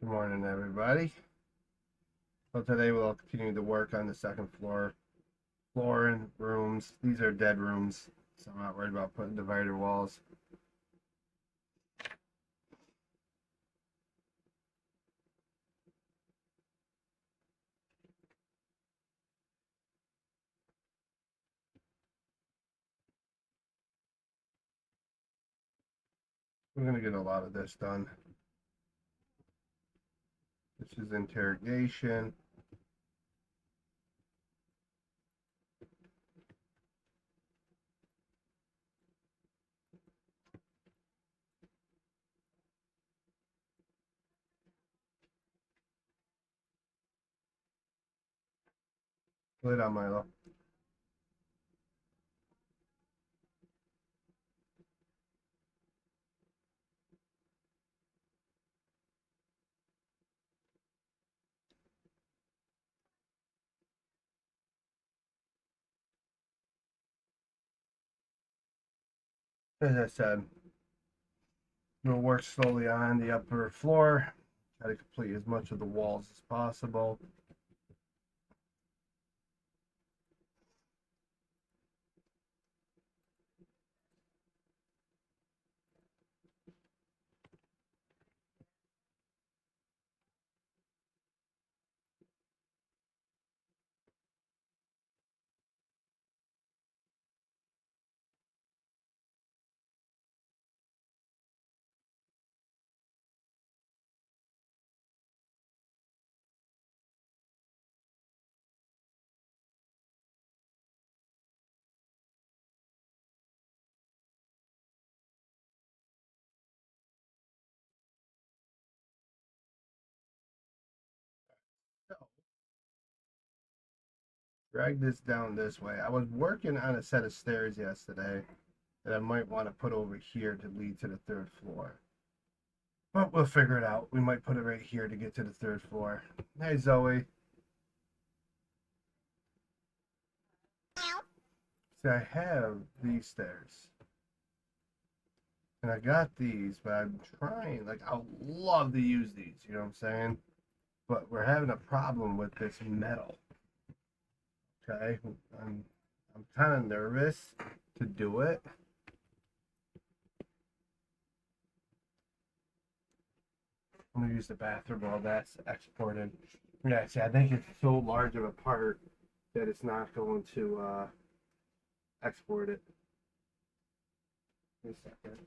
Good morning, everybody. So today we'll continue to work on the second floor and rooms. These are dead rooms, so I'm not worried about putting divider walls. We're gonna get a lot of this done. This is interrogation. Lid on Milo. As I said, we'll work slowly on the upper floor. Try to complete as much of the walls as possible. So, drag this down this way. I was working on a set of stairs yesterday that I might want to put over here to lead to the third floor. But we'll figure it out. We might put it right here to get to the third floor. Hey, Zoe. See, I have these stairs. And I got these, but I'm trying. Like, I would love to use these, you know what I'm saying? But we're having a problem with this metal. Okay? I'm kind of nervous to do it. I'm going to use the bathroom while that's exported. Yeah, see, I think it's so large of a part that it's not going to export it. Wait a second.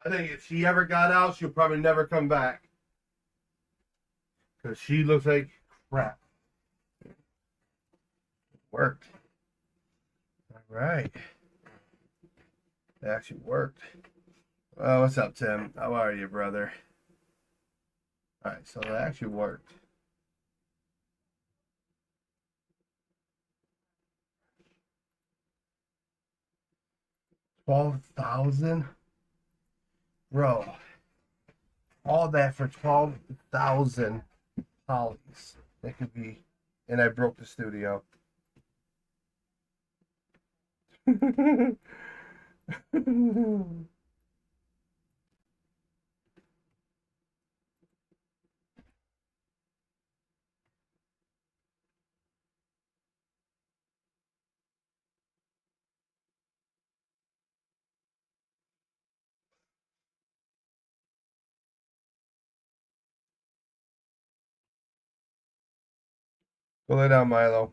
I think if she ever got out, she'll probably never come back. Because she looks like crap. Worked. All right. It actually worked. Oh, what's up, Tim? How are you, brother? All right, so that actually worked. 12,000? Bro, all that for 12,000 polys. That could be. And I broke the studio. Go lay down, Milo.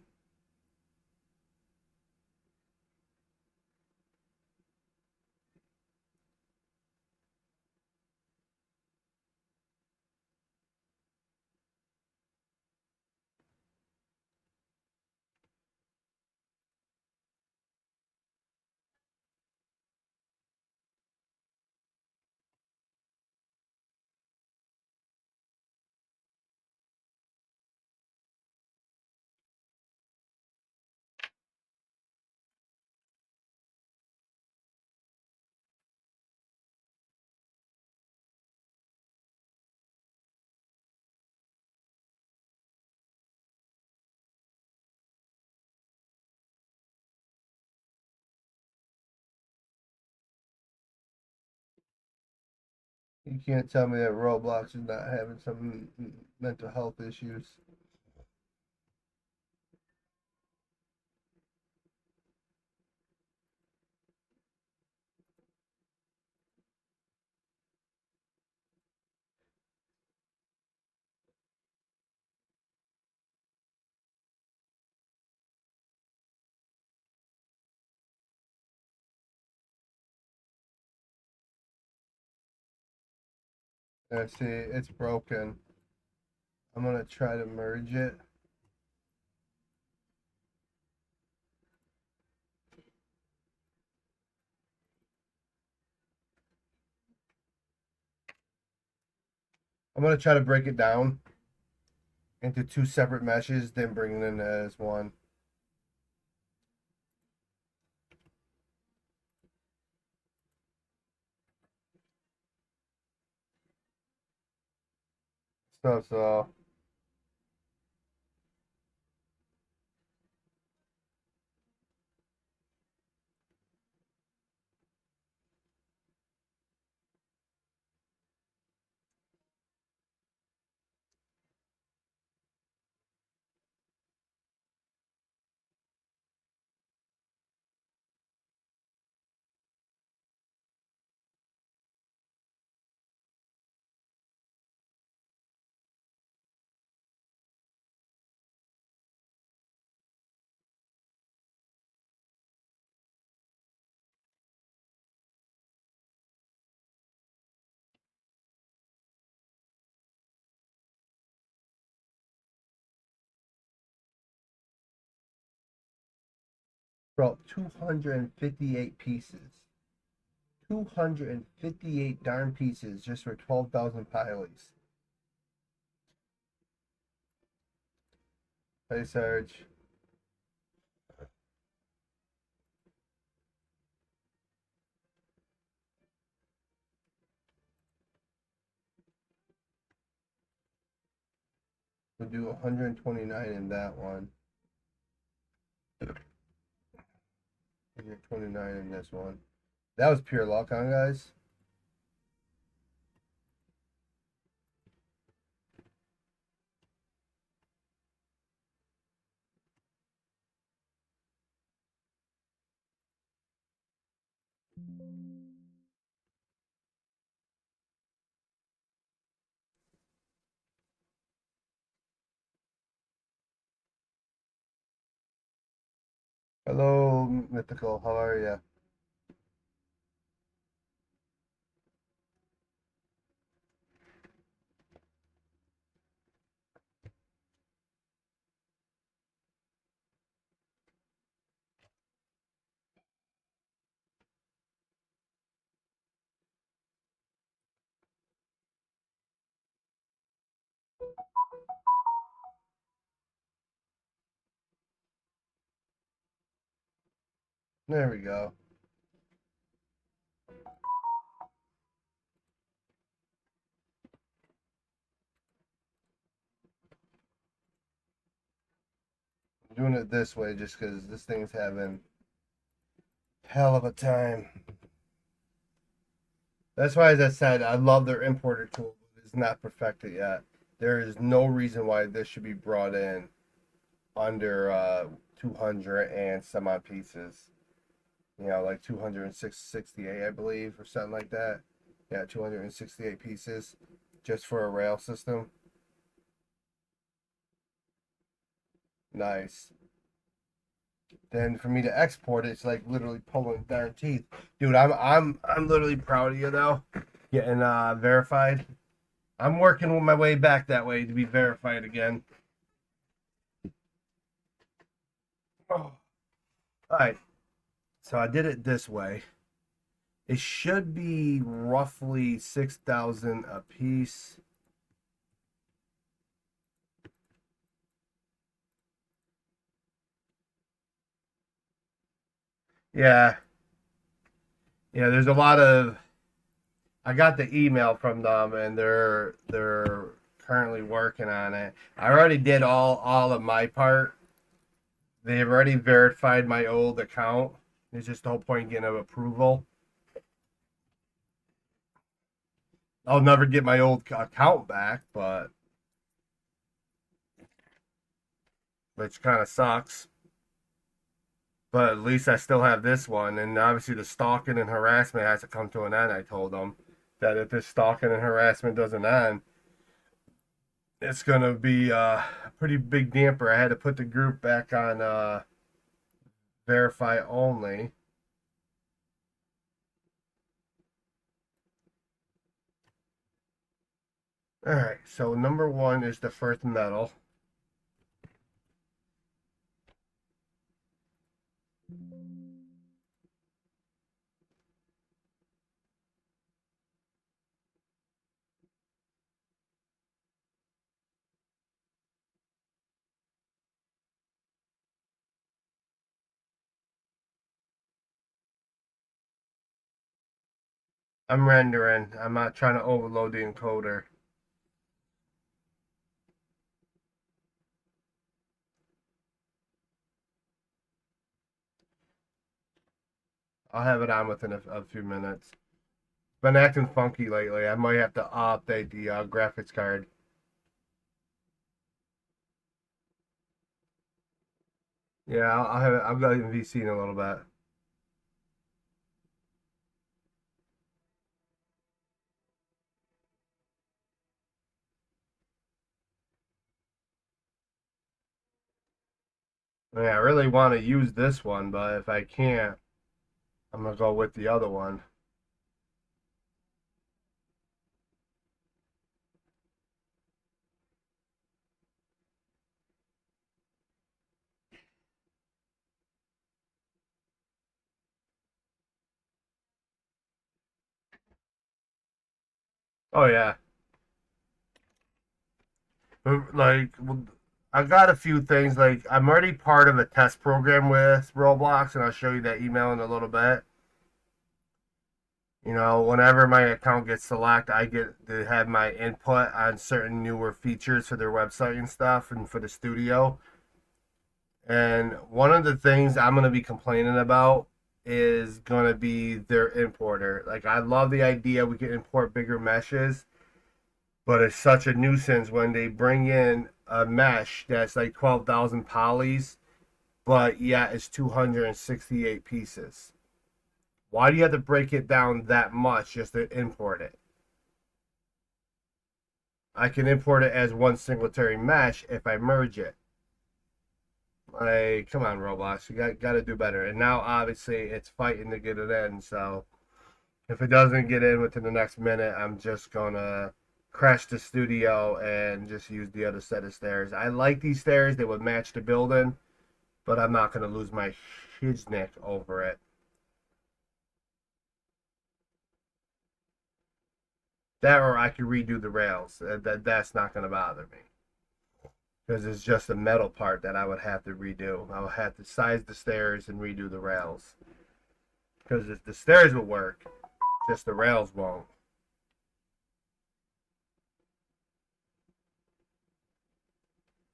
You can't tell me that Roblox is not having some mental health issues. I see it's broken. I'm gonna try to merge it. I'm gonna try to break it down into two separate meshes, then bring it in as one. So bro, 258 pieces. 258 darn pieces just for 12,000 piles. Hey, Serge. We'll do 129 in that one. 129 in this one. That was pure luck, huh, guys? Hello, Mythical. How are you? There we go. I'm doing it this way just because this thing's having hell of a time. That's why, as I said, I love their importer tool, but it's not perfected yet. There is no reason why this should be brought in under 200 and some odd pieces. You know, like 268, I believe, or something like that. Yeah, 268 pieces just for a rail system. Nice. Then for me to export it, it's like literally pulling darn teeth. Dude, I'm literally proud of you though. Getting verified. I'm working my way back that way to be verified again. Oh. All right. So I did it this way. It should be roughly 6,000 a piece. Yeah. Yeah, there's a lot of I got the email from them and they're currently working on it. I already did all of my part. They've already verified my old account. It's just the whole point getting of approval. I'll never get my old account back, but which kind of sucks. But at least I still have this one, and obviously the stalking and harassment has to come to an end. I told them that if this stalking and harassment doesn't end, it's gonna be a pretty big damper. I had to put the group back on verify only. All right, so number one is the first medal. I'm rendering. I'm not trying to overload the encoder. I'll have it on within a few minutes. Been acting funky lately. I might have to update the graphics card. Yeah, I'll have it. I'll go in VC in a little bit. Yeah, I really want to use this one, but if I can't, I'm gonna go with the other one. Oh yeah, but, like I got a few things. Like I'm already part of a test program with Roblox, and I'll show you that email in a little bit. You know, whenever my account gets selected, I get to have my input on certain newer features for their website and stuff, and for the studio. And one of the things I'm going to be complaining about is going to be their importer. Like, I love the idea we can import bigger meshes, but it's such a nuisance when they bring in a mesh that's like 12,000 polys, but yeah, it's 268 pieces. Why do you have to break it down that much just to import it? I can import it as one singletary mesh if I merge it. Like, come on, Roblox, you got to do better. And now, obviously, it's fighting to get it in. So, if it doesn't get in within the next minute, I'm just gonna crash the studio and just use the other set of stairs. I like these stairs; they would match the building, but I'm not gonna lose my neck over it. That, or I could redo the rails. That's not gonna bother me because it's just a metal part that I would have to redo. I would have to size the stairs and redo the rails. Because the stairs will work, just the rails won't.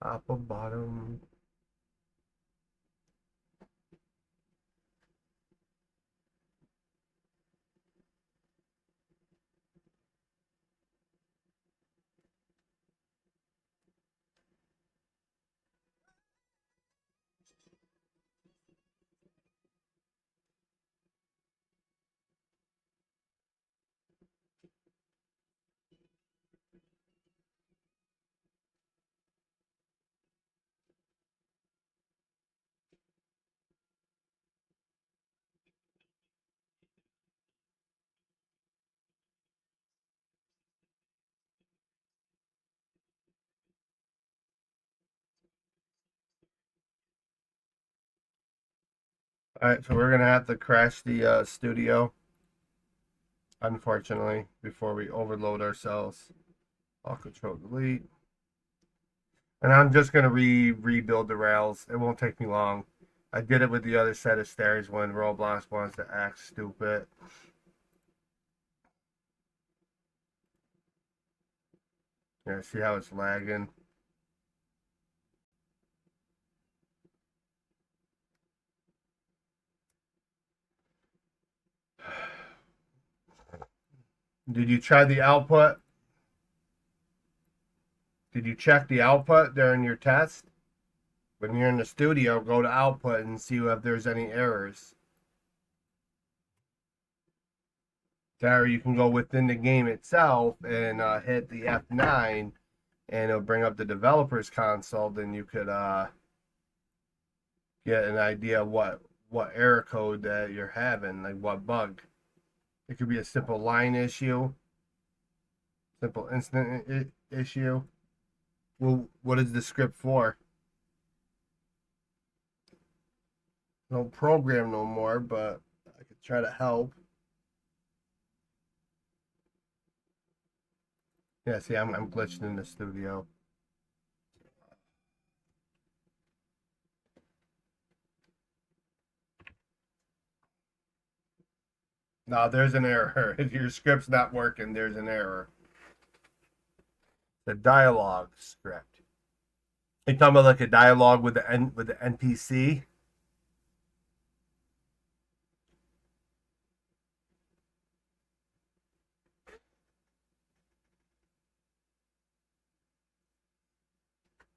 Top or bottom. All right, so we're gonna have to crash the studio, unfortunately, before we overload ourselves. I'll control delete, and I'm just gonna rebuild the rails. It won't take me long. I did it with the other set of stairs when Roblox wants to act stupid. Yeah, see how it's lagging? Did you try the output? Did you check the output during your test? When you're in the studio, go to output and see if there's any errors. There, you can go within the game itself and hit the F9, and it'll bring up the developer's console. Then you could get an idea of what error code that you're having, like what bug. It could be a simple line issue, simple incident issue. Well, what is the script for? No program no more, but I could try to help. Yeah, see, I'm glitched in the studio. No, there's an error. If your script's not working, there's an error. The dialogue script. You talking about like a dialogue with the NPC?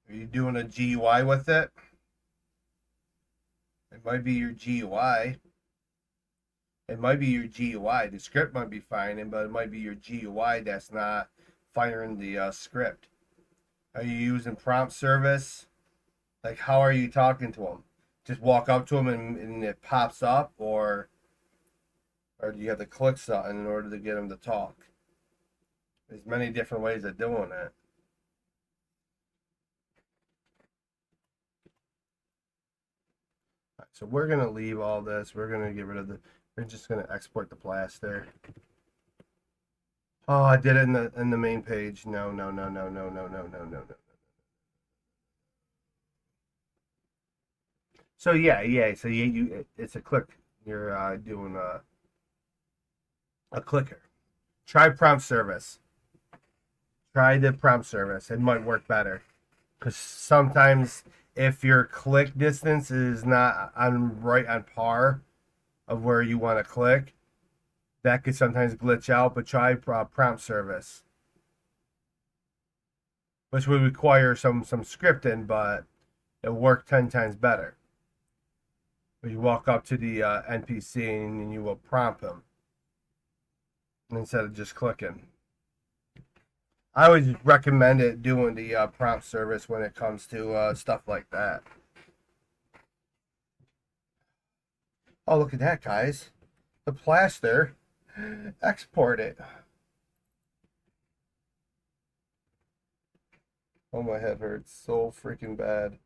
Are you doing a GUI with it? It might be your GUI. It might be your GUI. The script might be fine, but it might be your GUI that's not firing the script. Are you using prompt service? Like, how are you talking to them? Just walk up to them and it pops up, or do you have to click something in order to get them to talk? There's many different ways of doing it. Right, so we're gonna leave all this. We're gonna get rid of the. We're just gonna export the plaster. Oh, I did it in the main page. No, no, no, no, no, no, no, no, no, no. So yeah. So it's a click. You're doing a clicker. Try prompt service. Try the prompt service. It might work better because sometimes if your click distance is not on right on par of where you want to click, that could sometimes glitch out. But try prompt service, which would require some scripting, but it'll work 10 times better. But you walk up to the NPC and you will prompt them instead of just clicking. I always recommend it doing the prompt service when it comes to stuff like that. Oh, look at that, guys. The plaster. Export it. Oh, my head hurts so freaking bad.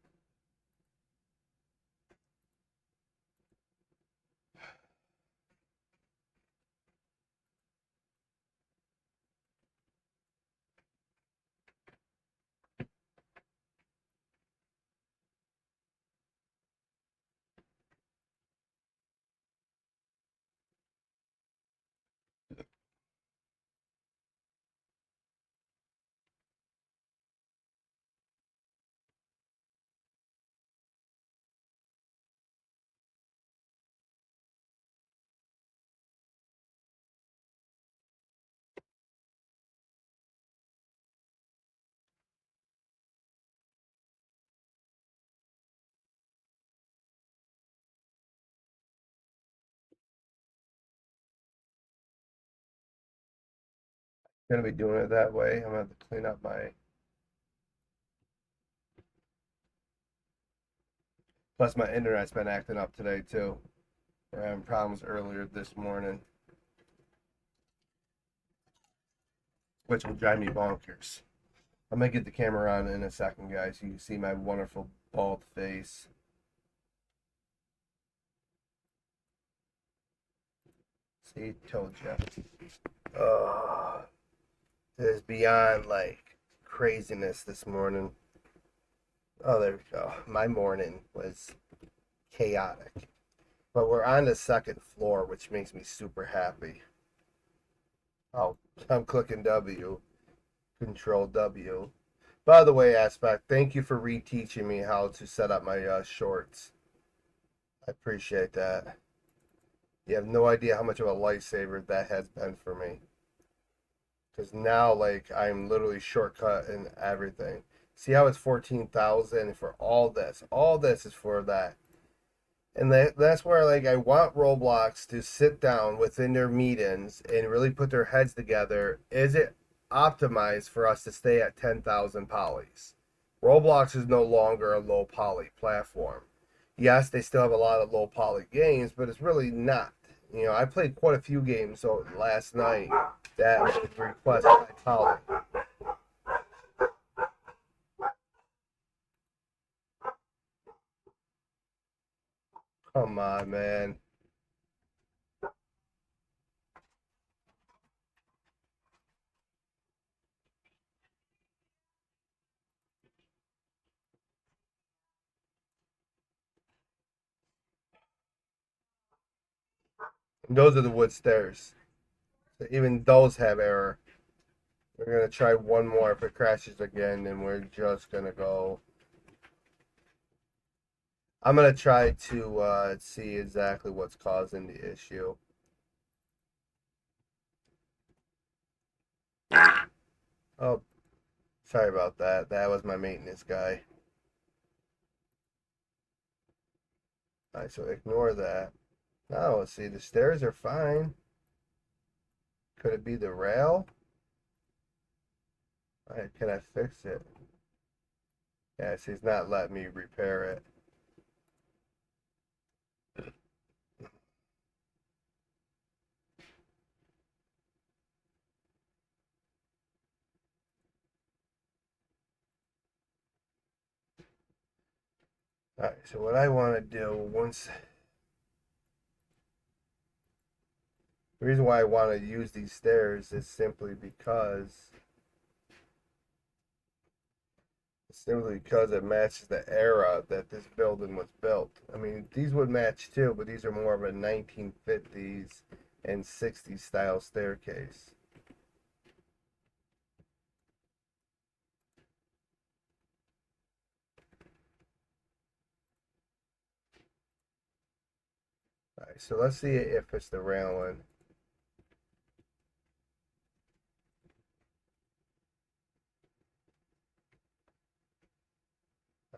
Gonna be doing it that way. I'm gonna have to clean up my. Plus, my internet's been acting up today too. We're having problems earlier this morning, which will drive me bonkers. I'm gonna get the camera on in a second, guys, so you can see my wonderful bald face. See, told you. Oh, it is beyond like craziness this morning. Oh, there we go. My morning was chaotic. But we're on the second floor, which makes me super happy. Oh, I'm clicking W, Control W. By the way, Aspect, thank you for reteaching me how to set up my shorts. I appreciate that. You have no idea how much of a lifesaver that has been for me. Because now, like, I'm literally shortcut in everything. See how it's 14,000 for all this? All this is for that. And that's where, like, I want Roblox to sit down within their meetings and really put their heads together. Is it optimized for us to stay at 10,000 polys? Roblox is no longer a low poly platform. Yes, they still have a lot of low poly games, but it's really not. You know, I played quite a few games last night that would request high poly. Come on, man. And those are the wood stairs. So even those have error. We're gonna try one more. If it crashes again, then we're just gonna go. I'm gonna try to see exactly what's causing the issue. Oh, sorry about that. That was my maintenance guy. All right, so ignore that. No, see, the stairs are fine. Could it be the rail? All right, can I fix it? Yeah, see, he's not letting me repair it. All right, so what I want to do once the reason why I want to use these stairs is simply because it matches the era that this building was built. I mean, these would match too, but these are more of a 1950s and 60s style staircase. All right, so let's see if it's the railing.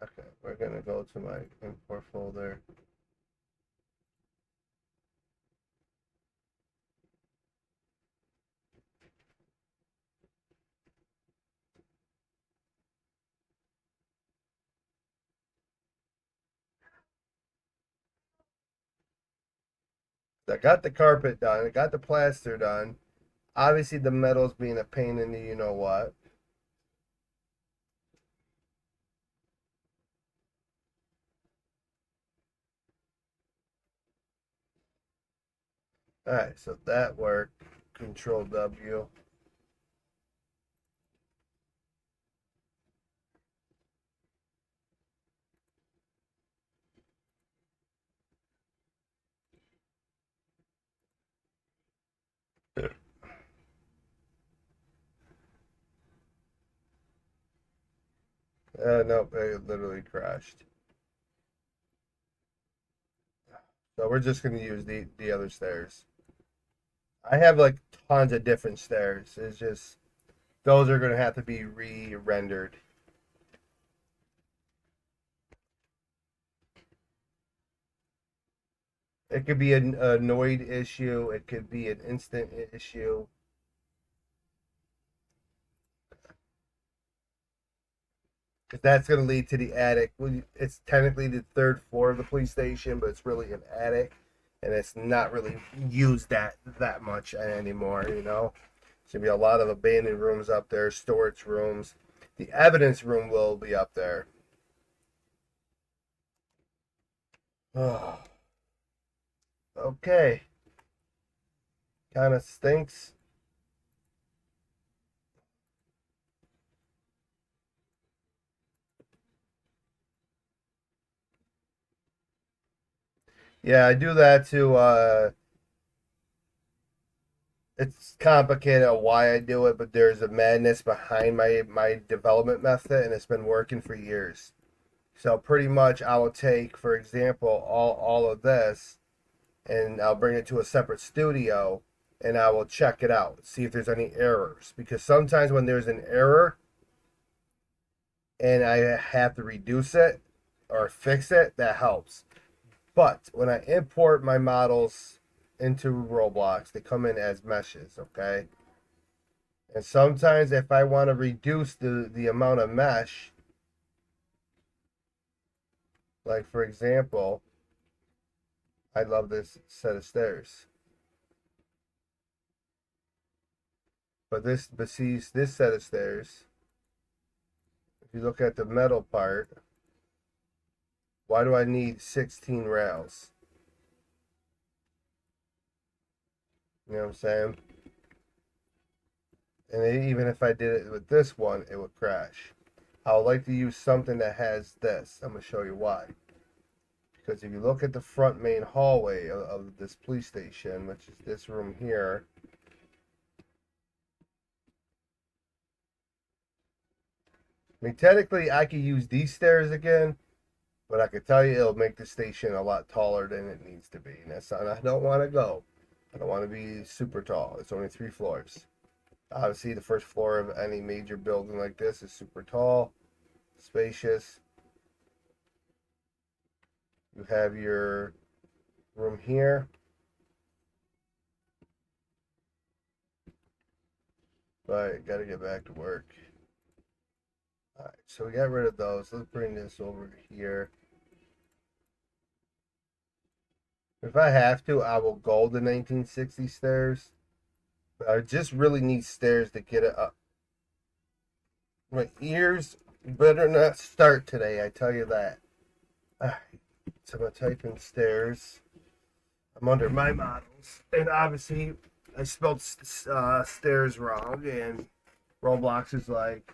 Okay, we're gonna go to my import folder. I got the carpet done. I got the plaster done. Obviously, the metal's being a pain in the you know what. All right, so that worked. Control W. Nope, it literally crashed. So we're just gonna use the other stairs. I have like tons of different stairs. It's just those are gonna have to be re-rendered. It could be a Noid issue. It could be an instant issue. because that's going to lead to the attic. It's technically the third floor of the police station, but it's really an attic, and it's not really used that much anymore. You know, there's going to be a lot of abandoned rooms up there, storage rooms. The evidence room will be up there. Oh, okay, kind of stinks. Yeah, I do that to it's complicated why I do it, but there's a madness behind my development method, and it's been working for years. So pretty much, I will take, for example, all of this, and I'll bring it to a separate studio, and I will check it out, see if there's any errors. Because sometimes when there's an error, and I have to reduce it or fix it, that helps. But when I import my models into Roblox, they come in as meshes, okay? And sometimes if I want to reduce the amount of mesh, like for example, I love this set of stairs. But see this set of stairs, if you look at the metal part, why do I need 16 rails? You know what I'm saying? And even if I did it with this one, it would crash. I would like to use something that has this. I'm going to show you why. Because if you look at the front main hallway of this police station, which is this room here, I mean, technically, I could use these stairs again, but I could tell you it'll make the station a lot taller than it needs to be. And that's not, I don't want to go. I don't want to be super tall. It's only 3 floors. Obviously, the first floor of any major building like this is super tall, spacious. You have your room here. But gotta get back to work. Alright, so we got rid of those. Let's bring this over here. If I have to, I will go the 1960 stairs. But I just really need stairs to get it up. My ears better not start today, I tell you that. Alright, so I'm going to type in stairs. I'm under my models. And obviously, I spelled stairs wrong, and Roblox is like,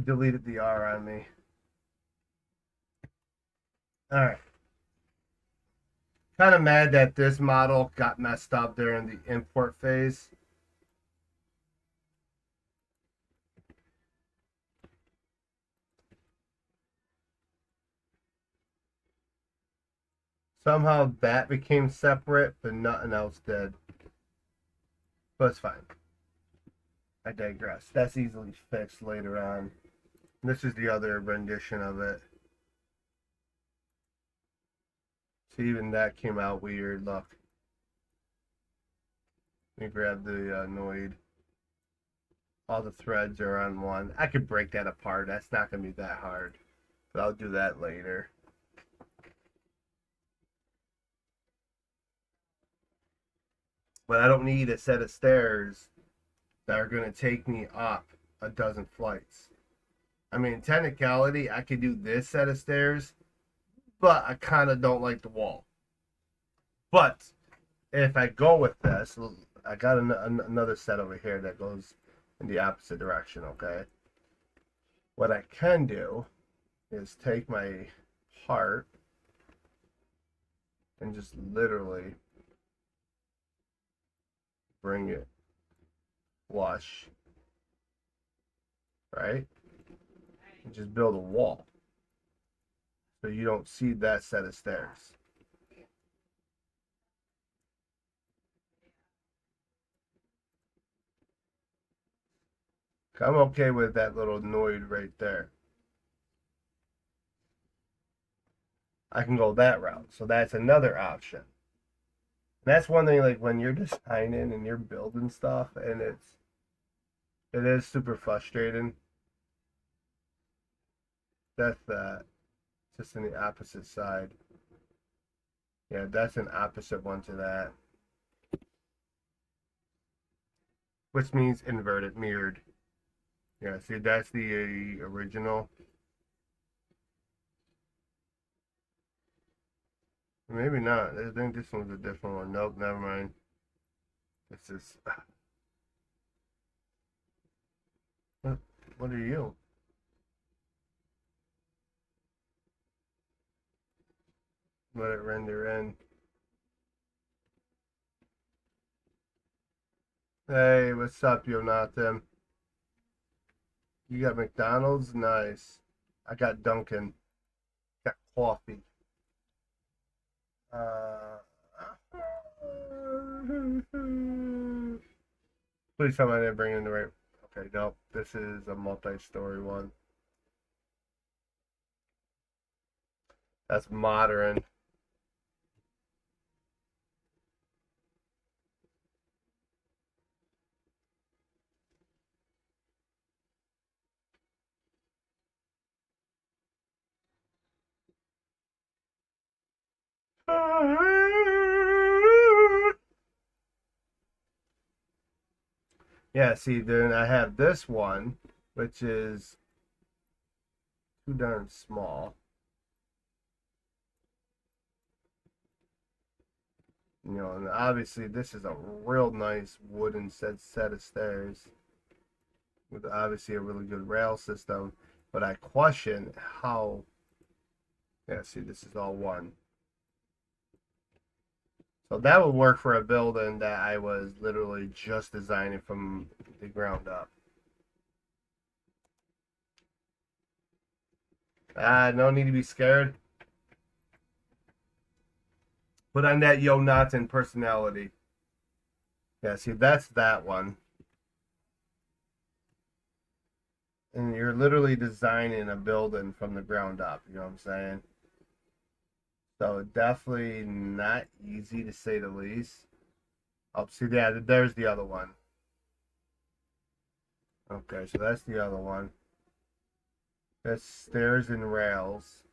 deleted the R on me. Alright. Kind of mad that this model got messed up during the import phase. Somehow that became separate, but nothing else did. But it's fine. I digress. That's easily fixed later on. This is the other rendition of it. See, even that came out weird. Look. Let me grab the Noid. All the threads are on one. I could break that apart. That's not going to be that hard. But I'll do that later. But I don't need a set of stairs that are going to take me up a dozen flights. I mean, technicality, I could do this set of stairs, but I kind of don't like the wall. But if I go with this, I got another set over here that goes in the opposite direction, okay? What I can do is take my heart and just literally bring it flush, right? And just build a wall so you don't see that set of stairs. I'm okay with that little Noid right there. I can go that route. So that's another option. And that's one thing, like when you're designing and you're building stuff, and it is super frustrating. That's that. Just in the opposite side. Yeah, that's an opposite one to that. Which means inverted, mirrored. Yeah, see, that's the original. Maybe not. I think this one's a different one. Nope, never mind. This is. What, what are you? Let it render in. Hey, what's up, Jonathan? You got McDonald's? Nice. I got Dunkin'. Got coffee. Uh, please tell me I didn't bring in the right. Okay, nope. This is a multi-story one. That's modern. Yeah, see, then I have this one, which is too darn small. You know, and obviously this is a real nice wooden set of stairs with obviously a really good rail system. But I question how. Yeah, see, this is all one. So that would work for a building that I was literally just designing from the ground up. No need to be scared. Put on that Yo Natin personality. Yeah, see, that's that one. And you're literally designing a building from the ground up. You know what I'm saying? So definitely not easy to say the least. Oh, see, yeah, there's the other one. Okay, so that's the other one. That's stairs and rails.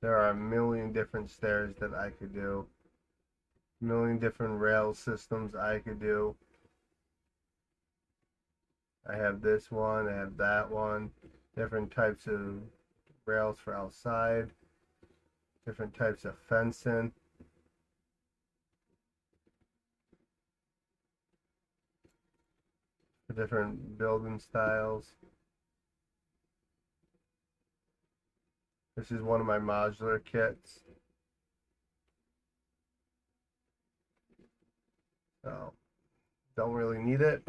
There are a million different stairs that I could do. A million different rail systems I could do. I have this one, I have that one. Different types of rails for outside. Different types of fencing. For different building styles. This is one of my modular kits. So, don't really need it.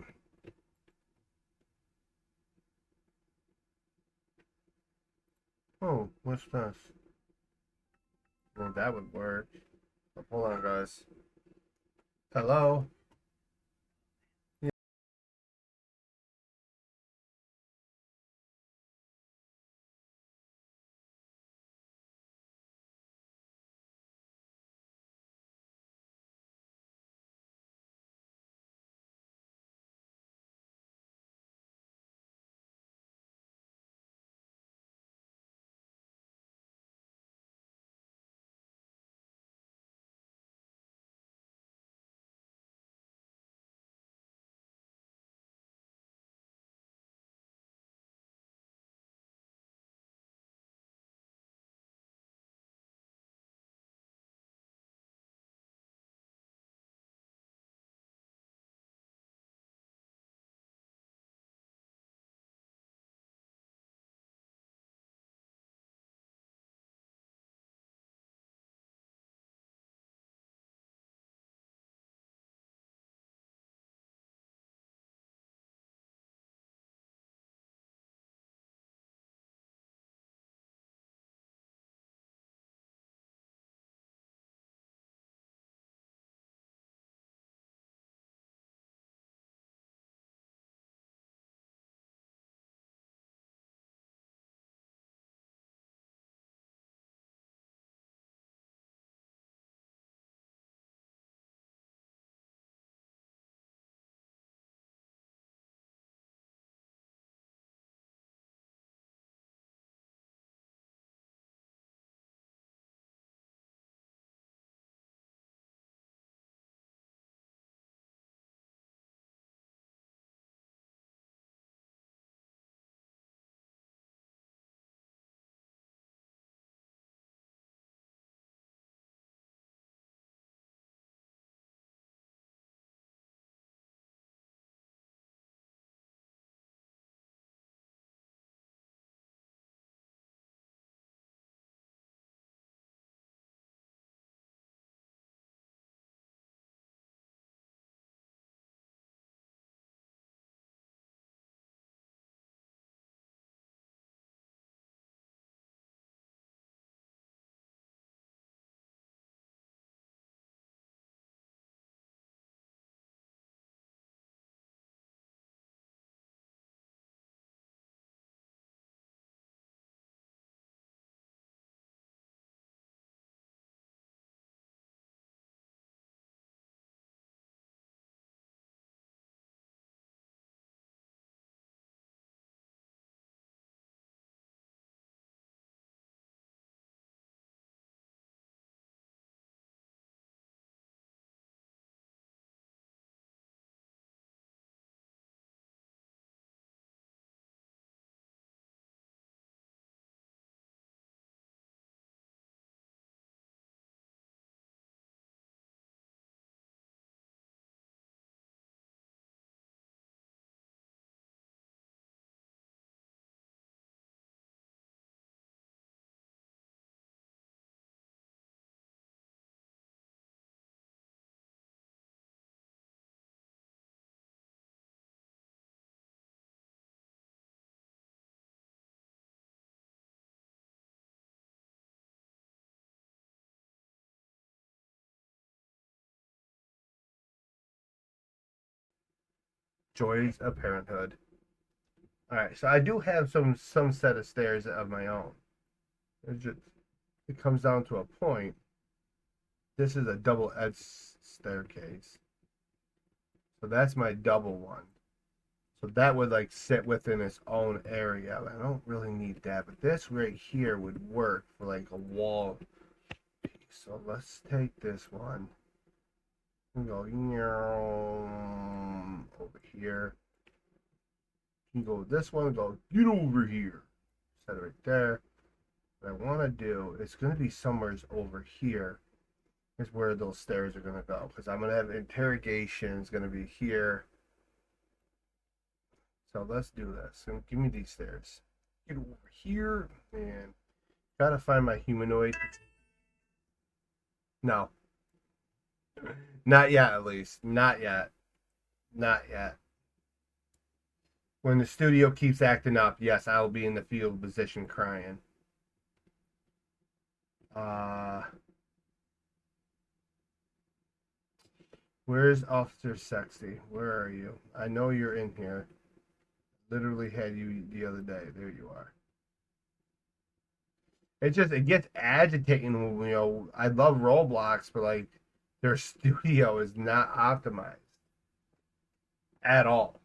Oh, what's this? Well, that would work. Hold on, guys. Hello? Joys of parenthood. All right, so I do have some set of stairs of my own. It comes down to a point. This is a double-edged staircase, so that's my double one. So that would like sit within its own area. I don't really need that, but this right here would work for like a wall piece. So let's take this one and go over here. You can go with this one and go, get over here. Set it right there. What I want to do is going to be somewhere over here is where those stairs are going to go, because I'm going to have interrogations going to be here. So let's do this. And give me these stairs. Get over here and gotta find my humanoid. No, not yet. At least not yet. Not yet. When the studio keeps acting up, yes, I will be in the field position crying. Uh, where's Officer Sexy? Where are you? I know you're in here. Literally had you the other day. There you are. It gets agitating when, I love Roblox, but like their studio is not optimized at all.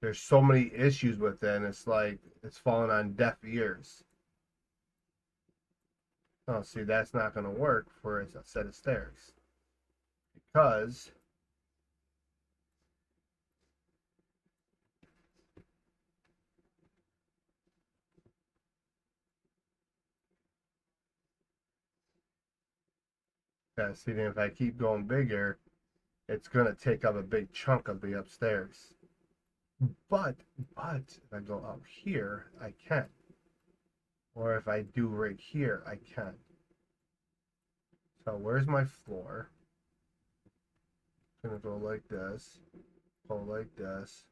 There's so many issues with it, and it's like it's falling on deaf ears. Oh, see, that's not going to work for a set of stairs because see, then if I keep going bigger, it's going to take up a big chunk of the upstairs. But if I go up here, I can. Or if I do right here, I can. So where's my floor? I'm gonna go like this, go like this.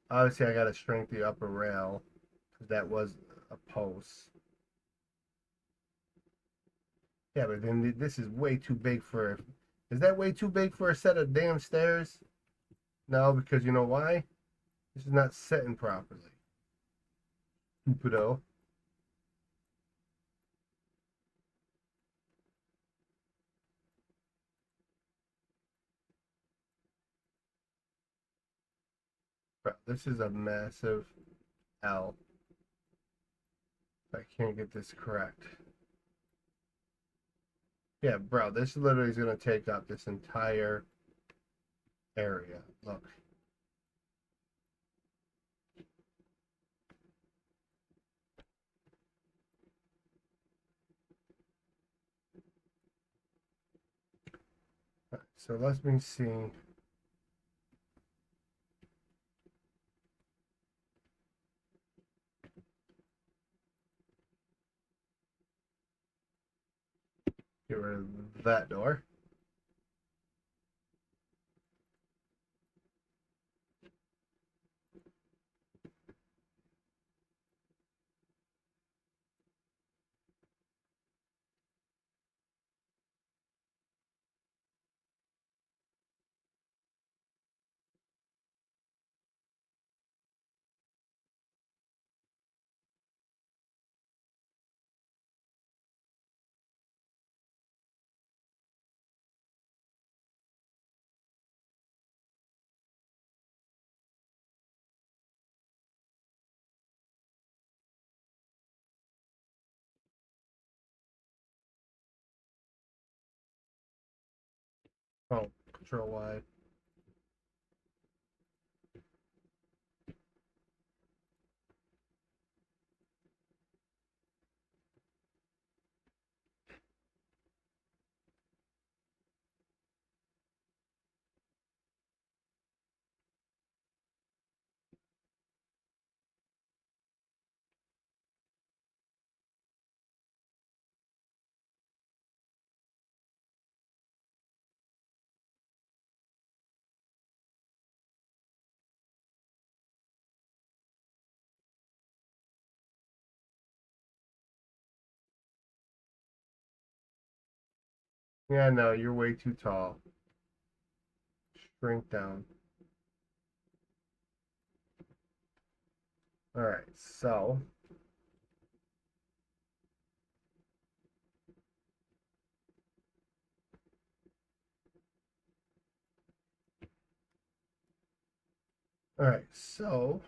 Obviously, I gotta shrink the upper rail because that was a post. Yeah, but then this is way too big for. Is that way too big for a set of damn stairs? No, because you know why? This is not setting properly. Stupido. Bro, this is a massive L. I can't get this correct. Yeah, bro, this literally is gonna take up this entire area. Look. So let me see. Get rid of that door. Oh, Control Y. Yeah, no, you're way too tall. Shrink down. All right, so all right, so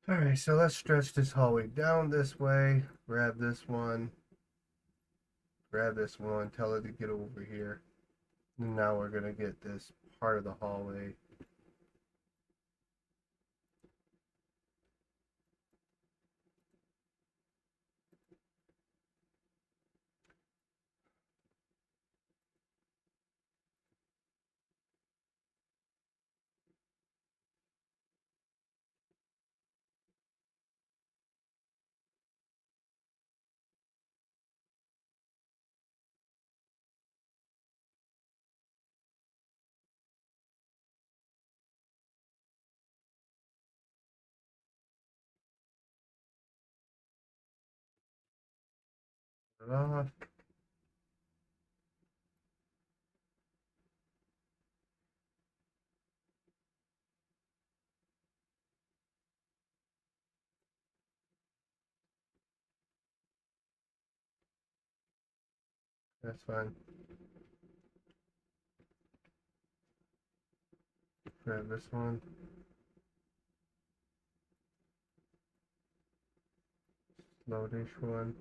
all right, so let's stretch this hallway down this way. Grab this one, tell it to get over here. And now we're gonna get this part of the hallway. Put it off. That's fine. Grab this one. Loadish one.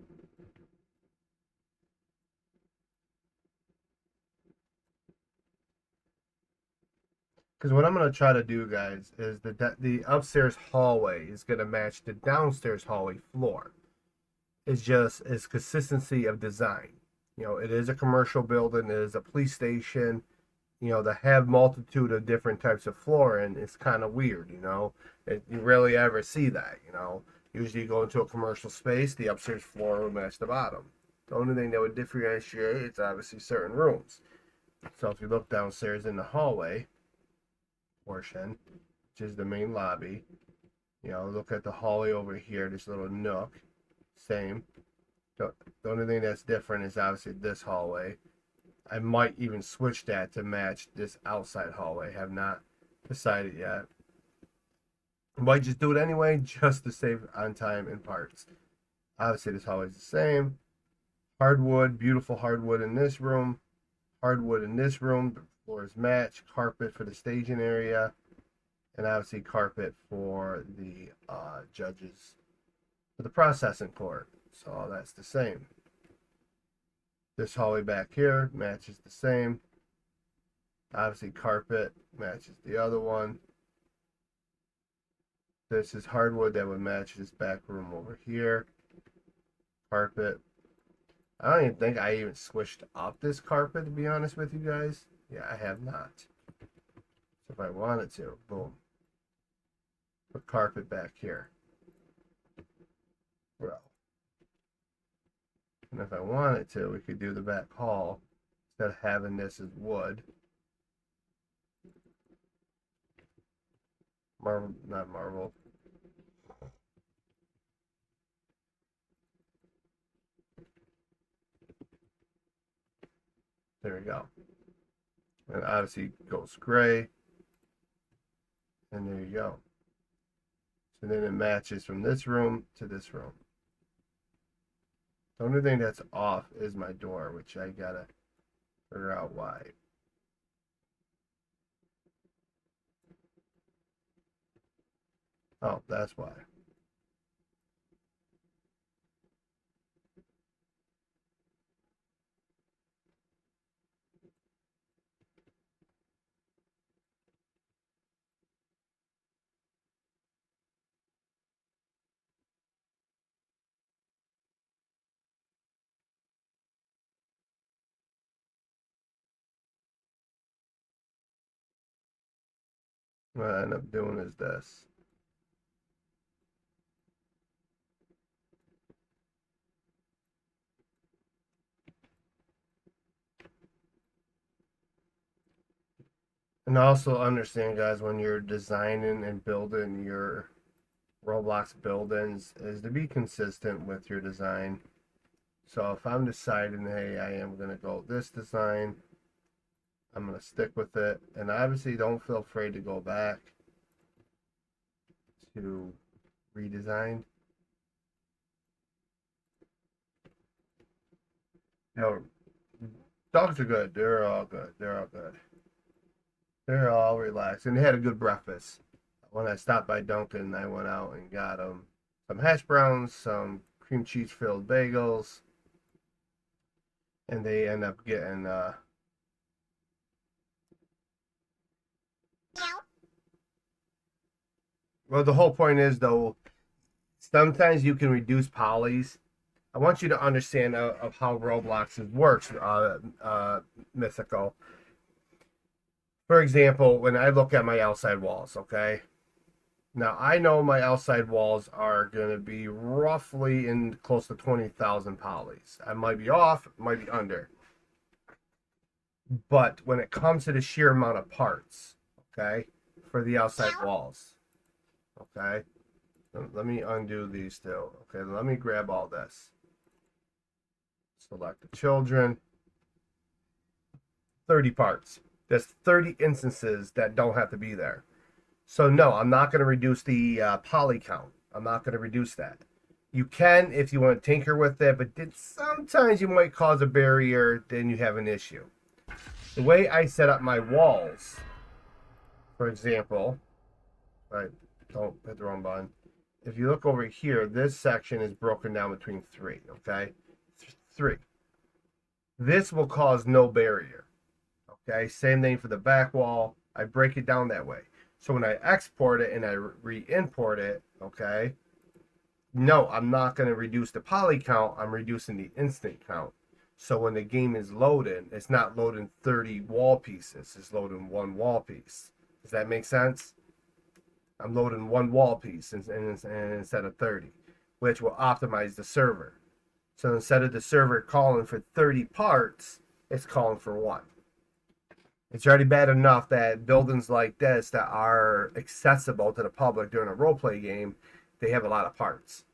Because what I'm gonna try to do, guys, is the upstairs hallway is gonna match the downstairs hallway floor. It's just it's consistency of design. You know, it is a commercial building, it is a police station. You know, to have multitude of different types of flooring is kind of weird. You rarely ever see that. Usually you go into a commercial space, the upstairs floor will match the bottom. The only thing that would differentiate is obviously certain rooms. So if you look downstairs in the hallway portion, which is the main lobby, look at the hallway over here, this little nook, same. The only thing that's different is obviously this hallway. I might even switch that to match this outside hallway. Have not decided yet. I might just do it anyway, just to save on time and parts. Obviously, this hallway is the same. Hardwood, beautiful hardwood in this room. Hardwood in this room. The floors match. Carpet for the staging area, and obviously carpet for the judges for the processing court. So all that's the same. This hallway back here matches the same. Obviously, carpet matches the other one. This is hardwood that would match this back room over here. Carpet. I don't even think I even switched up this carpet, to be honest with you guys. Yeah, I have not. So if I wanted to, boom. Put carpet back here. Bro. And if I wanted to, we could do the back hall instead of having this as wood. Marble, not marble. There we go. And obviously Ghost Gray. And there you go. So then it matches from this room to this room. The only thing that's off is my door, which I gotta figure out why. Oh, that's why. What I end up doing is this. And also understand, guys, when you're designing and building your Roblox buildings is to be consistent with your design. So if I'm deciding, hey, I am going to go this design, I'm going to stick with it. And obviously don't feel afraid to go back to redesign. You know, dogs are good. They're all good. They're all good. They're all relaxed. And they had a good breakfast. When I stopped by Dunkin', I went out and got them some hash browns, some cream cheese filled bagels, and they end up getting well, the whole point is though, sometimes you can reduce polys. I want you to understand of how Roblox works, Mythical. For example, when I look at my outside walls, okay? Now I know my outside walls are going to be roughly in close to 20,000 polys. I might be off, might be under. But when it comes to the sheer amount of parts, okay, for the outside walls, okay, let me undo these two. Okay, let me grab all this. Select the children. 30 parts. There's 30 instances that don't have to be there. So no, I'm not going to reduce the poly count. I'm not going to reduce that. You can if you want to tinker with it, but sometimes you might cause a barrier, then you have an issue. The way I set up my walls, for example, right, don't hit the wrong button. If you look over here, this section is broken down between three, okay? Three. This will cause no barrier, okay? Same thing for the back wall. I break it down that way. So when I export it and I re-import it, okay, no, I'm not going to reduce the poly count. I'm reducing the instant count. So when the game is loading, it's not loading 30 wall pieces. It's loading one wall piece. Does that make sense? I'm loading one wall piece instead of 30, which will optimize the server. So instead of the server calling for 30 parts, it's calling for one. It's already bad enough that buildings like this that are accessible to the public during a roleplay game, they have a lot of parts.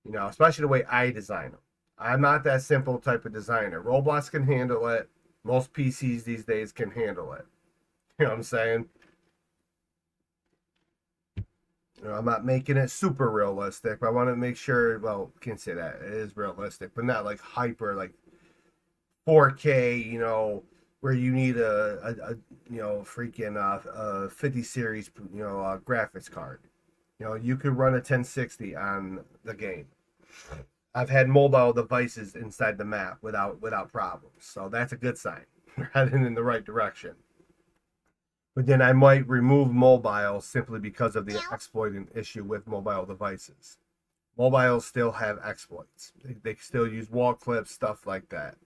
You know, especially the way I design them. I'm not that simple type of designer. Roblox can handle it. Most PCs these days can handle it. You know what I'm saying? You know, I'm not making it super realistic, but I want to make sure, well, can't say that. It is realistic, but not like hyper, like 4K, you know, where you need a you know, freaking 50 series, you know, graphics card. You know, you could run a 1060 on the game. I've had mobile devices inside the map without problems. So that's a good sign. We're heading in the right direction. But then I might remove mobile simply because of the exploiting issue with mobile devices. Mobiles still have exploits. They still use wall clips, stuff like that.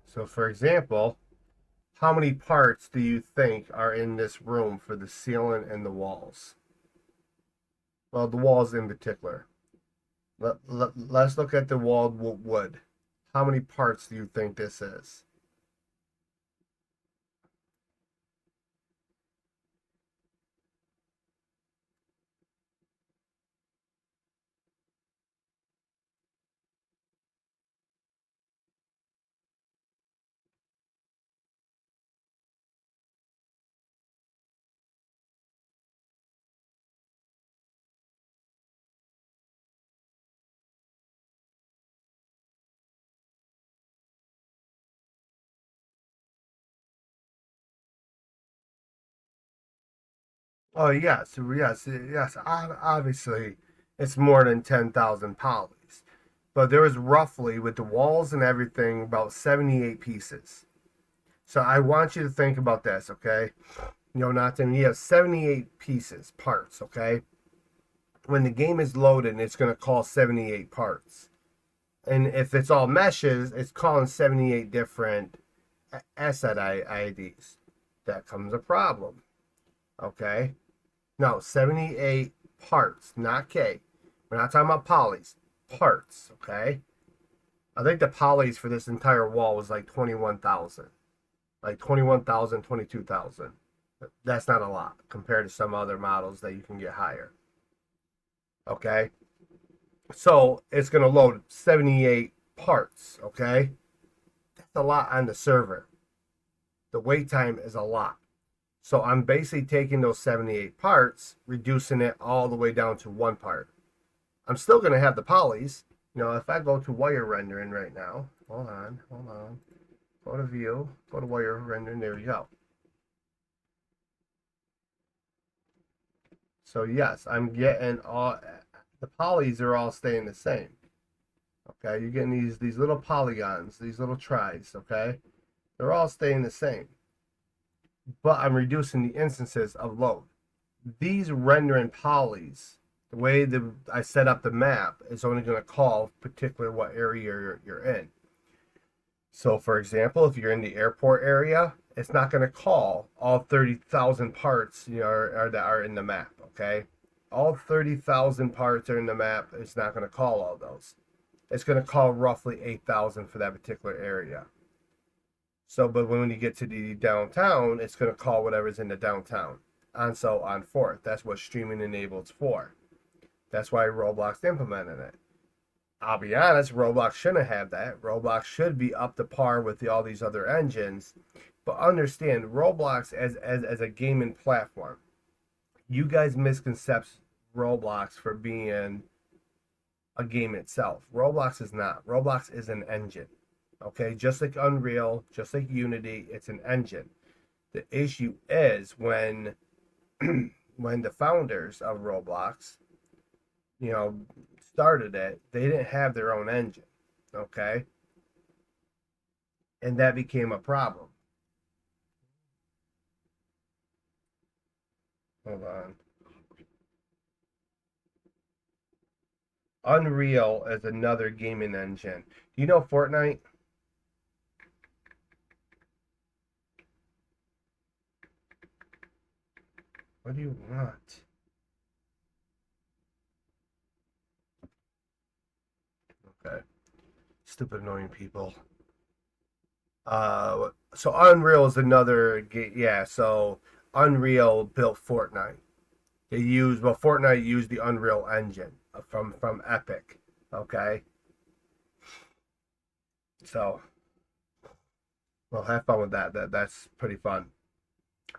So for example, how many parts do you think are in this room for the ceiling and the walls? Well, the walls in particular. Let's look at the walled wood. How many parts do you think this is? Oh yes, yes. Obviously, it's more than 10,000 polys, but there was roughly, with the walls and everything, about 78 pieces. So I want you to think about this, okay? You know, Nathan, you have 78 pieces, parts, okay? When the game is loaded, it's going to call 78 parts. And if it's all meshes, it's calling 78 different asset IDs. That comes a problem, okay? No, 78 parts, not K. We're not talking about polys, parts, okay? I think the polys for this entire wall was like 21,000. Like 21,000, 22,000. That's not a lot compared to some other models that you can get higher. Okay? So it's going to load 78 parts. Okay? That's a lot on the server. The wait time is a lot. So I'm basically taking those 78 parts, reducing it all the way down to one part. I'm still going to have the polys. You know, if I go to wire rendering right now, hold on. Go to view, go to wire rendering, there we go. So yes, I'm getting all, the polys are all staying the same. Okay, you're getting these little polygons, these little tries, okay? They're all staying the same. But I'm reducing the instances of load. These rendering polys, the way I set up the map is only going to call particular what area you're in. So for example, if you're in the airport area, it's not going to call all 30,000 parts, you know, that are in the map, okay? All 30,000 parts are in the map. It's not going to call all those. It's going to call roughly 8,000 for that particular area. So, but when you get to the downtown, it's going to call whatever's in the downtown. And so on forth. That's what streaming enabled's for. That's why Roblox implemented it. I'll be honest, Roblox shouldn't have that. Roblox should be up to par with all these other engines. But understand, Roblox as a gaming platform, you guys misconcept Roblox for being a game itself. Roblox is not. Roblox is an engine. Okay, just like Unreal, just like Unity, it's an engine. The issue is when when the founders of Roblox, you know, started it, they didn't have their own engine. Okay? And that became a problem. Hold on. Unreal is another gaming engine. Do you know Fortnite? What do you want? Okay. Stupid annoying people. So Unreal is another game. Yeah, so Unreal built Fortnite. Fortnite used the Unreal Engine from Epic. Okay. So, well, have fun with that. That's pretty fun.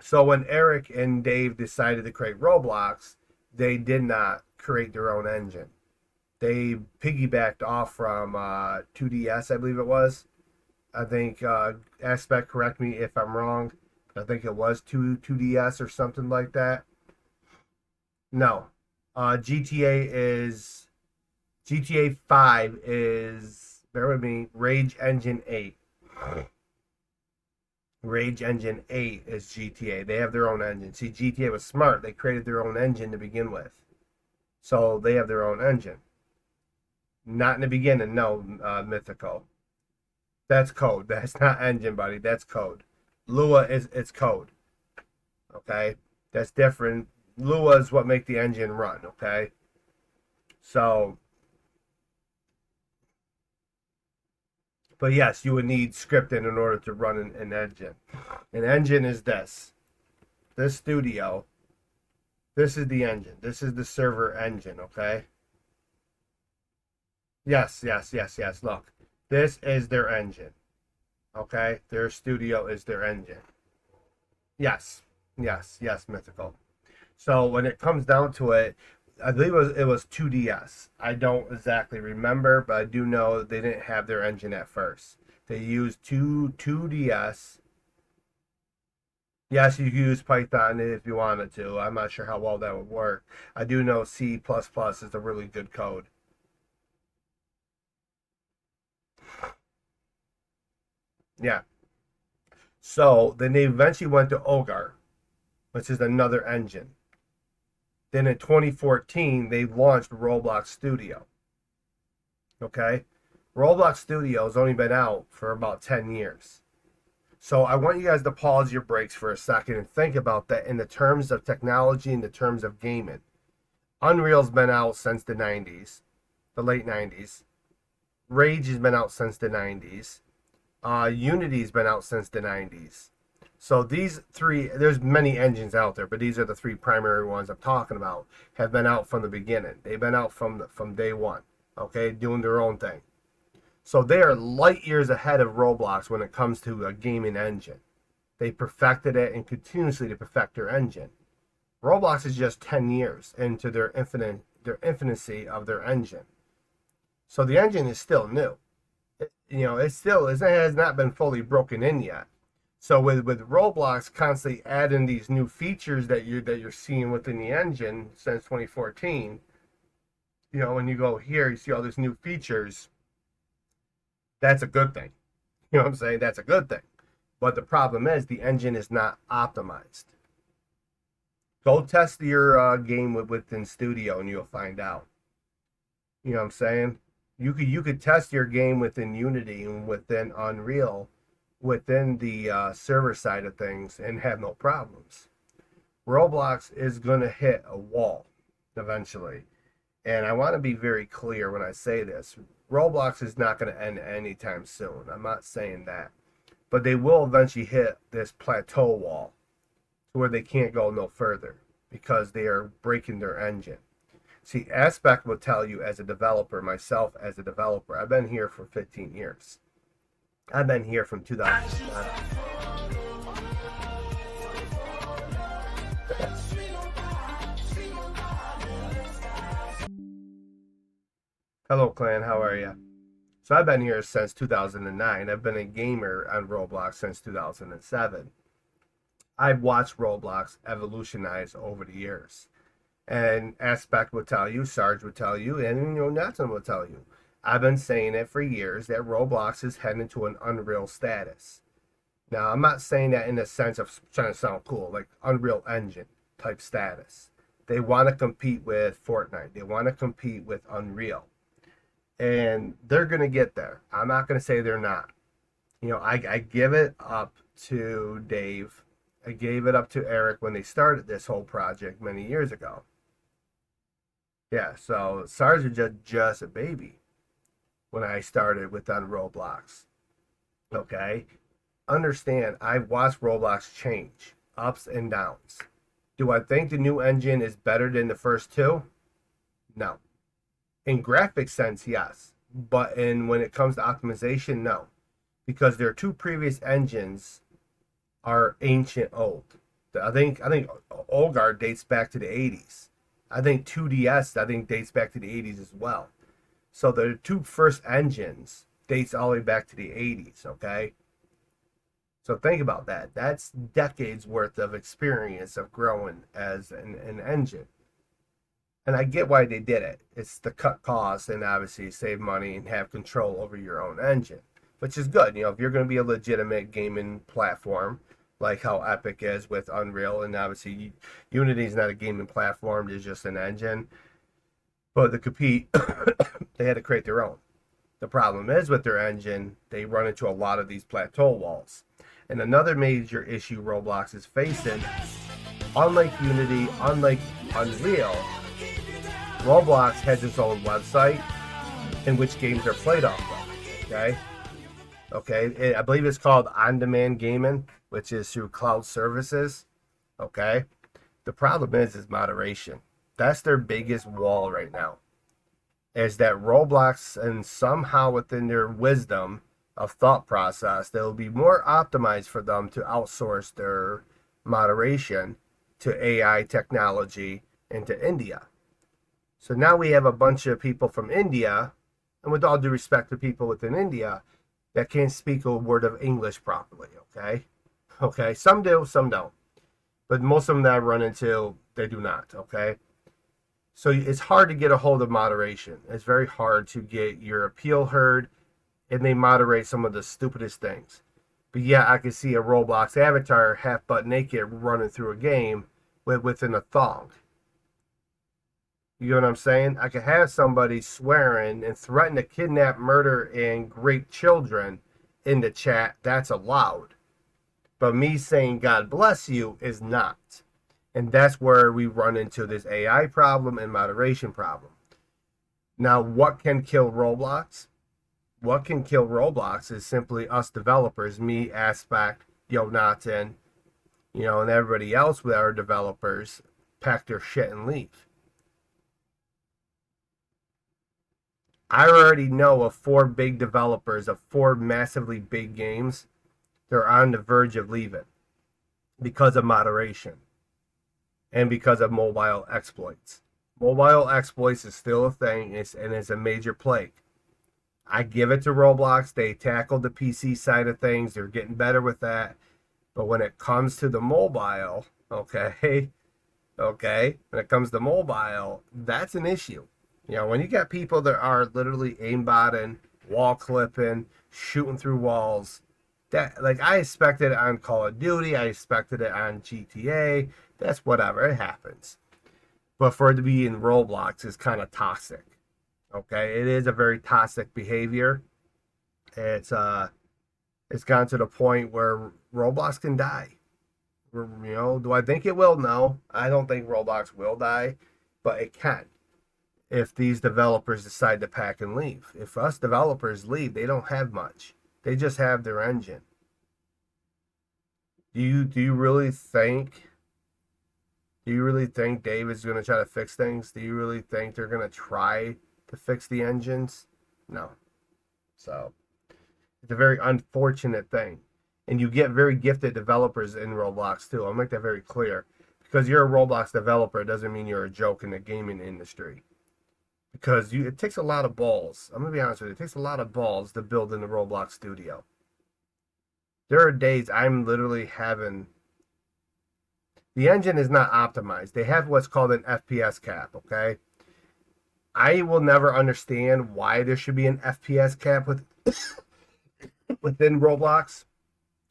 So when Eric and Dave decided to create Roblox, they did not create their own engine. They piggybacked off from 2DS, I believe it was. I think Aspect, correct me if I'm wrong. I think it was 2DS or something like that. No, GTA 5 is, bear with me, Rage Engine 8. Rage Engine 8 is GTA. They have their own engine. See, GTA was smart. They created their own engine to begin with. So they have their own engine. Not in the beginning, no, Mythical. That's code. That's not engine, buddy. That's code. Lua it's code. Okay? That's different. Lua is what make the engine run, okay? So, but yes, you would need scripting in order to run an engine. An engine is this. This studio. This is the engine. This is the server engine, okay? Yes. Look, this is their engine. Okay? Their studio is their engine. Yes. Mythical. So when it comes down to it, I believe it was 2DS. I don't exactly remember, but I do know they didn't have their engine at first. They used 2DS. Yes, you could use Python if you wanted to. I'm not sure how well that would work. I do know C++ is a really good code. Yeah. So then they eventually went to Ogre, which is another engine. Then in 2014, they launched Roblox Studio. Okay? Roblox Studio has only been out for about 10 years. So I want you guys to pause your breaks for a second and think about that in the terms of technology, in the terms of gaming. Unreal's been out since the 90s, the late 90s. Rage has been out since the 90s. Unity's been out since the 90s. So these three, there's many engines out there, but these are the three primary ones I'm talking about, have been out from the beginning. They've been out from day one, okay, doing their own thing. So they are light years ahead of Roblox when it comes to a gaming engine. They perfected it and continuously to perfect their engine. Roblox is just 10 years into their infancy of their engine. So the engine is still new. It has not been fully broken in yet. So with Roblox constantly adding these new features that you're seeing within the engine since 2014, when you go here, you see all these new features. That's a good thing. You know what I'm saying? That's a good thing. But the problem is the engine is not optimized. Go test your game within Studio and you'll find out. You know what I'm saying? You could test your game within Unity and within Unreal, within the server side of things, and have no problems. Roblox is going to hit a wall eventually. And I want to be very clear when I say this. Roblox is not going to end anytime soon. I'm not saying that. But they will eventually hit this plateau wall to where they can't go no further because they are breaking their engine. See, Aspect will tell you as a developer, myself as a developer, I've been here for 15 years. I've been here from 2009. Hello, clan. How are you? So I've been here since 2009. I've been a gamer on Roblox since 2007. I've watched Roblox evolutionize over the years. And Aspect will tell you, Sarge will tell you, and Nathan will tell you. I've been saying it for years that Roblox is heading to an Unreal status. Now, I'm not saying that in the sense of trying to sound cool, like Unreal Engine type status. They want to compete with Fortnite. They want to compete with Unreal. And they're going to get there. I'm not going to say they're not. I give it up to Dave. I gave it up to Eric when they started this whole project many years ago. Yeah, so Sarge was just a baby when I started with on Roblox. Okay? Understand, I've watched Roblox change, ups and downs. Do I think the new engine is better than the first two? No. In graphic sense, yes. But when it comes to optimization, no. Because their two previous engines are ancient old. I think Olgar dates back to the 80s. I think 2DS dates back to the 80s as well. So the two first engines dates all the way back to the 80s, okay? So think about that. That's decades worth of experience of growing as an engine. And I get why they did it. It's to cut costs and obviously save money and have control over your own engine, which is good. If you're going to be a legitimate gaming platform, like how Epic is with Unreal, and obviously Unity is not a gaming platform, it's just an engine. But to compete, they had to create their own. The problem is with their engine, they run into a lot of these plateau walls. And another major issue Roblox is facing, unlike Unity, unlike Unreal, Roblox has its own website in which games are played off of. Okay, I believe it's called on-demand gaming, which is through cloud services. Okay, the problem is moderation. That's their biggest wall right now. Is that Roblox, and somehow within their wisdom of thought process, that will be more optimized for them to outsource their moderation to AI technology into India. So now we have a bunch of people from India, and with all due respect to people within India, that can't speak a word of English properly, okay? Some do, some don't. But most of them that I run into, they do not, okay? So it's hard to get a hold of moderation. It's very hard to get your appeal heard, and they moderate some of the stupidest things. But yeah, I can see a Roblox avatar half butt naked running through a game within a thong. You know what I'm saying? I could have somebody swearing and threaten to kidnap, murder, and rape children in the chat. That's allowed. But me saying God bless you is not. And that's where we run into this AI problem and moderation problem. Now, what can kill Roblox? what can kill Roblox is simply us developers, me, Aspect, Yo Natin, and everybody else with our developers pack their shit and leave. I already know of 4 big developers of 4 massively big games. They're on the verge of leaving because of moderation and because of mobile exploits. Mobile exploits is still a thing, and it's a major plague. I give it to Roblox. They tackled the PC side of things. They're getting better with that. But when it comes to the mobile, okay, when it comes to mobile, that's an issue. When you got people that are literally aimbotting, wall clipping, shooting through walls, that like I expected it on Call of Duty, I expected it on GTA. That's whatever, it happens. But for it to be in Roblox is kind of toxic. Okay, it is a very toxic behavior. It's gone to the point where Roblox can die. Do I think it will? No, I don't think Roblox will die, but it can if these developers decide to pack and leave. If us developers leave, they don't have much. They just have their engine. Do you really think David's going to try to fix things? Do you really think they're going to try to fix the engines? No. So it's a very unfortunate thing. And you get very gifted developers in Roblox too. I'll make that very clear. Because you're a Roblox developer doesn't mean you're a joke in the gaming industry. Because it takes a lot of balls. I'm going to be honest with you. It takes a lot of balls to build in the Roblox studio. There are days I'm literally having... The engine is not optimized. They have what's called an FPS cap, okay? I will never understand why there should be an FPS cap within Roblox.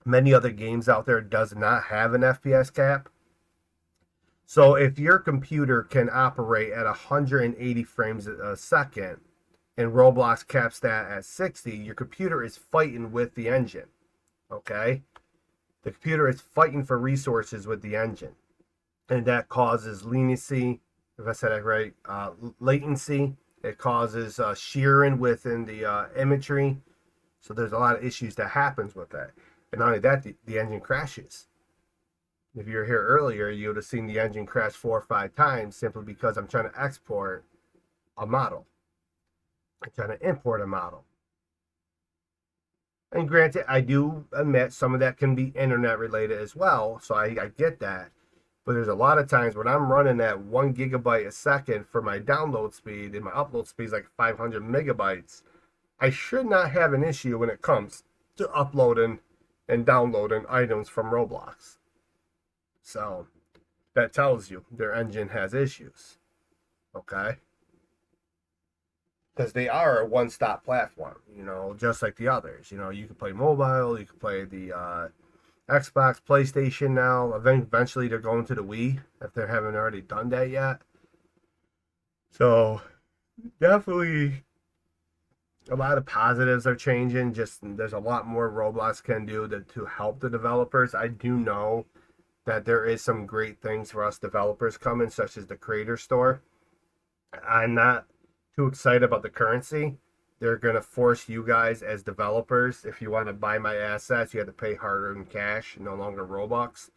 Many other games out there does not have an FPS cap. So if your computer can operate at 180 frames a second and Roblox caps that at 60, your computer is fighting with the engine. Okay? The computer is fighting for resources with the engine. And that causes leniency, if I said it right, latency. It causes shearing within the imagery. So there's a lot of issues that happens with that. And not only that, the engine crashes. If you were here earlier, you would have seen the engine crash 4 or 5 times simply because I'm trying to export a model. I'm trying to import a model. And granted, I do admit some of that can be internet related as well, so I get that. But there's a lot of times when I'm running at 1 gigabyte a second for my download speed and my upload speed is like 500 megabytes, I should not have an issue when it comes to uploading and downloading items from Roblox. So that tells you their engine has issues. Okay? Because they are a one-stop platform, just like the others. You can play mobile, you can play the Xbox, PlayStation now. Eventually they're going to the Wii, if they haven't already done that yet. So definitely a lot of positives are changing. Just there's a lot more Roblox can do to help the developers. I do know that there is some great things for us developers coming, such as the creator store. I'm not too excited about the currency. They're going to force you guys as developers, if you want to buy my assets, you have to pay hard-earned cash, no longer Robux.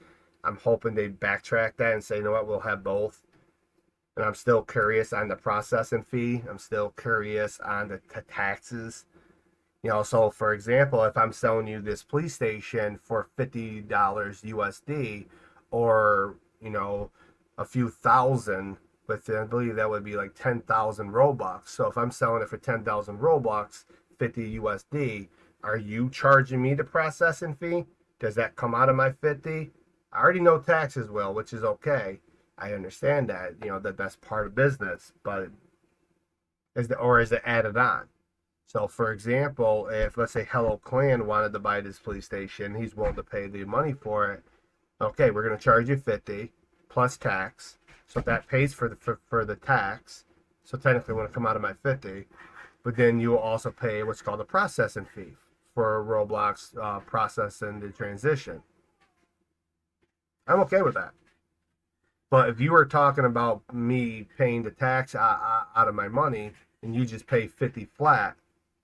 I'm hoping they backtrack that and say, you know what, we'll have both. And I'm still curious on the processing fee. I'm still curious on the taxes. So for example, if I'm selling you this PlayStation for $50 USD, or a few thousand, but I believe that would be like 10,000 Robux. So if I'm selling it for 10,000 Robux, 50 USD, are you charging me the processing fee? Does that come out of my 50? I already know taxes will, which is okay. I understand that, that's part of business, but is it added on? So, for example, if let's say Hello Clan wanted to buy this PlayStation, he's willing to pay the money for it. Okay, we're going to charge you 50 plus tax, so that pays for the tax. So technically, it won't come out of my 50, but then you will also pay what's called a processing fee for Roblox processing the transition. I'm okay with that. But if you were talking about me paying the tax out of my money and you just pay 50 flat,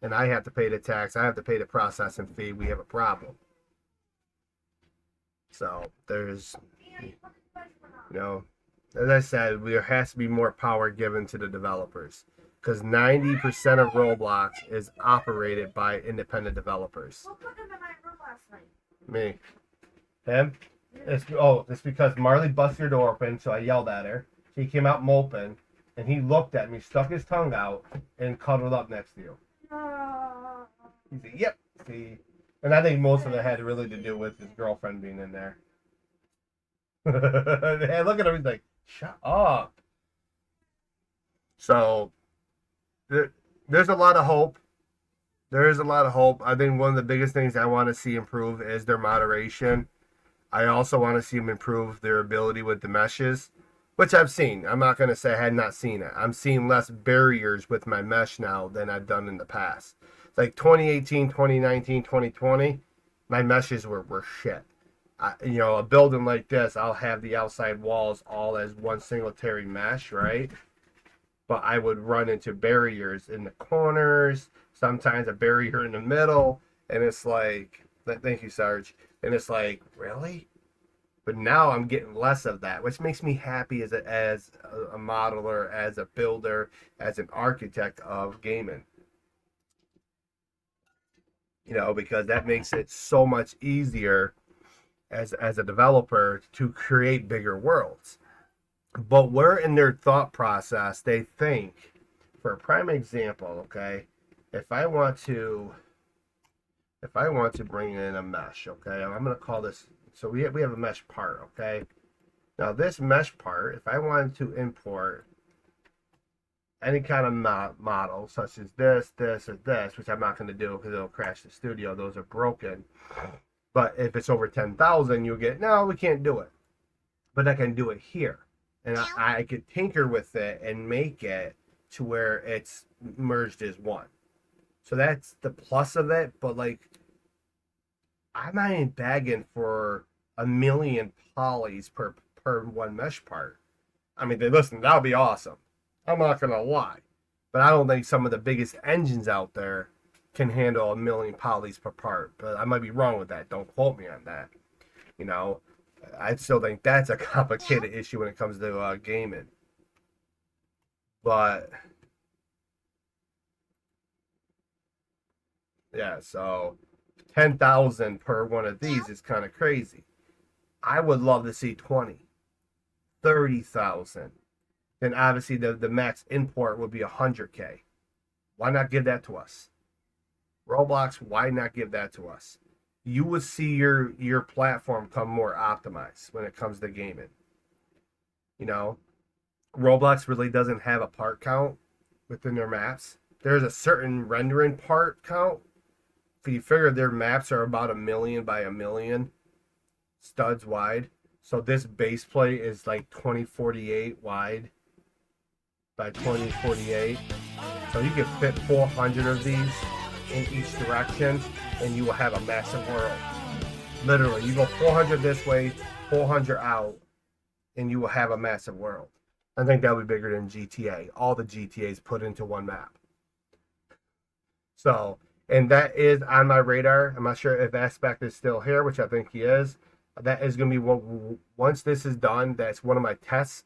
and I have to pay the tax, I have to pay the processing fee, we have a problem. So there's, as I said, there has to be more power given to the developers because 90% of Roblox is operated by independent developers. Who put them in my room last night? Me. Him? It's because Marley busted her door open, so I yelled at her. She came out moping, and he looked at me, stuck his tongue out, and cuddled up next to you. He said, "Yep." See, and I think most of it had really to do with his girlfriend being in there. Hey, look at him. He's like, "Shut up." So there's a lot of hope. There is a lot of hope. I think one of the biggest things I want to see improve is their moderation. I also want to see them improve their ability with the meshes, which I've seen. I'm not going to say I had not seen it. I'm seeing less barriers with my mesh now than I've done in the past. Like 2018, 2019, 2020, my meshes were shit. A building like this, I'll have the outside walls all as one singletary mesh, right? But I would run into barriers in the corners, sometimes a barrier in the middle, and it's like, thank you, Sarge. And it's like, really? But now I'm getting less of that, which makes me happy as a modeler, as a builder, as an architect of gaming. Because that makes it so much easier as a developer to create bigger worlds. But where in their thought process they think, for a prime example, okay, if I want to bring in a mesh, okay, I'm going to call this, so we have a mesh part, okay. Now this mesh part, if I wanted to import any kind of model, such as this, or this, which I'm not going to do because it'll crash the studio, those are broken. But if it's over 10,000, you'll get, no, we can't do it. But I can do it here. And I could tinker with it and make it to where it's merged as one. So that's the plus of it. But like, I'm not even bagging for 1 million polys per one mesh part. I mean, listen, that'll be awesome. I'm not gonna lie, but I don't think some of the biggest engines out there can handle 1 million polys per part. But I might be wrong with that. Don't quote me on that. I still think that's a complicated issue when it comes to gaming. But yeah, so 10,000 per one of these is kind of crazy. I would love to see 20, 30,000. Then obviously the max import would be 100K. Why not give that to us? Roblox, why not give that to us? You would see your platform come more optimized when it comes to gaming. Roblox really doesn't have a part count within their maps. There's a certain rendering part count. If you figure their maps are about 1 million by 1 million studs wide. So this base plate is like 2048 wide by 2048. So you can fit 400 of these in each direction and you will have a massive world. Literally, you go 400 this way, 400 out, and you will have a massive world. I think that would be bigger than GTA. All the GTAs put into one map. So, and that is on my radar. I'm not sure if Aspect is still here, which I think he is. That is going to be, once this is done, that's one of my tests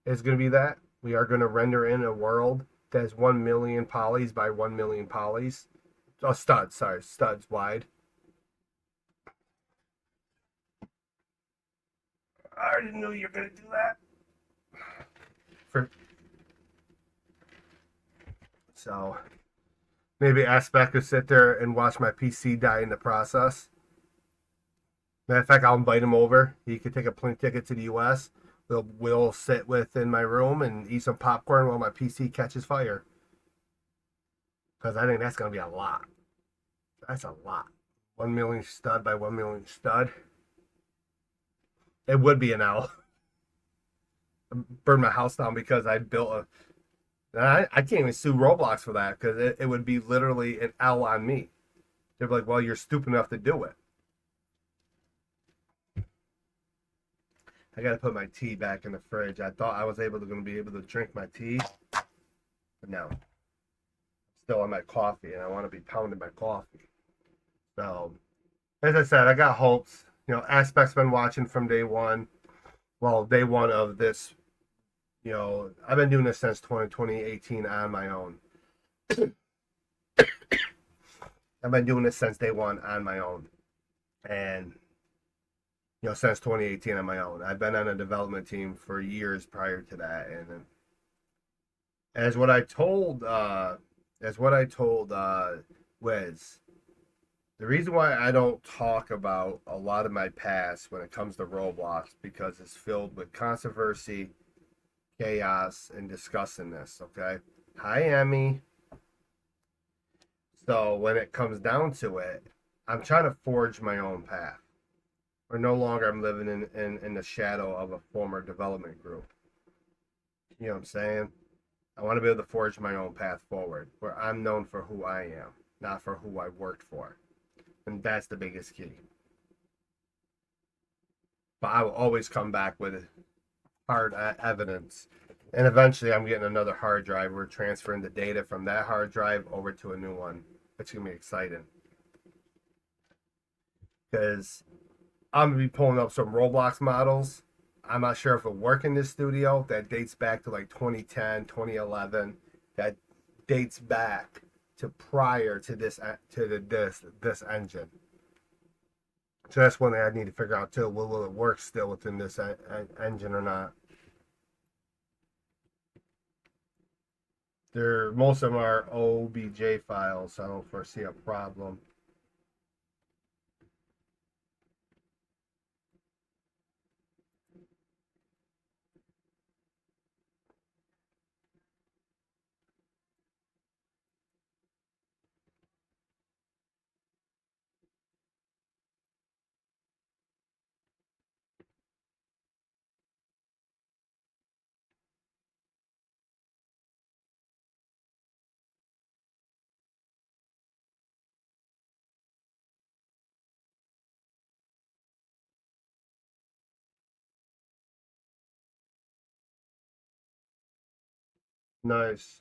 is going to be that. We are going to render in a world that's 1 million polys by 1 million polys. Oh, studs wide. I already knew you were going to do that. So, maybe Aspect could sit there and watch my PC die in the process. Matter of fact, I'll invite him over. He could take a plane ticket to the US. We'll sit within my room and eat some popcorn while my PC catches fire. Because I think that's going to be a lot. That's a lot. 1 million stud by 1 million stud. It would be an L. Burn my house down because I built I can't even sue Roblox for that because it would be literally an L on me. They'd be like, well, you're stupid enough to do it. I got to put my tea back in the fridge. I thought I was going to be able to drink my tea. But no. still on my coffee, and I want to be pounding my coffee. So, as I said, I got hopes. You know, Aspect's been watching from day one. Well, day one of this. You know, I've been doing this since 2018 on my own. I've been doing this since day one on my own. And, you know, since 2018 on my own. I've been on a development team for years prior to that. And as what I told, Wiz, the reason why I don't talk about a lot of my past when it comes to Roblox because it's filled with controversy, chaos, and discussingness. Okay. Hi, Emmy. So when it comes down to it, I'm trying to forge my own path. Or no longer I'm living in the shadow of a former development group. You know what I'm saying? I want to be able to forge my own path forward where I'm known for who I am, not for who I worked for. And that's the biggest key. But I will always come back with hard evidence. And eventually I'm getting another hard drive. We're transferring the data from that hard drive over to a new one. It's going to be exciting. Because I'm going to be pulling up some Roblox models. I'm not sure if it'll work in this studio. That dates back to like 2010, 2011. That dates back to prior to this engine. So that's one thing I need to figure out too. Will it work still within this engine or not? Most of them are OBJ files, so I don't foresee a problem. Nice.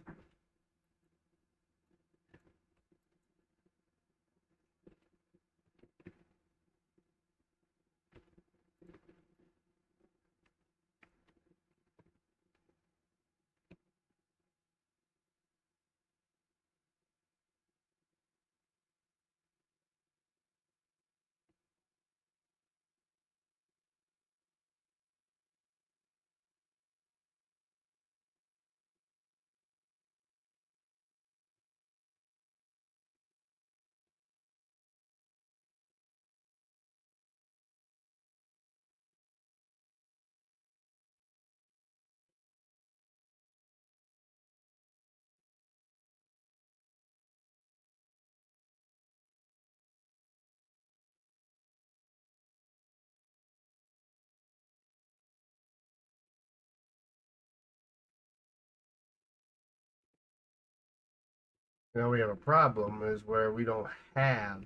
Now we have a problem is where we don't have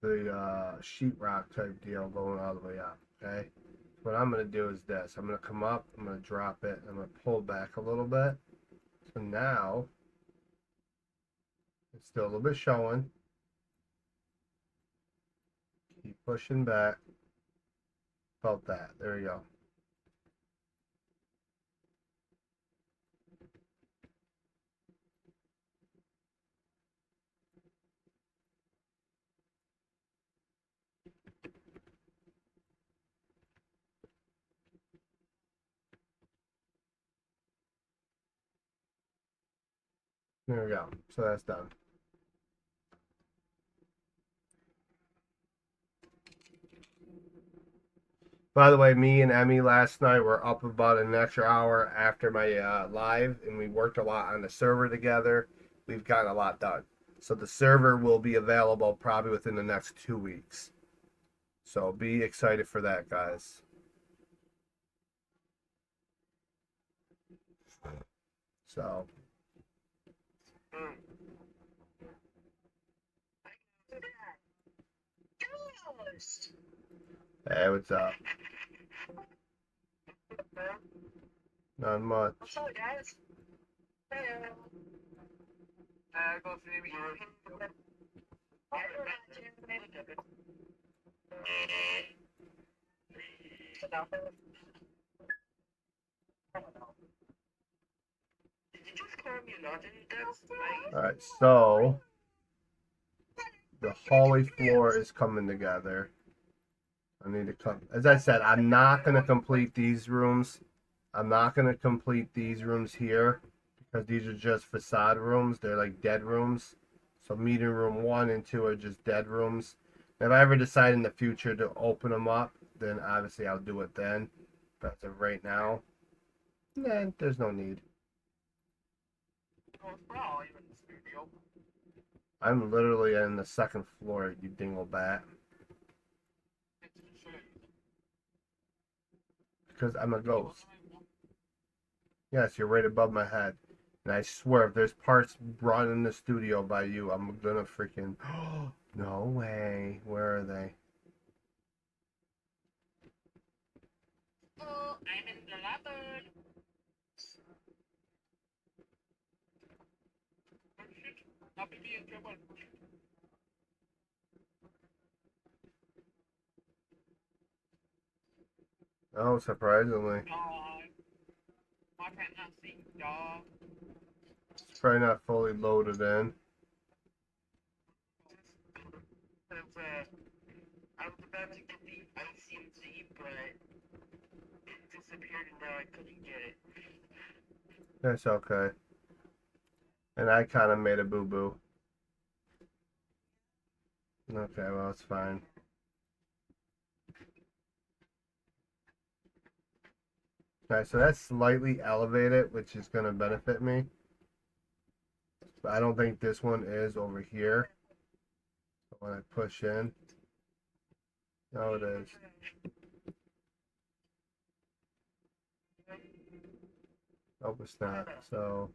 the sheetrock type deal going all the way up. Okay. What I'm going to do is this. I'm going to come up. I'm going to drop it. I'm going to pull back a little bit. So now it's still a little bit showing. Keep pushing back. About that. There we go. There we go. So that's done. By the way, me and Emmy last night were up about an extra hour after my live, and we worked a lot on the server together. We've gotten a lot done. So the server will be available probably within the next 2 weeks. So be excited for that, guys. So. Hey, what's up? Not much. What's up, guys? Hey. Alright, so the hallway floor is coming together. I need to come. As I said, I'm not going to complete these rooms. I'm not going to complete these rooms here because these are just facade rooms. They're like dead rooms. So meeting room 1 and 2 are just dead rooms. If I ever decide in the future to open them up, then obviously I'll do it then. But as of right now, there's no need. I'm literally on the second floor, you dinglebat. Because I'm a ghost. Yes, you're right above my head. And I swear, if there's parts brought in the studio by you, I'm gonna freaking. No way. Where are they? I'm in the laptop. I'll be in trouble. Oh, surprisingly. I cannot see y'all. It's probably not fully loaded in. I was about to get the ICMC, but it disappeared and now I couldn't get it. That's okay. And I kind of made a boo boo. Okay, well, it's fine. Alright, so that's slightly elevated, which is going to benefit me. But I don't think this one is over here. So when I push in. Oh, it is. Oh, it's not. So.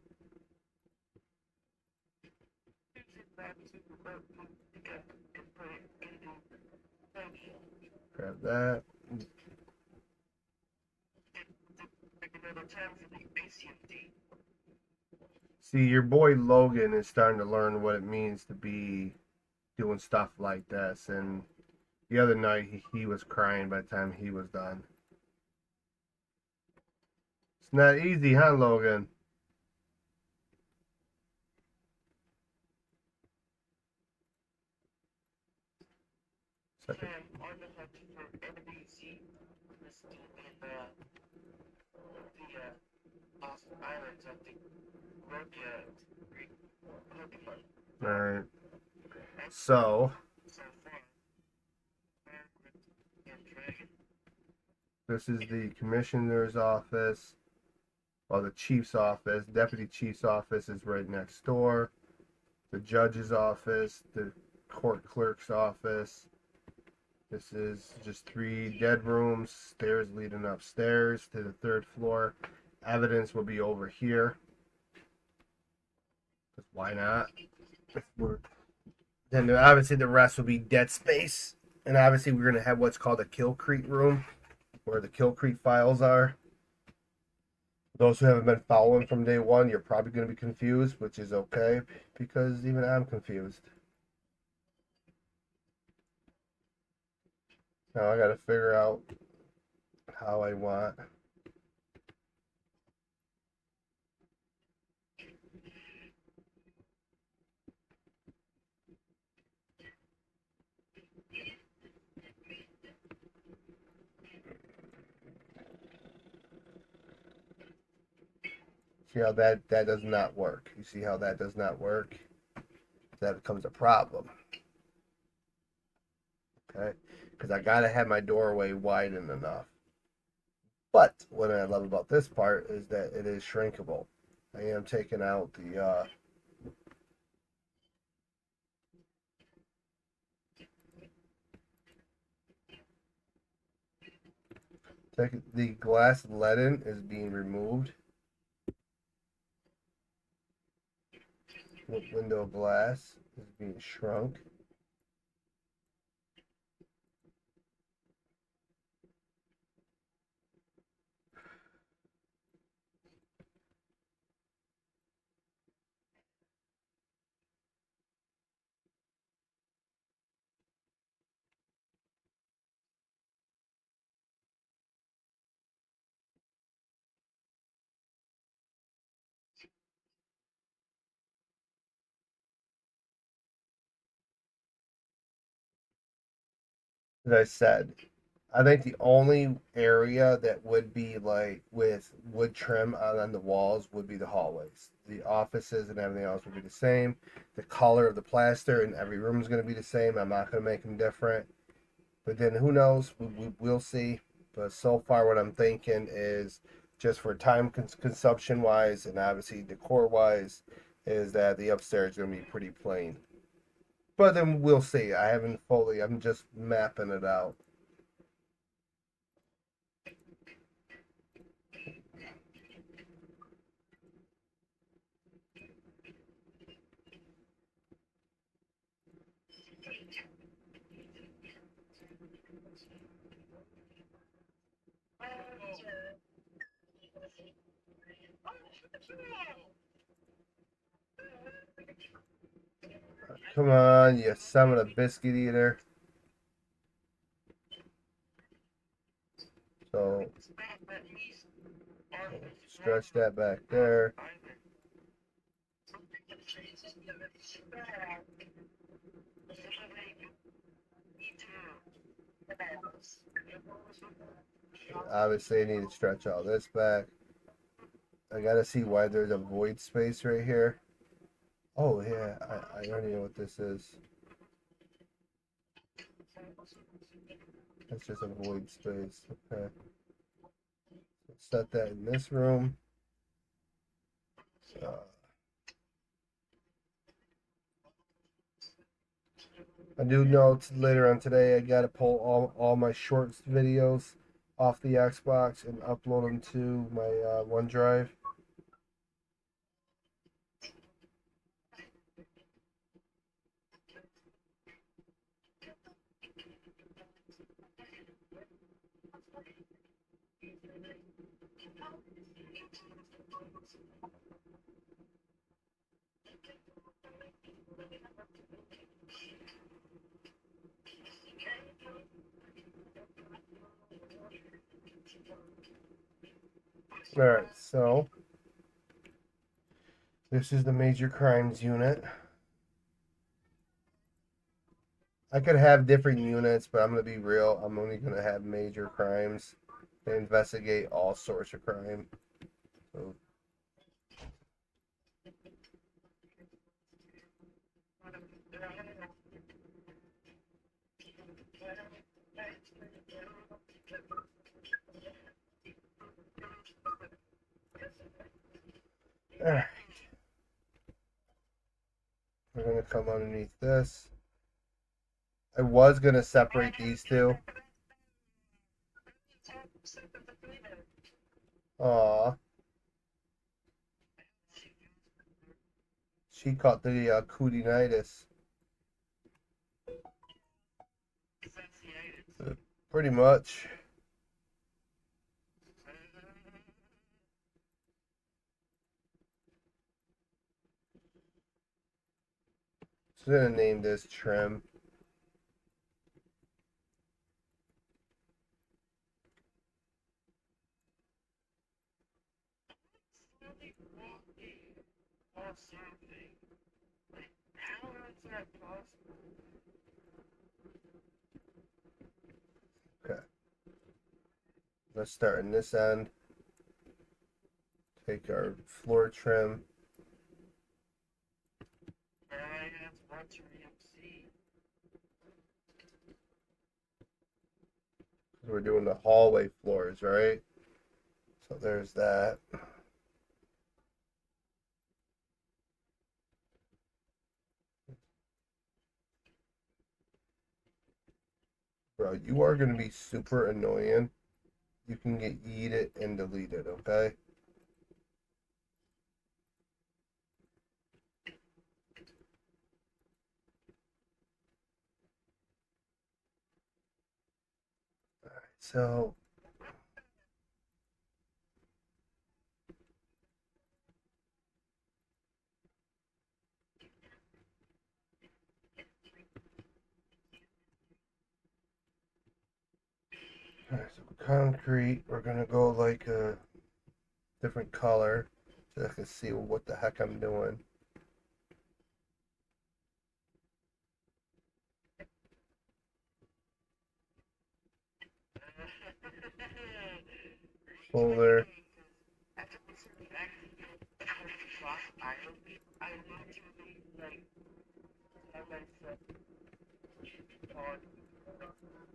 Grab that. See, your boy Logan is starting to learn what it means to be doing stuff like this. And the other night, he was crying by the time he was done. It's not easy, huh, Logan? Second. Alright. So, this is the commissioner's office. Well, the chief's office. Deputy chief's office is right next door. The judge's office. The court clerk's office. This is just 3 dead rooms. Stairs leading upstairs to the 3rd floor. Evidence will be over here. Why not? Then obviously the rest will be dead space. And obviously we're going to have what's called a kill creek room, where the kill creek files are. Those who haven't been following from day one, you're probably going to be confused, which is okay, because even I'm confused. Now I got to figure out how I want. See how that does not work. You see how that does not work? That becomes a problem. Okay? Because I got to have my doorway widen enough. But what I love about this part is that it is shrinkable. I am taking out the glass leaden is being removed. The window glass is being shrunk. as I said, I think the only area that would be like with wood trim on the walls would be the hallways. The offices and everything else would be the same. The color of the plaster in every room is going to be the same. I'm not going to make them different. But then who knows? We'll see. But so far, what I'm thinking is just for time consumption wise and obviously decor wise, is that the upstairs is going to be pretty plain. But then we'll see. I haven't fully, I'm just mapping it out. Come on, you son of a biscuit eater. So stretch that back there. Obviously, I need to stretch all this back. I gotta see why there's a void space right here. Oh yeah, I already know what this is. That's just a void space. Okay. Set that in this room. I do know later on today I gotta pull all my shorts videos off the Xbox and upload them to my OneDrive. Alright, so this is the major crimes unit. I could have different units, but I'm gonna be real. I'm only gonna have major crimes. They investigate all sorts of crime. So, alright, we're gonna come underneath this. I was gonna separate these two. Aw, she caught the cootinitis. Pretty much. So I'm gonna name this trim. Okay. Let's start in this end. Take our floor trim. We're doing the hallway floors, right? So there's that. Bro, you are going to be super annoying. You can get yeeted and deleted, okay? So alright, so concrete, we're gonna go like a different color so I can see what the heck I'm doing. folder. After this actually cross item, I want to like have myself on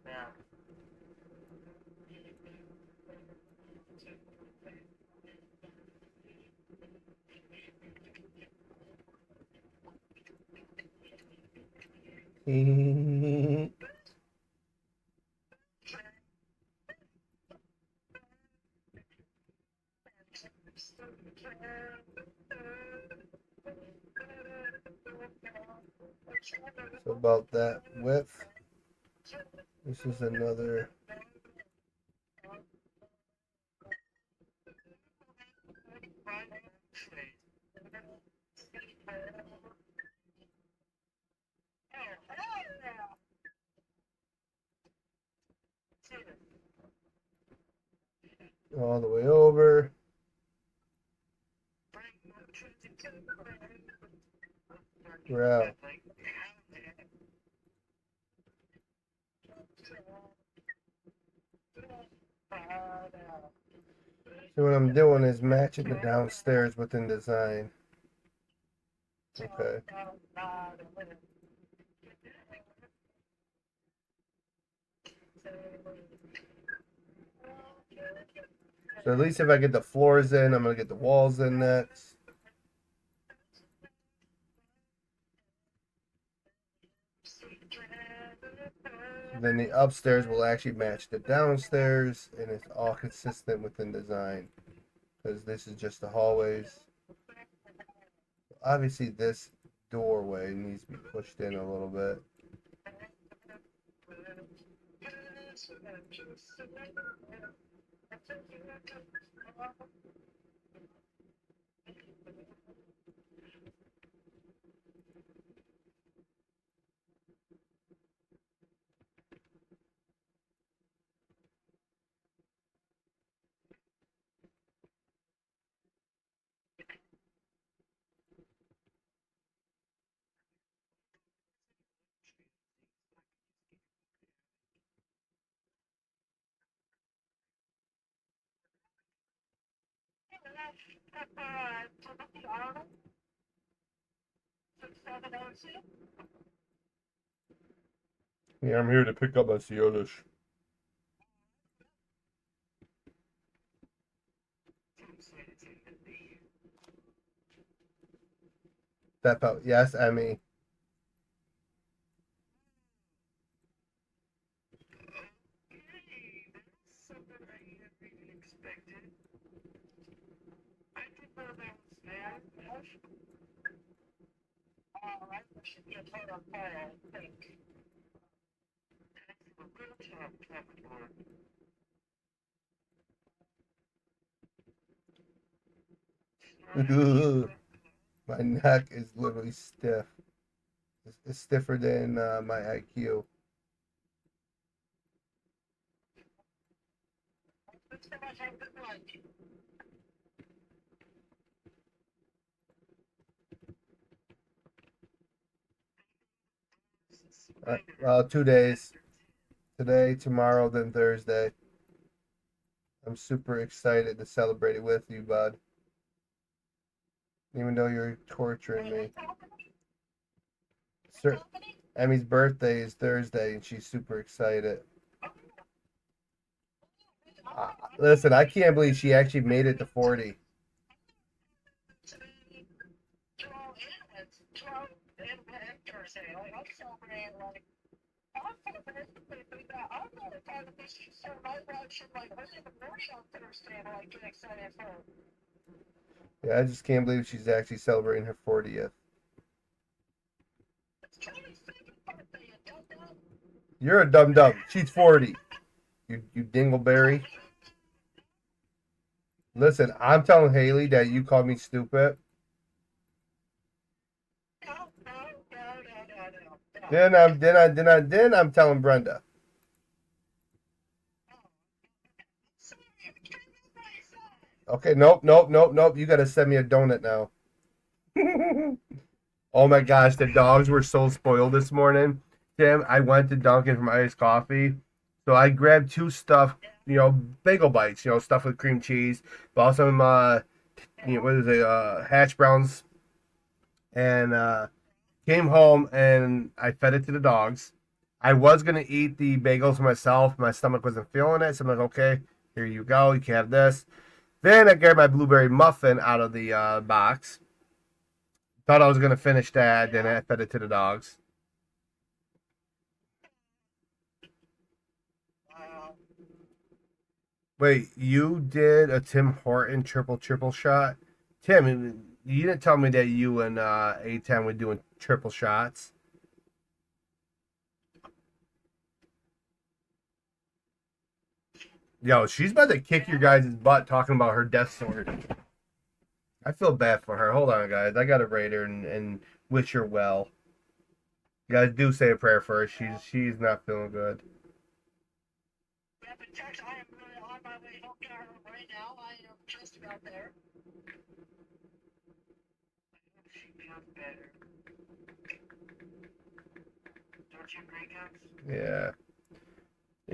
now. So about that width. This is another. All the way over. We're out. So what I'm doing is matching the downstairs within design. Okay. So at least if I get the floors in, I'm gonna get the walls in next. Then the upstairs will actually match the downstairs, and it's all consistent within design. Because this is just the hallways. Obviously, this doorway needs to be pushed in a little bit. Yeah, I'm here to pick up my Ciotas. Step out. Yes, Emmy. My neck is literally stiff. It's stiffer than my IQ. Well, 2 days. Today, tomorrow, then Thursday. I'm super excited to celebrate it with you, bud. Even though you're torturing me. Sir, Emmy's birthday is Thursday, and she's super excited. Listen, I can't believe she actually made it to 40. Yeah, I just can't believe she's actually celebrating her 40th. You're a dum dum. She's 40. You dingleberry. Listen, I'm telling Haley that you called me stupid. Then I'm telling Brenda. Okay, nope. You gotta send me a donut now. Oh my gosh, the dogs were so spoiled this morning. Tim, I went to Dunkin' for my iced coffee. So I grabbed two stuffed, bagel bites, stuffed with cream cheese, bought some, what is it, hash browns, and came home and I fed it to the dogs. I was gonna eat the bagels myself. My stomach wasn't feeling it, so I'm like, okay, here you go. You can have this. Then I grabbed my blueberry muffin out of the box. Thought I was gonna finish that. Then I fed it to the dogs. Uh, Wait, you did a Tim Horton triple shot? Tim, you didn't tell me that you and A10 were doing triple shots. Yo, she's about to kick your guys' butt talking about her death sword. I feel bad for her. Hold on, guys. I gotta rate her and wish her well. You guys do say a prayer for her. She's not feeling good. yeah, but Tex, I am really on my way home to her right now. I am just about there. She feels better. Don't you agree, Tex? Yeah.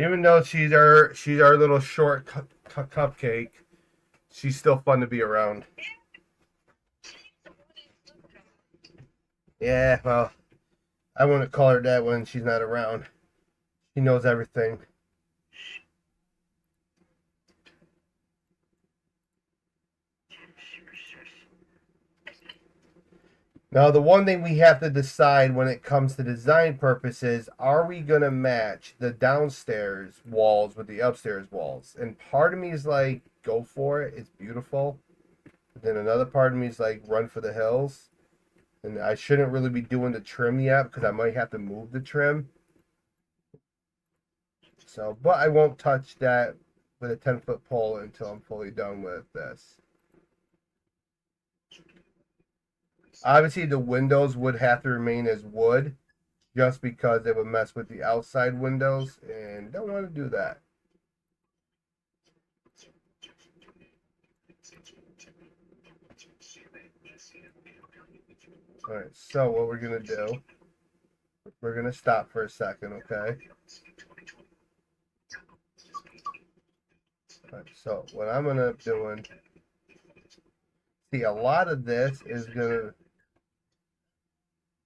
Even though she's our little short cupcake, she's still fun to be around. Yeah, well, I wouldn't call her that when she's not around. She knows everything. Now, the one thing we have to decide when it comes to design purposes, are we going to match the downstairs walls with the upstairs walls? And part of me is like, go for it. It's beautiful. But then another part of me is like, run for the hills. And I shouldn't really be doing the trim yet because I might have to move the trim. So, but I won't touch that with a 10-foot pole until I'm fully done with this. Obviously, the windows would have to remain as wood just because it would mess with the outside windows and don't want to do that. All right, so what we're going to do, we're going to stop for a second, okay? All right, so what I'm going to doing, see, a lot of this is going to,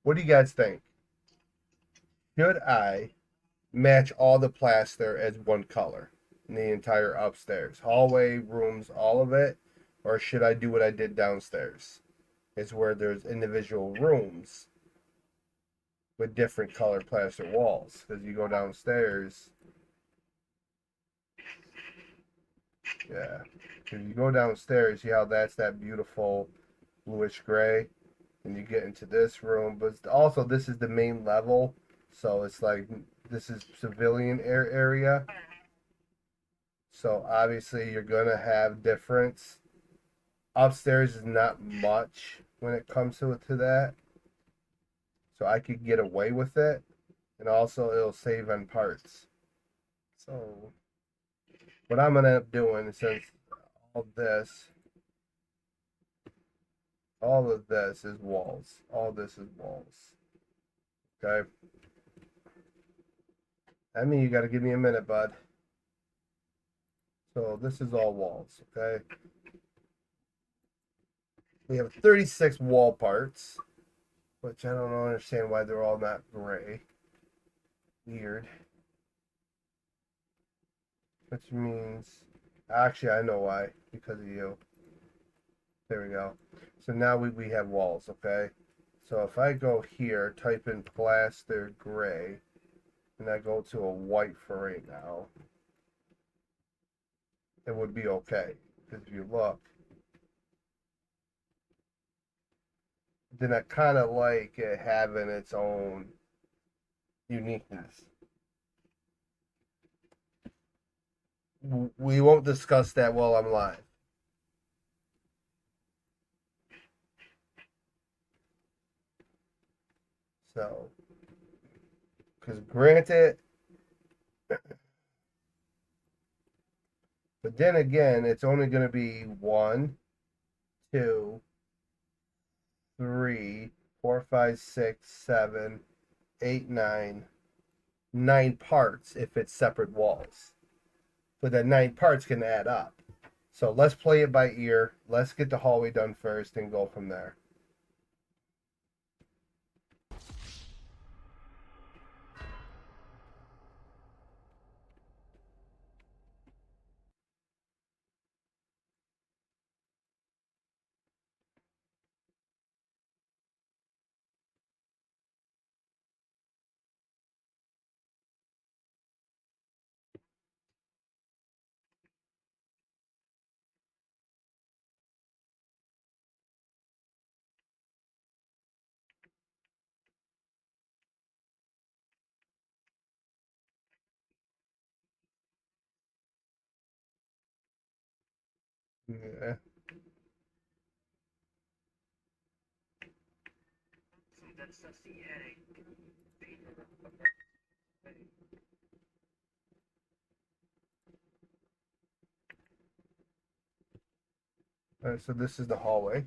what do you guys think? Should I match all the plaster as one color in the entire upstairs, hallway, rooms, all of it? Or should I do what I did downstairs? Is where there's individual rooms with different color plaster walls. Because you go downstairs, yeah. Because you go downstairs, see how that's that beautiful bluish gray, and you get into this room. But also, this is the main level, so it's like this is civilian area. So obviously, you're gonna have difference. Upstairs is not much when it comes to that, so I could get away with it, and also it'll save on parts. So what I'm gonna end up doing, since all this, all of this is walls, all this is walls. Okay. I mean, you got to give me a minute, bud. So this is all walls. Okay. We have 36 wall parts, which I don't understand why they're all not gray. Weird. Which means, actually, I know why. Because of you. There we go. So now we have walls, okay? So if I go here, type in plaster gray, and I go to a white for right now, it would be okay. Because if you look, then I kind of like it having its own uniqueness. We won't discuss that while I'm live. So, because granted, but then again, it's only going to be 1, 2, 3, 4, 5, 6, 7, 8, 9. 9 parts if it's separate walls. But that 9 parts can add up. So let's play it by ear. Let's get the hallway done first and go from there. Yeah. So that's the headache. All right, so this is the hallway.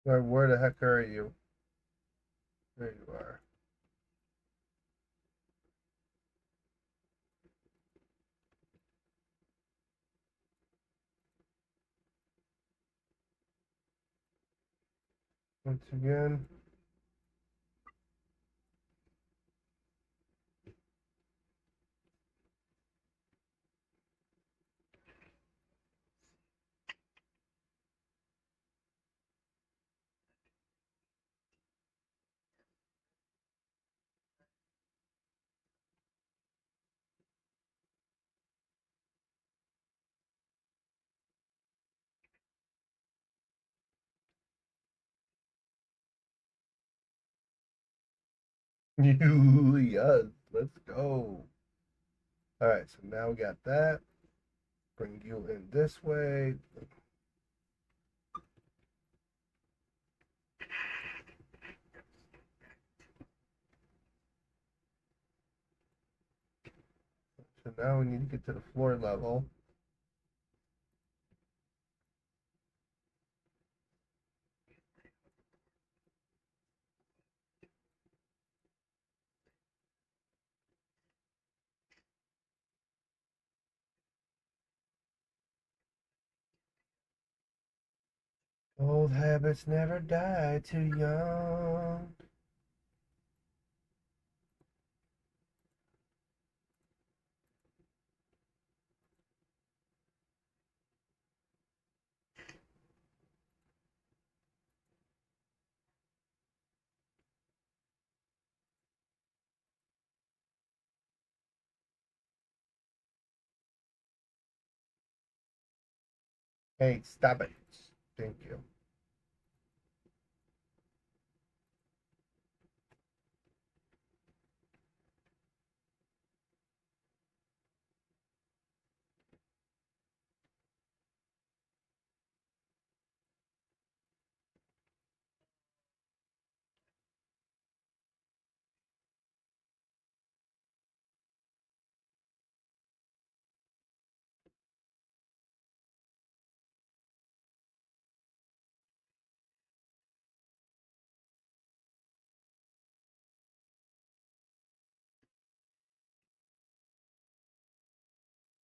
Where the heck are you? There you are. Once again. Yes, let's go. All right, so now we got that. Bring you in this way. So now we need to get to the floor level. Old habits never die too young. Hey, stop it. Thank you.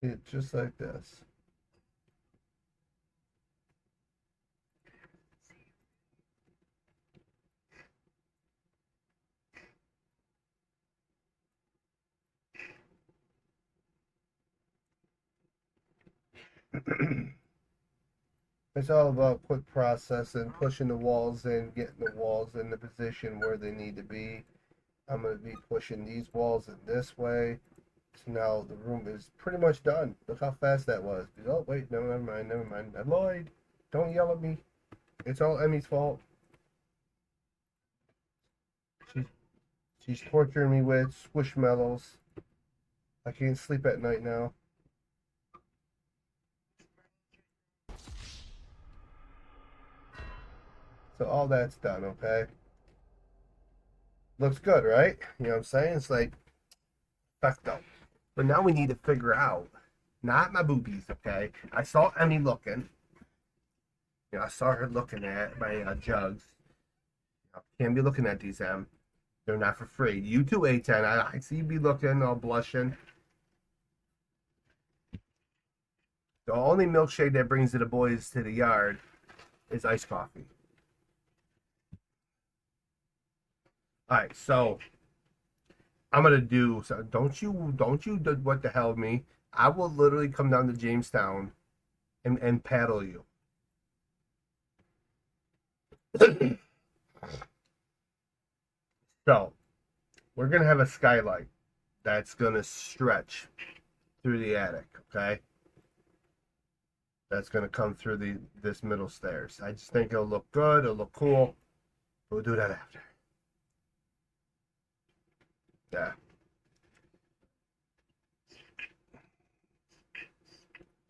It just like this. It's all about quick processing, pushing the walls in, getting the walls in the position where they need to be. I'm going to be pushing these walls in this way. So now the room is pretty much done. Look how fast that was. Oh, wait, no, never mind, never mind. I lied. Don't yell at me. It's all Emmy's fault. She's, she's torturing me with squishmallows. I can't sleep at night now. So all that's done, okay? Looks good, right? You know what I'm saying? It's like, perfecto. But now we need to figure out, not my boobies, okay? I saw Emmy looking. You know, I saw her looking at my jugs. You know, can't be looking at these, Em. They're not for free. You too, A10. I see you be looking, all blushing. The only milkshake that brings the boys to the yard is iced coffee. All right, so I'm gonna do. So don't you do what the hell me. I will literally come down to Jamestown and paddle you. So we're gonna have a skylight that's gonna stretch through the attic. Okay, that's gonna come through this middle stairs. I just think it'll look good. It'll look cool. We'll do that after. Yeah.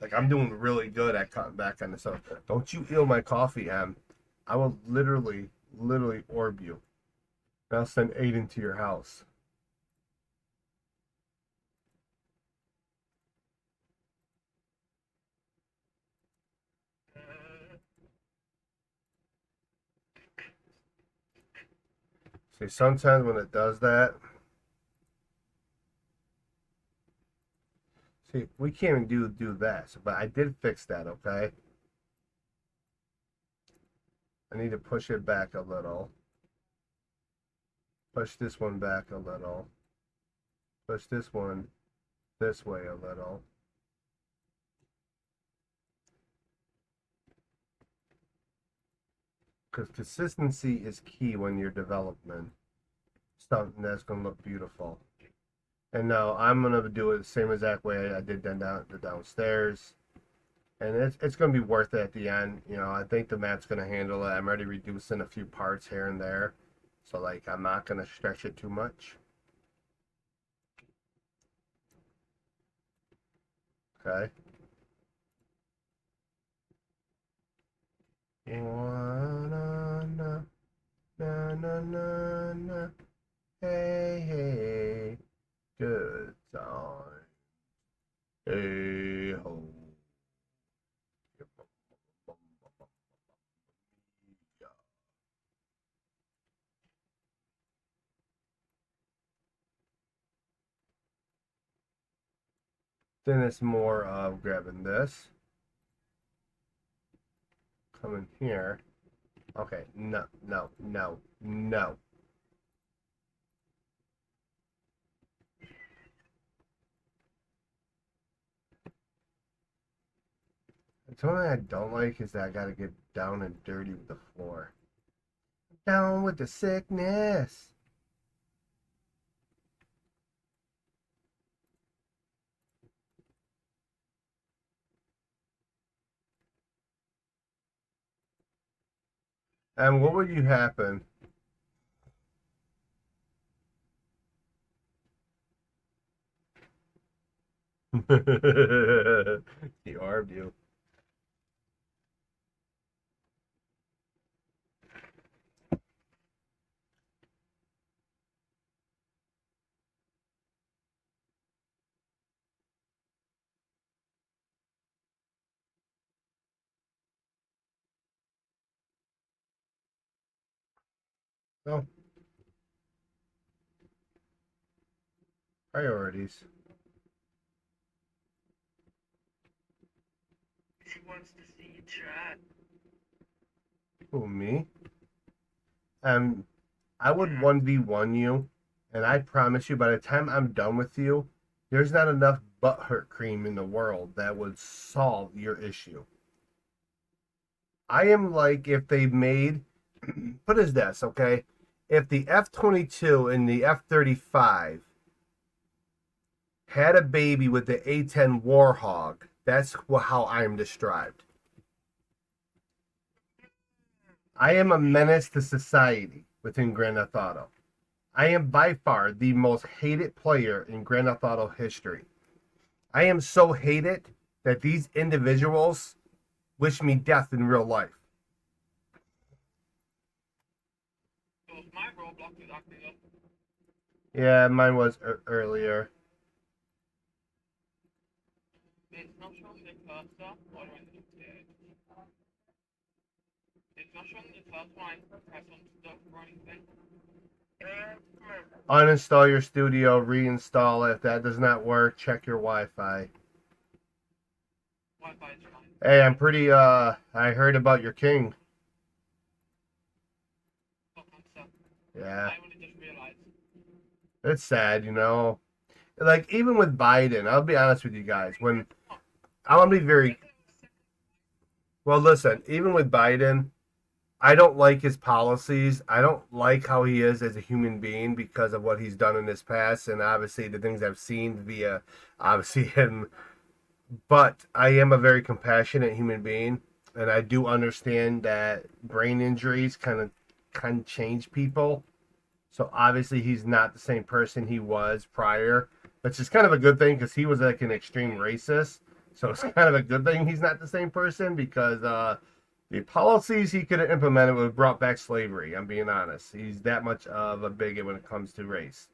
Like I'm doing really good at cutting back on this stuff. Don't you feel my coffee, Em? I will literally orb you. And I'll send Aiden to your house. See, sometimes when it does that, see, we can't even do that. So, but I did fix that, okay? I need to push it back a little. Push this one back a little. Push this one this way a little. Because consistency is key when you're developing something that's going to look beautiful. And now I'm going to do it the same exact way I did the downstairs. And it's going to be worth it at the end. You know, I think the map's going to handle it. I'm already reducing a few parts here and there. So, like, I'm not going to stretch it too much. Okay. Na, na, na, na, na, na. Hey, hey. Good time. Hey, ho. Then it's more of grabbing this, come in here, Okay, no, no, no, no. The only thing I don't like is that I gotta get down and dirty with the floor. Down with the sickness. And what would you happen? He armed you. Oh, priorities. She wants to see you try. Who, me? Um, I would Yeah. 1v1 you, and I promise you, by the time I'm done with you, there's not enough butthurt cream in the world that would solve your issue. I am like if they made, put as this, okay? If the F-22 and the F-35 had a baby with the A-10 Warhog, that's how I am described. I am a menace to society within Grand Theft Auto. I am by far the most hated player in Grand Theft Auto history. I am so hated that these individuals wish me death in real life. So if my roblox is acting up, Yeah, mine was earlier. it's not showing the cursor or anything. It's not showing the cursor when I press on stuff or anything. Uninstall your studio, reinstall it. If that does not work, check your Wi-Fi. Wi-Fi is fine. Hey, I'm pretty I heard about your king. Fuck myself. Yeah. I only just realized. It's sad, you know. Like even with Biden, I'll be honest with you guys. When I want to be very well, listen, even with Biden, I don't like his policies. I don't like how he is as a human being because of what he's done in his past and obviously the things I've seen via obviously him. But I am a very compassionate human being and I do understand that brain injuries kind of change people. So obviously he's not the same person he was prior, which is kind of a good thing because he was like an extreme racist. So it's kind of a good thing he's not the same person because the policies he could have implemented would have brought back slavery. I'm being honest. He's that much of a bigot when it comes to race.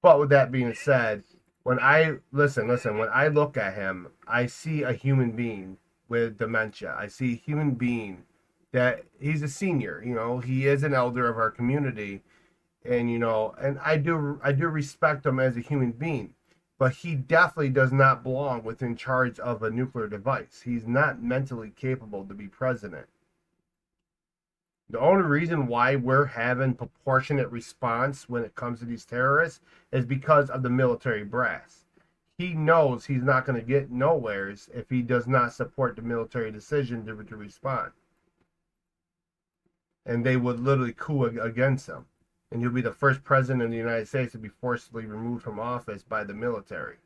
But with that being said, when I listen, when I look at him, I see a human being with dementia. I see a human being that he's a senior. You know, he is an elder of our community, and and I do respect him as a human being, but he definitely does not belong within charge of a nuclear device. He's not mentally capable to be president. The only reason why we're having proportionate response when it comes to these terrorists is because of the military brass. He knows he's not going to get nowheres if he does not support the military decision to respond, and they would literally coup against him. And he'll be the first president of the United States to be forcibly removed from office by the military.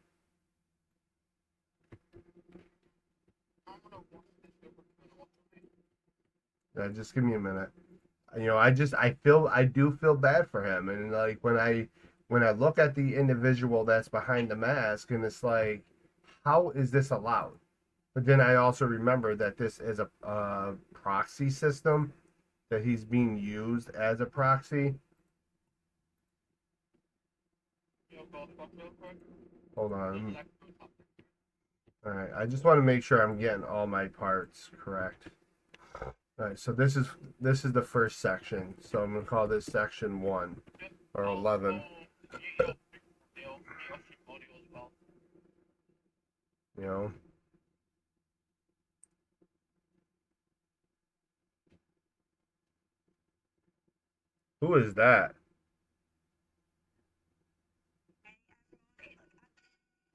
Just give me a minute. I do feel bad for him, and like when I look at the individual that's behind the mask, and it's like, how is this allowed? But then I also remember that this is a proxy system that he's being used as a proxy. Hold on. All right, I just want to make sure I'm getting all my parts correct. All right, so this is the first section. So I'm gonna call this section 1 or 11. You know, Who is that?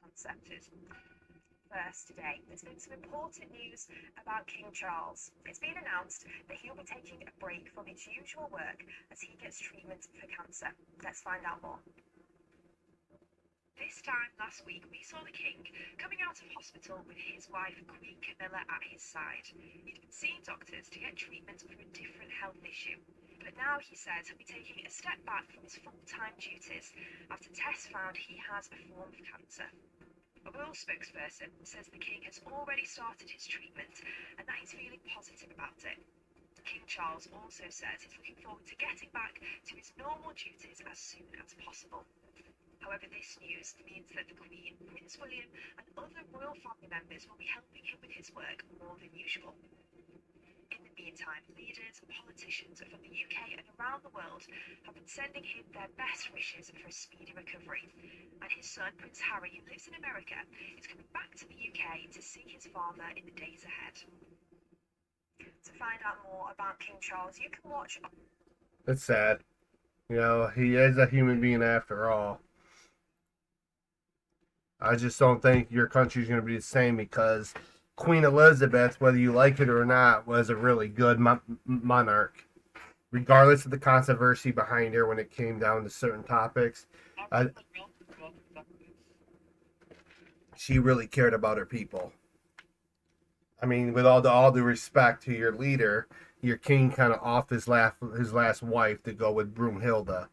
Concepted. First today, there's been some important news about King Charles. It's been announced that he'll be taking a break from his usual work as he gets treatment for cancer. Let's find out more. This time last week, we saw the King coming out of hospital with his wife, Queen Camilla, at his side. He'd been seeing doctors to get treatment for a different health issue. But now he says he'll be taking a step back from his full-time duties after tests found he has a form of cancer. A royal spokesperson says the King has already started his treatment and that he's feeling positive about it. King Charles also says he's looking forward to getting back to his normal duties as soon as possible. However, this news means that the Queen, Prince William, and other royal family members will be helping him with his work more than usual. In the meantime, leaders and politicians from the UK and around the world have been sending him their best wishes for a speedy recovery. And his son, Prince Harry, who lives in America, is coming back to the UK to see his father in the days ahead. To find out more about King Charles, you can watch. It's sad. You know, he is a human being after all. I just don't think your country's going to be the same because Queen Elizabeth, whether you like it or not, was a really good monarch. Regardless of the controversy behind her when it came down to certain topics, she really cared about her people. I mean, with all due respect to your leader, your king kind of off his last wife to go with Broomhilda.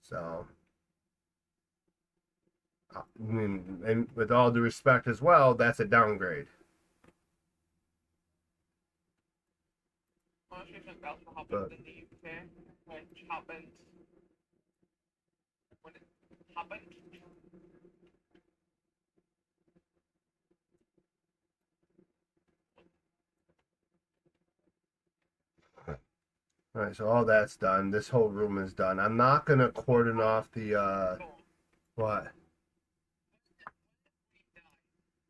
So, I mean, and with all due respect as well, that's a downgrade. Honestly, think that's what But happened in the UK, which happened when it happened. all right, so all that's done. This whole room is done. I'm not gonna cordon off the what?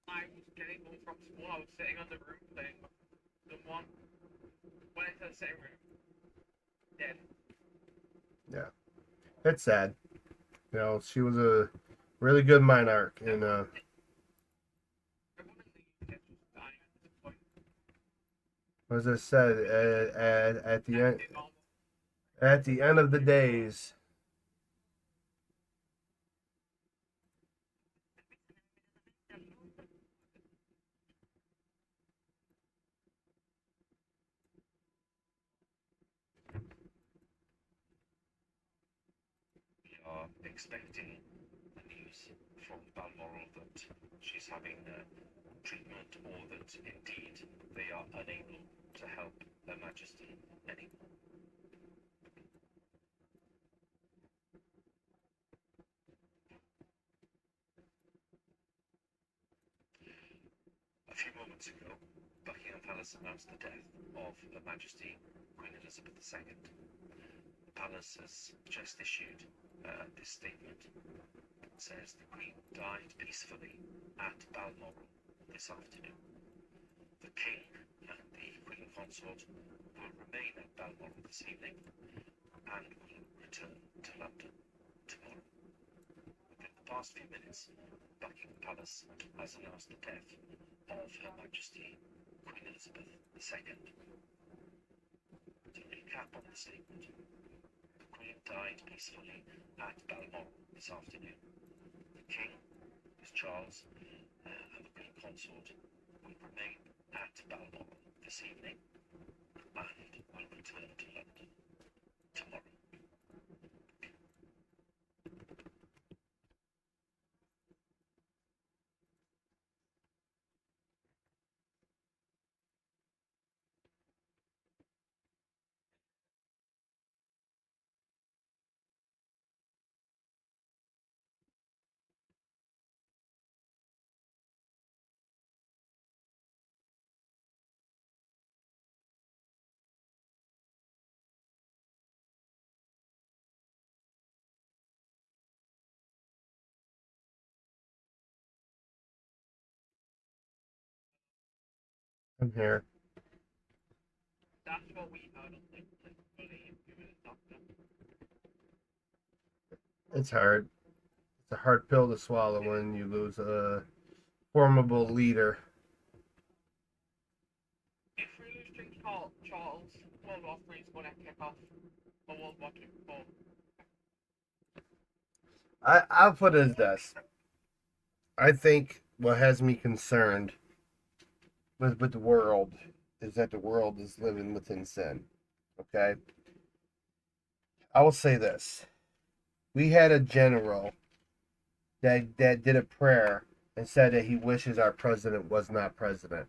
I was getting home from school, I was sitting on the roof playing with someone. Went into the sitting room, dead. Yeah, it's sad. You know, she was a really good monarch, and Everyone in the UK is just dying at this point. as I said, at the end of the days, We are expecting the news from Balmoral that she's having treatment or that indeed they are unable to help Her Majesty anymore. A few moments ago, Buckingham Palace announced the death of Her Majesty Queen Elizabeth II. The palace has just issued this statement. It says the Queen died peacefully at Balmoral this afternoon. The King and the Queen Consort will remain at Balmoral this evening and will return to London tomorrow. Within the past few minutes, Buckingham Palace has announced the death of Her Majesty Queen Elizabeth II. To recap on the statement, the Queen died peacefully at Balmoral this afternoon. The King, Prince Charles, and the Queen Consort will remain at Balmoral this evening and will return to London tomorrow. I'm here. That's what we heard on the fully doing a doctor. It's hard. It's a hard pill to swallow when you lose a formidable leader. If we lose King Charles, World War III is going to kick off, or World War II. Or I'll put it as this. I think what has me concerned with the world is that the world is living within sin. Okay? I will say this. We had a general that did a prayer and said that he wishes our president was not president.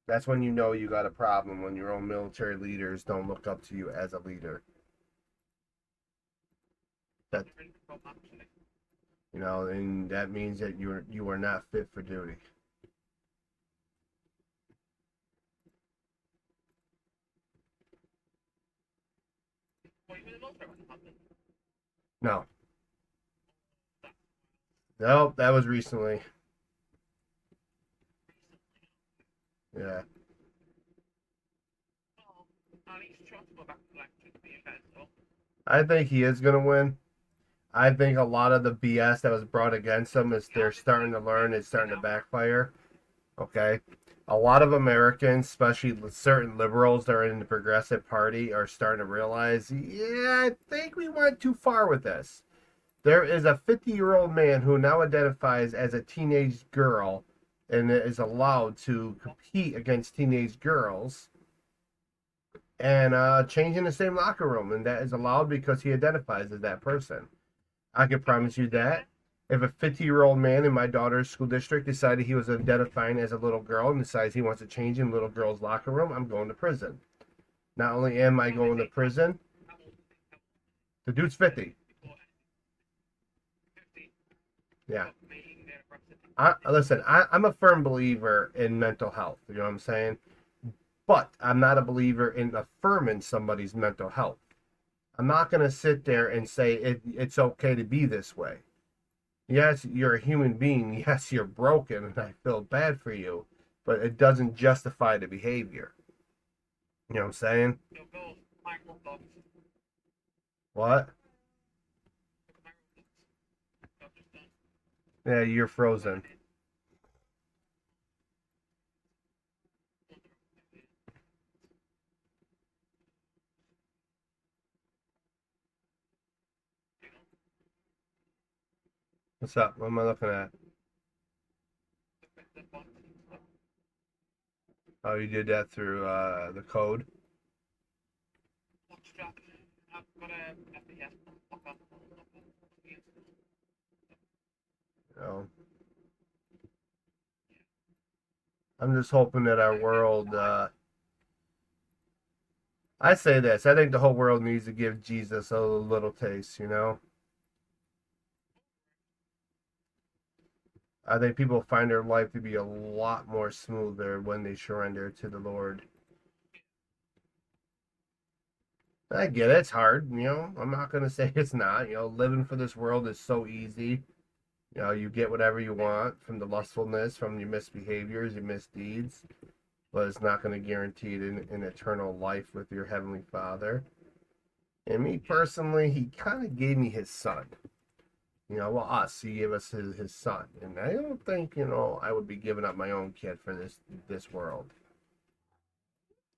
That's when you know you got a problem, when your own military leaders don't look up to you as a leader. That and that means that you are not fit for duty. Well, you were in the military when it happened. No. No, that was recently. Yeah. Well, at least Trump will go back to the event, though. I think he is gonna win. I think a lot of the BS that was brought against him is they're starting to learn, it's starting to backfire. Okay. A lot of Americans, especially certain liberals that are in the Progressive Party, are starting to realize, yeah, I think we went too far with this. There is a 50-year-old man who now identifies as a teenage girl and is allowed to compete against teenage girls and change in the same locker room. And that is allowed because he identifies as that person. I can promise you that. If a 50-year-old man in my daughter's school district decided he was identifying as a little girl and decides he wants to change in little girl's locker room, I'm going to prison. Not only am I going to prison, the dude's 50. Yeah. Listen, I'm a firm believer in mental health. You know what I'm saying? But I'm not a believer in affirming somebody's mental health. I'm not going to sit there and say it's okay to be this way. Yes, you're a human being. Yes, you're broken, and I feel bad for you. But it doesn't justify the behavior. You know what I'm saying? What? Yeah, you're frozen. What's up? What am I looking at? Oh, you did that through the code? No. I'm just hoping that our world. I say this. I think the whole world needs to give Jesus a little taste. I think people find their life to be a lot more smoother when they surrender to the Lord. I get it. It's hard. I'm not going to say it's not. Living for this world is so easy. You get whatever you want from the lustfulness, from your misbehaviors, your misdeeds, but it's not going to guarantee an eternal life with your Heavenly Father. And me personally, He kind of gave me His Son. He gave us his son. And I don't think, I would be giving up my own kid for this world.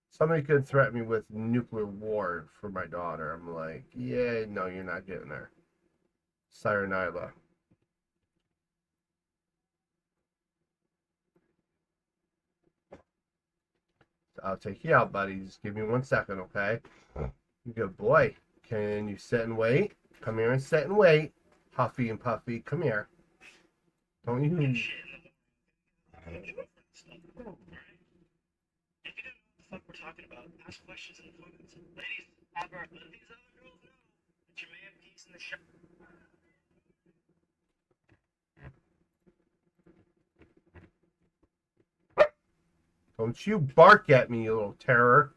Somebody could threaten me with nuclear war for my daughter. I'm like, yeah, no, you're not getting her. Sayonara. I'll take you out, buddy. Just give me 1 second, okay? Good boy. Can you sit and wait? Come here and sit and wait. Huffy and Puffy, come here. Don't you... If you don't know what the fuck we're talking about, ask questions in the comments. Ladies, let these other girls know that your man pees in the shower. Don't you bark at me, you little terror.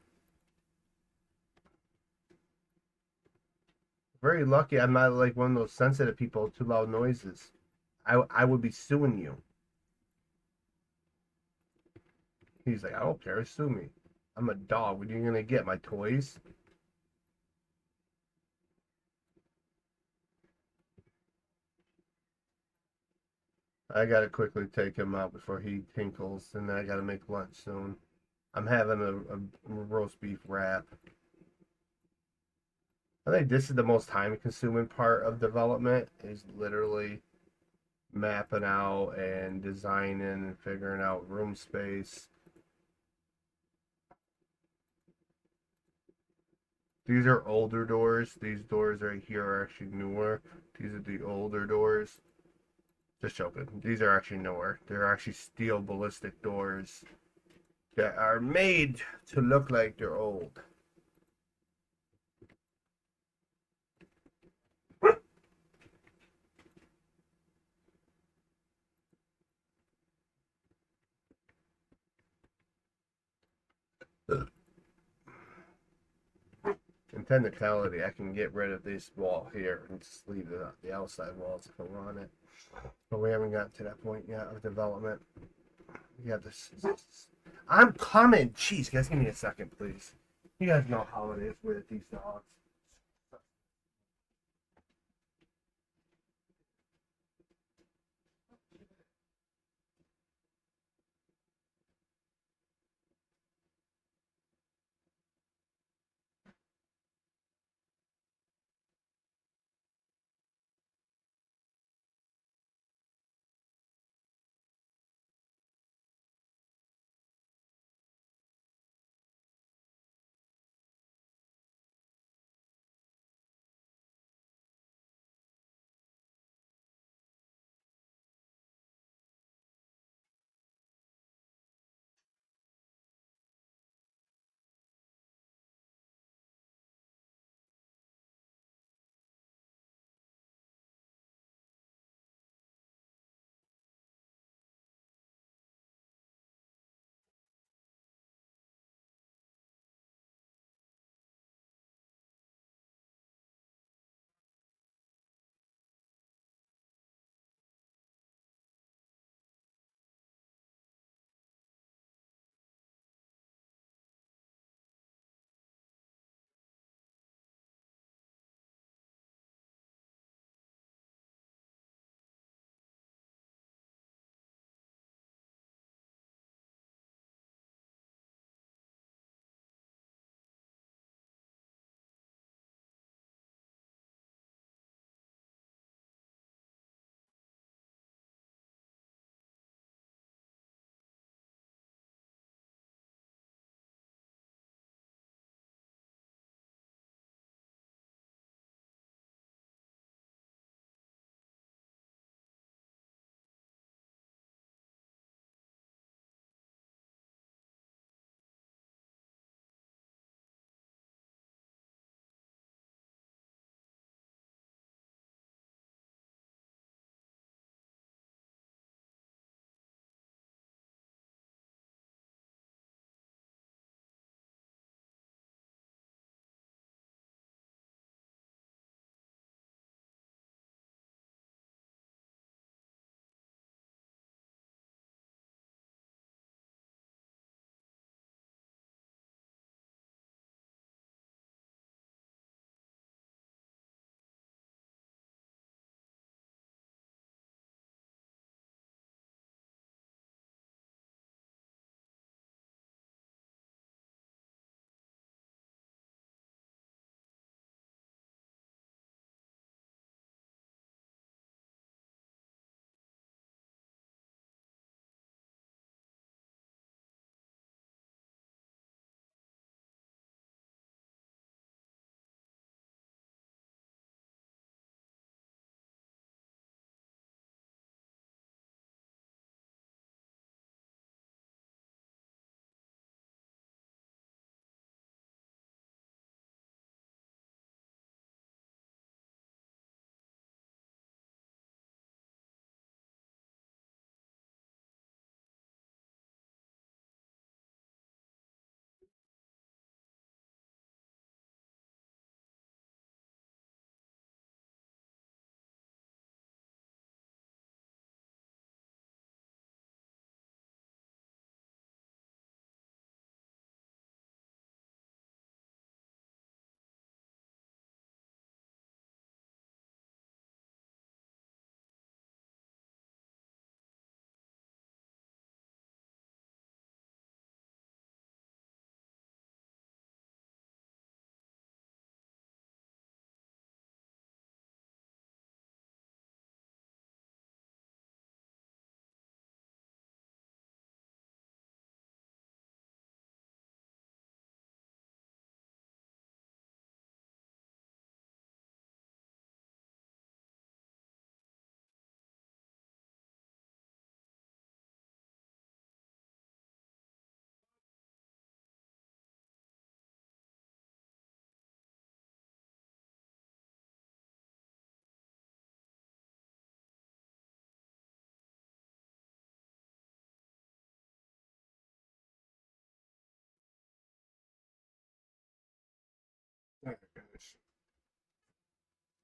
Very lucky I'm not like one of those sensitive people to loud noises. I would be suing you. He's like, I don't care, sue me. I'm a dog. What are you gonna get? My toys? I gotta quickly take him out before he tinkles, and then I gotta make lunch soon. I'm having a roast beef wrap. I think this is the most time consuming part of development is literally mapping out and designing and figuring out room space. These are older doors. These doors right here are actually newer. These are the older doors. Just joking. These are actually newer. They're actually steel ballistic doors that are made to look like they're old. In technicality, I can get rid of this wall here and just leave the outside walls if I want it. But we haven't gotten to that point yet of development. Yeah, this. I'm coming. Jeez, guys, give me a second, please. You guys know how it is with these dogs.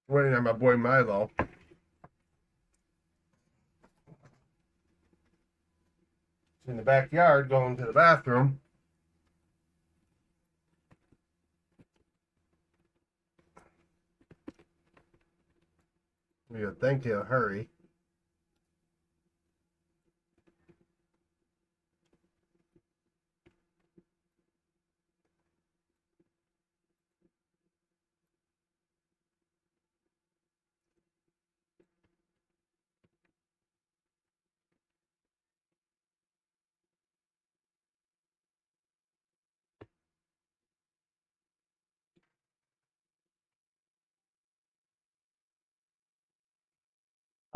Waiting on my boy Milo. He's in the backyard going to the bathroom. You would think he'll hurry.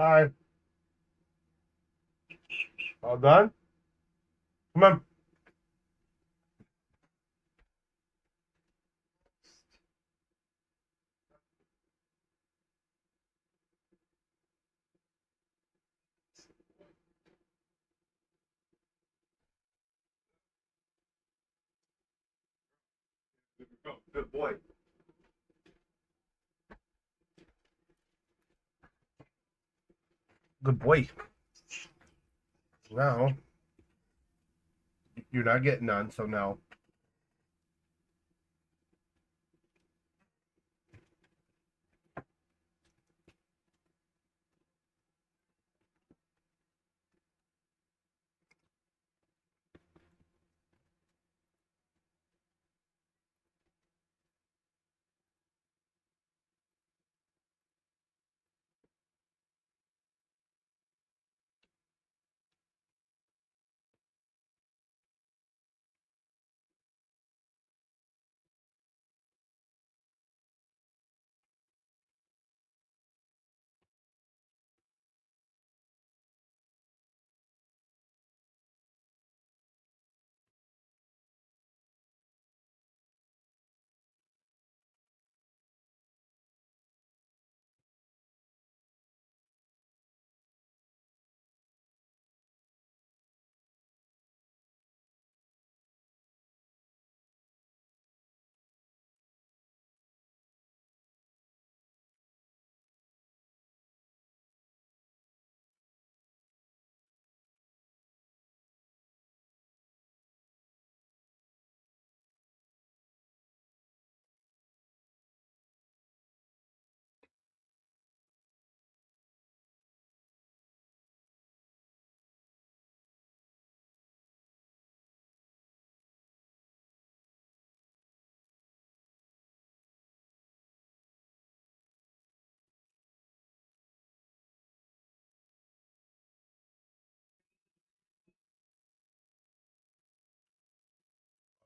Hi. All done? Come on. Good boy. Good boy. Now, you're not getting none, so no.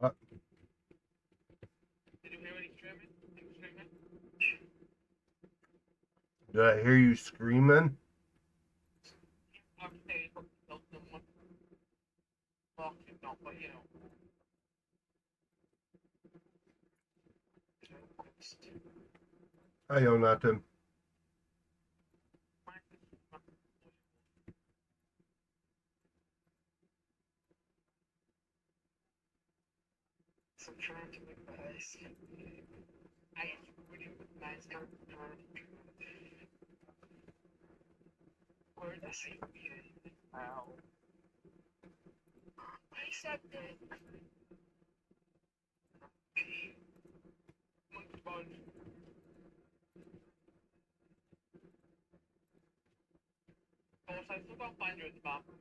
Uh, Did you hear any streaming? He was streaming? Did I hear you screaming? Obviously, no one walking, no, but you know. I know nothing. So I'm trying to make nice. I really nice guy. Where did I see? Wow. I said that. Monkey bun. Oh, so I still don't find you at the bottom.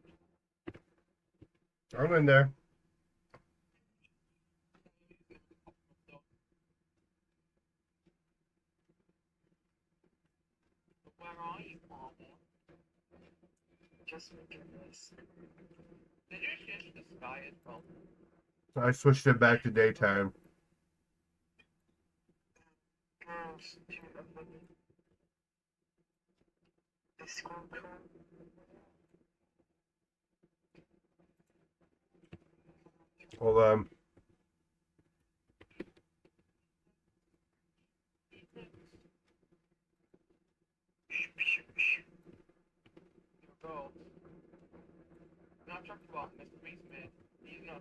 I'm in there. Where are you, Mama? Just making this. Did you change the sky as well? I switched it back to daytime. Girls, the school crew. Hold on. Girls. Not talking about Mr. Beastman. He's nuts.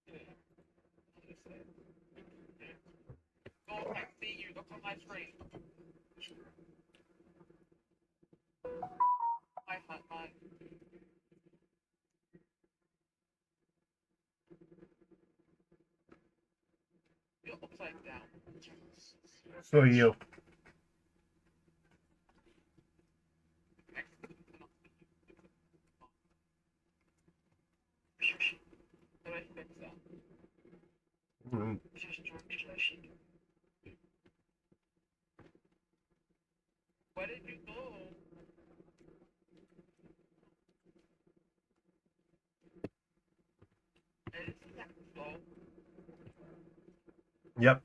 Yeah. Go, I see you. Look on my screen. I had mine. You're upside down. So you. So I fix that. Mm. Where did you go? Is that slow? Yep.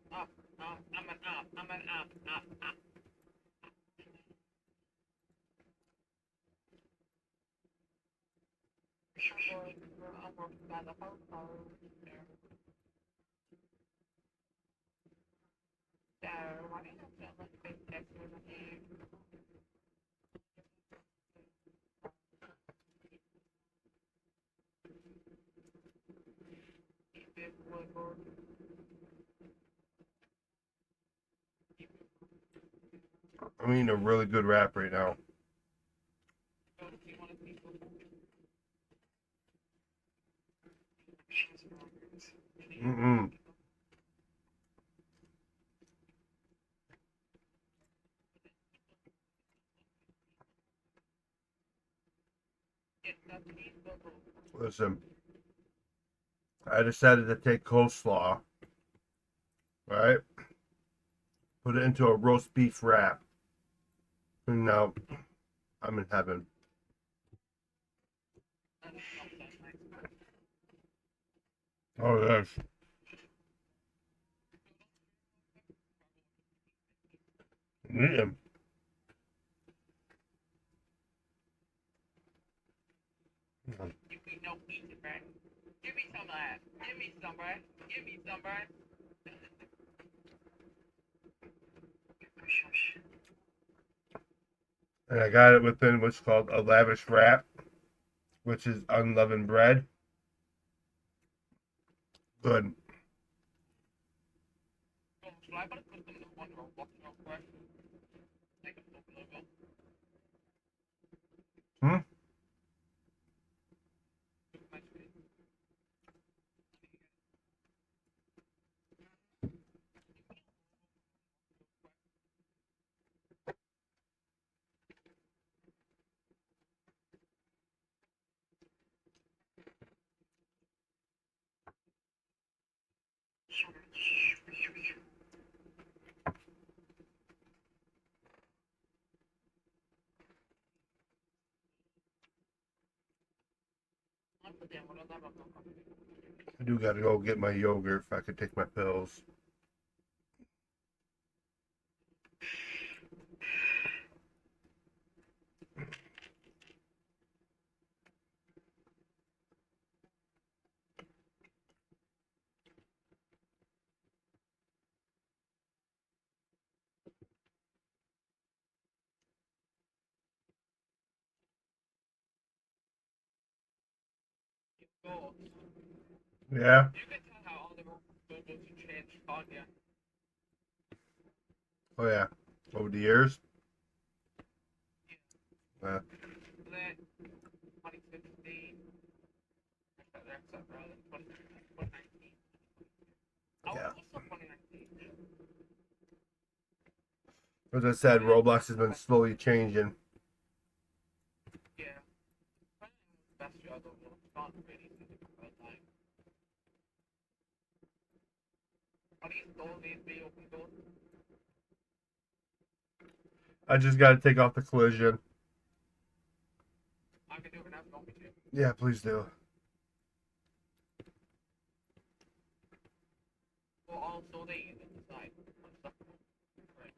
Well, up, I'm an up, I'm an up. I'm working by the hotel. Why do you have that like big text with a name? Big woodboard. I'm eating a really good wrap right now. Go see one of these. Mm-mm. Get that piece of Listen, I decided to take coleslaw, right? Put it into a roast beef wrap. And now I'm in heaven. Oh, yes. Yeah. You eat no pizza, right? Give me some of that. Give me some, right? Give me some, right? And I got it within what's called a lavish wrap, which is unleavened bread. Good. So I gotta put them in one roblox real quick. Make a little logo. Hmm? My screen. I'll put them on the level. I do gotta go get my yogurt if I could take my pills. Go. Yeah? You can tell how all the logos change on you. Oh, yeah. Over the years? Then 2016. That's up, rather. 2019. I was Yeah. also 2019. As I said, Roblox has been slowly changing. Yeah. Best year of the world. Not really thinking about time. Are these doors need to be open doors? I just gotta take off the collision. I can do it now, don't be too. Yeah, please do. Well, also they use it inside. Right.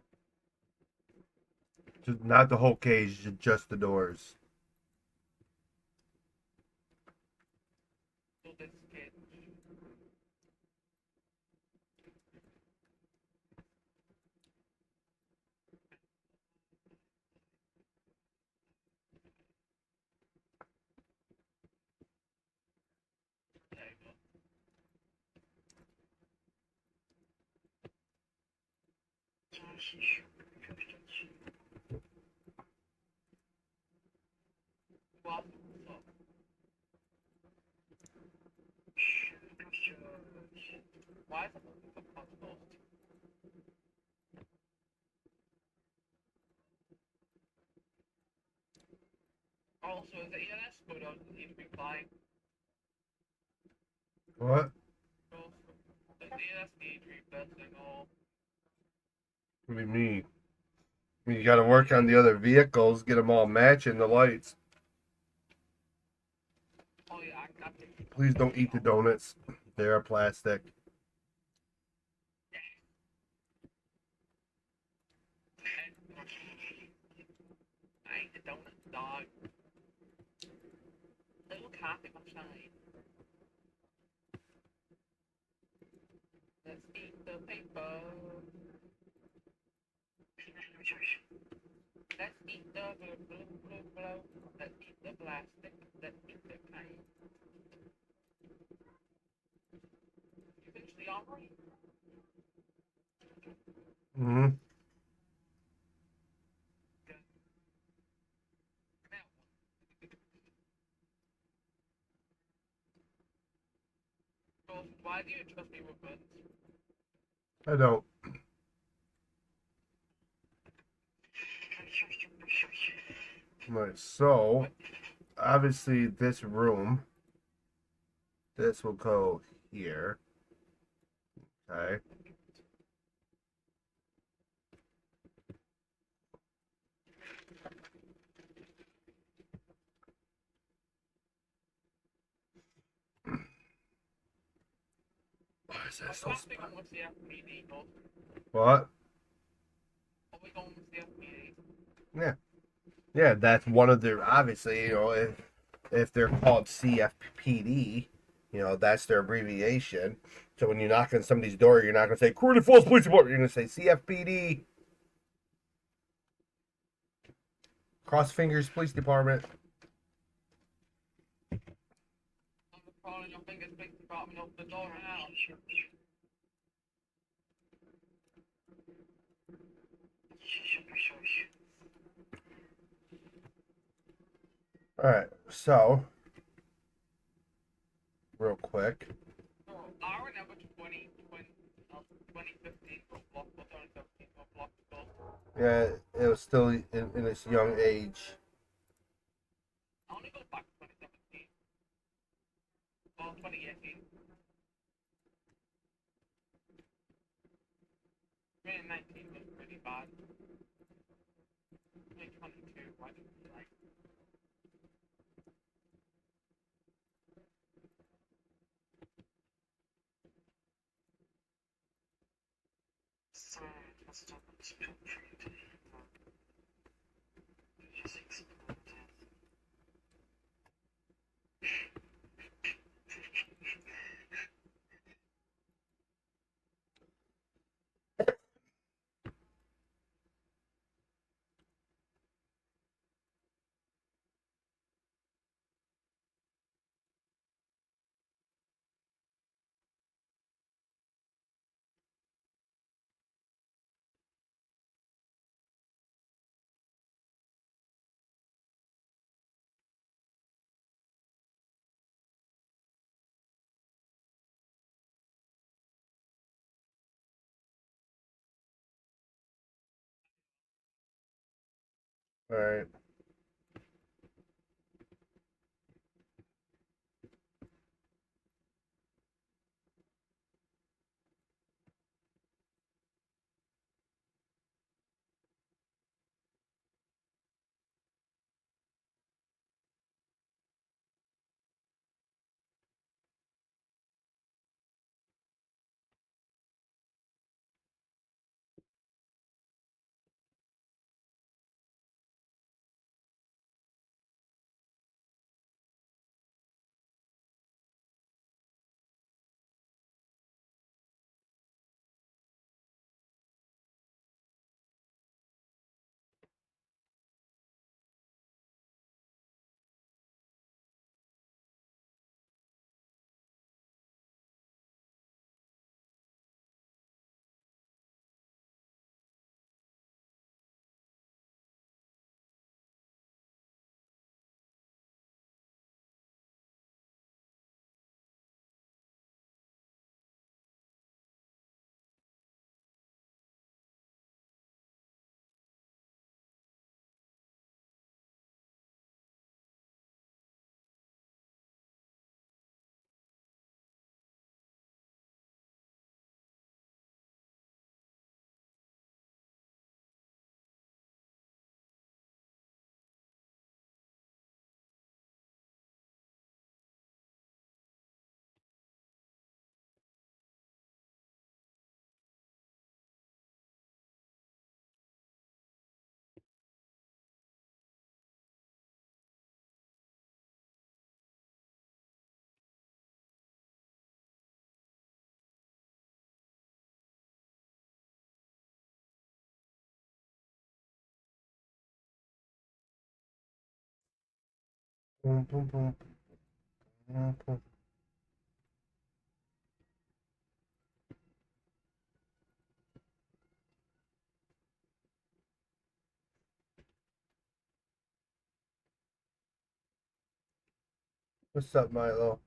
Just not the whole cage, just the doors. So this kid. Well, why is it looking for possible? Also, is the ELS code on need to be flying? What? Also, does the ELS need rebuilding or What do you mean? You got to work on the other vehicles, get them all matching the lights. oh yeah, I got it. Please don't eat the donuts. They are plastic. I ate the donut, dog. Little coffee outside. Let's eat the paper. Let's eat the blue. Let's eat the plastic. Let's eat the pie. You finished the omelet? Mm-hmm. Now, so why do you trust me with guns? I don't. Right, so obviously this room, this will go here. Okay. Why is that so I'm small? going with the FPD, but What? are we going with the FPD? Yeah. Yeah, that's one of their, obviously, if they're called CFPD, that's their abbreviation. So when you knock on somebody's door, you're not going to say Croydon Falls Police Department. You're going to say CFPD. Cross Fingers Police Department. I'm calling your fingers, police department, open the door now. All right, so real quick. So, I remember 2015 Roblox, or 2017 Roblox, so Yeah, it was still in its young age. I only go back to 2017, or 2018. 2019 was pretty bad. 2022, why didn't you like? All right. Boom, boom, boom, boom, boom. What's up, Milo?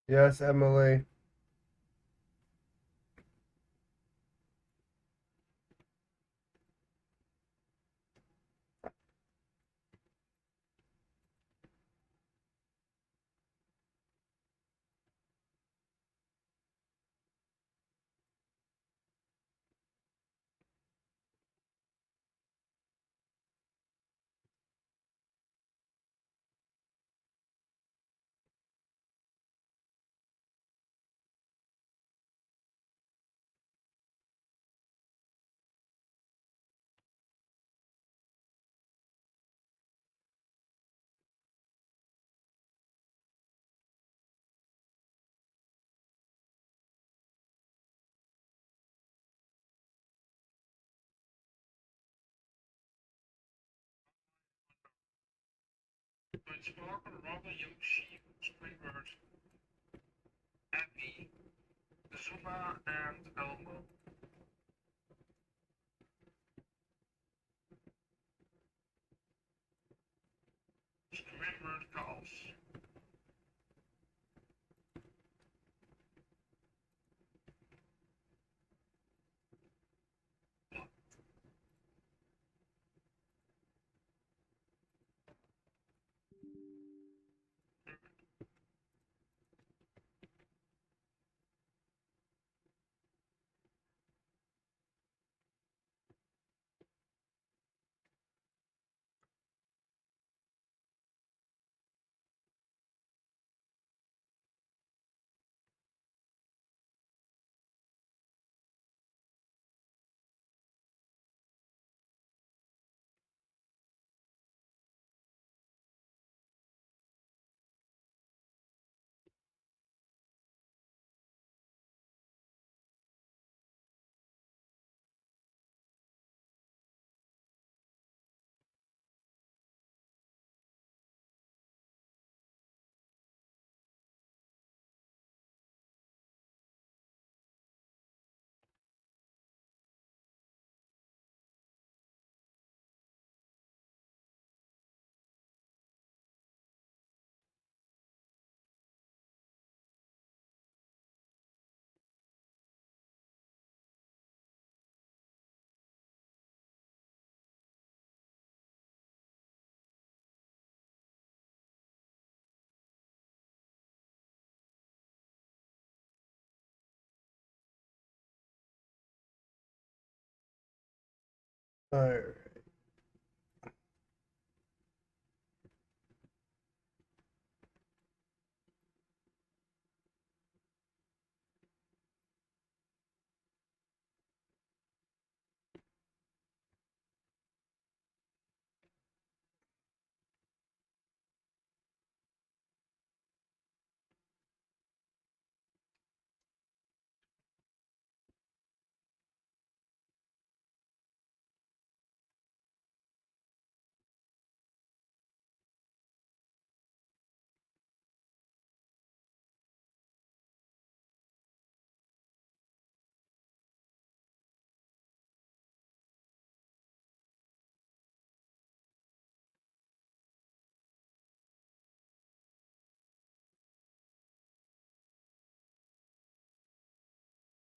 Yes, Emily. Mijn spraken Robin, Yoshi, Springboard, Abby, Zuma, and Elmo. Springboard calls. Alright.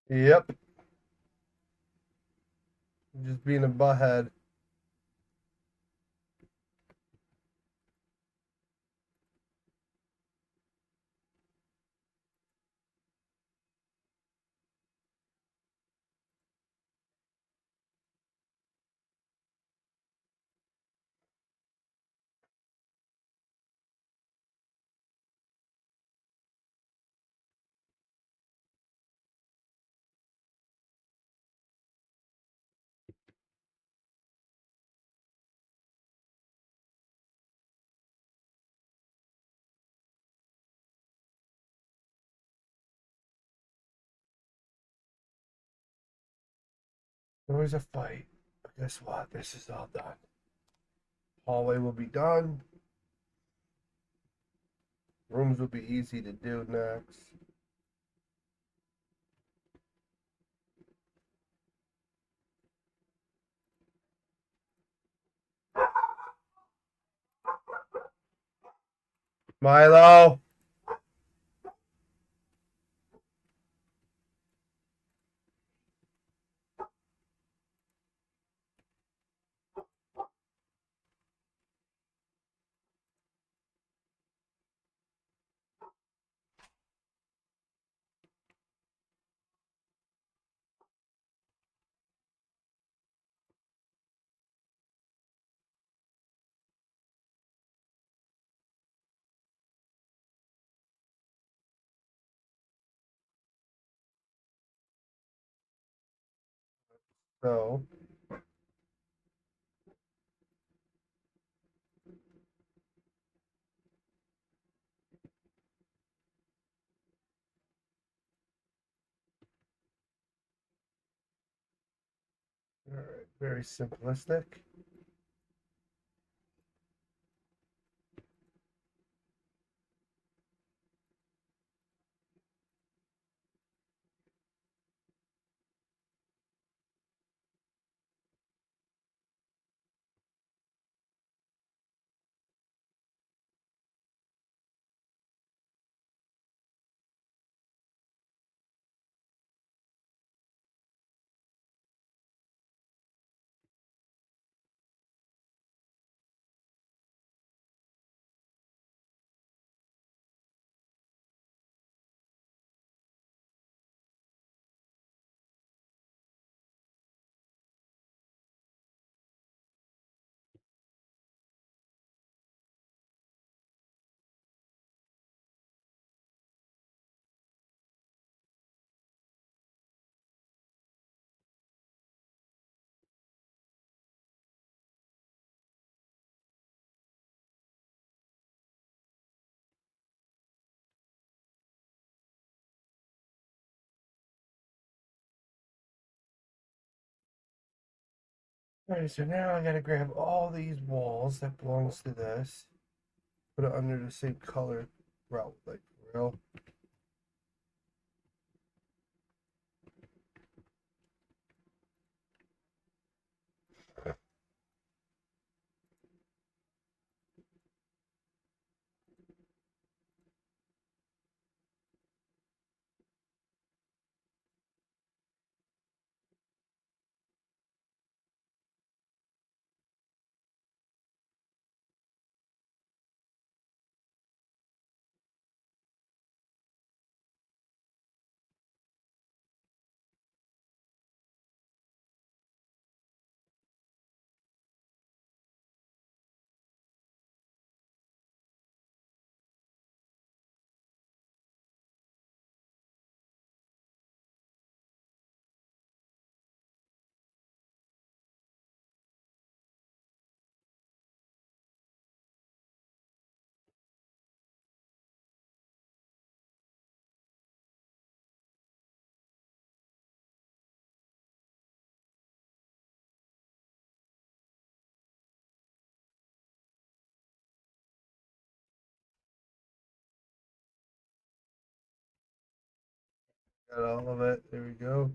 Yep. Just being a butthead. Always a fight. But guess what? This is all done. Hallway will be done. Rooms will be easy to do next. Milo! So, alright, very simplistic. Alright, so now I gotta grab all these walls that belongs to this, put it under the same color route, like real. Got all of it. There we go.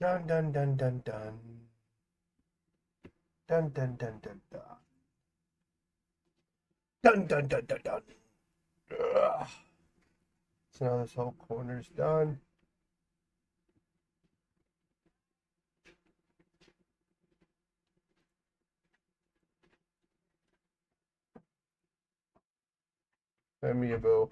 Dun dun dun dun dun. Dun dun dun dun dun. Dun dun dun dun dun. Ugh. So now this whole corner's done. Send me a bill.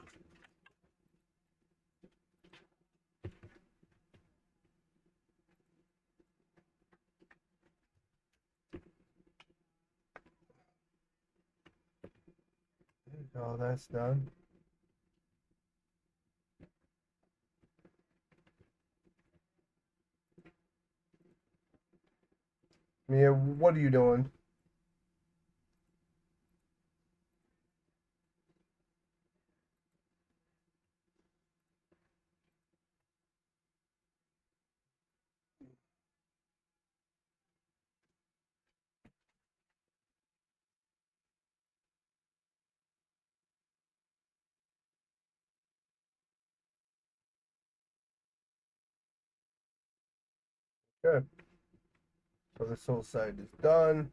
Oh, that's done. Mia, what are you doing? Good. So this whole side is done.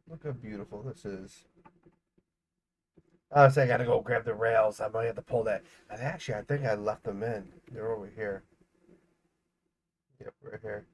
Look how beautiful this is. Honestly, I gotta go grab the rails. I might have to pull that. And actually, I think I left them in. They're over here. Yep, right here.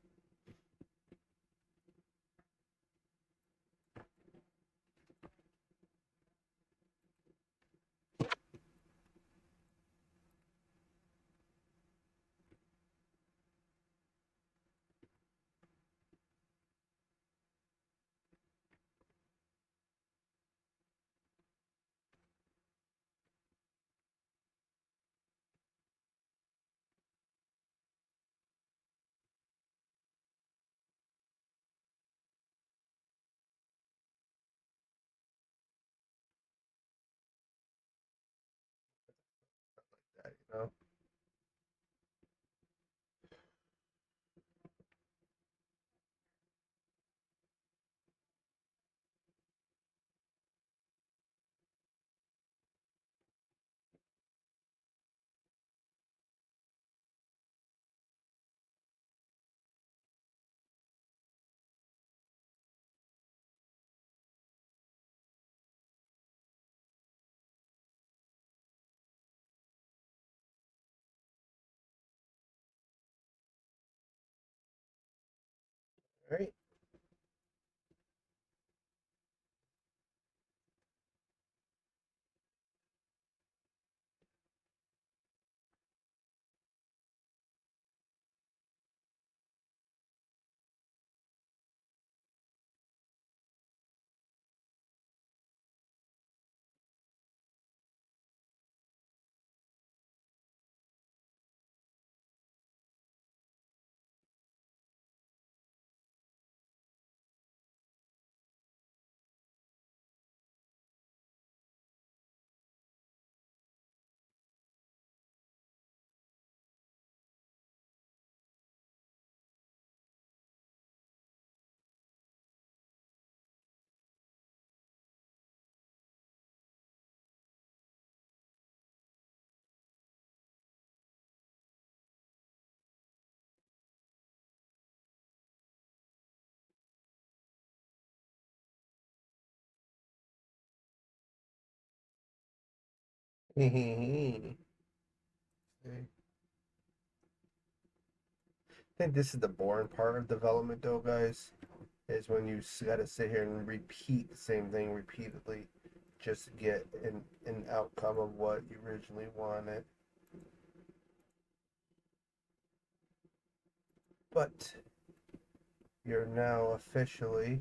That, you know. All right. See? I think this is the boring part of development, though, guys. Is when you gotta sit here and repeat the same thing repeatedly just to get an outcome of what you originally wanted. But you're now officially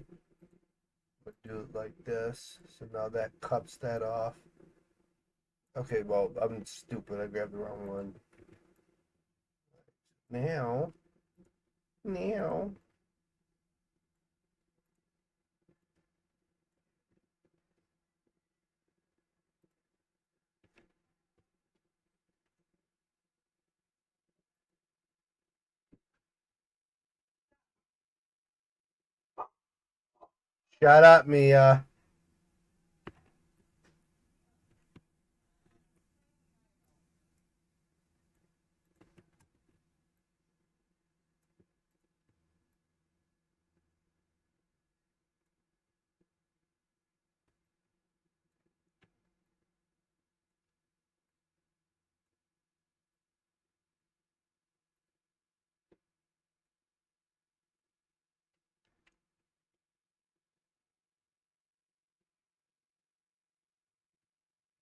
would do it like this. So now that cuts that off. Okay, well, I'm stupid. I grabbed the wrong one. Now, now. Shut up, Mia.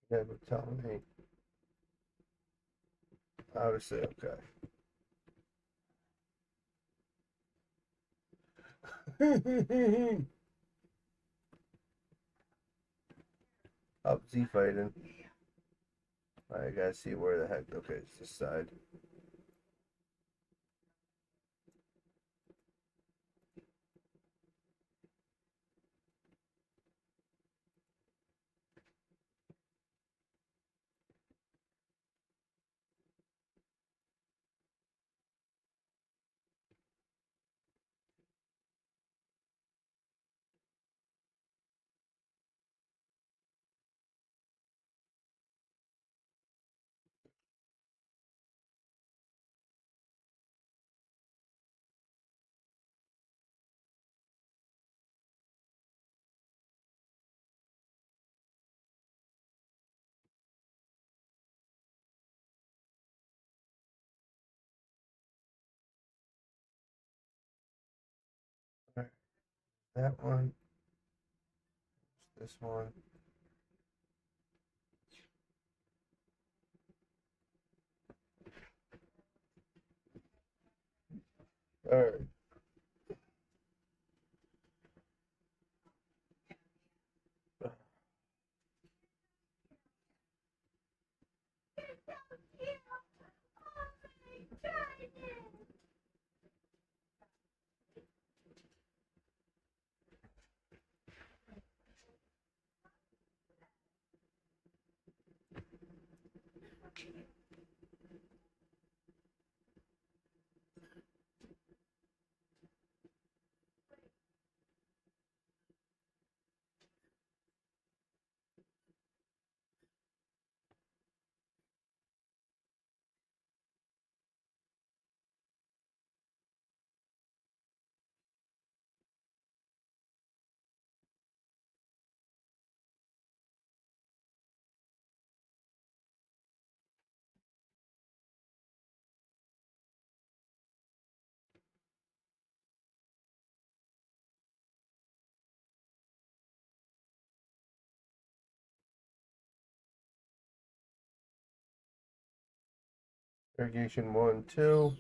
Never tell me. Obviously, okay. Up Z fighting. I gotta see where the heck. Okay, it's this side. That one. This one. All right. Irrigation 1, 2.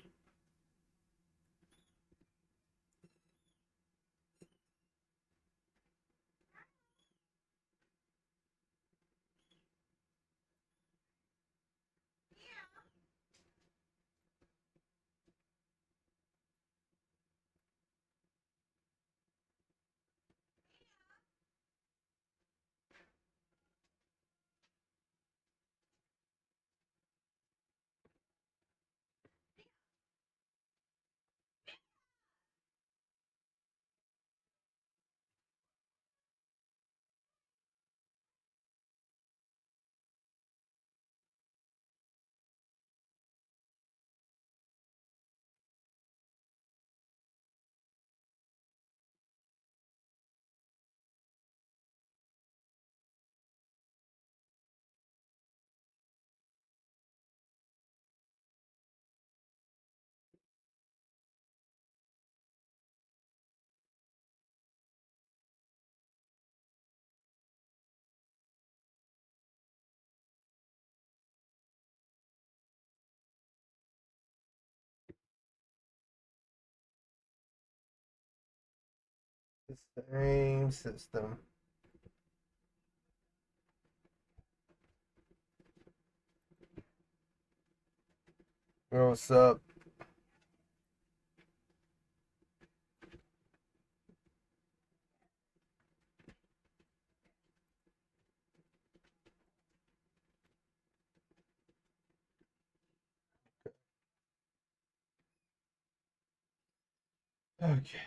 The same system. What's up? Okay.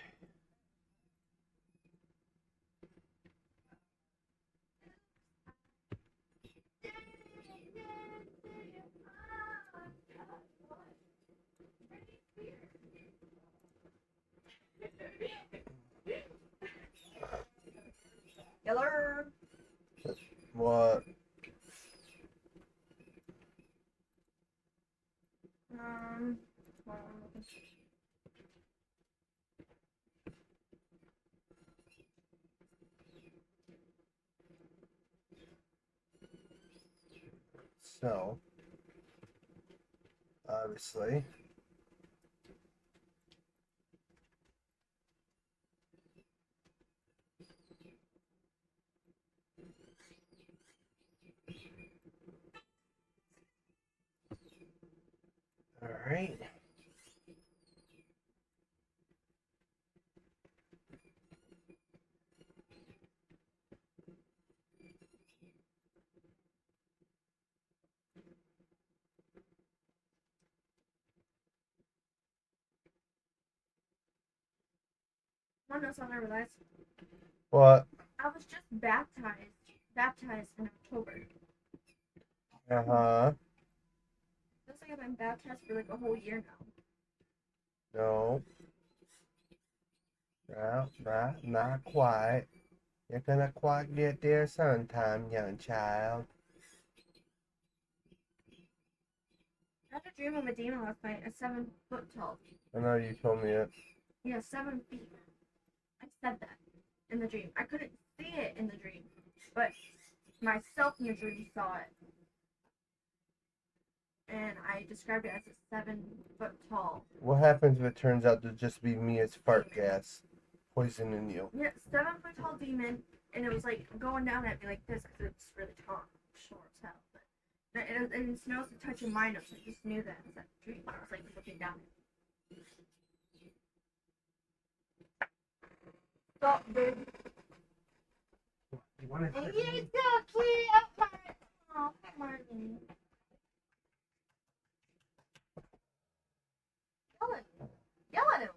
Hello. What? Well, So, obviously, all right. one else I realized. What? I was just baptized in October. Uh-huh. Feels like I've been baptized for like a whole year now. No. No, not quite. You're gonna quite get there sometime, young child. I had a dream of a demon last night, a 7 foot tall. I know you told me it. Yeah, 7 feet. I said that. in the dream. I couldn't see it in the dream, but myself in the dream saw it. And I described it as a 7 foot tall. What happens if it turns out to just be me as fart gas poisoning you? Yeah, 7 foot tall demon, and it was like going down at me like this because it's really tall, short as hell. But and its nose was touching my nose. I just knew that as that dream. I was like looking down. Stop, baby. You want to And you still clean up my. Oh, come on. Yell at him.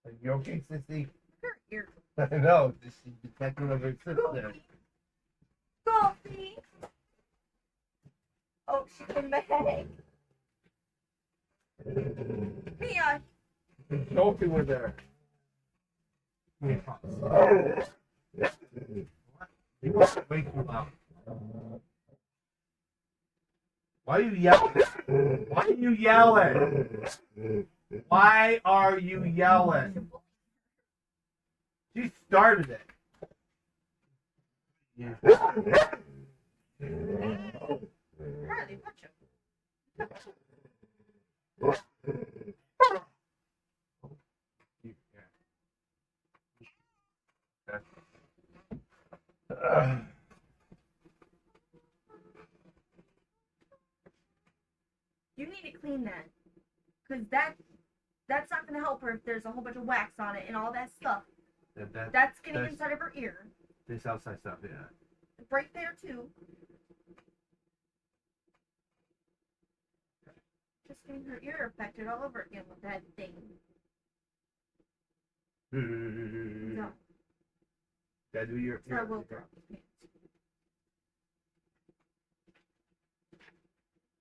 Are you okay, sissy? Her ear. I know. She's detecting of her sister. Coffee. Oh, she came back. Mia. Joking with her. He wants to wake you up. Why are you yelling? Why are you yelling? Why are you yelling? She started it. Yeah. Riley, watch him. You need to clean that. Because that's not going to help her if there's a whole bunch of wax on it and all that stuff. That's getting inside of her ear. This outside stuff, yeah. Right there, too. Just getting her ear affected all over again with that thing. No. Gotta do your I will throw up his pants.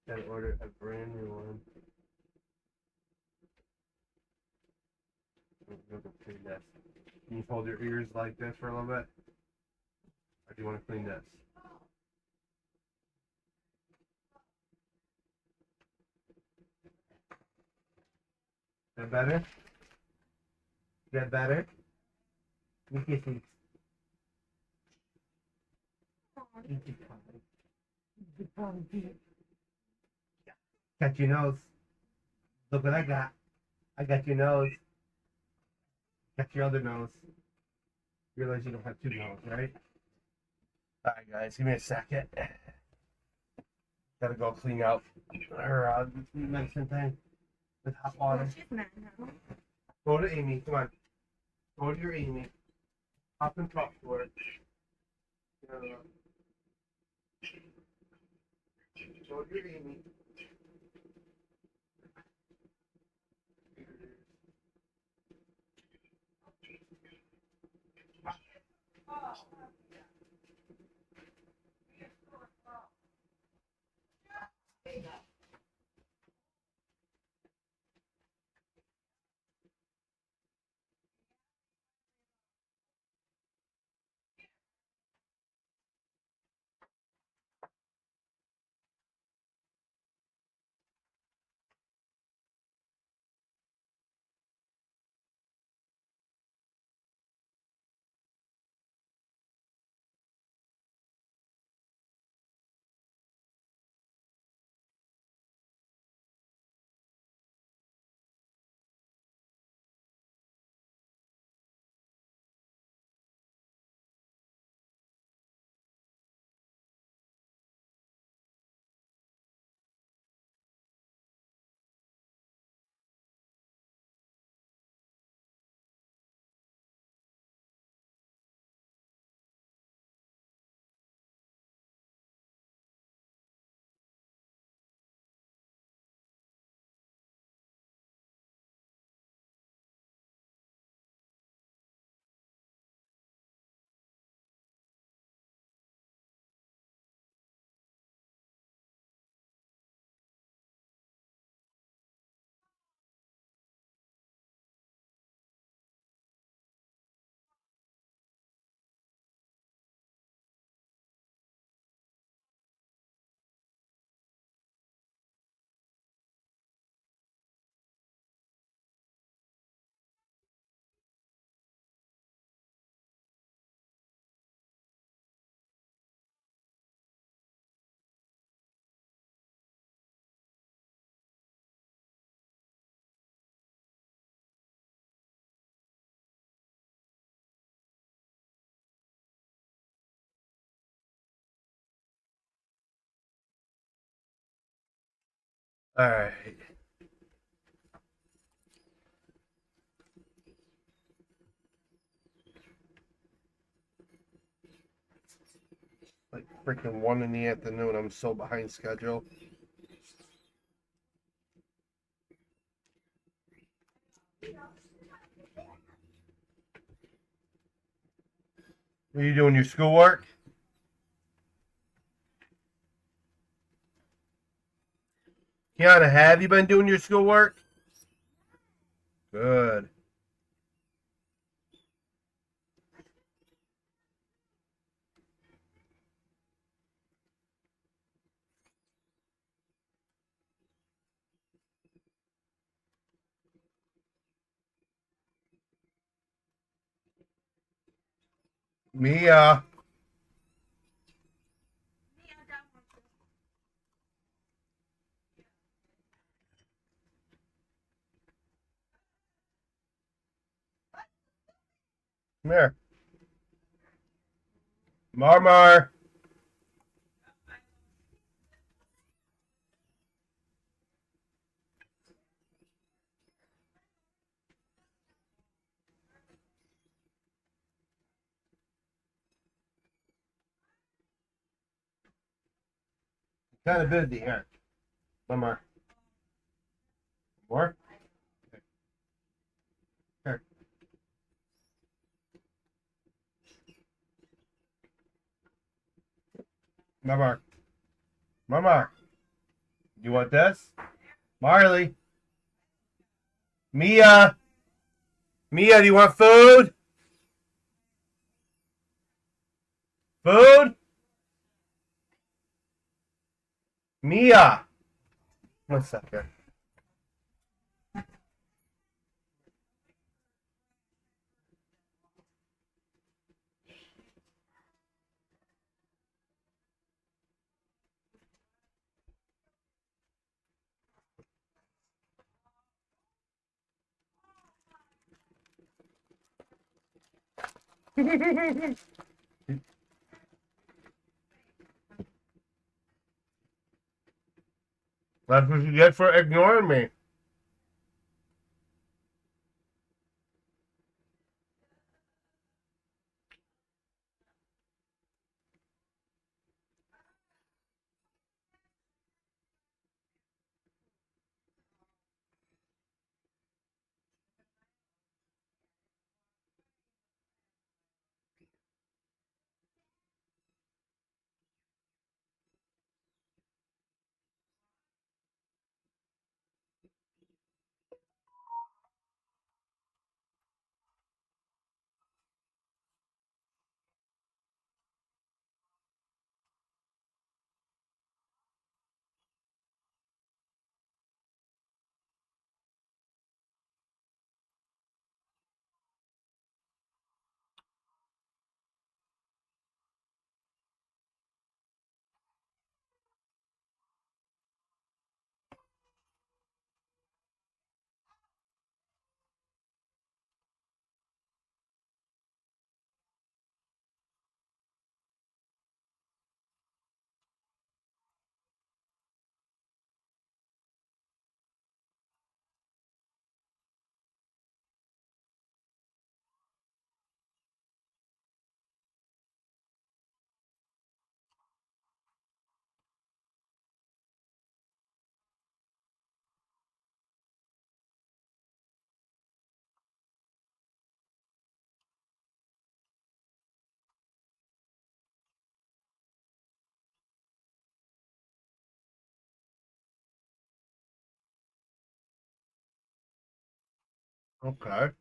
Gotta order a brand new one. Can you hold your ears like this for a little bit? Or do you want to clean this? Is that better? Is that better? You kiss me. Got your nose. Look what I got. I got your nose. Got your other nose. You realize you don't have two noses, right? Alright guys, give me a second. Gotta go clean out her medicine thing with hot Well, water. she's mad now. Go to Amy, come on. Go to your Amy. Hop and talk to her. Go to your Amy. All right. Like freaking 1 in the afternoon. I'm so behind schedule. Are you doing your schoolwork? Kiana, have you been doing your schoolwork? Good. Mia. Come here. Marmar. Kind of busy here. Marmar. More? Here. Marmar. Marmar. You want this? Marley. Mia. Mia, do you want food? Food? Mia. 1 second. That's what you get for ignoring me. Okay.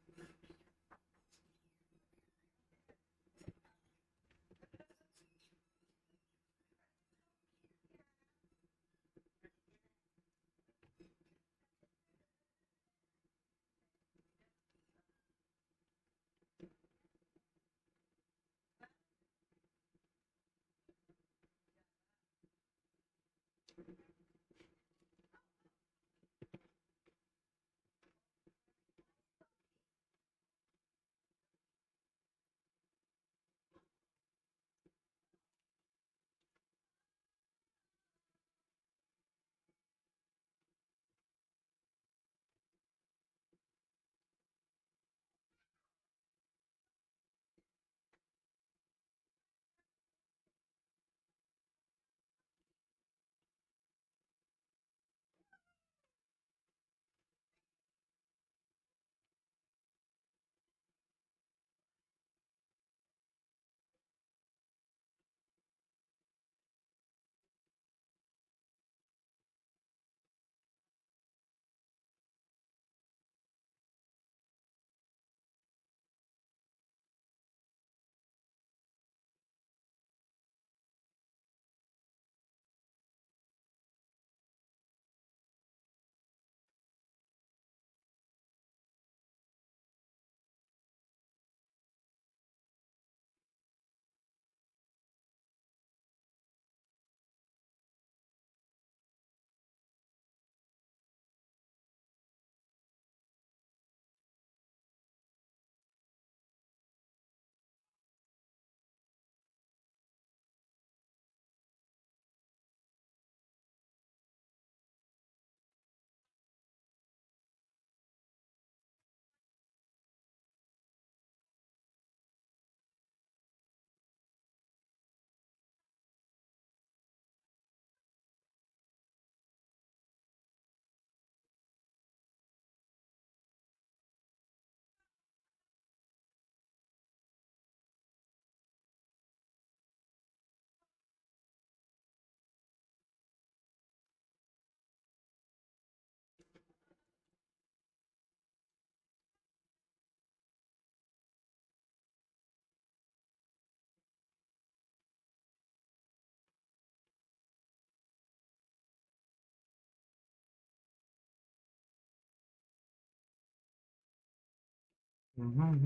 Okay.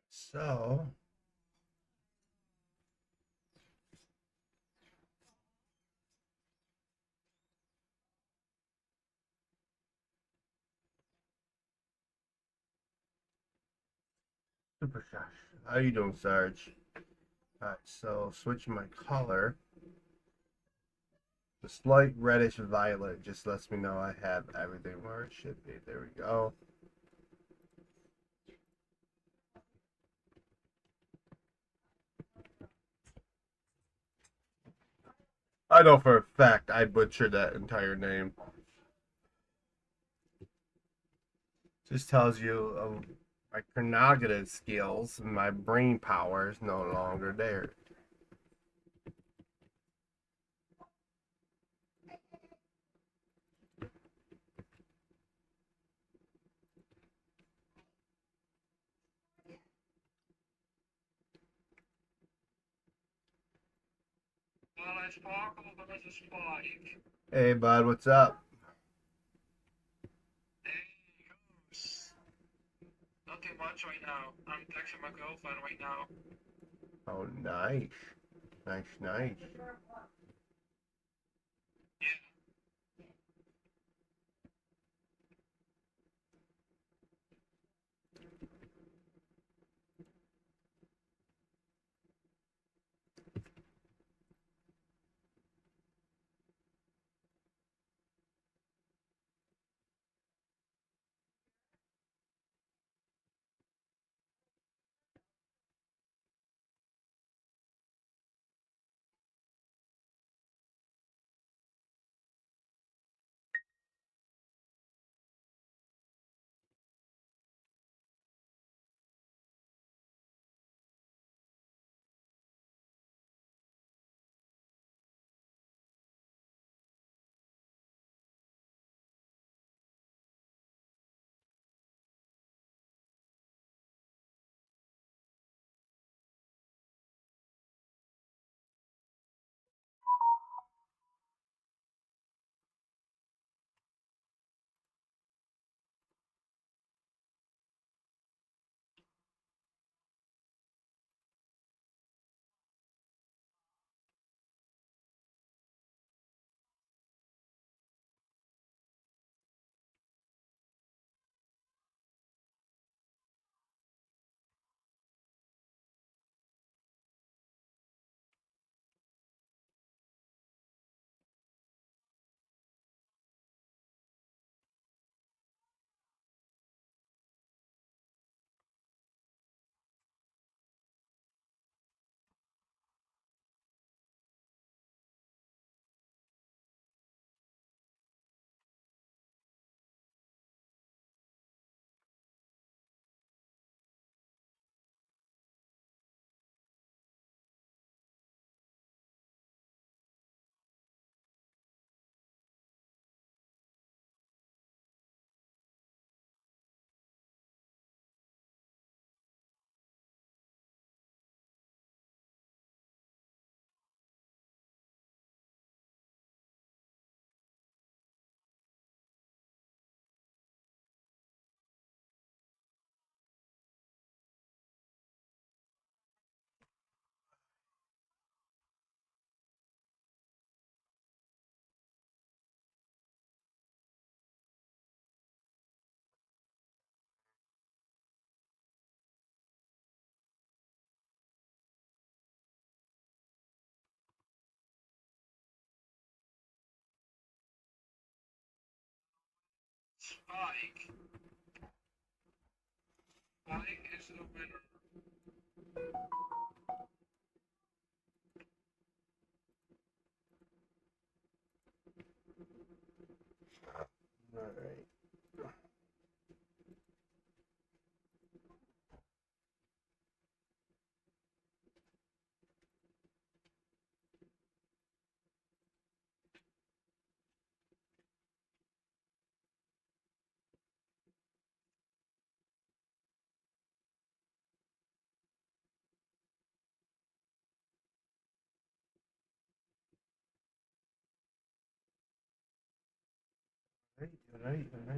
So, Super Josh, how you doing, Sarge? Alright, so switching my color. The slight reddish violet just lets me know I have everything where it should be. There we go. I know for a fact I butchered that entire name. Just tells you my cognitive skills and my brain power is no longer there. Well, I sparkle, but there's a spike. Hey, bud, what's up? Hey, Ghost. Nothing much right now. I'm texting my girlfriend right now. Oh, nice. Nice, nice. Yeah. Spike. Spike is the winner. Alright.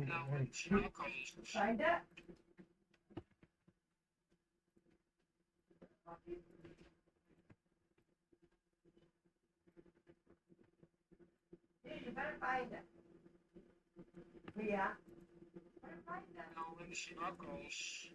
Now, when sparkles. Find it? You better find it. Yeah. Better find it. Now, when sparkles.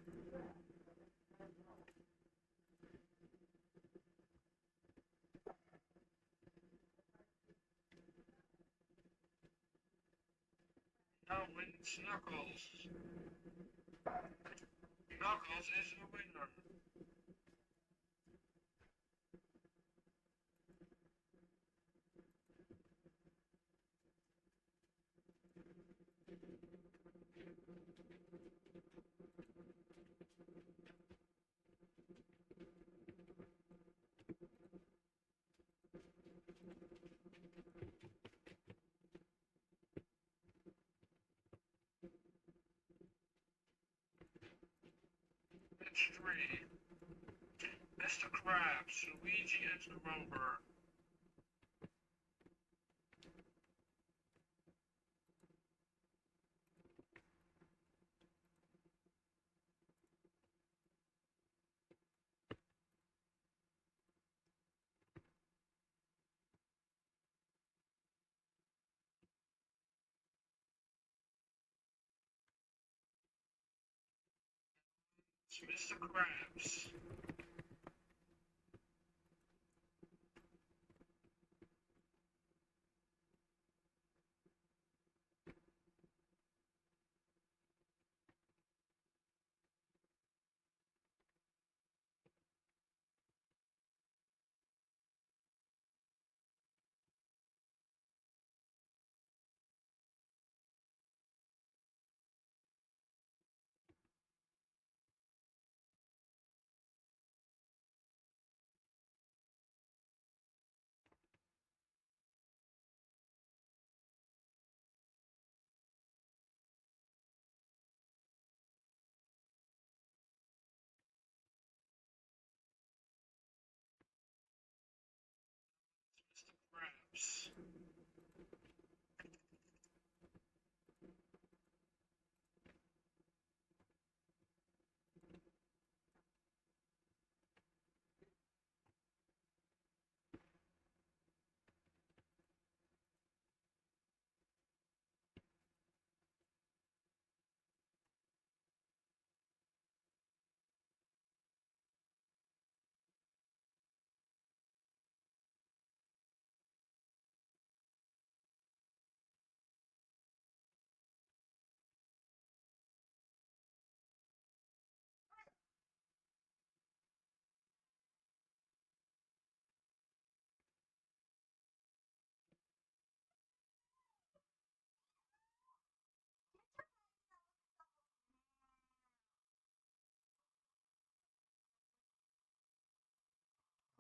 Knuckles. Knuckles is the winner. It's 3. Mr. Krabs, Luigi, and the Rover. It's Mr. Krabs. Mr. Krabs.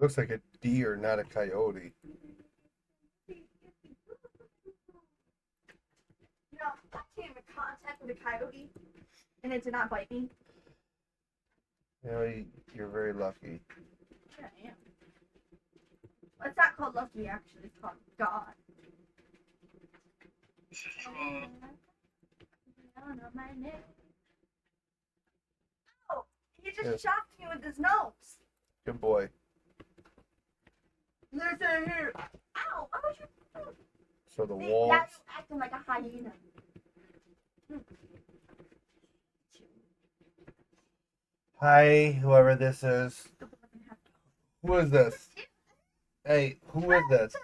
Looks like a deer, not a coyote. You know, I came in contact with a coyote, and it did not bite me. You know, you're very lucky. Yeah, I am. Well, it's not called lucky, actually. It's called God. This is 12. I don't know my name. Oh, he just Yes. shocked me with his nose. Good boy. Listen here. Ow! What was you doing? So the See, walls. now you're acting like a hyena. Hi, whoever this is. Who is this? Hey, who is this?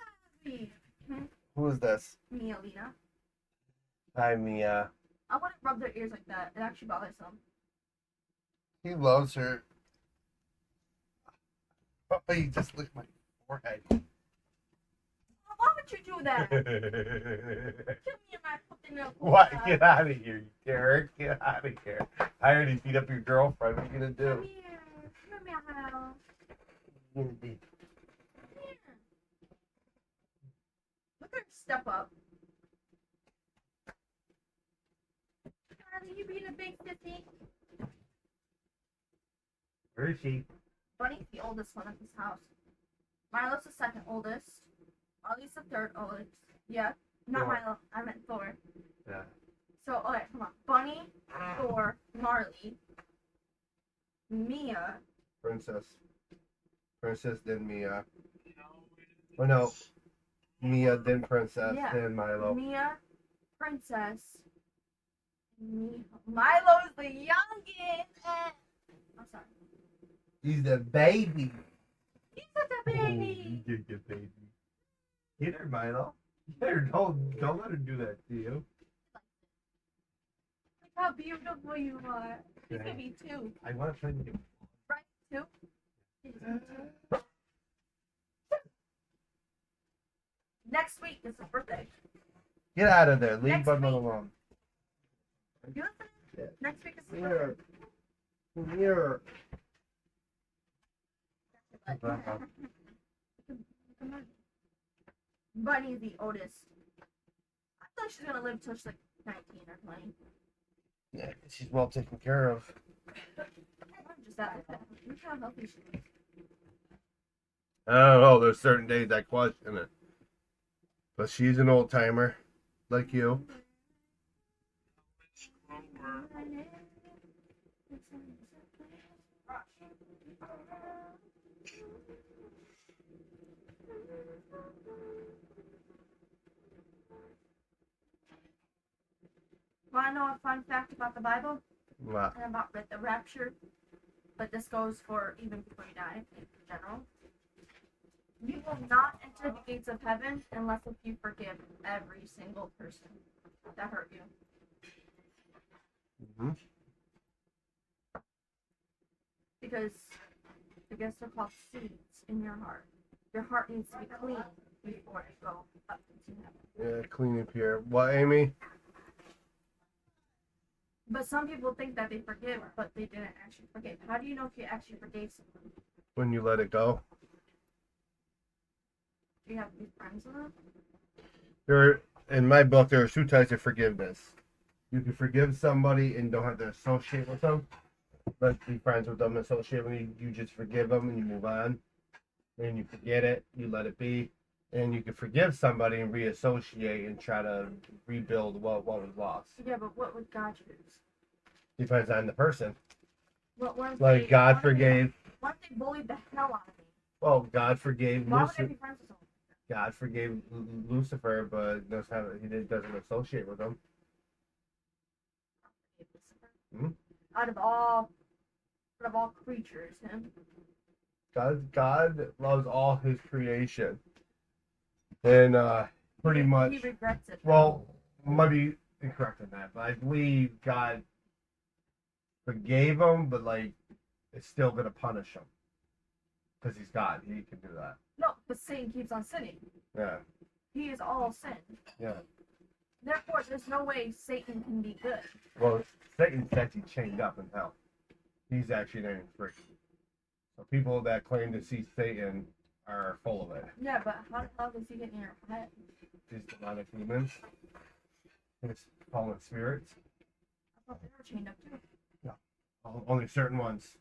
Who is this? Me, Alina. Hi, Mia. I wouldn't rub their ears like that. It actually bothers them. He loves her. Oh, he just licked my forehead. Why would you do that? Kill me and I put in a What? Get out of here, Derek. Get out of here. I already beat up your girlfriend. What are you gonna do? Come here. Come here. What are you gonna do? Come here. Look at her step up. Harley, you being a big sissy. Where is she? Bunny's the oldest one of this house. Milo's the second oldest. Ollie's the third oldest. Yeah. Not Thor. Milo. I meant Thor. Yeah. So, okay, come on. Bunny, Thor, Marley, Mia. Princess. Princess, then Mia. Oh no. Mia, then Princess, Yeah. then Milo. Mia, Princess, Milo's the youngest. I'm sorry. He's the baby. He's such a baby. You get baby. Get her, Milo. Get her. Don't let her do that to you. how beautiful you are. He's gonna be 2. I want to try to get. Right? 2? He's gonna be 2. Next week is his birthday. Get out of there. Leave Next Budman week. alone. You listen? Yeah. Next week is his Here. birthday. Here. Bunny's the oldest. I thought she's gonna live till she's like 19 or 20. Yeah, she's well taken care of. Just that. Look how healthy she is. I don't know. There's certain days I question it. But she's an old timer, like you. Wanna know a fun fact about the Bible Wow. and about the rapture? But this goes for even before you die in general. You will not enter the gates of heaven unless if you forgive every single person that hurt you. Hmm. Because I guess they're called seeds in your heart. Your heart needs to be clean before you go up into heaven. Yeah, clean and pure. What, Amy? But some people think that they forgive, but they didn't actually forgive. How do you know if you actually forgave someone? When you let it go. Do you have to be friends with them? There, in my book, there are 2 types of forgiveness. You can forgive somebody and don't have to associate with them. Let's be friends with them, associate with them. You just forgive them and you move on. And you forget it, you let it be. And you can forgive somebody and reassociate and try to rebuild what was lost. Yeah, but what would God choose? Depends on the person. What if Like they- God what if forgave. What if they bullied the hell out of me? Well, God forgave Why would I Lucifer. be friends with someone? God forgave Lucifer, but doesn't associate with him. Hmm? Out of all creatures, him. God loves all His creation, and pretty He much. regrets it. Well, might be incorrect in that, but I believe God forgave him, but like it's still gonna punish him because he's God. He can do that. No, but Satan keeps on sinning. Yeah, He is all sin. yeah. Therefore, there's no way Satan can be good. Well, Satan's actually chained up in hell. He's actually not even free. So people that claim to see Satan are full of it. Yeah, but how the hell does he get in your head? These demonic demons, his fallen spirits. I thought they were chained up too. Only certain ones.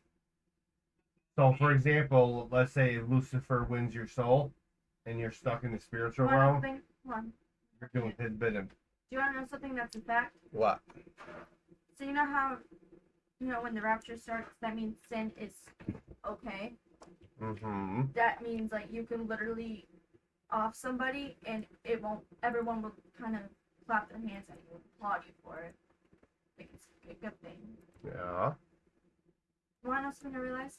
So, for example, let's say Lucifer wins your soul, and you're stuck in the spiritual You wanna know realm. something? Hold on. You're doing his bidding. Do you want to know something that's a fact? What? So you know how, when the rapture starts, that means sin is okay. Mm-hmm. That means like you can literally off somebody and it won't. Everyone will kind of clap their hands at you and applaud you for it. Like it's a good thing. Yeah. You want to know something I realized?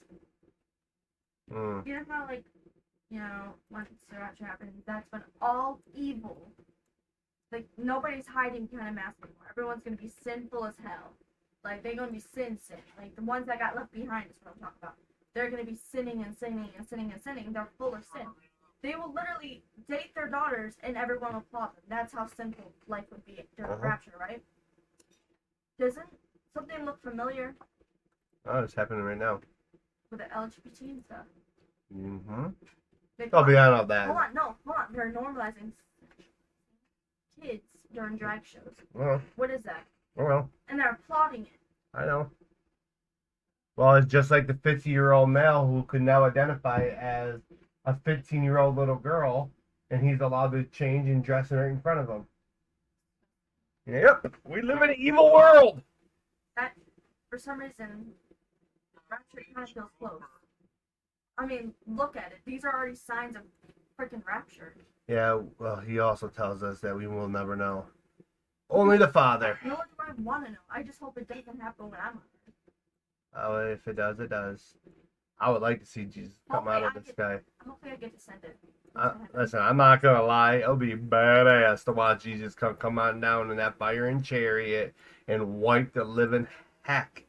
Mm. You know how once the rapture happens, that's when all evil, like nobody's hiding behind a mask anymore. Everyone's gonna be sinful as hell. Like they're gonna be sin. Like the ones that got left behind is what I'm talking about. They're gonna be sinning and sinning and sinning and sinning. They're full of sin. They will literally date their daughters and everyone will applaud them. That's how sinful life would be during the rapture, right? Doesn't something look familiar Oh, it's happening right now. with the LGBT and stuff? Mm-hmm. They I'll be on all Hold that. on. They're normalizing kids during drag shows. Well, What is that? well, And they're applauding it. I know. Well, it's just like the 50-year-old male who could now identify as a 15-year-old little girl, and he's allowed to change and dress right in front of him. Yep, we live in an evil world. That, for some reason, rapture kind of feels close. I mean, look at it. These are already signs of freaking rapture. Yeah, well, he also tells us that we will never know. Only the Father. Nor do I want to know. I just hope it doesn't happen when I'm on Earth. Oh, if it does, it does. I would like to see Jesus come out of the sky. Hopefully I get descended. Listen, I'm not gonna lie. It'll be badass to watch Jesus come on down in that fire and chariot and wipe the living heck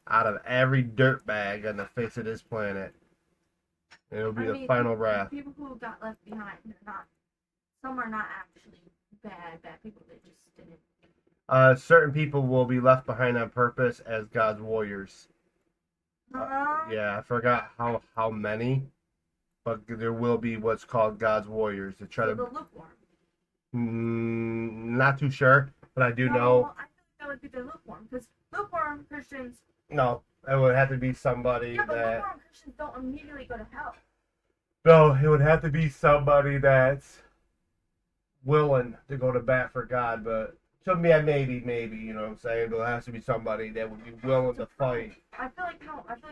out of every dirtbag on the face of this planet. It'll be the final wrath. People who got left behind, they're not. Some are not actually bad people. They just didn't. Certain people will be left behind on purpose as God's warriors. Yeah, I forgot how many, but there will be what's called God's warriors to try to. The lukewarm. Not too sure, but I do know. I think that would be the lukewarm, because lukewarm Christians. No, it would have to be somebody Yeah, but that. lukewarm Christians don't immediately go to hell. No, it would have to be somebody that's willing to go to bat for God, but. So maybe, you know what I'm saying? There has to be somebody that would be willing to fight. I feel like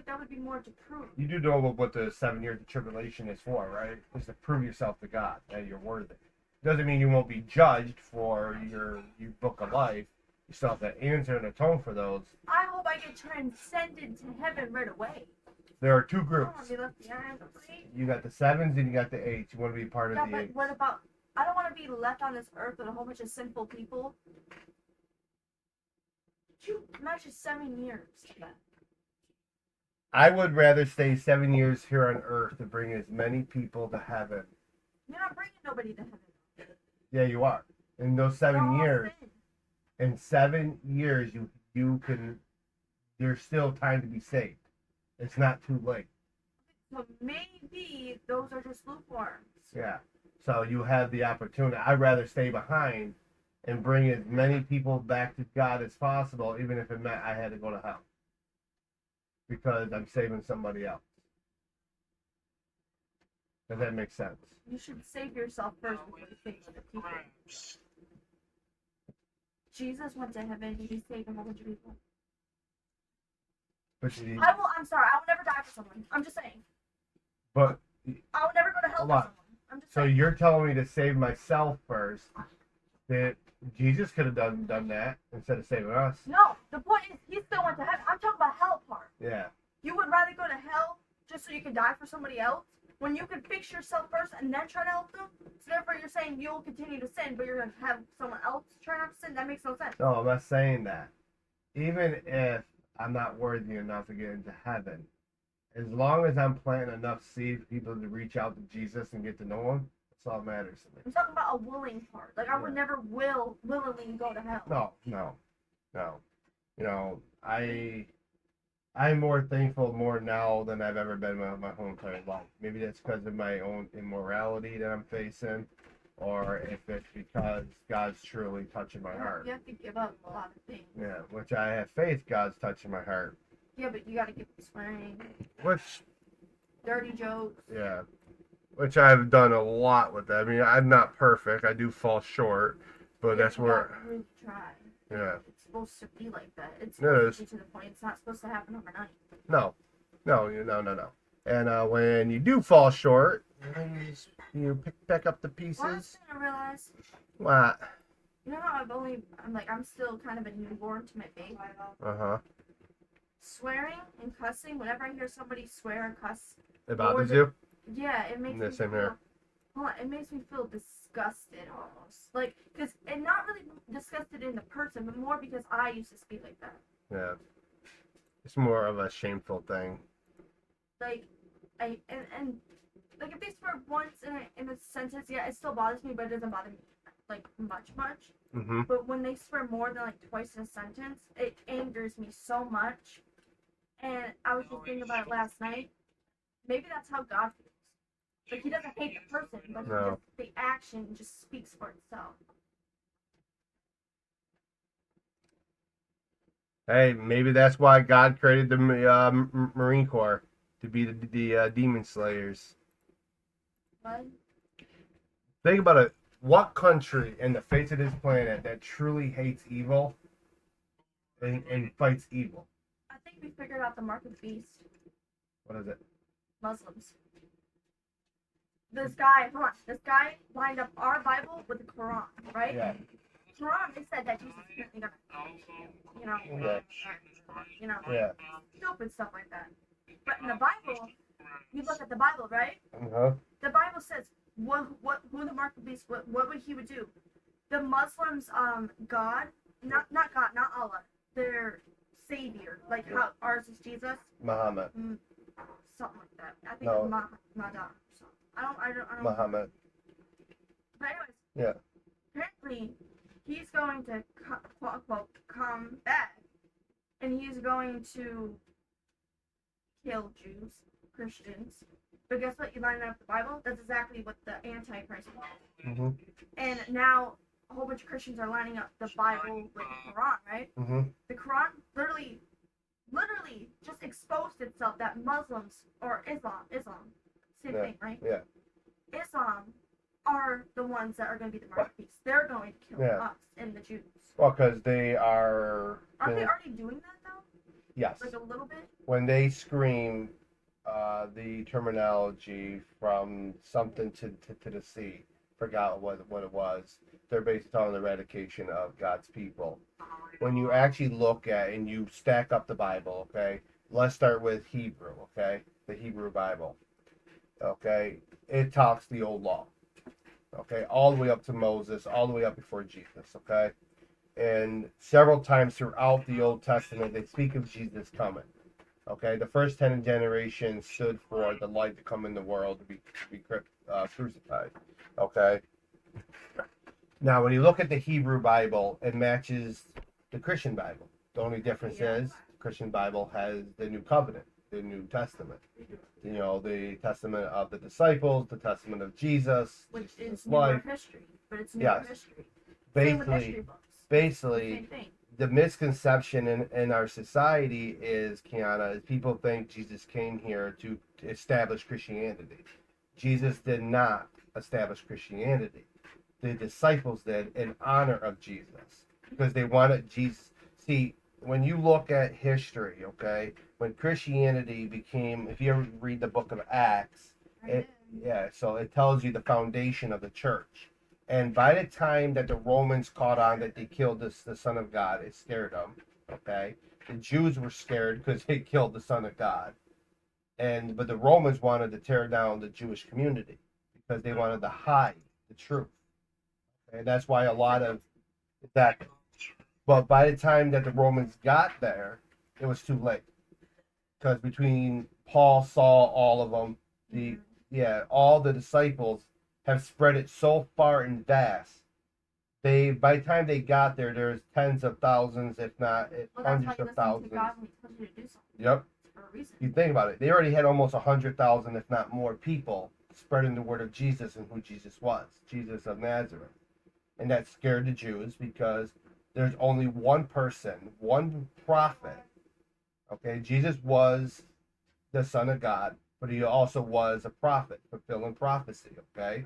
that would be more to prove. You do know what the 7 years of tribulation is for, right? It's to prove yourself to God that you're worthy. Doesn't mean you won't be judged for your book of life. You still have to answer and atone for those. I hope I get transcended to heaven right away. There are two I don't groups. want to be left behind. You got the 7s and you got the 8s. You want to be part of Yeah, the but 8s. what about? I don't want to be left on this earth with a whole bunch of sinful people. You imagine 7 years of that. I would rather stay 7 years here on earth to bring as many people to heaven. You're not bringing nobody to heaven. Yeah, you are. In those 7 years. In 7 years, you can. There's still time to be saved. It's not too late. So maybe those are just lukewarms. Yeah. So you have the opportunity. I'd rather stay behind and bring as many people back to God as possible, even if it meant I had to go to hell. Because I'm saving somebody else. Does that make sense? You should save yourself first before you save other people. Jesus went to heaven. He saved a whole bunch of people. But I'm sorry. I will never die for someone. I'm just saying. But I will never go to hell for someone. I'm just saying. so you're telling me to save myself first? That Jesus could have done that instead of saving us? No. The point is, he still went to heaven. I'm talking about hell part. Yeah. You would rather go to hell just so you can die for somebody else when you can fix yourself first and then try to help them? So therefore you're saying you'll continue to sin, but you're going to have someone else try not to sin? That makes no sense. No, I'm not saying that. Even if I'm not worthy enough to get into heaven, as long as I'm planting enough seed for people to reach out to Jesus and get to know him, that's all that matters to me. I'm talking about a willing part. Like, I would never willingly go to hell. No. You know, I'm more thankful more now than I've ever been my whole entire life. Maybe that's because of my own immorality that I'm facing, or if it's because God's truly touching my heart. You have to give up a lot of things. Yeah, which I have faith God's touching my heart. Yeah, but you got to give up swearing, Which, dirty jokes. yeah, which I've done a lot with that. I mean, I'm not perfect. I do fall short, but that's You where, gotta really try. yeah. It's supposed to be like that. It's No, supposed to be to the point. It's not supposed to happen overnight. No. And when you do fall short, you pick up the Well, I'm pieces. starting to realize, What? you know how I'm still kind of a newborn to my faith. Uh-huh. Swearing and cussing, whenever I hear somebody swear and cuss, It bothers you? yeah, it makes Yeah, me same feel, here. hold on, it makes me feel disgusted almost. Like, and not really disgusted in the person, but more because I used to speak like that. Yeah. It's more of a shameful thing. Like, and like if they swear once in a sentence, yeah, it still bothers me, but it doesn't bother me like much. Mm-hmm. But when they swear more than like twice in a sentence, it angers me so much. And I was just thinking about it last night. Maybe that's how God feels. Like, he doesn't hate the person, but No. the action just speaks for itself. Hey, maybe that's why God created the Marine Corps, to be the demon slayers. What? Think about it. What country in the face of this planet that truly hates evil and fights evil? I think we figured out the mark of the beast. What is it? Muslims. This guy lined up our Bible with the Quran, right? Yeah. Quran, they said that Jesus is apparently gonna, Yeah. you know, Yeah. stupid stuff like that. But in the Bible, you look at the Bible, right? Uh-huh. The Bible says who the mark of the beast, what would he would do. The Muslims, God, not God, not Allah, their savior, like how ours is Jesus, Muhammad. something like that. I think No. it's Madan. So I don't. Muhammad. But anyways, Yeah. apparently he's going to quote unquote come back, and he's going to kill Jews, Christians. But guess what? You line up the Bible. That's exactly what the Antichrist wants. Mm-hmm. And now a whole bunch of Christians are lining up the Bible with the Quran, right? Mm-hmm. The Quran literally just exposed itself that Muslims or Islam, same thing, right? Yeah. Islam are the ones that are going to be the mark of the beast. They're going to kill us and the Jews. Well, because they are. Aren't they already doing that though? Yes. Like a little bit. When they scream the terminology from something to the sea, forgot what it was. They're based on the eradication of God's people. When you actually look at and you stack up the Bible, okay, let's start with Hebrew, okay, the Hebrew Bible, okay, it talks the old law, okay, all the way up to Moses, all the way up before Jesus, okay, and several times throughout the Old Testament they speak of Jesus coming. Okay, the first 10 generations stood for the light to come in the world to be crucified. Okay. Now, when you look at the Hebrew Bible, it matches the Christian Bible. The only difference is the Christian Bible has the New Covenant, the New Testament. You know, the Testament of the disciples, the Testament of Jesus, Which Jesus' is newer life. history, but it's newer Yes. history. Same with history Basically, books. basically, Same thing. the misconception in our society is, Kiana, is people think Jesus came here to establish Christianity. Jesus did not establish Christianity. The disciples did in honor of Jesus because they wanted Jesus. See, when you look at history, okay, when Christianity became, if you ever read the book of Acts, so it tells you the foundation of the church. And by the time that the Romans caught on that they killed the Son of God, it scared them. Okay, the Jews were scared because they killed the Son of God, but the Romans wanted to tear down the Jewish community because they wanted to hide the truth. And that's why a lot of that. But by the time that the Romans got there, it was too late because between Paul, Saul, all of them, all the disciples have spread it so far and vast. By the time they got there, there's tens of thousands, if not hundreds of thousands. Yep. For a reason. You think about it, they already had almost 100,000, if not more, people spreading the word of Jesus and who Jesus was, Jesus of Nazareth, and that scared the Jews because there's only one person, one prophet. Okay, Jesus was the Son of God, but he also was a prophet, fulfilling prophecy, okay?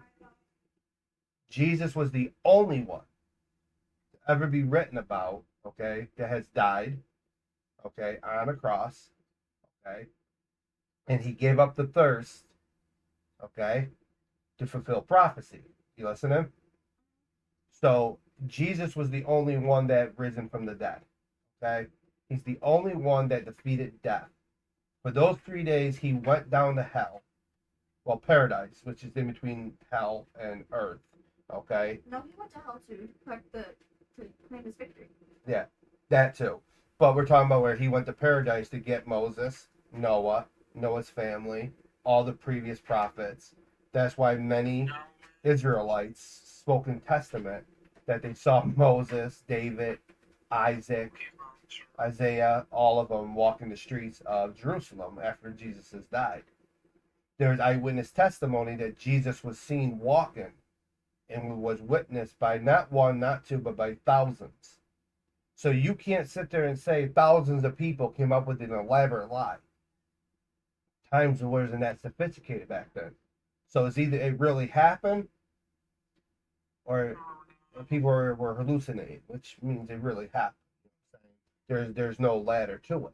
Jesus was the only one to ever be written about, okay, that has died, okay, on a cross, okay? And he gave up the thirst, okay, to fulfill prophecy. You listening? So Jesus was the only one that risen from the dead, okay? He's the only one that defeated death. For those 3 days, he went down to hell. Well, paradise, which is in between hell and earth. Okay? No, he went to hell to claim his victory. Yeah, that too. But we're talking about where he went to paradise to get Moses, Noah, Noah's family, all the previous prophets. That's why many Israelites spoke in Testament that they saw Moses, David, Isaac, Isaiah, all of them walking the streets of Jerusalem after Jesus has died. There's eyewitness testimony that Jesus was seen walking and was witnessed by not one, not two, but by thousands. So you can't sit there and say thousands of people came up with an elaborate lie. Times wasn't that sophisticated back then. So it's either it really happened or people were hallucinating, which means it really happened. There's no ladder to it.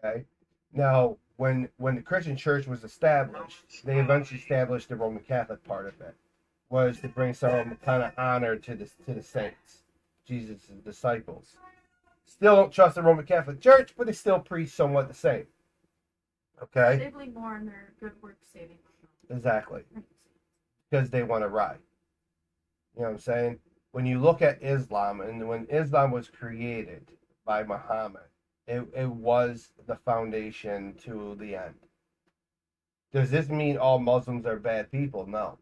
Okay. Now, when the Christian church was established, they eventually established the Roman Catholic part of it, was to bring some kind of honor to the saints, Jesus' disciples. Still don't trust the Roman Catholic Church, but they still preach somewhat the same. Okay? They believe more in their good work saving. Exactly. Because they want to ride. You know what I'm saying? When you look at Islam, and when Islam was created by Muhammad, it was the foundation to the end. Does this mean all Muslims are bad people? No.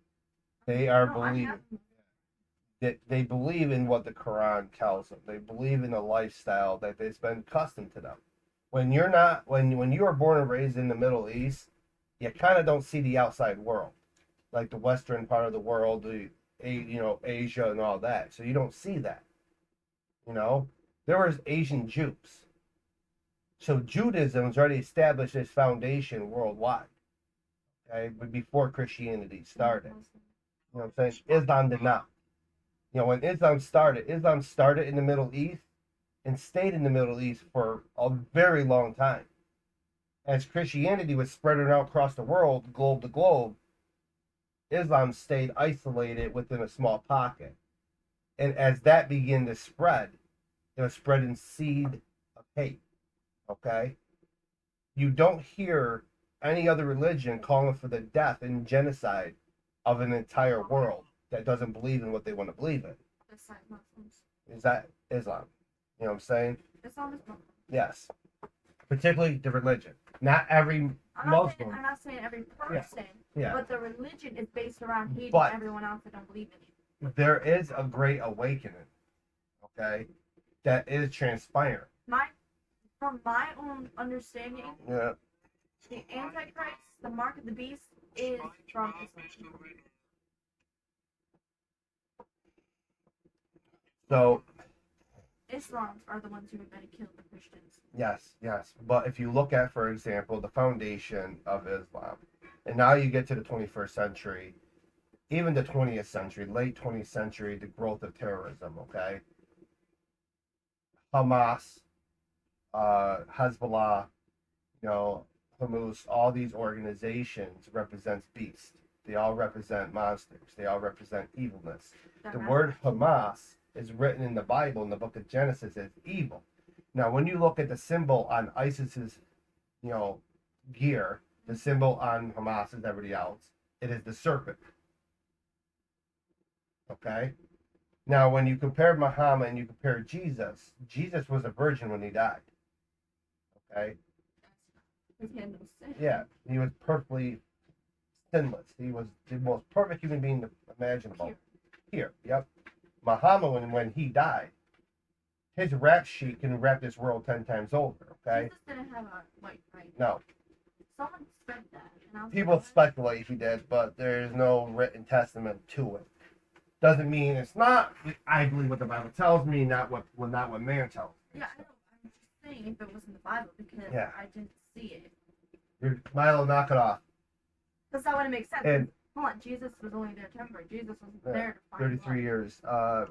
They are believing. They believe in what the Quran tells them. They believe in a lifestyle that has been accustomed to them. When you're not, when you are born and raised in the Middle East, you kind of don't see the outside world, like the Western part of the world, Asia and all that. So you don't see that. You know, there was Asian Jews. So Judaism was already established its foundation worldwide. Okay, but before Christianity started. You know what I'm saying? Islam did not. You know, when Islam started in the Middle East and stayed in the Middle East for a very long time. As Christianity was spreading out across the world, globe to globe, Islam stayed isolated within a small pocket. And as that began to spread, it was spreading seed of hate. Okay? You don't hear any other religion calling for the death and genocide of an entire world that doesn't believe in what they want to believe in. Besides Muslims. Is that Islam? You know what I'm saying? Islam is Muslim. Yes. Particularly the religion. Not every Muslim. I'm not saying every person, Yeah. but the religion is based around hating But everyone else that don't believe in it. there is a great awakening, okay, that is transpiring. From my own understanding, Yeah. the Antichrist, the mark of the beast, is from Islam. So Islams are the ones who are going to kill the Christians. yes. But if you look at, for example, the foundation of Islam, and now you get to the 21st century, even the 20th century, late 20th century, the growth of terrorism, okay? Hamas, Hezbollah, Hamas, all these organizations represents beasts. They all represent monsters. They all represent evilness. The word Hamas is written in the Bible, in the book of Genesis, as evil. Now, when you look at the symbol on ISIS's, gear, the symbol on Hamas is everybody else, it is the serpent. Okay? Now, when you compare Muhammad and you compare Jesus, Jesus was a virgin when he died. Okay? He had no sin. Yeah, he was perfectly sinless. He was the most perfect human being imaginable. Here, yep. Muhammad, when he died, his rap sheet can rap this world 10 times over, okay? Jesus didn't have a white right. No. Someone said that. And I was People like, speculate he did, but there's no written testament to it. Doesn't mean it's not. I believe what the Bible tells me, not what man tells me. yeah, I know. I'm just saying if it was in the Bible because Yeah. I didn't see it. Milo, knock it off. Because that wouldn't make sense. And Hold on, Jesus was only there temporary. Jesus wasn't there to find 33 life. years.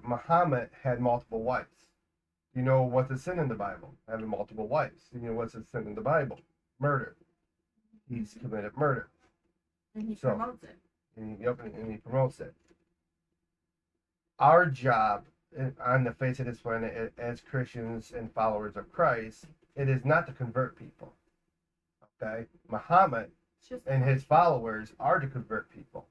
Muhammad had multiple wives. You know what's a sin in the Bible? Having multiple wives. You know what's a sin in the Bible? Murder. He's committed murder. And he So- promotes it. And he promotes it. Our job on the face of this planet as Christians and followers of Christ, it is not to convert people. Okay? Muhammad It's just and his followers are to convert people.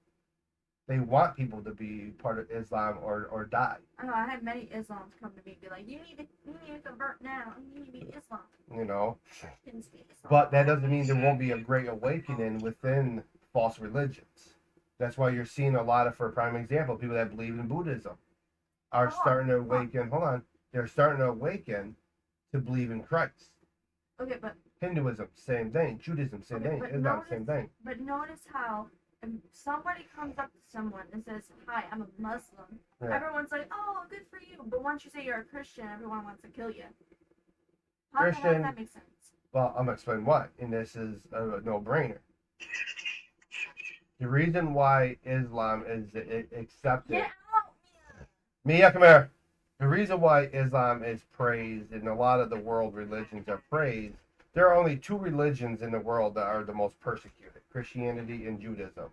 They want people to be part of Islam or die. I know. I had many Islams come to me and be like, "You need to convert now. You need to be Islam." You know, Didn't speak Islam. but that doesn't mean there won't be a great awakening within false religions. That's why you're seeing a lot of, for a prime example, people that believe in Buddhism are starting to awaken. Hold on, they're starting to awaken to believe in Christ. Okay, but Hinduism, same thing. Judaism, same Okay, thing. but Islam, same thing. But notice how if somebody comes up to someone and says, "Hi, I'm a Muslim," Yeah. everyone's like, "Oh, good for you." But once you say you're a Christian, everyone wants to kill you. How Christian- does that make sense? Well, I'm gonna explain why, and this is a no-brainer. The reason why Islam is accepted. Get out! Mia, come here. The reason why Islam is praised and a lot of the world religions are praised, there are only two religions in the world that are the most persecuted: Christianity and Judaism.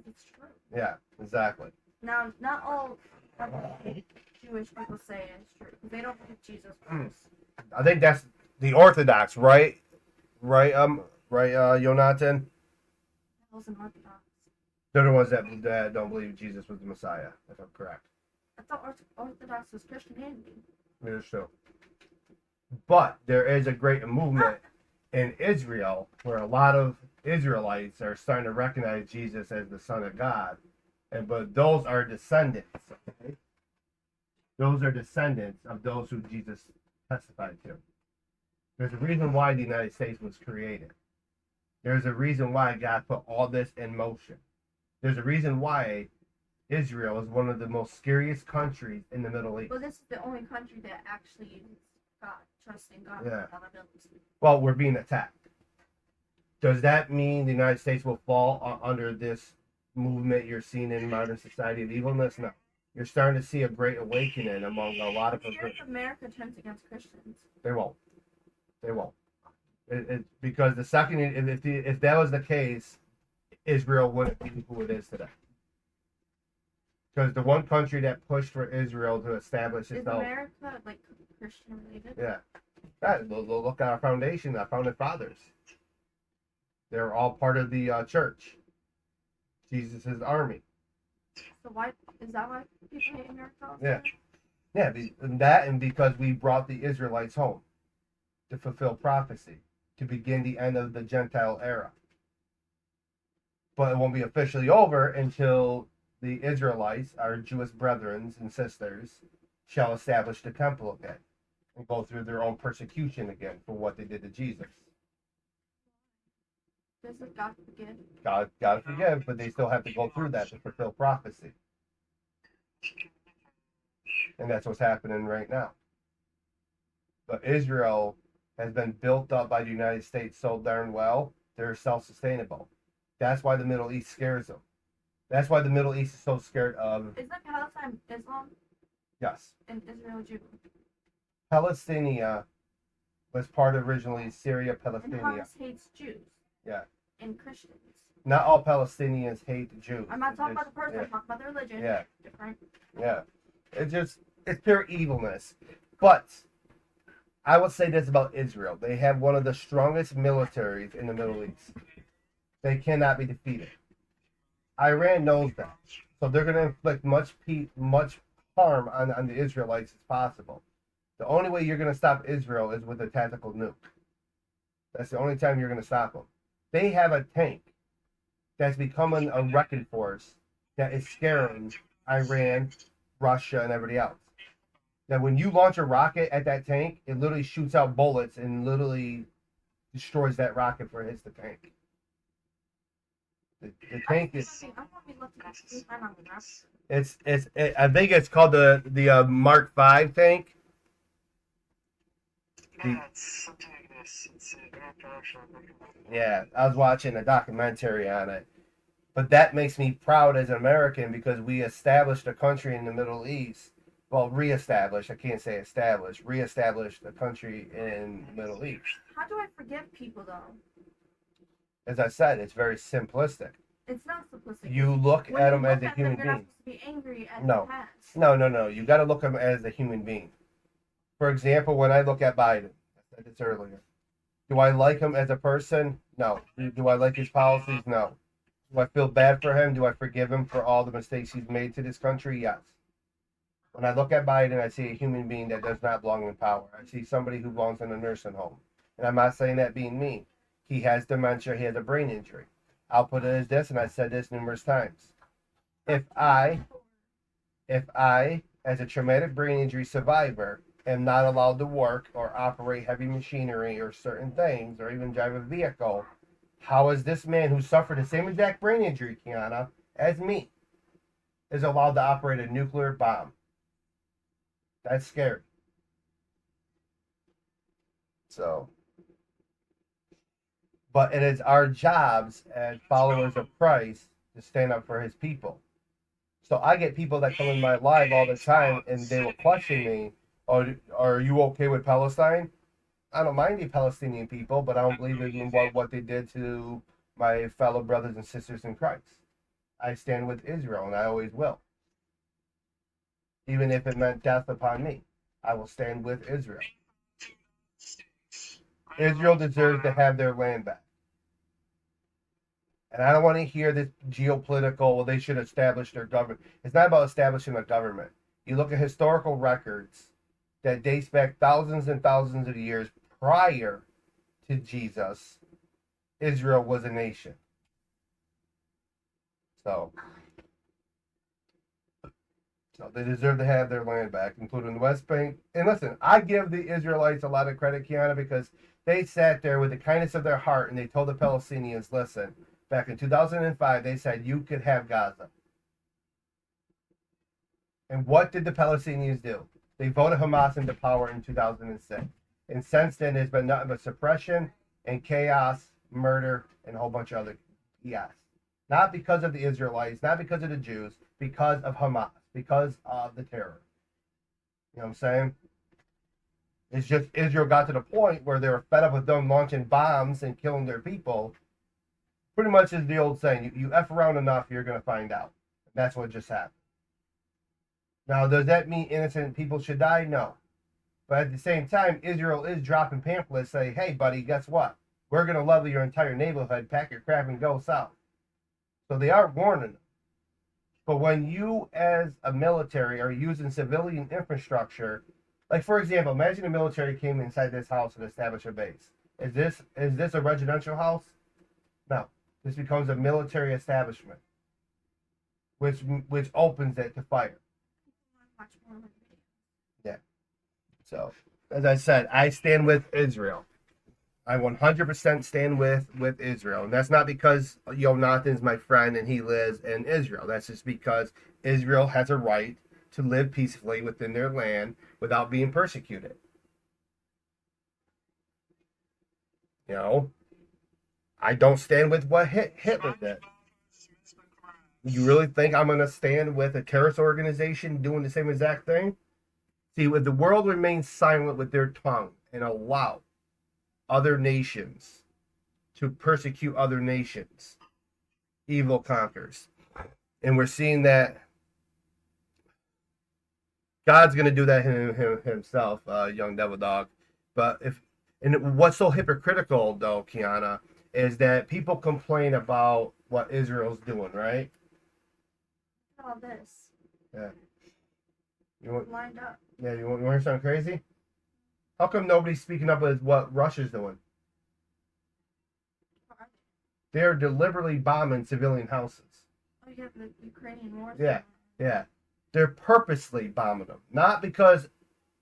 It's true. Yeah, exactly. Now, not all Jewish people say it's true. They don't believe Jesus Christ. I think that's the Orthodox, right? Right, right, Jonathan? That was an Orthodox. They're the ones that don't believe Jesus was the Messiah, if I'm correct. I thought Orthodox was Christianity. It is true. But there is a great movement in Israel where a lot of Israelites are starting to recognize Jesus as the Son of God. But those are descendants. Okay? Those are descendants of those who Jesus testified to. There's a reason why the United States was created. There's a reason why God put all this in motion. There's a reason why Israel is one of the most scariest countries in the Middle East. Well, this is the only country that actually is God, trusting God Yeah. with all abilities. Well, we're being attacked. Does that mean the United States will fall under this movement you're seeing in modern society of evilness? No. You're starting to see a great awakening among a lot of Here, if America turns against Christians. They won't. They won't. Because the second, if that was the case, Israel wouldn't be who it is today. Because the one country that pushed for Israel to establish Is itself. America like Christian related? Yeah. Look at our foundation, our founding fathers. They're all part of the church. Jesus' army. So why is that why people hate America? Also? Yeah. Yeah, and because we brought the Israelites home to fulfill prophecy, to begin the end of the Gentile era. But it won't be officially over until the Israelites, our Jewish brethren and sisters, shall establish the temple again and go through their own persecution again for what they did to Jesus. Does God forgive? God forgive, but they still have to go through that to fulfill prophecy. And that's what's happening right now. But Israel has been built up by the United States so darn well, they're self-sustainable. That's why the Middle East scares them. That's why the Middle East is so scared of... Isn't Palestine Islam? Yes. And Israel Jew? Palestine was part of originally Syria, And Palestine. Hamas hates Jews. Yeah. And Christians. Not all Palestinians hate the Jews. I'm not talking about the person, Yeah. I'm talking about the religion. Yeah. Different. Yeah. It's pure evilness. But I would say this about Israel. They have one of the strongest militaries in the Middle East. They cannot be defeated. Iran knows that. So they're going to inflict much harm on the Israelites as possible. The only way you're going to stop Israel is with a tactical nuke. That's the only time you're going to stop them. They have a tank that's becoming a wrecking force that is scaring Iran, Russia, and everybody else. That when you launch a rocket at that tank, it literally shoots out bullets and literally destroys that rocket before it hits the tank. The tank is... I'm gonna be looking at this on the map. I think it's called the Mark V tank. Yeah, I was watching a documentary on it. But that makes me proud as an American because we established a country in the Middle East. Well, reestablished. I can't say established. Reestablished a country in the Middle East. How do I forgive people though? As I said, it's very simplistic. It's not simplistic. You look When at you them as look a at human them, you're being. not supposed to be angry at No. the past. No. You got to look at them as a human being. For example, when I look at Biden, I said this earlier. Do I like him as a person? No. Do I like his policies? No. Do I feel bad for him? Do I forgive him for all the mistakes he's made to this country? Yes. When I look at Biden, I see a human being that does not belong in power. I see somebody who belongs in a nursing home. And I'm not saying that being mean. He has dementia. He has a brain injury. I'll put it as this, and I said this numerous times. If I, as a traumatic brain injury survivor, am not allowed to work or operate heavy machinery or certain things, or even drive a vehicle, how is this man who suffered the same exact brain injury, Kiana, as me, is allowed to operate a nuclear bomb? That's scary. So, but it is our jobs as followers of Christ to stand up for his people. So I get people that come in my live all the time and they will question me, oh, are you okay with Palestine? I don't mind the Palestinian people, but I don't believe in what they did to my fellow brothers and sisters in Christ. I stand with Israel, and I always will. Even if it meant death upon me, I will stand with Israel. Israel deserves to have their land back. And I don't want to hear this geopolitical, well, they should establish their government. It's not about establishing a government. You look at historical records that dates back thousands and thousands of years prior to Jesus, Israel was a nation. So they deserve to have their land back, including the West Bank. And listen, I give the Israelites a lot of credit, Kiana, because they sat there with the kindness of their heart and they told the Palestinians, listen, back in 2005, they said you could have Gaza. And what did the Palestinians do? They voted Hamas into power in 2006. And since then, there's been nothing but suppression and chaos, murder, and a whole bunch of other BS. Not because of the Israelites, not because of the Jews, because of Hamas, because of the terror. You know what I'm saying? It's just Israel got to the point where they were fed up with them launching bombs and killing their people. Pretty much is the old saying, you F around enough, you're going to find out. That's what just happened. Now, does that mean innocent people should die? No. But at the same time, Israel is dropping pamphlets saying, hey, buddy, guess what? We're going to level your entire neighborhood, pack your crap, and go south. So they are warning them. But when you, as a military, are using civilian infrastructure, like, for example, imagine the military came inside this house and established a base. Is this a residential house? No. This becomes a military establishment, which opens it to fire. Yeah. So, as I said, I stand with Israel. I 100% stand with Israel. And that's not because Jonathan's my friend and he lives in Israel. That's just because Israel has a right to live peacefully within their land without being persecuted. You know, I don't stand with what Hitler did. You really think I'm going to stand with a terrorist organization doing the same exact thing? See, if the world remains silent with their tongue and allow other nations to persecute other nations, evil conquers. And we're seeing that God's going to do that himself, young devil dog. But what's so hypocritical, though, Kiana, is that people complain about what Israel's doing, right? All this. Yeah. You want, lined up. yeah, you want to hear something crazy? How come nobody's speaking up with what Russia's doing? They're deliberately bombing civilian houses. Oh, you have the Ukrainian war. Yeah. They're purposely bombing them. Not because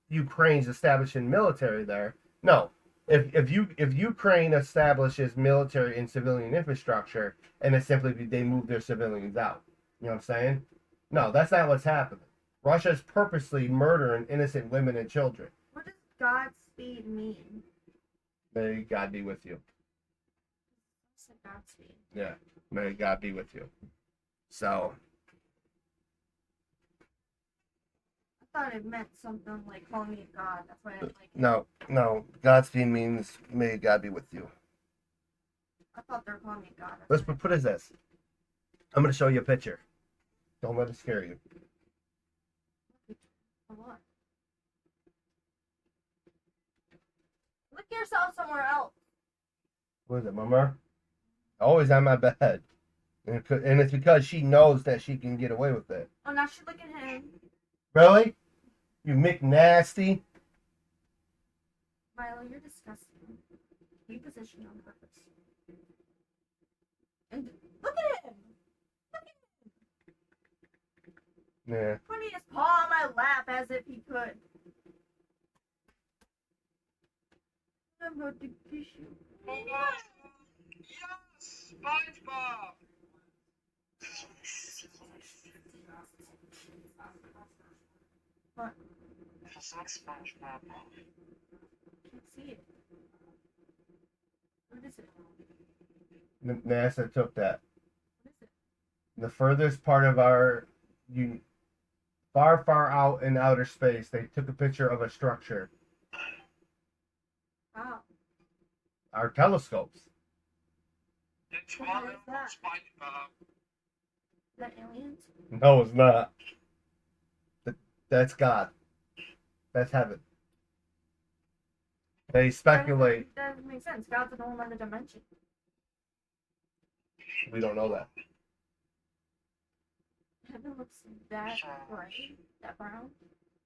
Ukraine's establishing military there. No. If Ukraine establishes military and civilian infrastructure, and it's simply they move their civilians out. You know what I'm saying? No, that's not what's happening. Russia's purposely murdering innocent women and children. What does Godspeed mean? May God be with you. What's a Godspeed? Yeah. May God be with you. So. I thought it meant something like calling me a god. That's why I didn't like it. No. Godspeed means may God be with you. I thought they were calling me a god. What is this? I'm going to show you a picture. Don't let it scare you. For what? Look yourself somewhere else. What is it, Mama? Always on my bed. And it's because she knows that she can get away with it. Oh, now she look at him. Really? You McNasty? Milo, you're disgusting. You positioned on purpose. And look at him! Yeah. Putting his paw on my lap as if he could. I'm going to kiss you. Yes! SpongeBob! What? It's like SpongeBob. Can't see it. What is it? NASA took that. What is it? The furthest part of our far out in outer space, they took a picture of a structure. Wow. Our telescopes. It's What one is of that? SpongeBob. Is that aliens? No, it's not. That's God. That's heaven. They speculate. That doesn't make sense. God's in a whole other dimension. We don't know that. It looks that bright, that brown.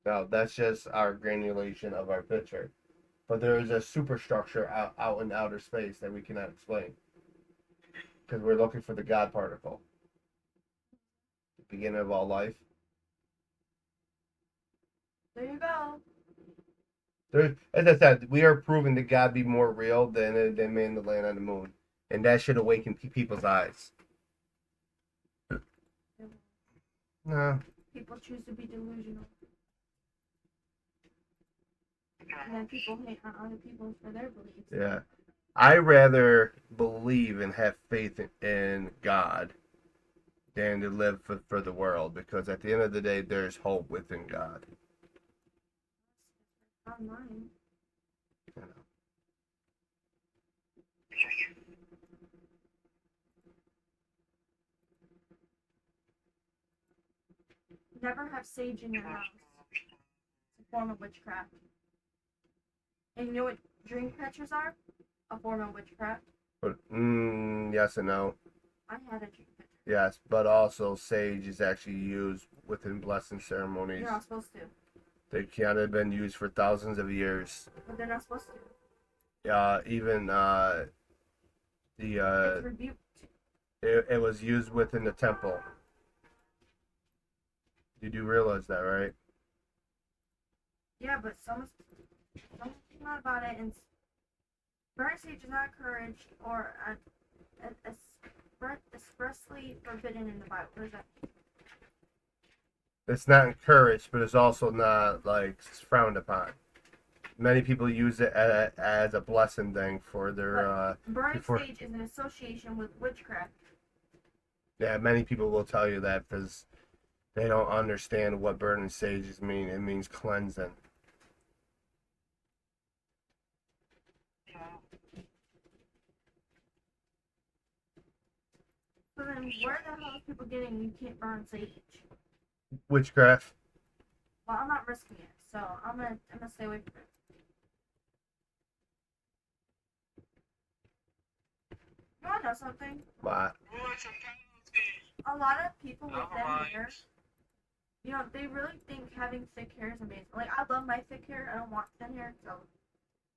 No, that's just our granulation of our picture. But there is a superstructure out in outer space that we cannot explain. Because we're looking for the God particle. The beginning of all life. There you go. There, as I said, we are proving that God be more real than man to land on the moon. And that should awaken people's eyes. No. People choose to be delusional. And then people hate on other people for their beliefs. Yeah. I rather believe and have faith in God than to live for the world, because at the end of the day, there's hope within God. Online. You know. Never have sage in your house. It's a form of witchcraft. And you know what dream catchers are? A form of witchcraft. But yes and no. I had a dream catcher. Yes, but also sage is actually used within blessing ceremonies. You're not supposed to. They can't have been used for thousands of years. But they're not supposed to. Even It's rebuked. it was used within the temple. You do realize that, right? Yeah, but someone came out about it, and burnt sage is not encouraged or expressly forbidden in the Bible. What is that? It's not encouraged, but it's also not like frowned upon. Many people use it as a blessing thing for their. Burning sage is an association with witchcraft. Yeah, many people will tell you that because they don't understand what burning sages mean. It means cleansing. So then, where the hell is people getting you can't burn sage? Witchcraft. Well, I'm not risking it, so I'm gonna stay away from it. You wanna know something? What? A lot of people with thin hair, you know, they really think having thick hair is amazing. Like, I love my thick hair. I don't want thin hair, so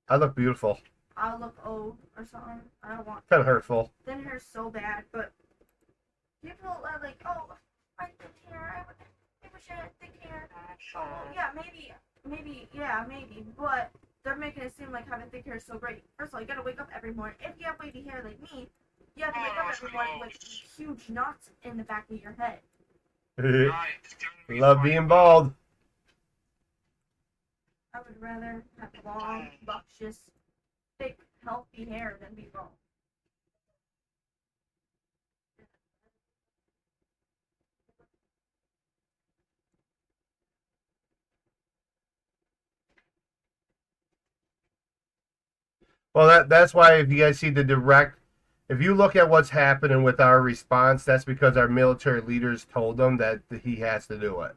I look beautiful. I'll look old or something. I don't want Kind of hurtful. thin hair is so bad, but people are like, oh, my thin hair. I wish I had thick hair. Oh, yeah, maybe, but they're making it seem like having thick hair is so great. First of all, you gotta wake up every morning. If you have wavy hair like me, you have to wake up every morning with huge knots in the back of your head. Love being bald. I would rather have long, luscious, thick, healthy hair than be bald. Well, that's why if you guys see the direct, if you look at what's happening with our response, that's because our military leaders told them that he has to do it.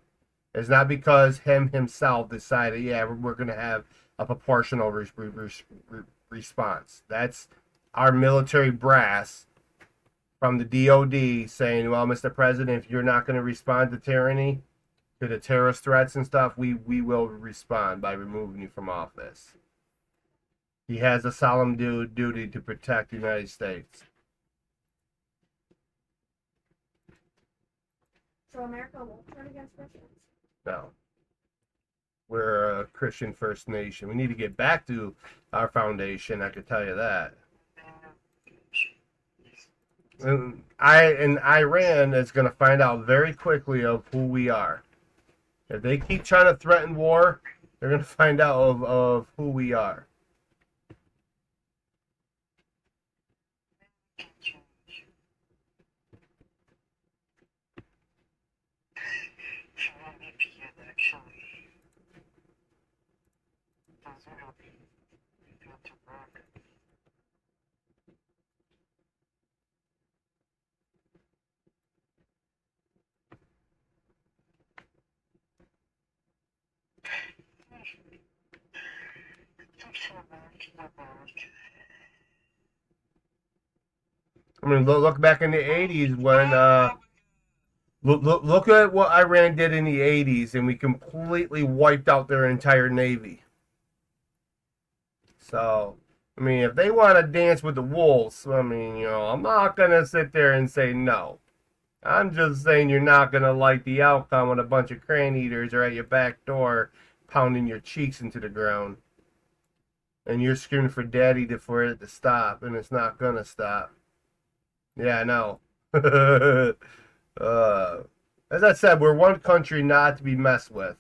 It's not because himself decided, yeah, we're going to have a proportional response. That's our military brass from the DOD saying, well, Mr. President, if you're not going to respond to tyranny, to the terrorist threats and stuff, we will respond by removing you from office. He has a solemn duty to protect the United States. So America won't turn against Christians? No. We're a Christian First Nation. We need to get back to our foundation, I can tell you that. And Iran is going to find out very quickly of who we are. If they keep trying to threaten war, they're going to find out of who we are. mean, look back in the '80s when look at what Iran did in the '80s, and we completely wiped out their entire navy. So, I mean, if they want to dance with the wolves, I mean, I'm not gonna sit there and say no. I'm just saying you're not gonna like the outcome when a bunch of crane eaters are at your back door, pounding your cheeks into the ground, and you're screaming for daddy for it to stop, and it's not gonna stop. Yeah, I know. uh, as I said, we're one country not to be messed with.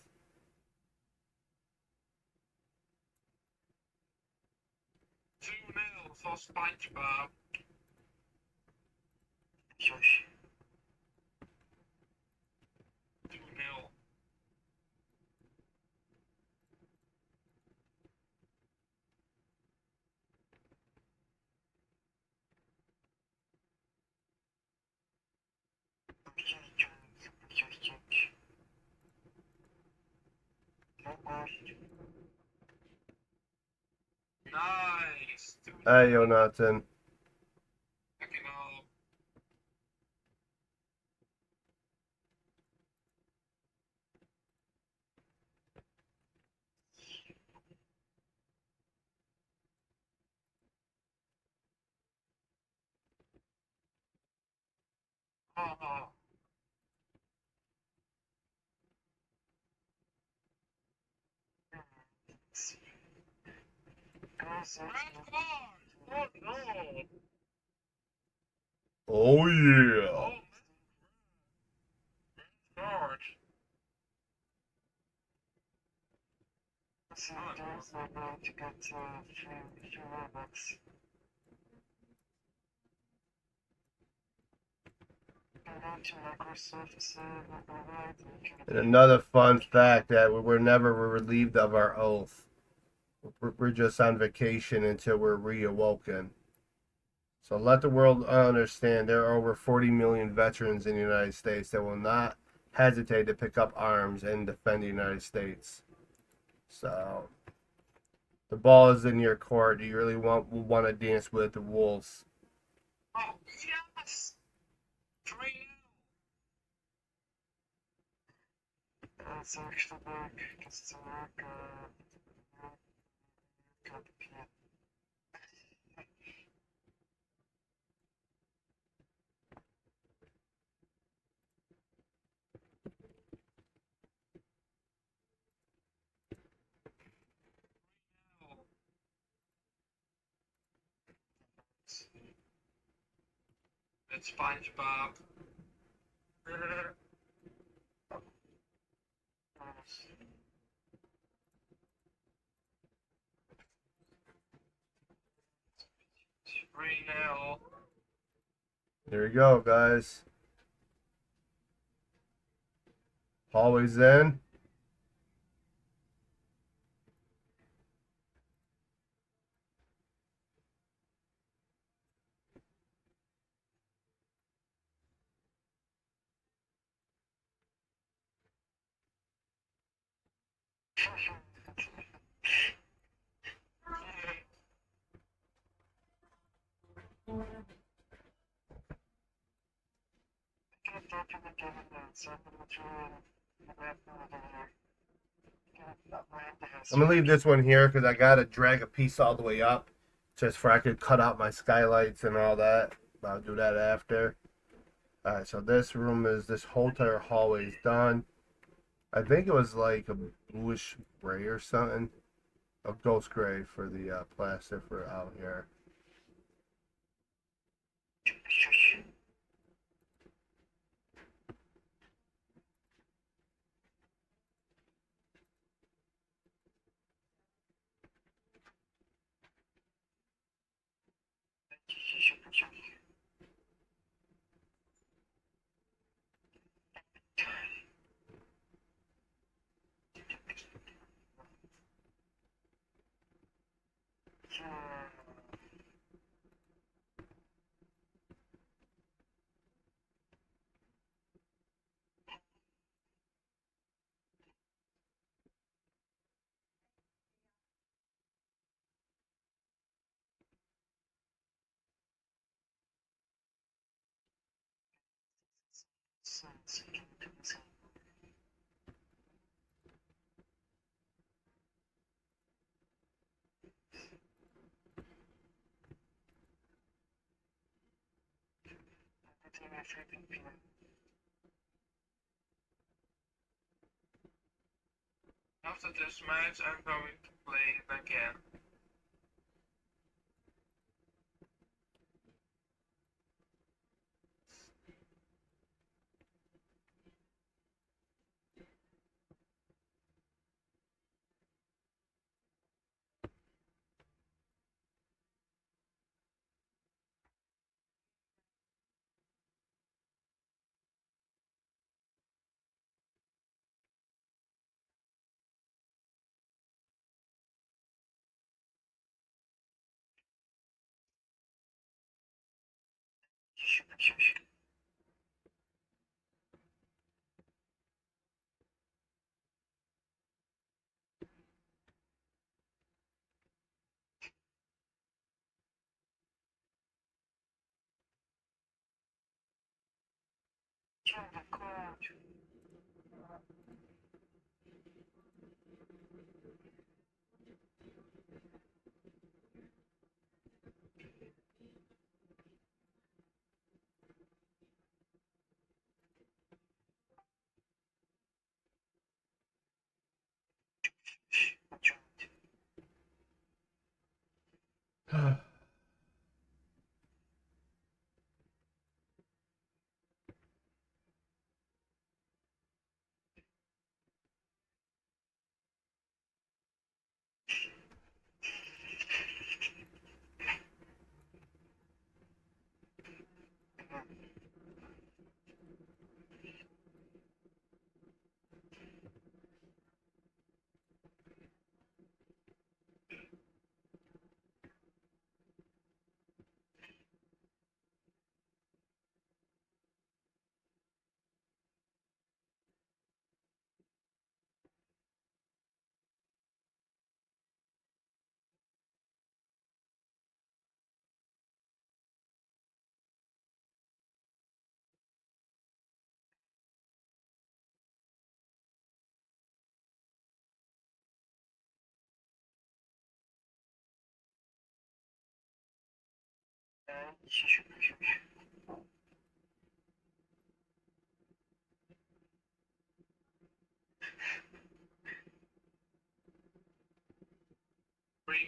2-0 for SpongeBob. Shush. 2-0. Nice. 2-0. Hey, Jonathan. Fucking hell. Oh. Red card. Oh no. Oh yeah. Oh, card. And another fun fact that we're never relieved of our oath. We're just on vacation until we're reawoken. So let the world understand there are over 40 million veterans in the United States that will not hesitate to pick up arms and defend the United States. So the ball is in your court. Do you really want to dance with the wolves? Oh yes. 3-0. It's actually back. It's back. It's SpongeBob. 3-0. There you go, guys. Always in. I'm gonna leave this one here because I gotta drag a piece all the way up, just for I could cut out my skylights and all that. I'll do that after. All right, so this room is this whole entire hallway is done. I think it was like a bluish gray or something, a ghost gray for the plaster for out here. After this match, I'm going to play it again.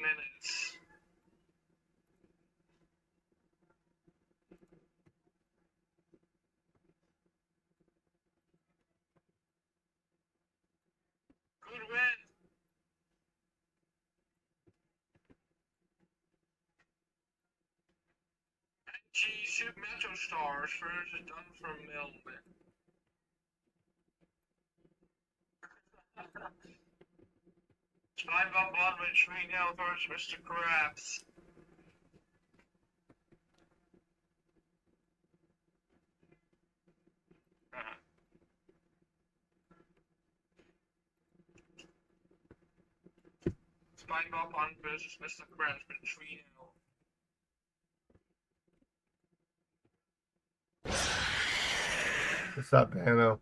Minutes. Good win. G Super Metro Stars versus done from Melbourne. SpongeBob Baldwin 3-0 versus Mr. Krabs. SpongeBob Baldwin versus Mr. Krabs with 3-0. What's up, Pano?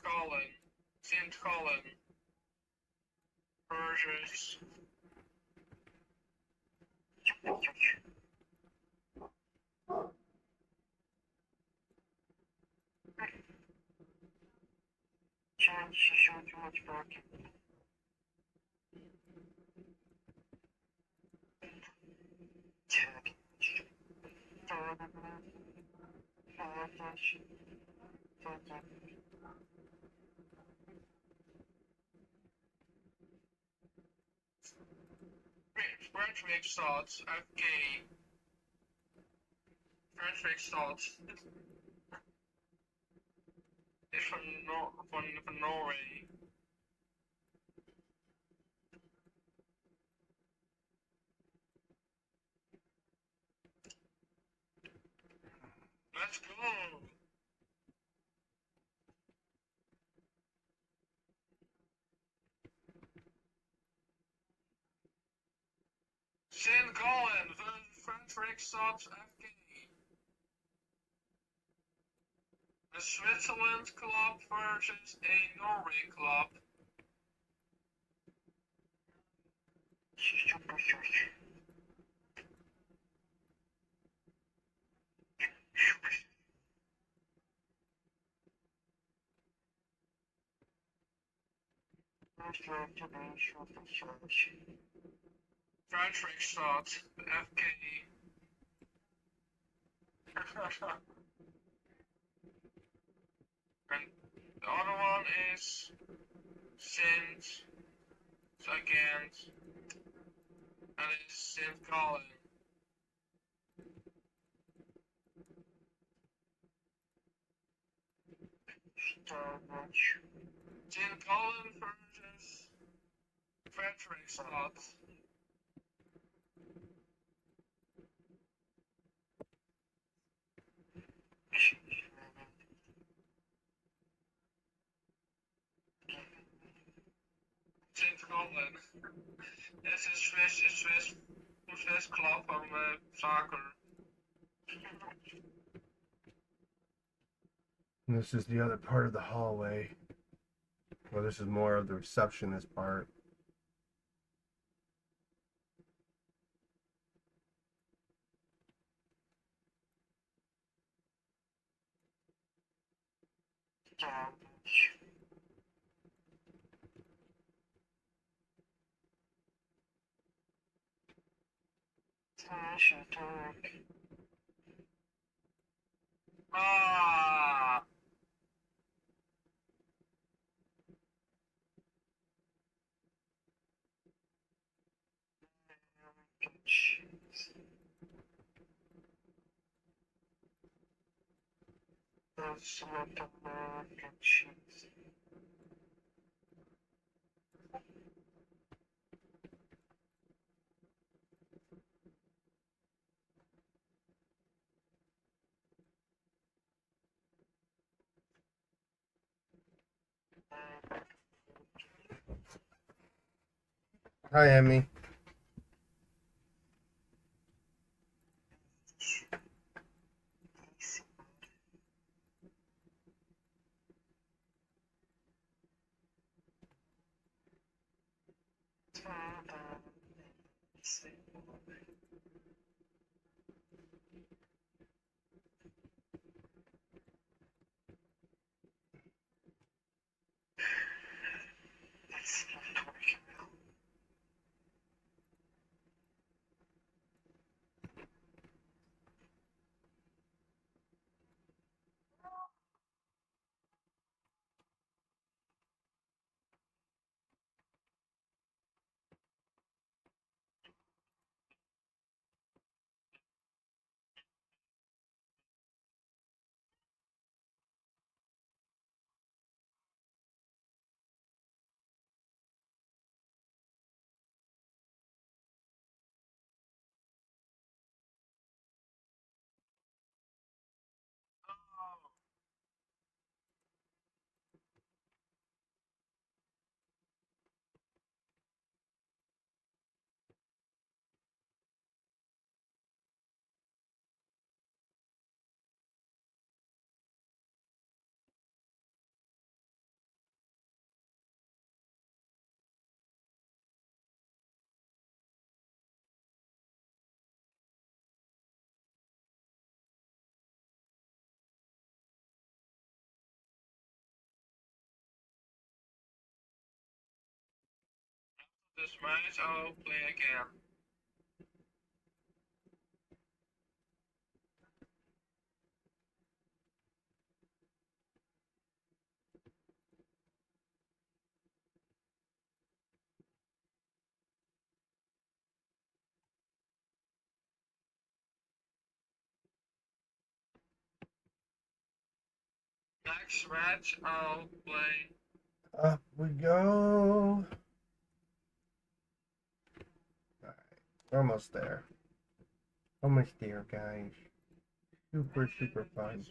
Colin. St. Colin versus French thoughts. Okay. French thoughts. It's from Norway. Let's go. Trick Shots FK. A Switzerland club versus a Norway club. Trick Shots FK. And the other one is Sint against, and it's St. Colin. St. Colin versus Frederick Slot. St. Colin. This is Swiss club van soccer. And this is the other part of the hallway. Well, this is more of the receptionist part. Ah! That's not American cheese. Hi, Emmy. It's not working out. This match I'll play again. Next match I'll play. Up we go. Alright, we're almost there. Almost there, guys. Super, super fun.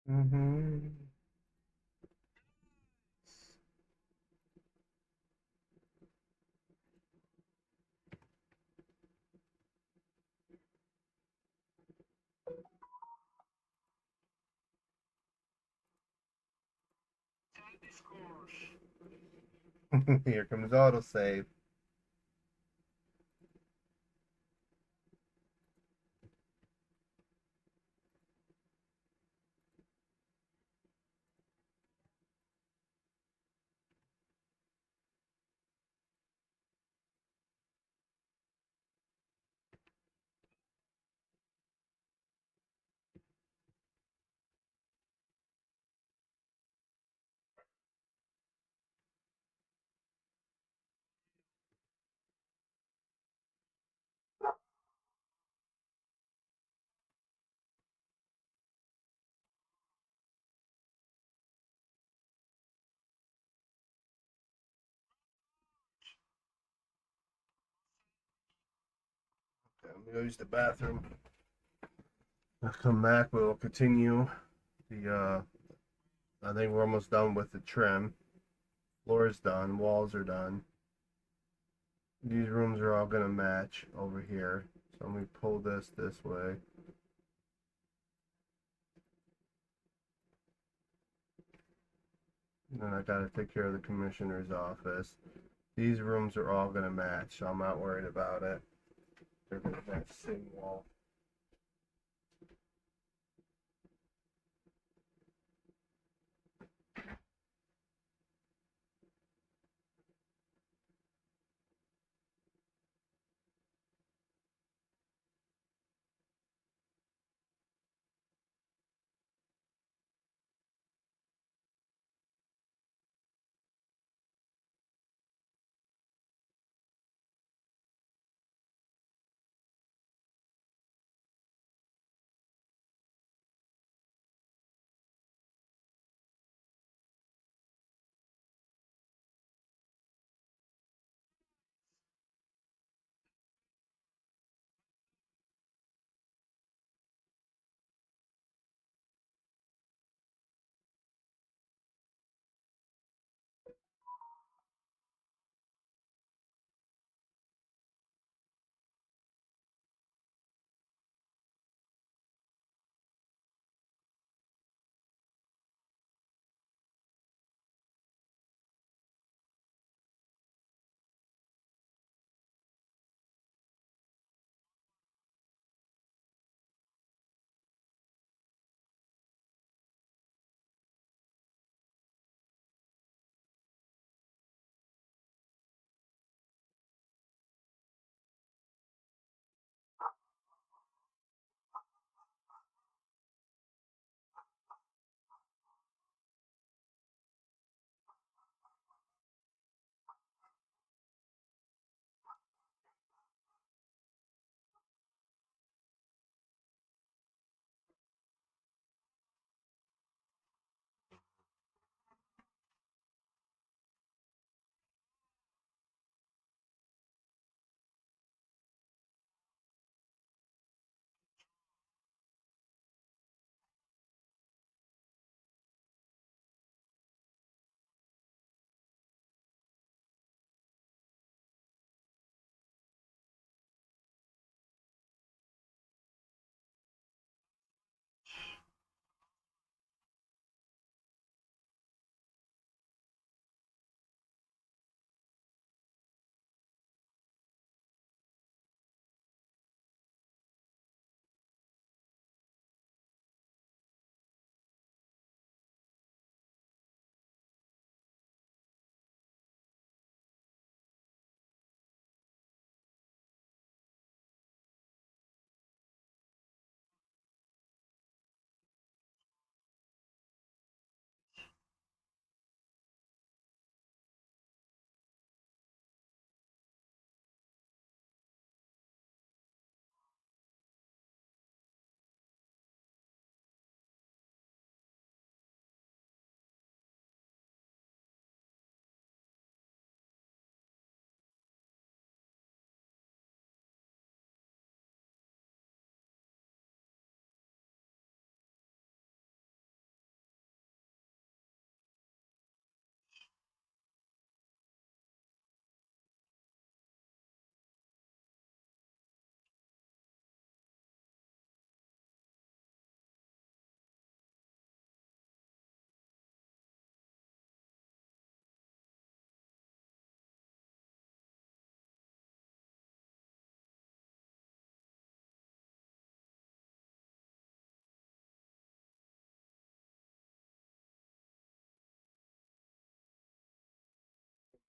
Mm-hmm. Here comes autosave. Okay, I'm gonna go use the bathroom. I'll come back, but we'll continue the I think we're almost done with the trim. Floor is done, walls are done. These rooms are all gonna match over here. So let me pull this way. And then I gotta take care of the commissioner's office. These rooms are all gonna match, so I'm not worried about it. They're gonna match the same wall.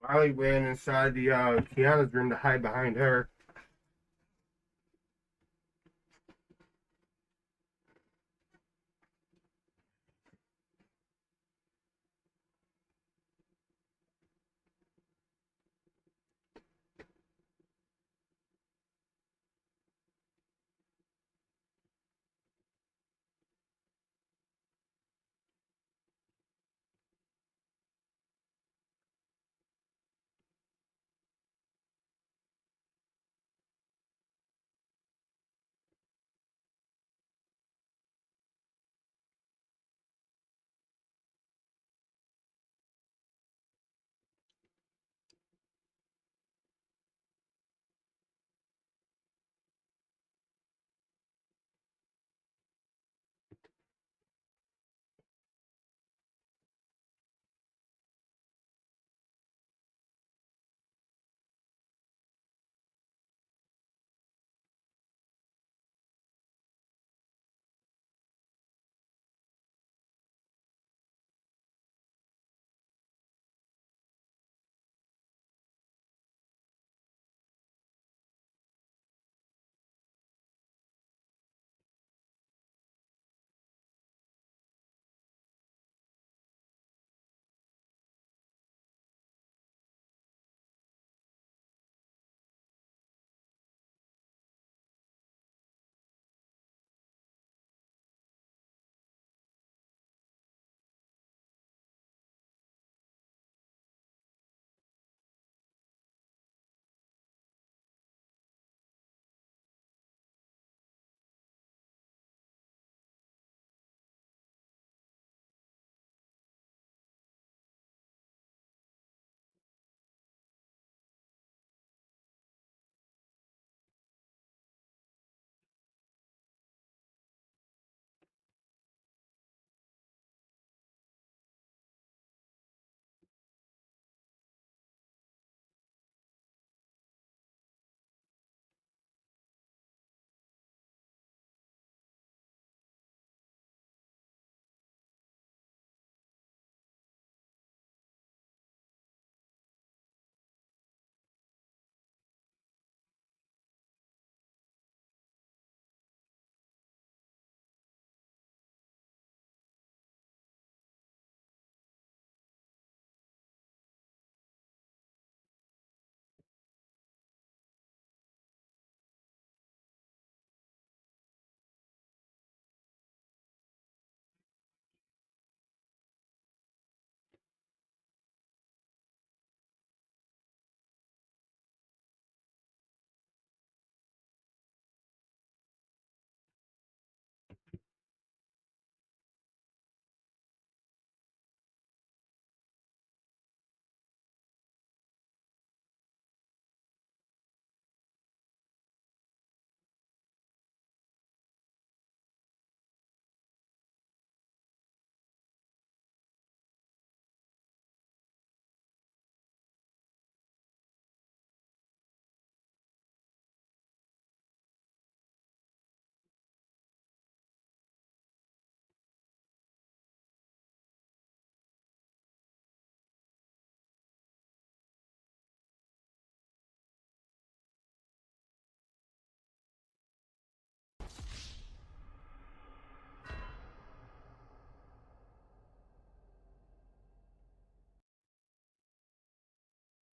Molly ran inside the Kiana's room to hide behind her.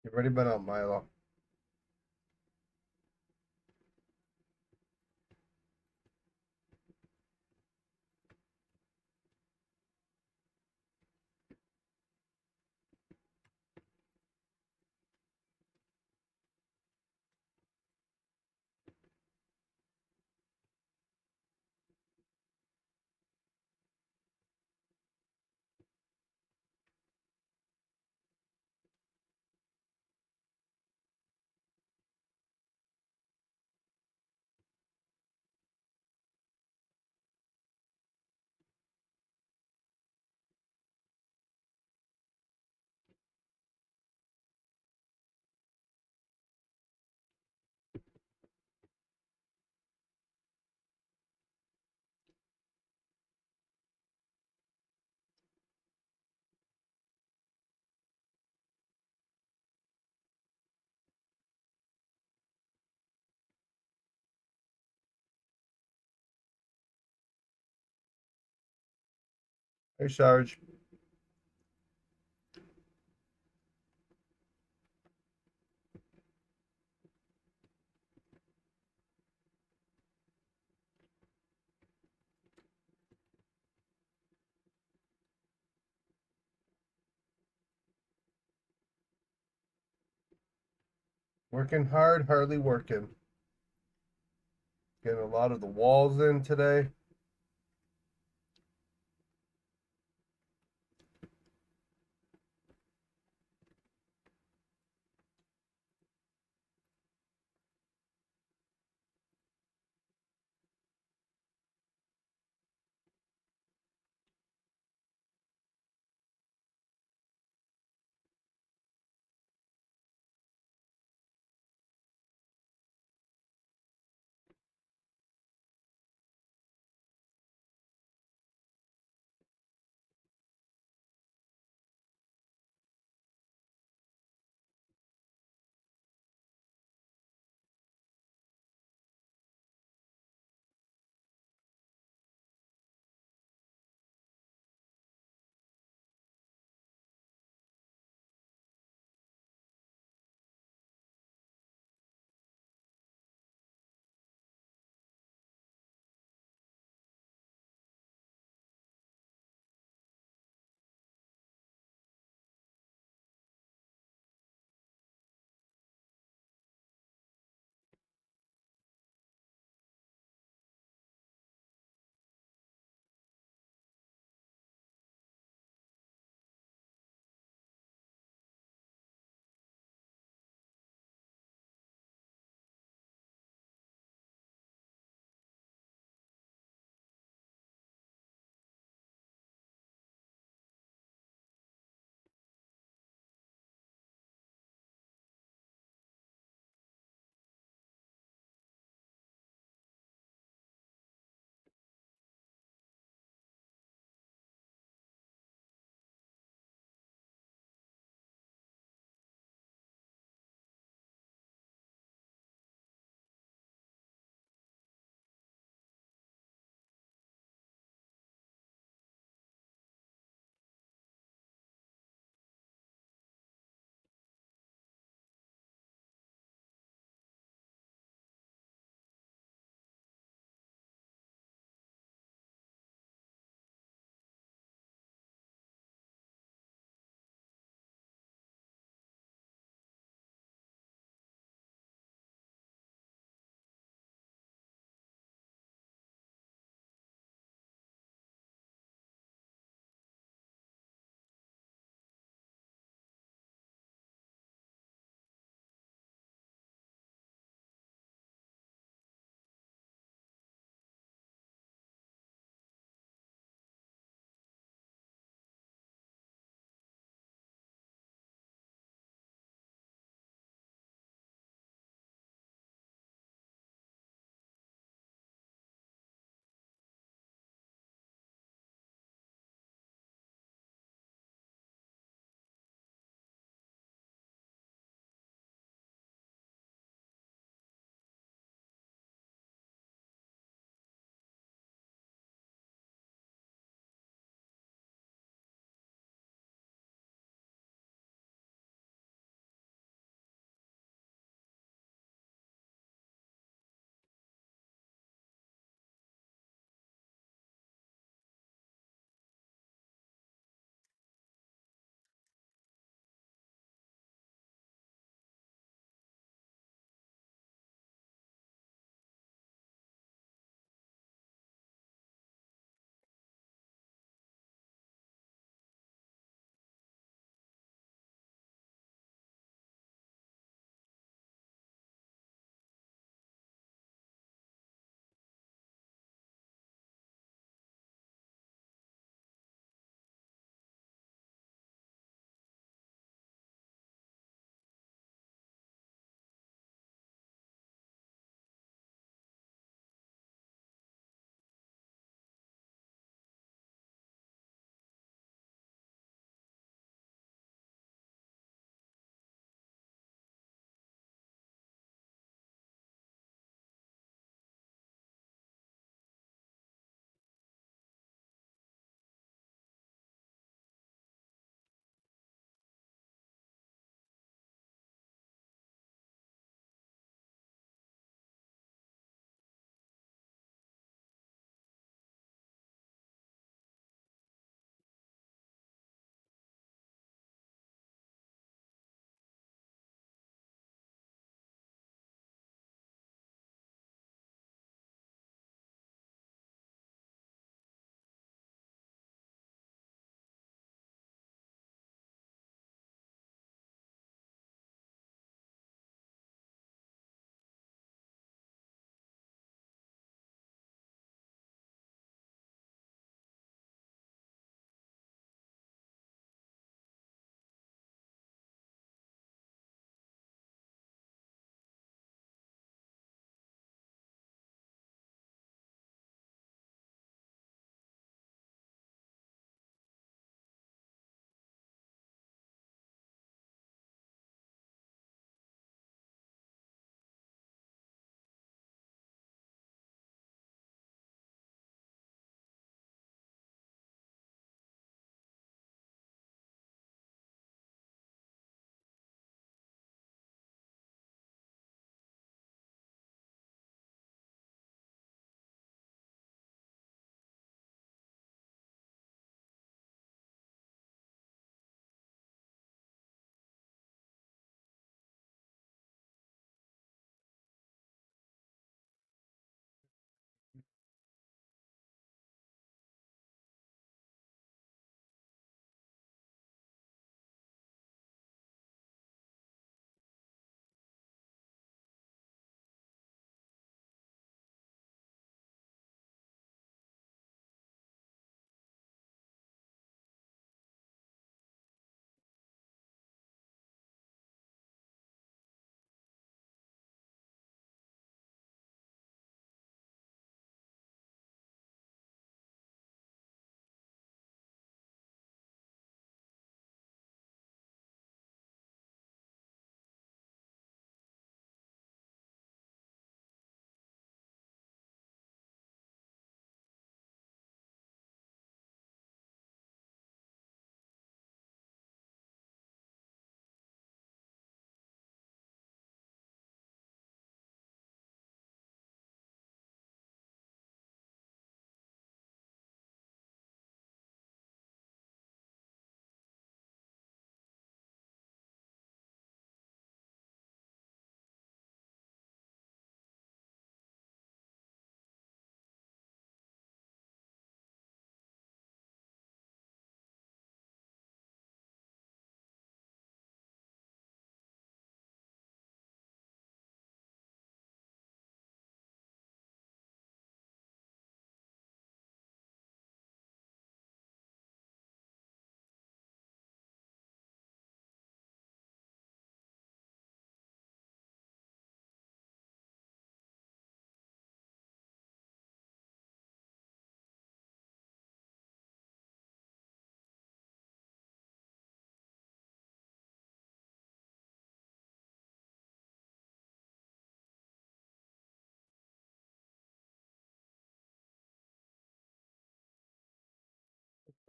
You ready, but Milo? Hey, Sarge. Working hard, hardly working. Getting a lot of the walls in today.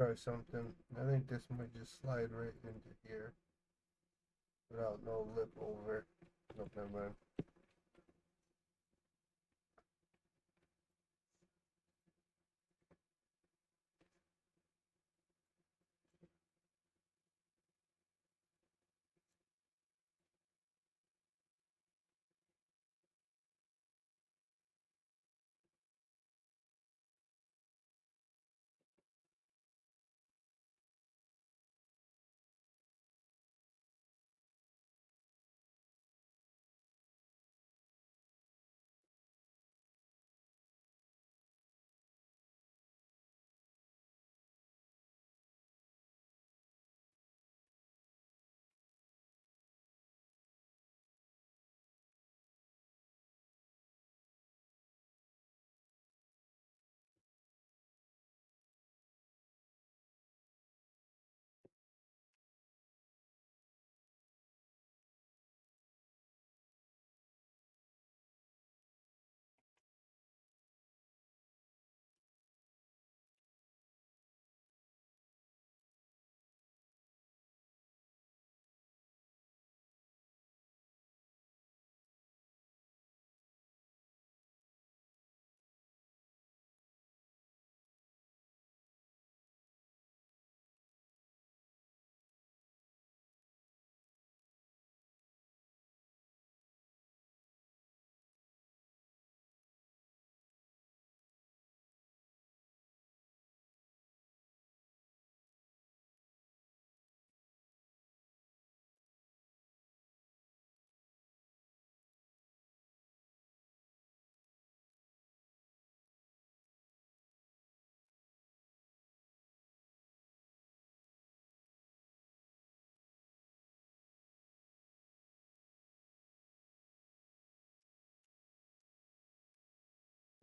try something. I think this might just slide right into here without no lip over. No, never mind.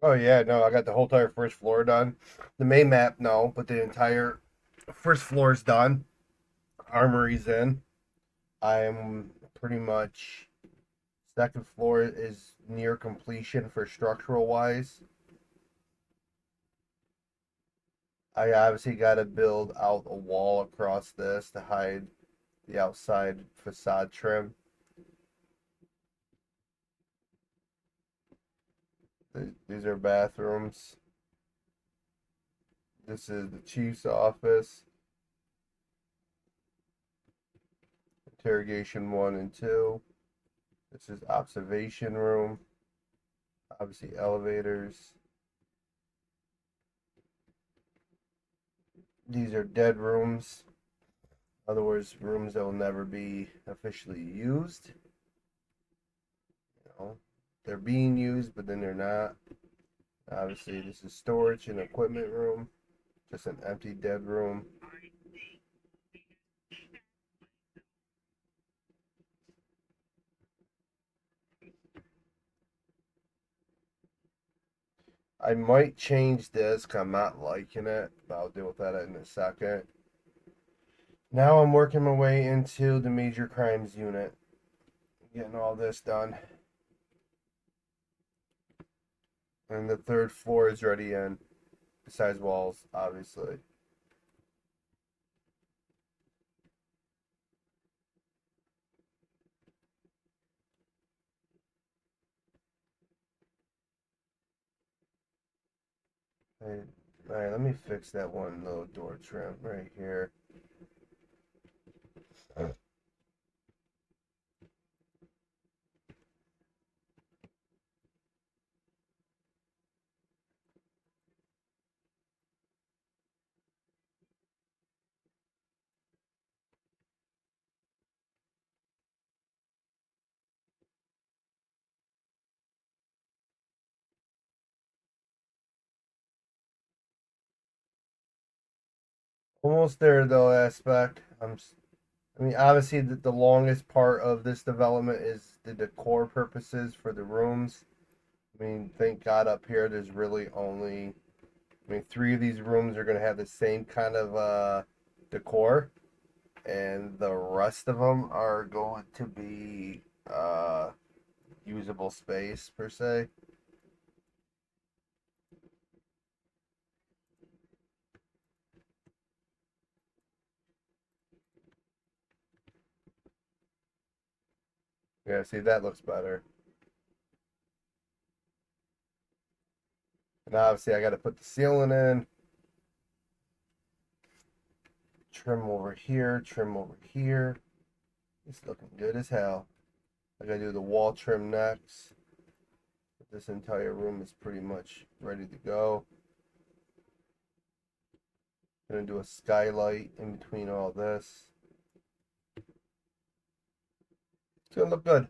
Oh yeah, no, I got the whole entire first floor done. The main map, no, but the entire first floor is done. Armory's in. I'm pretty much second floor is near completion for structural wise. I obviously got to build out a wall across this to hide the outside facade trim. These are bathrooms. This is the chief's office. Interrogation 1 and 2. This is observation room. Obviously elevators. These are dead rooms. In other words, rooms that will never be officially used. You know, they're being used, but then they're not. Obviously, this is storage and equipment room. Just an empty dead room. I might change this because I'm not liking it, but I'll deal with that in a second. Now I'm working my way into the major crimes unit. Getting all this done. And the third floor is ready in, besides walls, obviously. All right, let me fix that one little door trim right here. Almost there though, aspect. I mean, obviously, the longest part of this development is the decor purposes for the rooms. I mean, thank God up here, there's really only, I mean, three of these rooms are going to have the same kind of decor, and the rest of them are going to be usable space, per se. Yeah, see, that looks better. And obviously, I got to put the ceiling in. Trim over here, trim over here. It's looking good as hell. I got to do the wall trim next. This entire room is pretty much ready to go. Gonna do a skylight in between all this. It's gonna look good.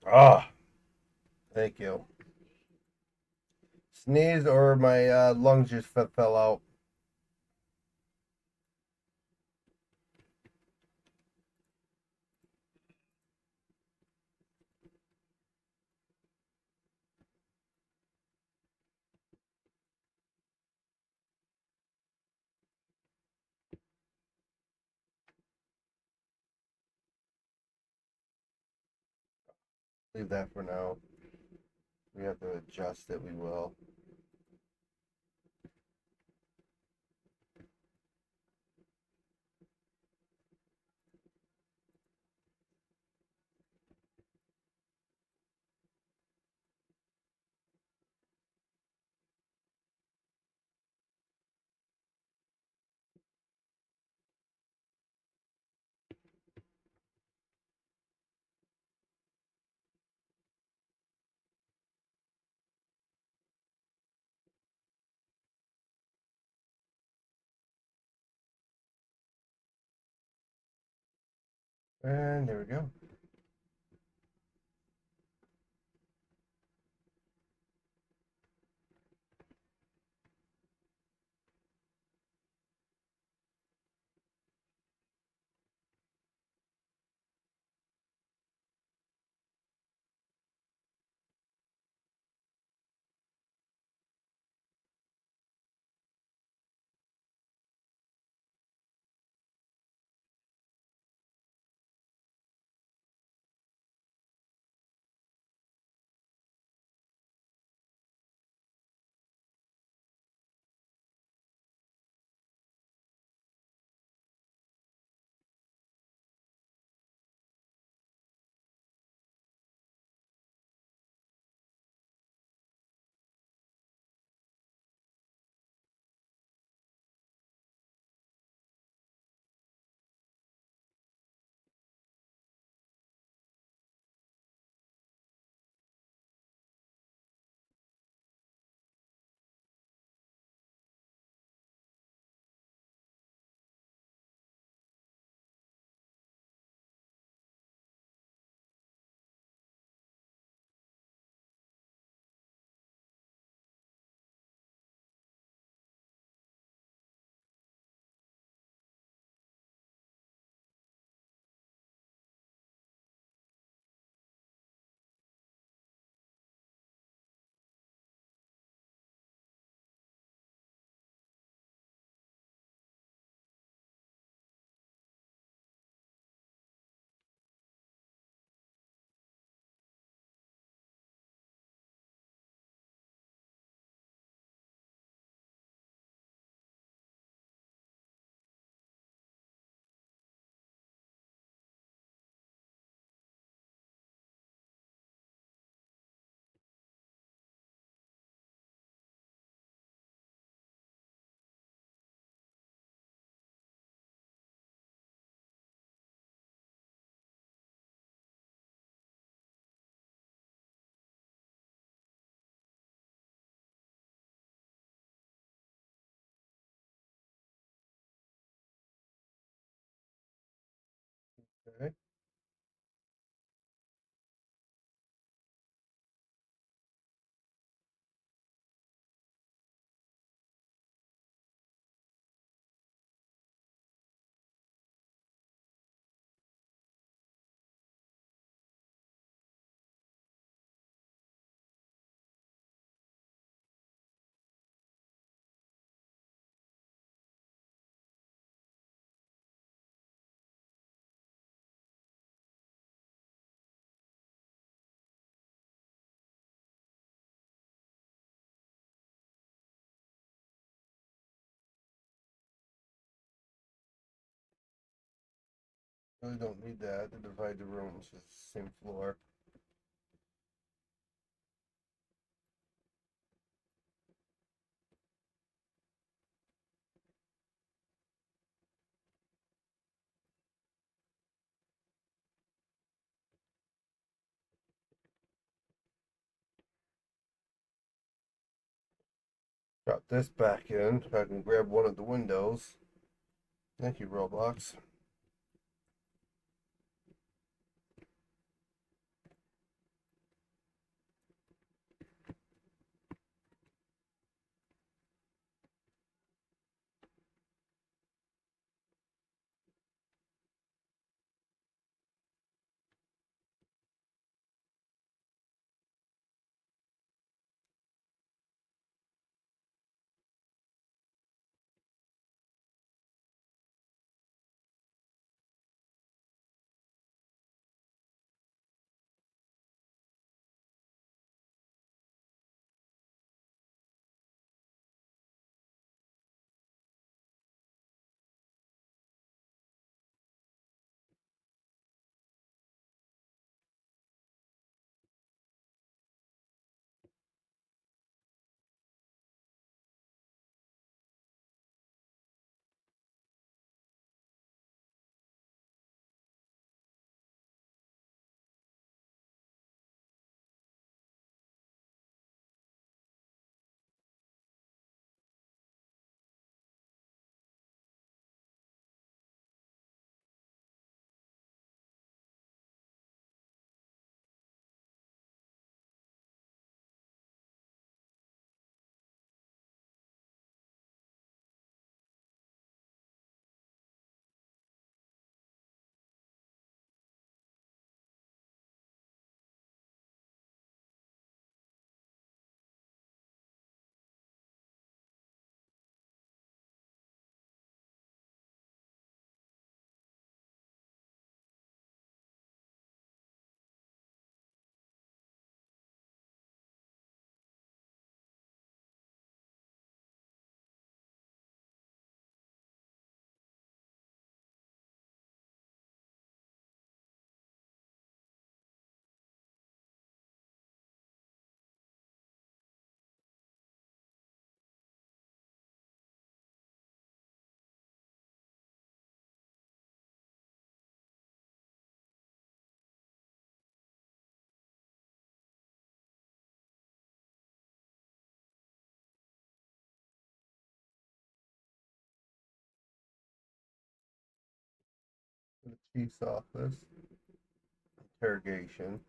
Ah, thank you. Sneezed or my lungs just fell out. Leave that for now. We have to adjust it, we will. And there we go. Really don't need that to divide the rooms. It's the same floor. Drop this back in so I can grab one of the windows. Thank you, Roblox. The chief's office. Interrogation.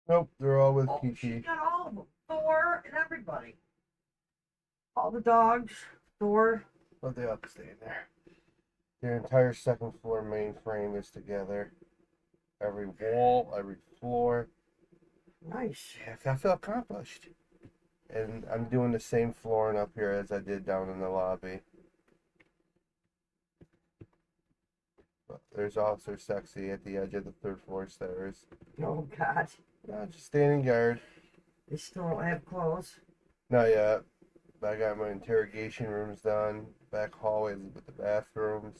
Nope, they're all with Oh, she Kiki. got all of them. Thor and everybody. All the dogs. Thor. But they all stay in there. Their entire second floor mainframe is together. Every wall, every floor. Nice. Yeah, I feel accomplished. And I'm doing the same flooring up here as I did down in the lobby. But there's Officer Sexy at the edge of the third floor stairs. Oh, God. Just standing guard. They still don't have clothes. Not yet. But I got my interrogation rooms done. Back hallways with the bathrooms.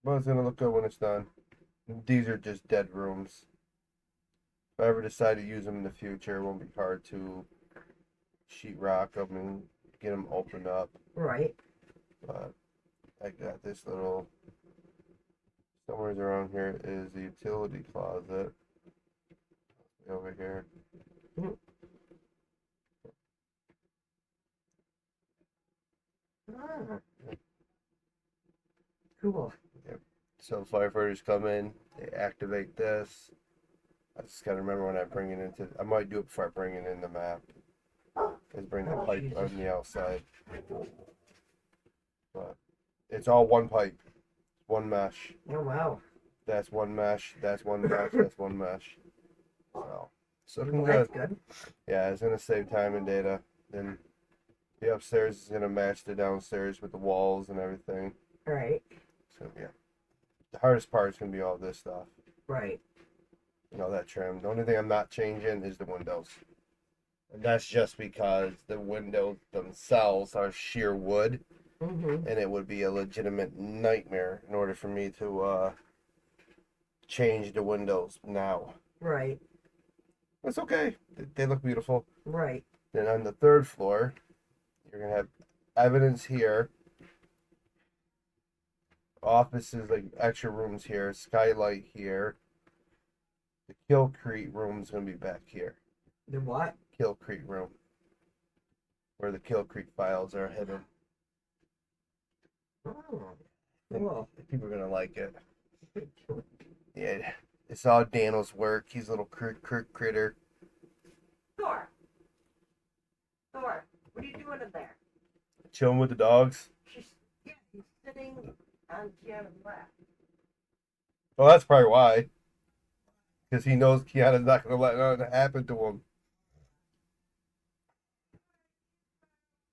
But it's gonna look good when it's done. These are just dead rooms. If I ever decide to use them in the future, it won't be hard to sheetrock them and get them opened up. Right. But I got this little, somewhere around here is the utility closet. Over here. Ah. Cool. So firefighters come in, they activate this. I just gotta remember when I bring it into, I might do it before I bring it in the map. Is bring the pipe on the outside. But it's all one pipe, one mesh. Oh, wow. That's one mesh, that's one mesh, that's one mesh. So looking Well, good. that's good. Yeah, it's gonna save time and data. Then the upstairs is gonna match the downstairs with the walls and everything. Right. So yeah, the hardest part is gonna be all this stuff. Right. That trim. The only thing I'm not changing is the windows. And that's just because the windows themselves are sheer wood, Mm-hmm. and it would be a legitimate nightmare in order for me to change the windows now. Right. It's okay. They look beautiful. Right. Then on the third floor, you're gonna have evidence here, offices like extra rooms here, skylight here. The Killcrete room's gonna be back here. The what? Killcrete room, where the Killcrete files are hidden. Oh. And Cool. people are gonna like it. Yeah, it's all Daniel's work. He's a little critter. Thor. Thor. What are you doing in there? Chilling with the dogs. He's sitting on Kiana's lap. Well, that's probably why. Because he knows Kiana's not gonna let nothing happen to him.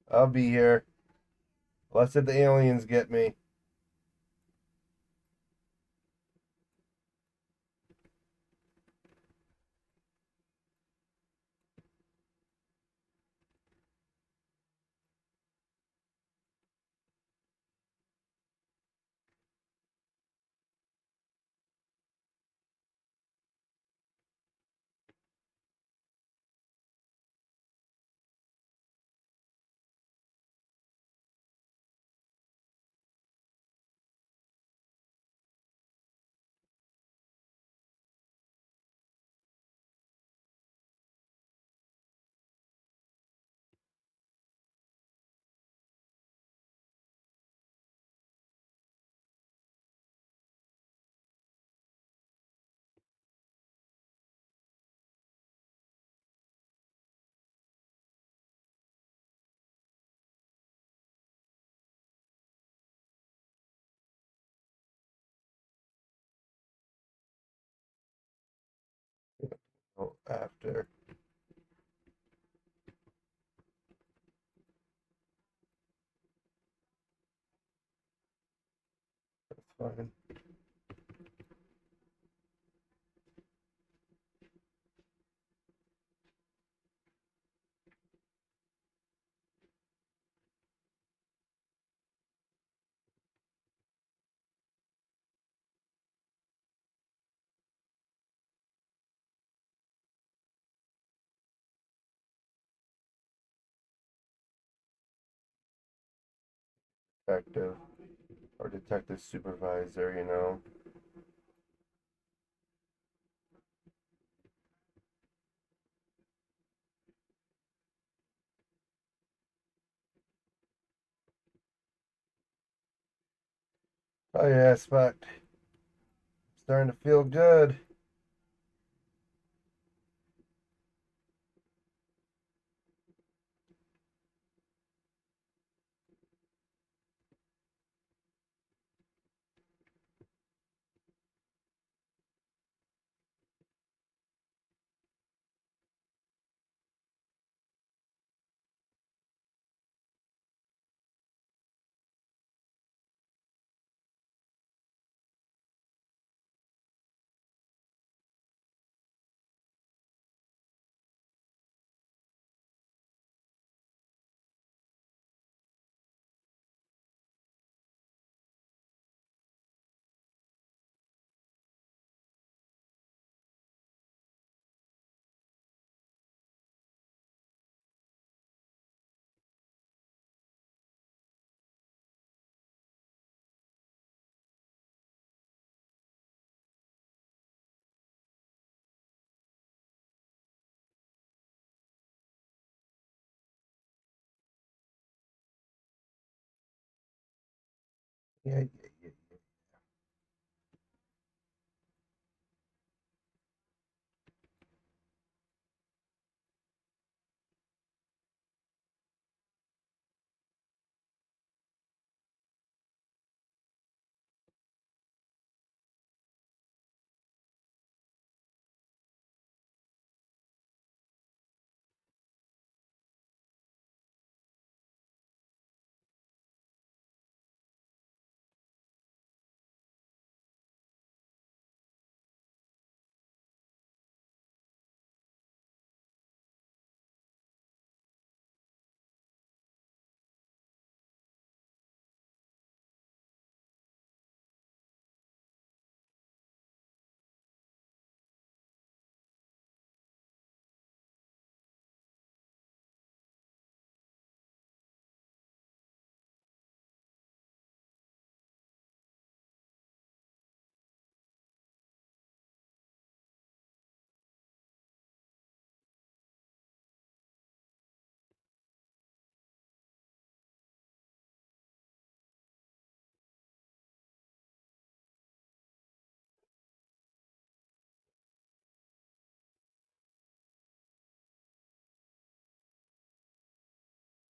I'll be here. Let's let the aliens get me. Oh, after. That's fine. Detective or detective supervisor. Oh yeah, Spec. Starting to feel good. Yeah, yeah, yeah.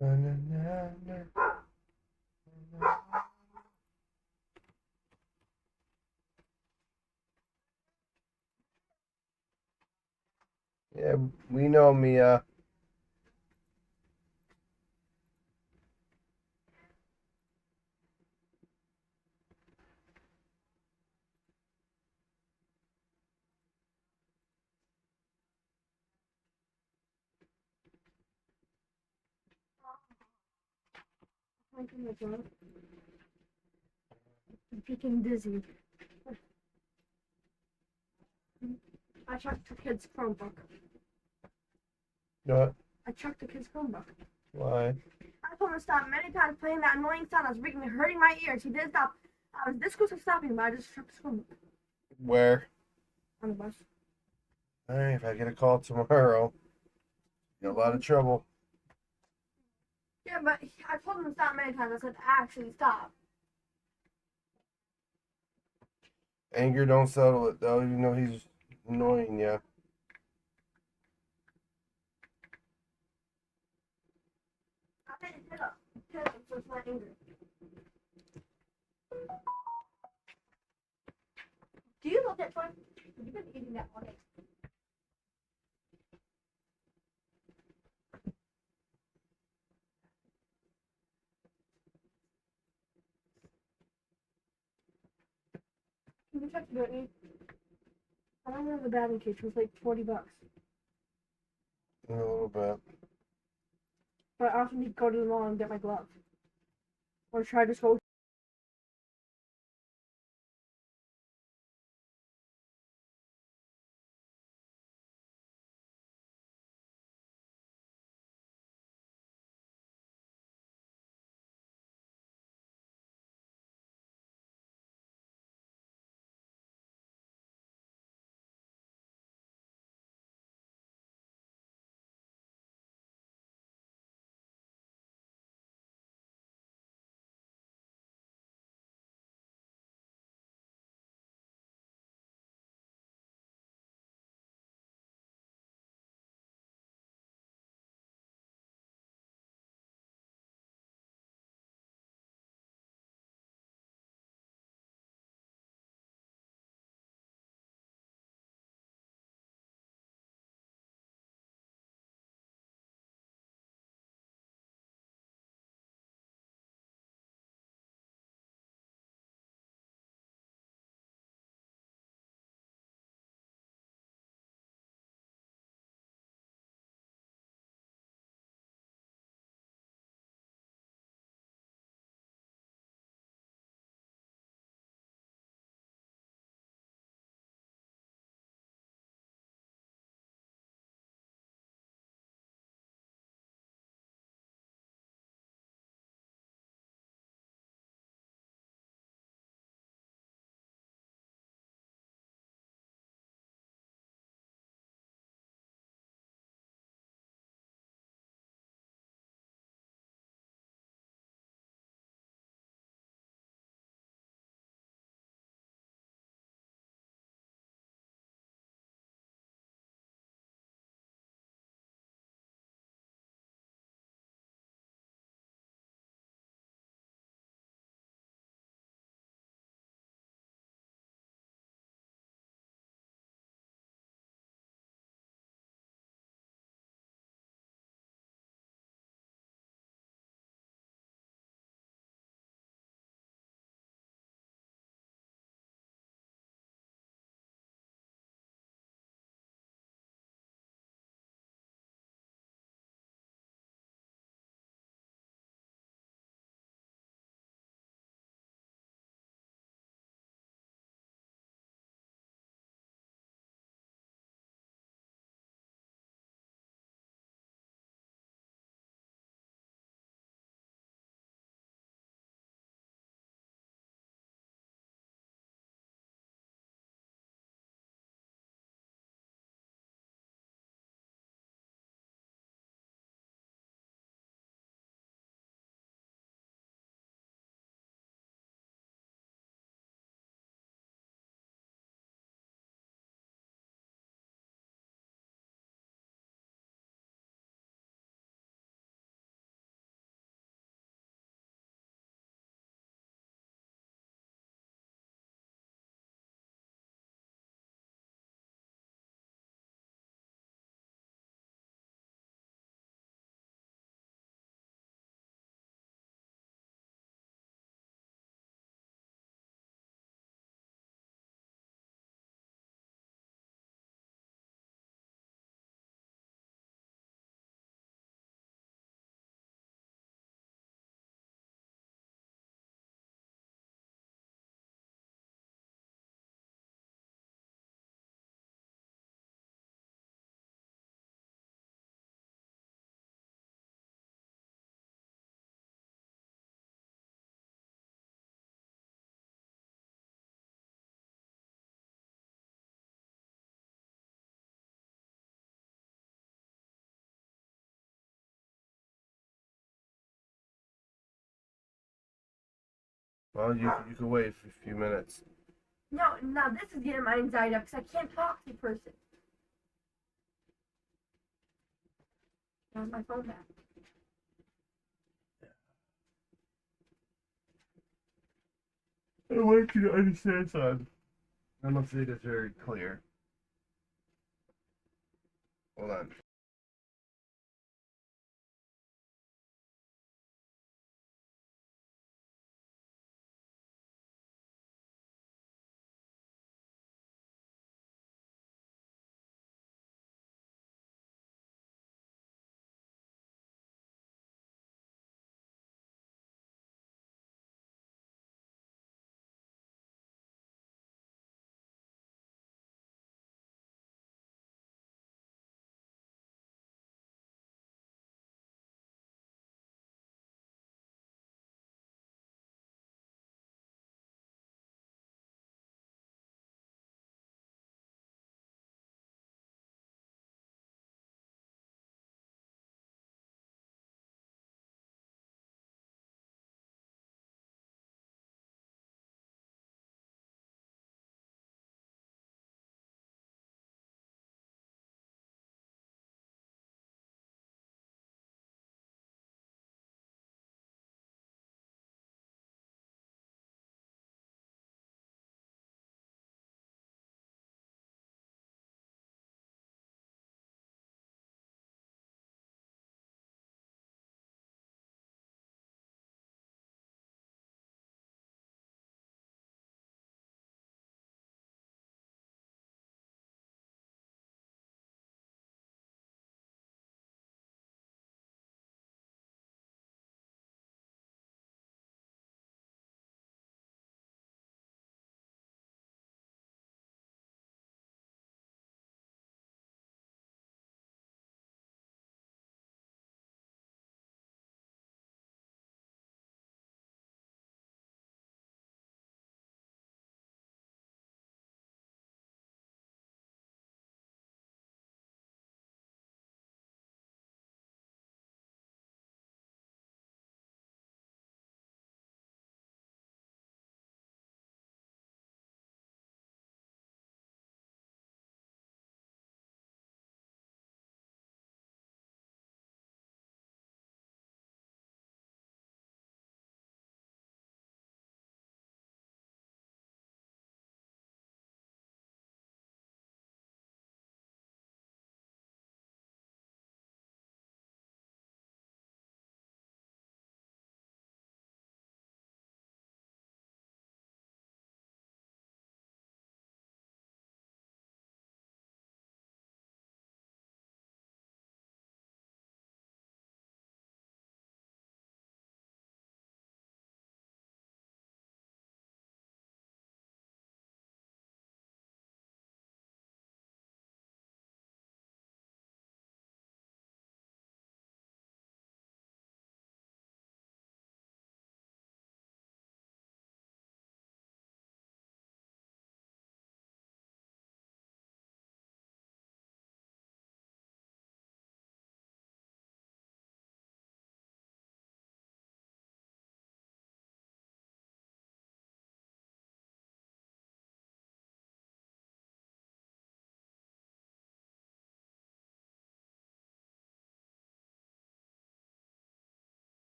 Na, na, na, na, na. Yeah, we know, Mia. I'm freaking dizzy. I chucked the kid's Chromebook. What? I chucked the kid's Chromebook. Why? I told him to stop many times playing that annoying sound. I was freaking hurting my ears. He didn't stop. I was this close to stopping, but I just chucked his Chromebook Where? on the bus. All right, if I get a call tomorrow, got a lot of trouble. Yeah, but I told him to stop many times. I said, actually stop. Anger don't settle it, though. You know he's annoying you. I said, hit up. Hit up, so it's not angry. Do you love that toy? You've been eating that all day. Can you check the Brittany? I don't know the battery case. It was like $40. A little bit. But I also need to go to the mall and get my glove. Or try to go Well, you can wait for a few minutes. No, now this is getting my anxiety up because I can't talk to the person. Where's my phone back? I want you to understand, son. I don't see this very clear. Hold on.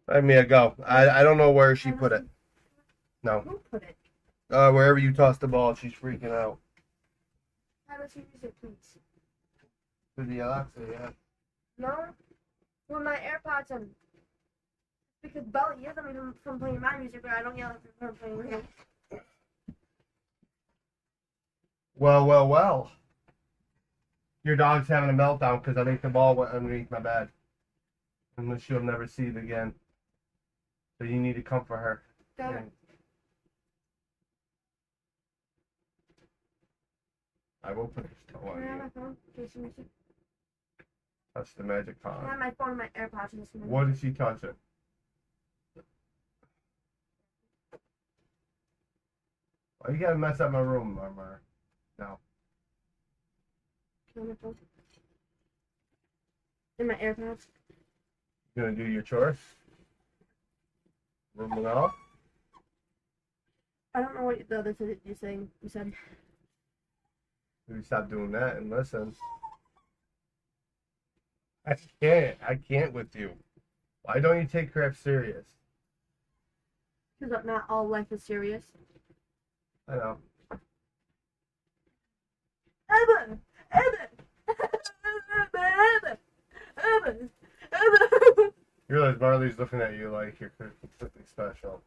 Let Mia go. I don't know where she put it. No. Who put it? Wherever you tossed the ball, she's freaking out. How does she use it, please? To the Alexa, yeah. No. With my AirPods and because Bella yells at me from playing my music, but I don't yell at her from playing his. Well. Your dog's having a meltdown because I think the ball went underneath my bed. And she'll never see it again. So you need to comfort her. Go. I will put this toe Can I have on my you. phone? Jason music. Touch the magic Can I have pond. my phone and my AirPods and listen to What did she touch it? Why you gotta mess up my room, Mama? No. Can I have my phone? And my AirPods. You gonna do your chores? Room and all? I don't know what the other thing you're saying. You said. Maybe stop doing that and listen. I can't with you. Why don't you take crap serious? Because not all life is serious. I know. Evan! You realize Marley's looking at you like you're completely special.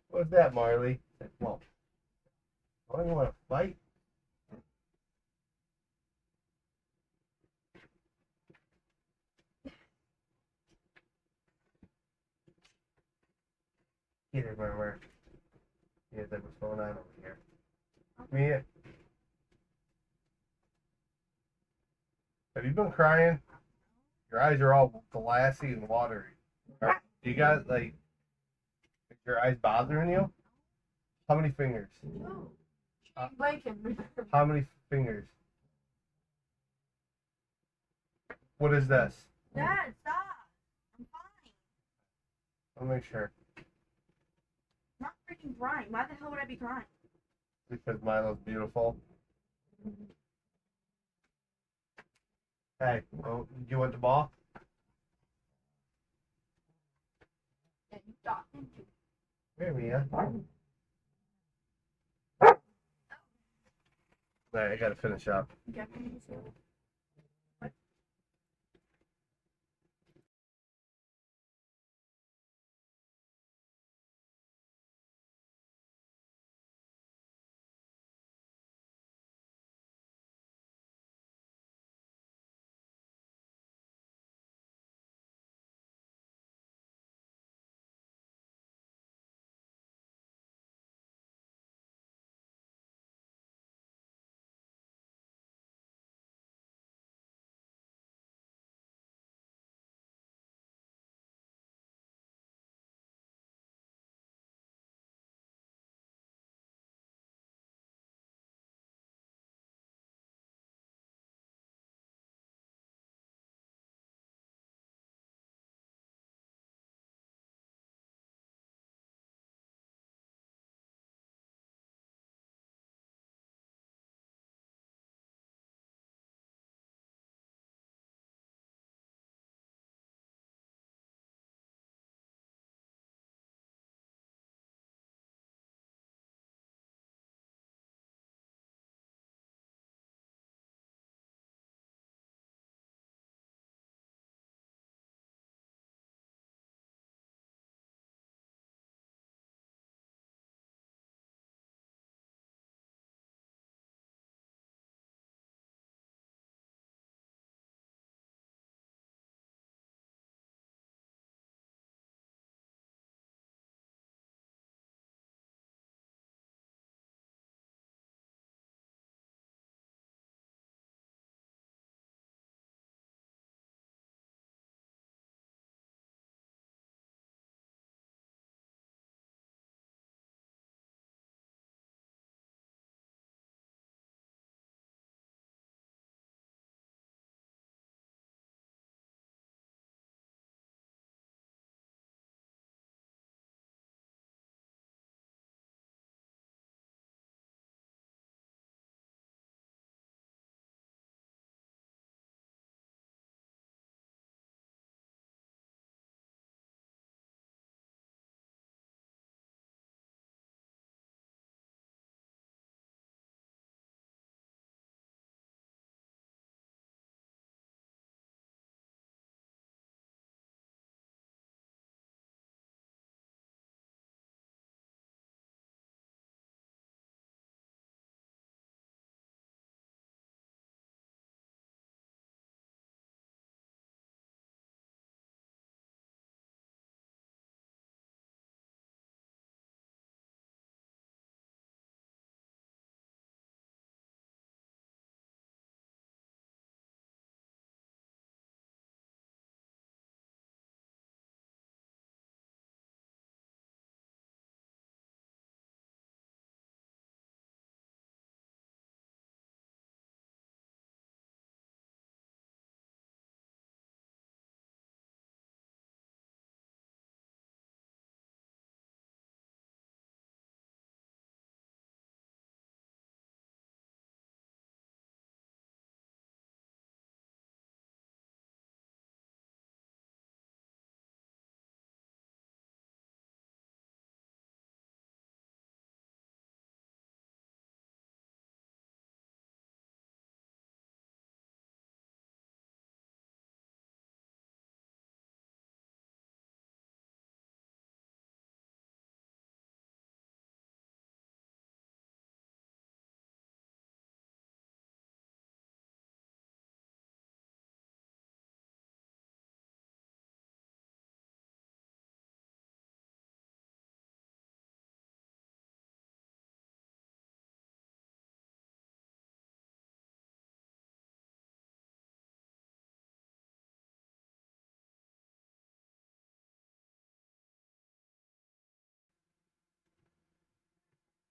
What's that, Marley? Like, well, oh, you want to fight? Get it, Murmur. Yeah, that's what's going on over here. Mia, have you been crying? Your eyes are all glassy and watery. You got, like, is your eyes bothering you? How many fingers? Bacon. How many fingers? What is this? Dad, stop. I'm fine. I'll make sure. I'm not freaking crying. Why the hell would I be crying? Because Milo's beautiful. Hey, oh, you want the ball? Yeah, you thought, didn't you? Here, Mia. Alright, I gotta finish up. Okay.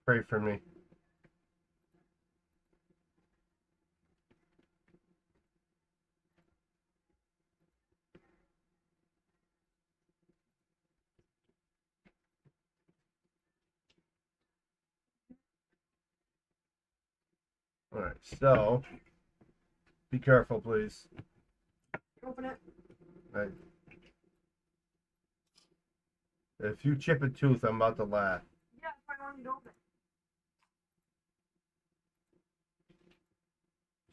Pray for me. Alright, so be careful, please. Open it. Right. If you chip a tooth, I'm about to laugh. Yeah, that's why I want you to open it.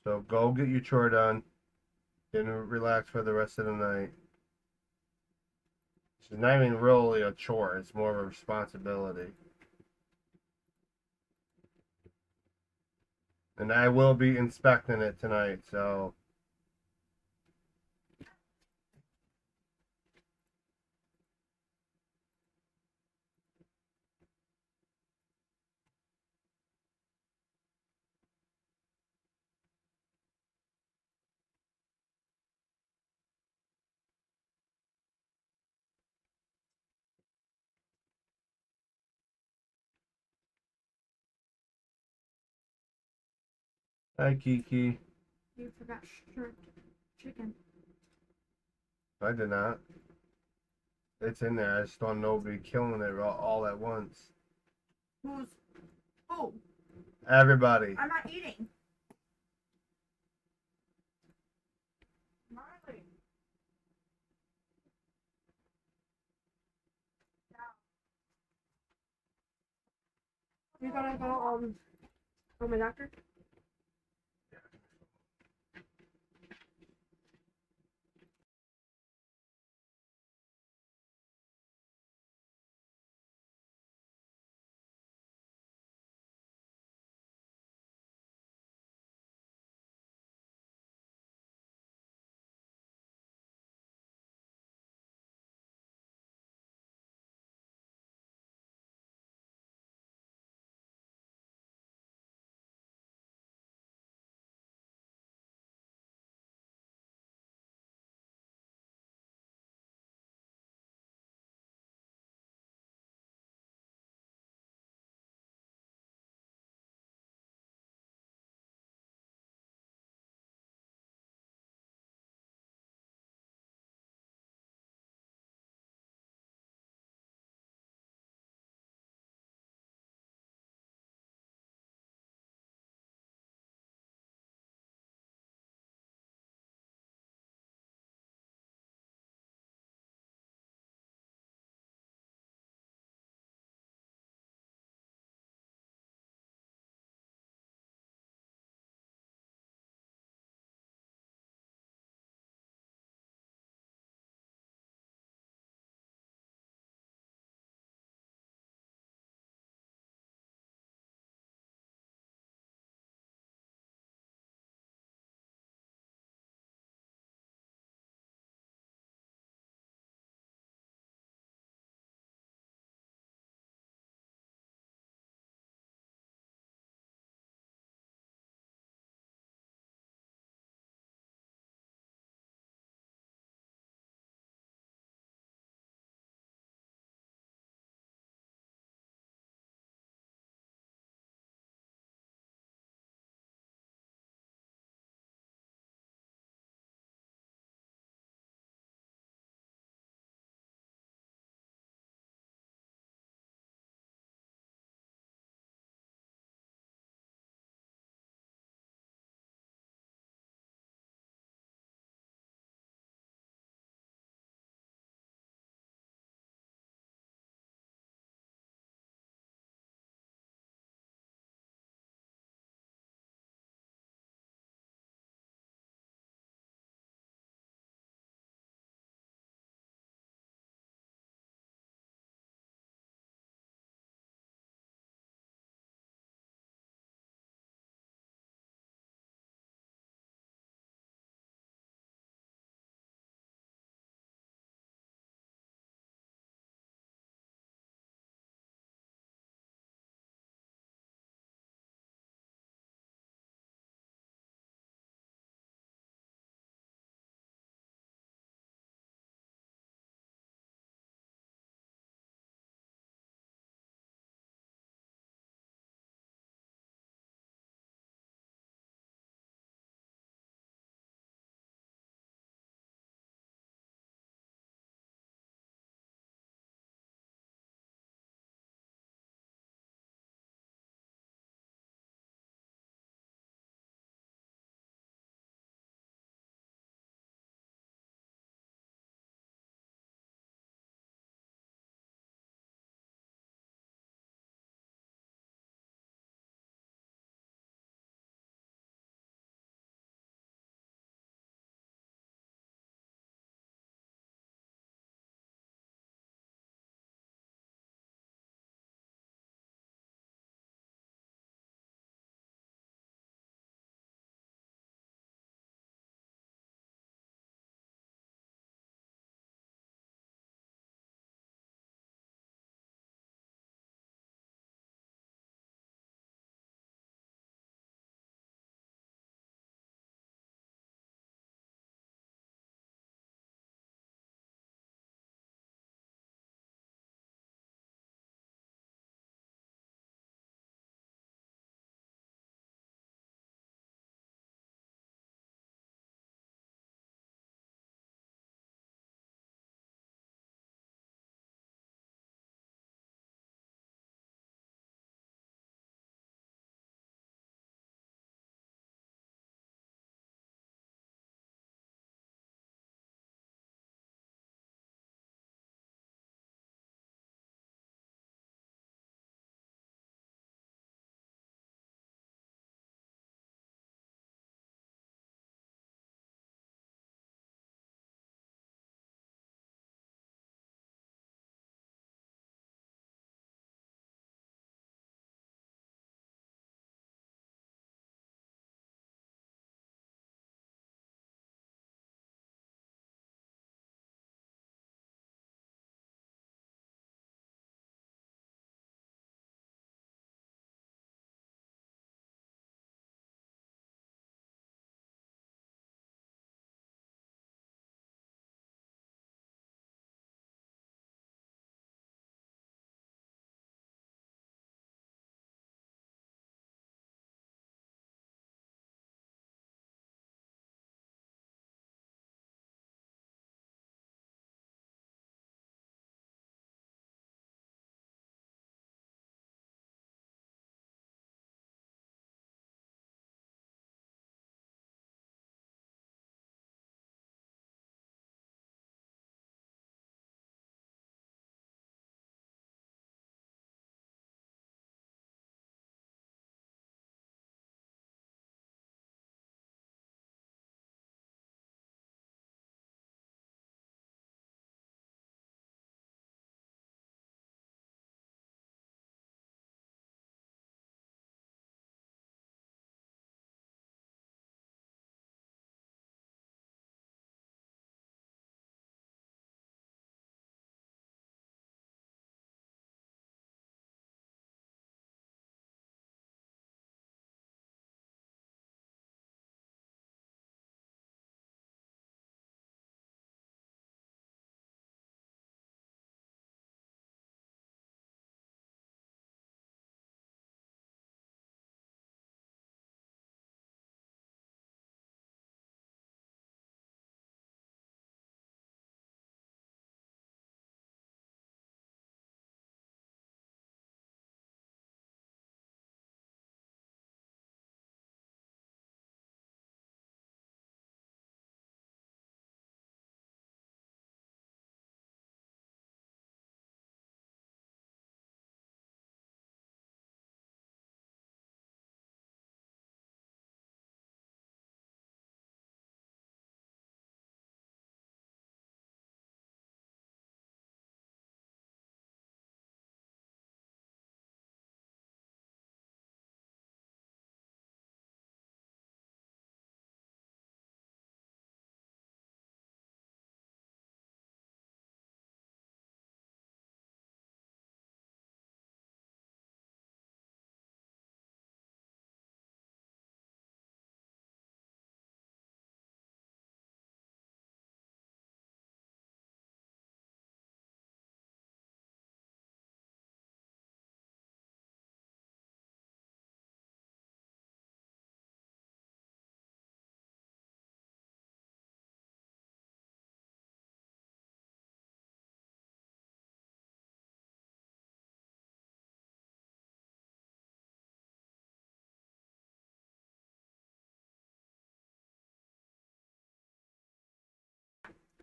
So go get your chore done. Then relax for the rest of the night. It's not even really a chore, it's more of a responsibility. And I will be inspecting it tonight, so hi Kiki. You forgot shrimp chicken. I did not. It's in there. I just don't know nobody killing it all at once. Who's? Oh, Everybody. I'm not eating. Marley. You gotta go for my doctor?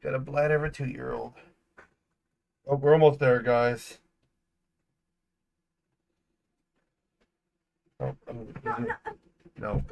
Got a blight every 2-year-old. Oh, we're almost there, guys. Oh, no.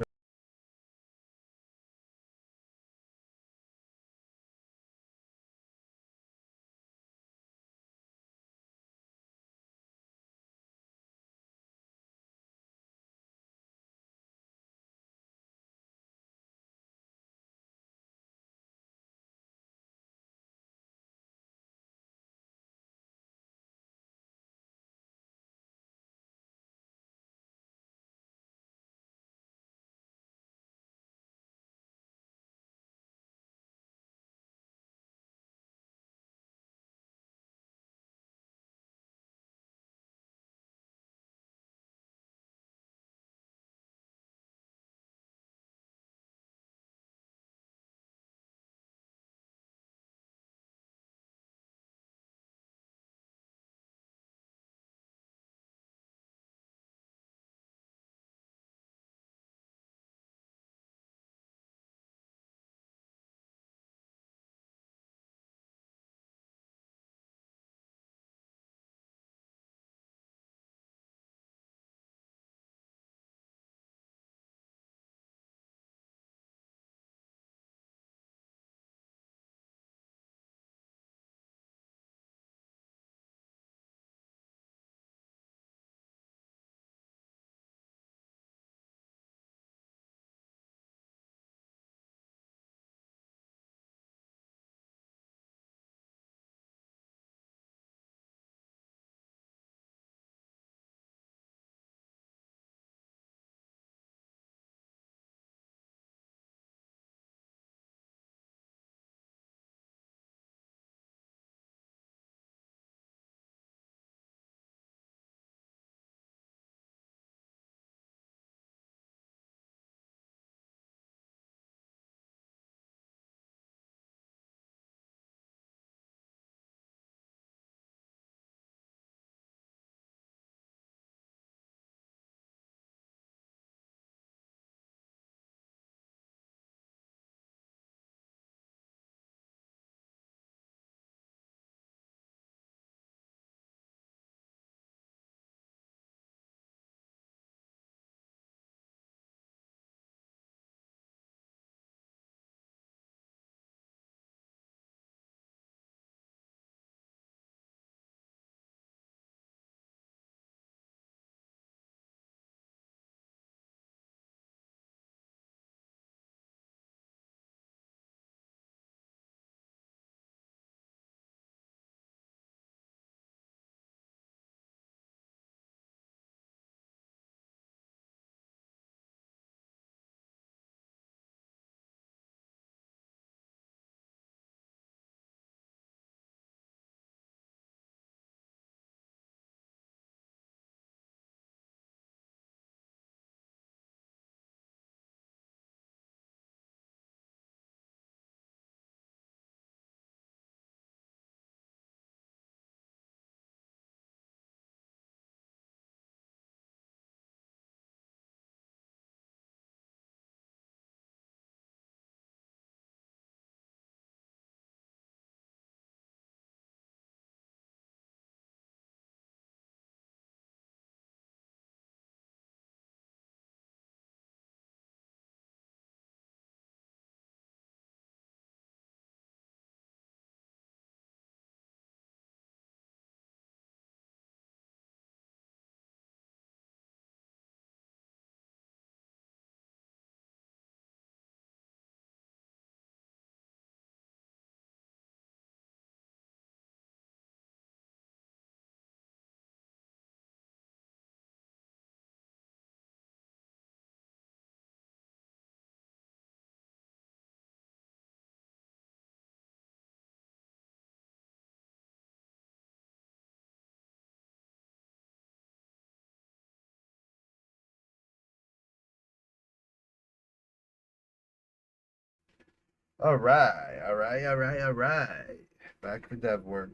All right, all right, all right, all right. Back for dev work.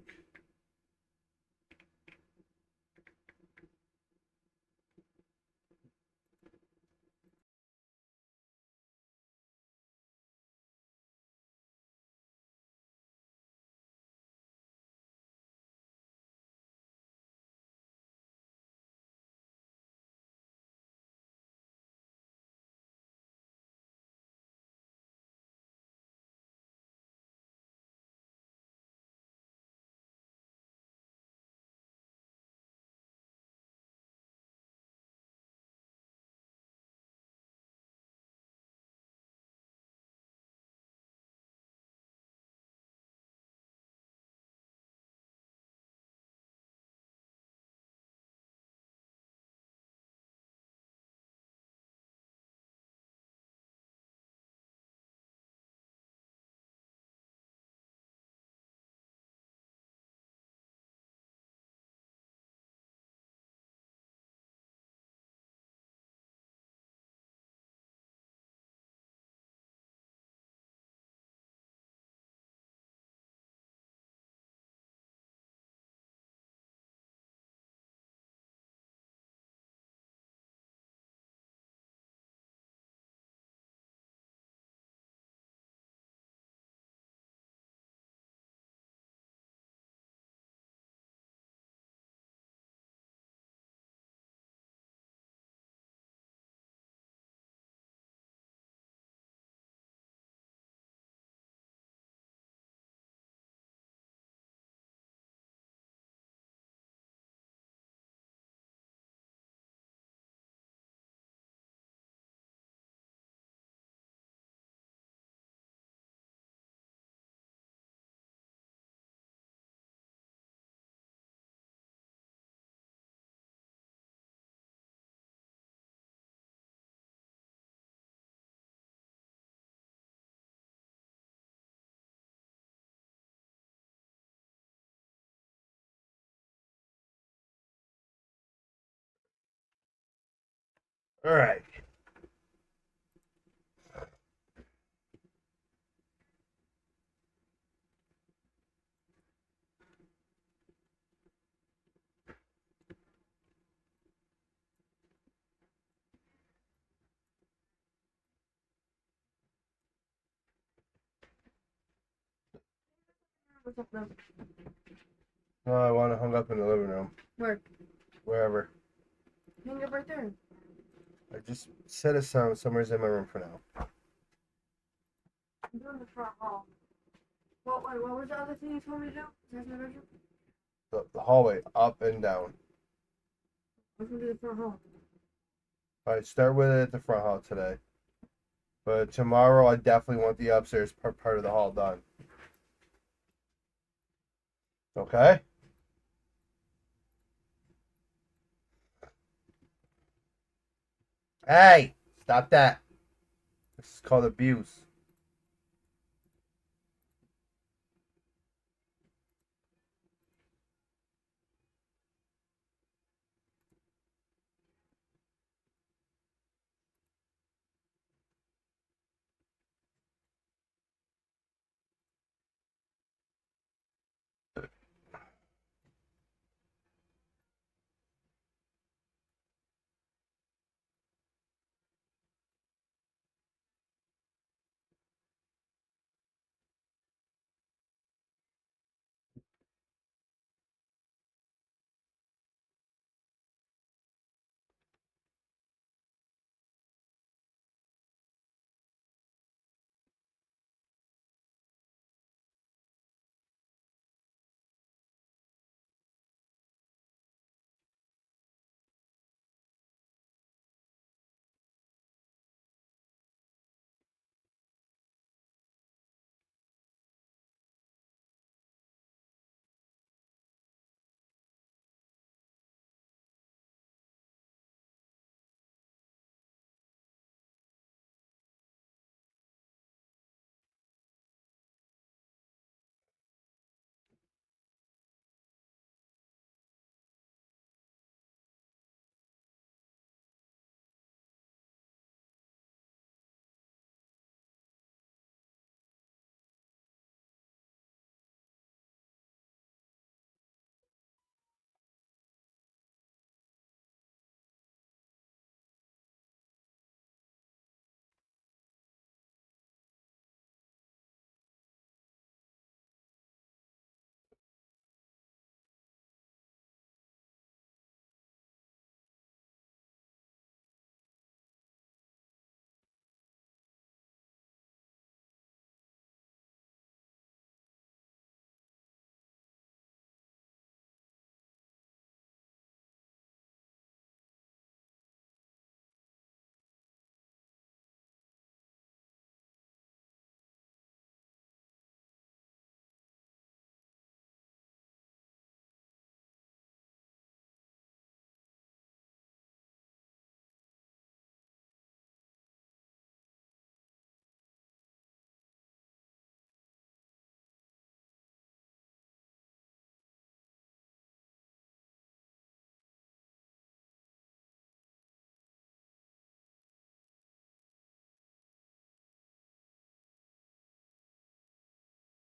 All right. What's up, though? No, I want to hung up in the living room. Where? Wherever. Hang up right there. I just set a sound somewhere's in my room for now. I'm doing the front hall. What was the other thing you told me to do? Is that my bedroom? The hallway, up and down. I was gonna do the front hall. All right, start with it at the front hall today. But tomorrow, I definitely want the upstairs part of the hall done. Okay? Hey! Stop that. This is called abuse.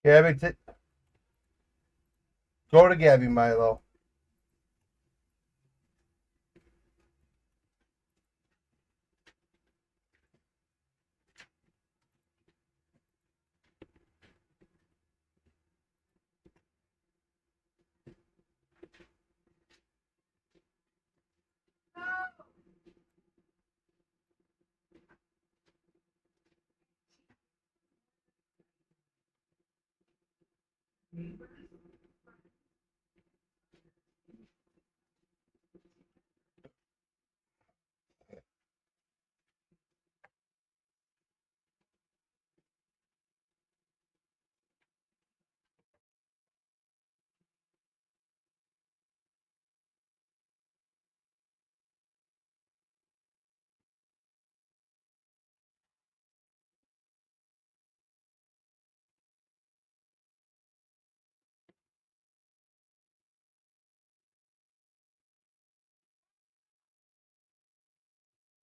Gabby, go to Gabby, Milo.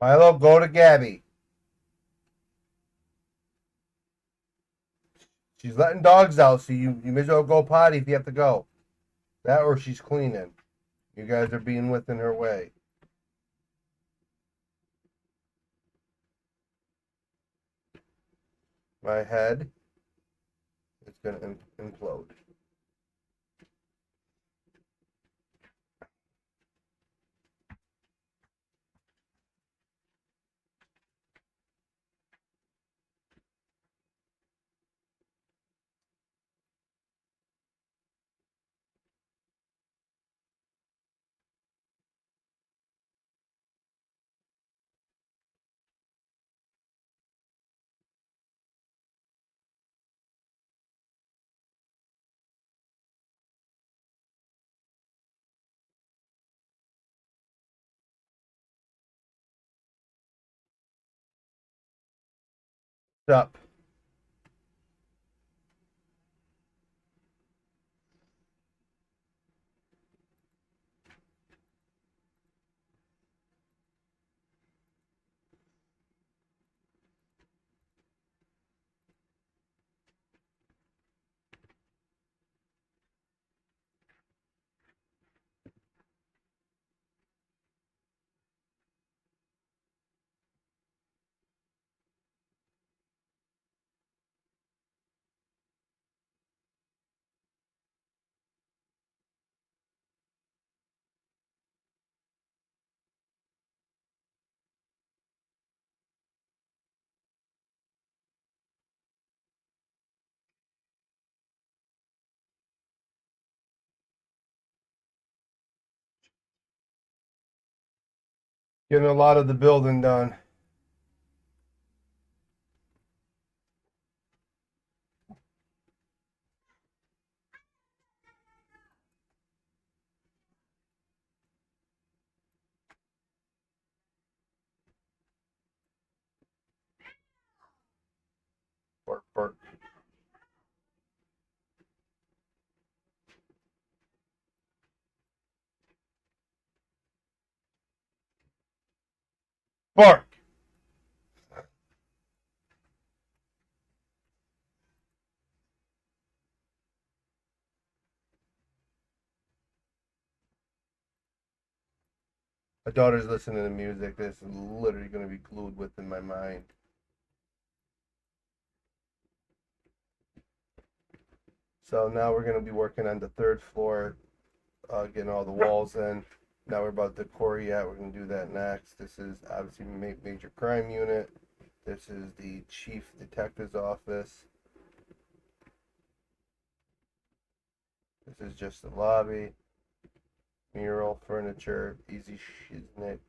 Milo, go to Gabby. She's letting dogs out, so you may as well go potty if you have to go. That or she's cleaning. You guys are being within her way. My head is going to implode. Up. Getting a lot of the building done. Bark, bark. Bark. My daughter's listening to music that's literally going to be glued within my mind. So now we're going to be working on the third floor, getting all the walls in. Now we're about to core yet. We're going to do that next. This is obviously major crime unit. This is the chief detective's office. This is just the lobby. Mural, furniture, easy shiznit.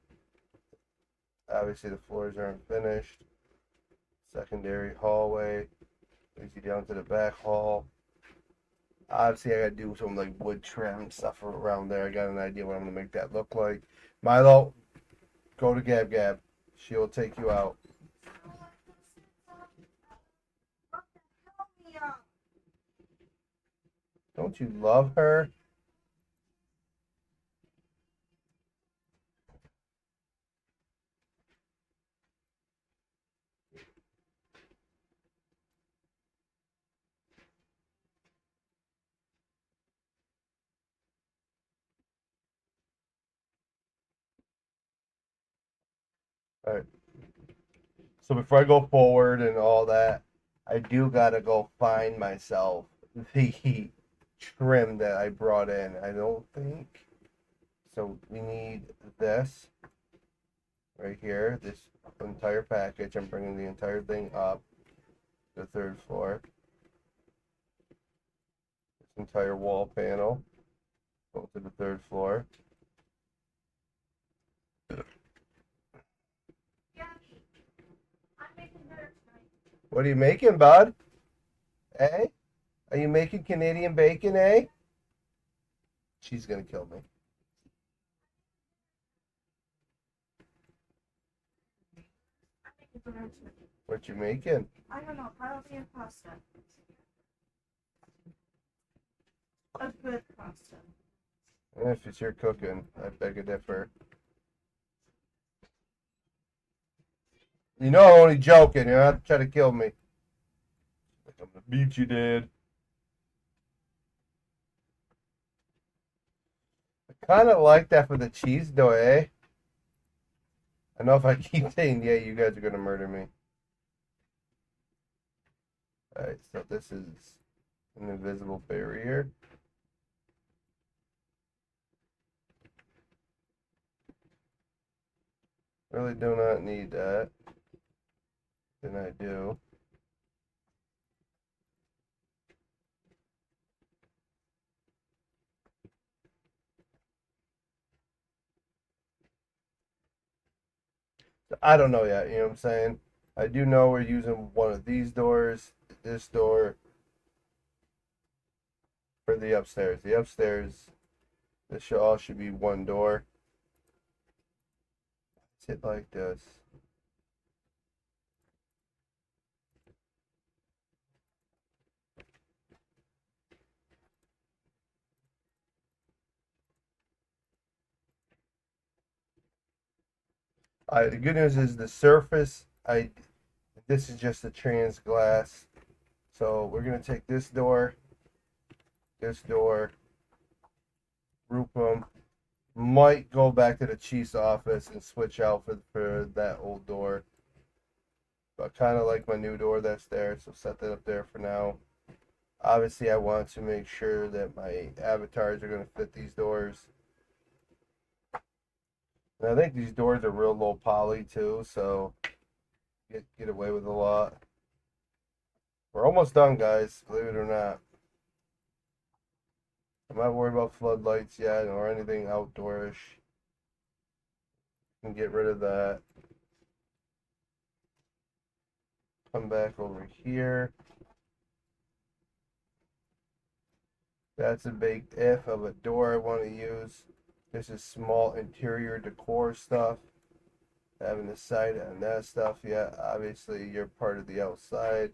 Obviously the floors aren't finished. Secondary hallway. Leads you down to the back hall. Obviously I gotta do some like wood trim stuff around there. I got an idea what I'm gonna make that look like. Milo, go to Gab Gab. She will take you out. Don't you love her? All right. So before I go forward and all that, I do gotta go find myself the trim that I brought in. I don't think so. We need this right here, this entire package. I'm bringing the entire thing up the third floor. This entire wall panel go to the third floor. What are you making, bud? Eh? Are you making Canadian bacon, eh? She's gonna kill me. What you making? I don't know, probably a pasta. A good pasta. If it's your cooking, I beg to differ. You know I'm only joking. You don't have to try to kill me. Like I'm gonna beat you, Dad. I kind of like that for the cheese though, eh? I know if I keep saying yeah, you guys are gonna murder me. Alright, so this is an invisible barrier. Really do not need that. Then I do. I don't know yet, you know what I'm saying? I do know we're using one of these doors, this door, for the upstairs. The upstairs, this should all should be one door. Sit like this. The good news is the surface. This is just a trans glass. So we're gonna take this door, group them. Might go back to the chief's office and switch out for that old door. But kind of like my new door that's there, so set that up there for now. Obviously, I want to make sure that my avatars are going to fit these doors. And I think these doors are real low poly too, so get away with a lot. We're almost done, guys, believe it or not. I'm not worried about floodlights yet or anything outdoorish. Can get rid of that. Come back over here. That's a big if of a door I want to use. This is small interior decor stuff. Having the side and that stuff, yeah, obviously you're part of the outside.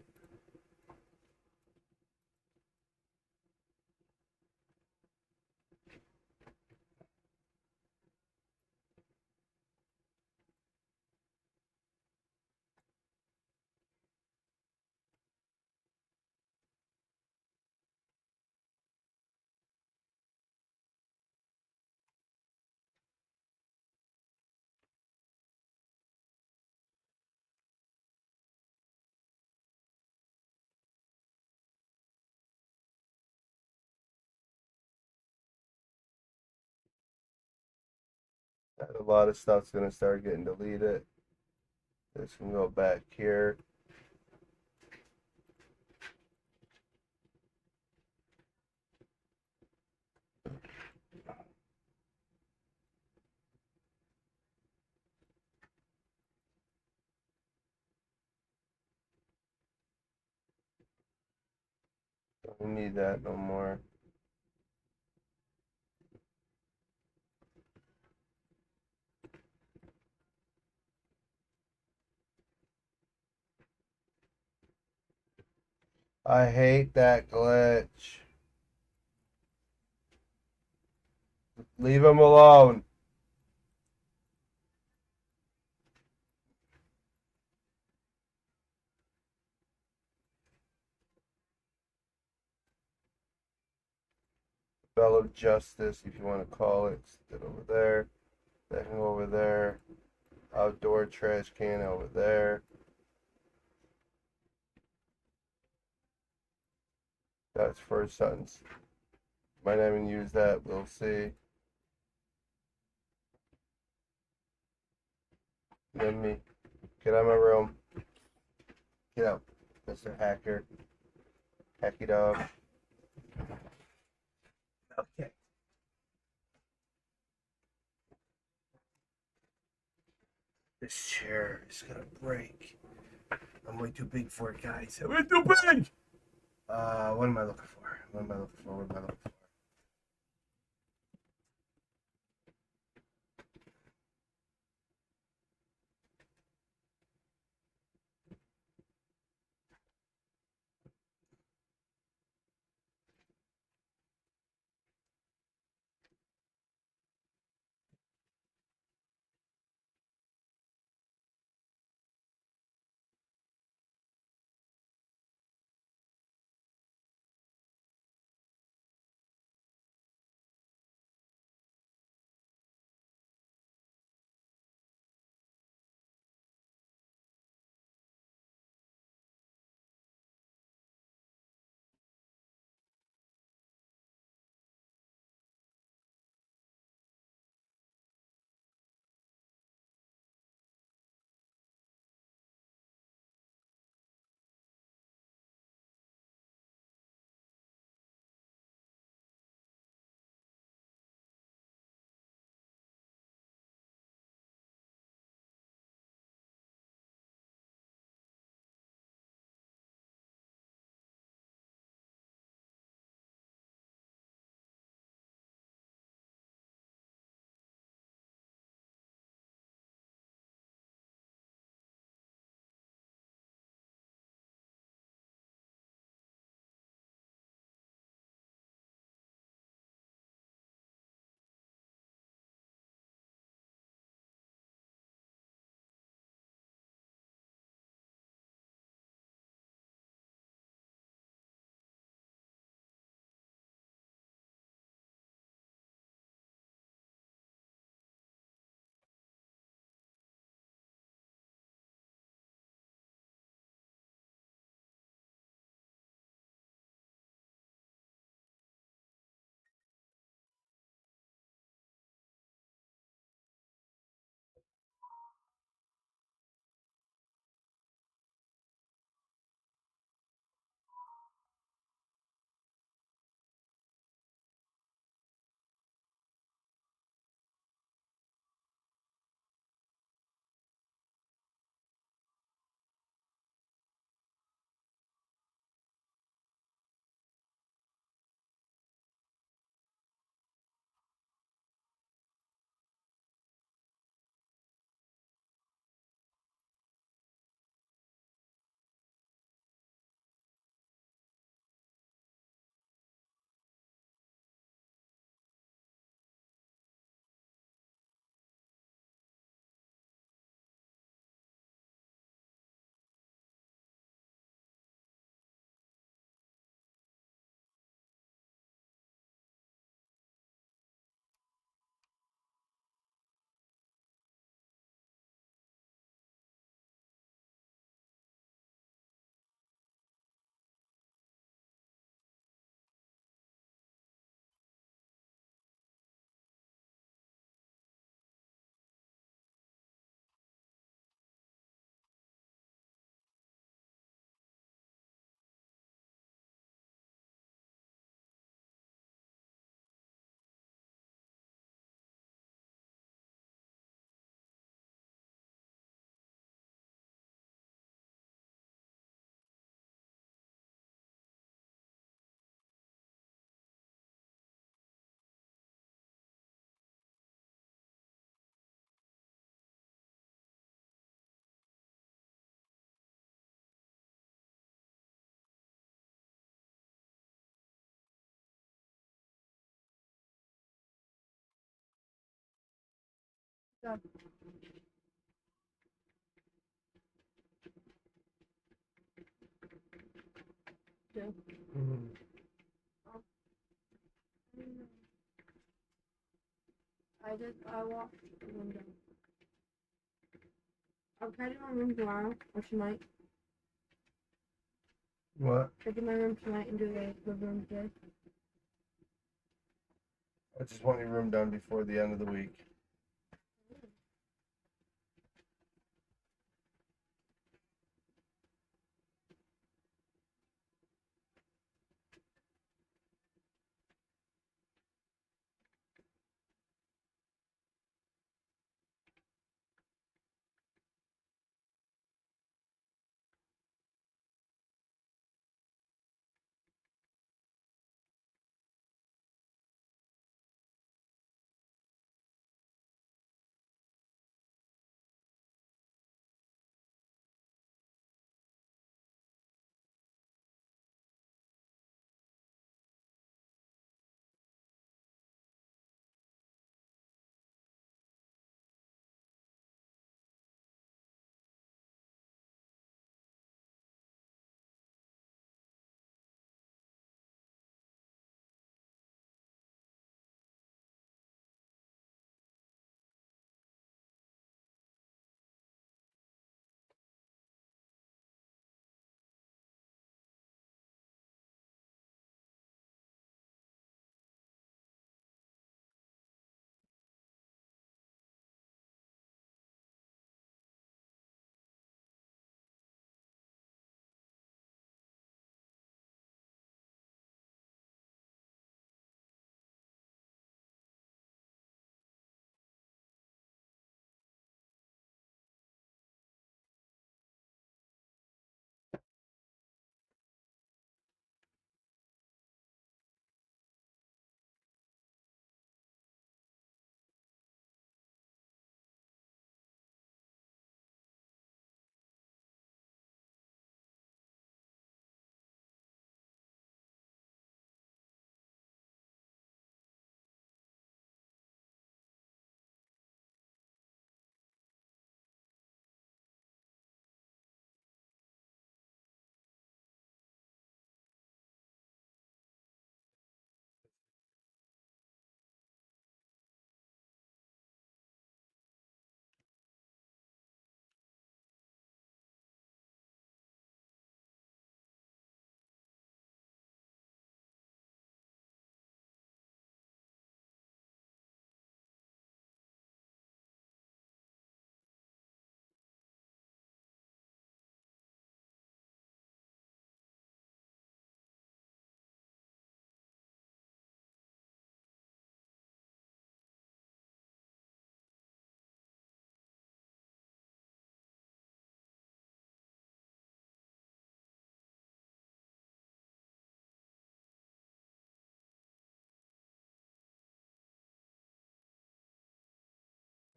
A lot of stuff's gonna start getting deleted. This can go back here. Don't need that no more. I hate that glitch. Leave him alone. Bell of Justice, if you want to call it. Sit over there. That can go over there. Outdoor trash can over there. That's first sentence. Might not even use that. We'll see. Let me get out of my room. Get out, Mr. Hacker. Hacky dog. Okay. This chair is gonna break. I'm way too big for it, guys. I'm way too big! What am I looking for? What am I looking for? What am I looking for? Go. Two. Mm. I walked the window. I'll try to my room tomorrow or tonight. What? I do my room tonight and do the room today. I just want your room done before the end of the week.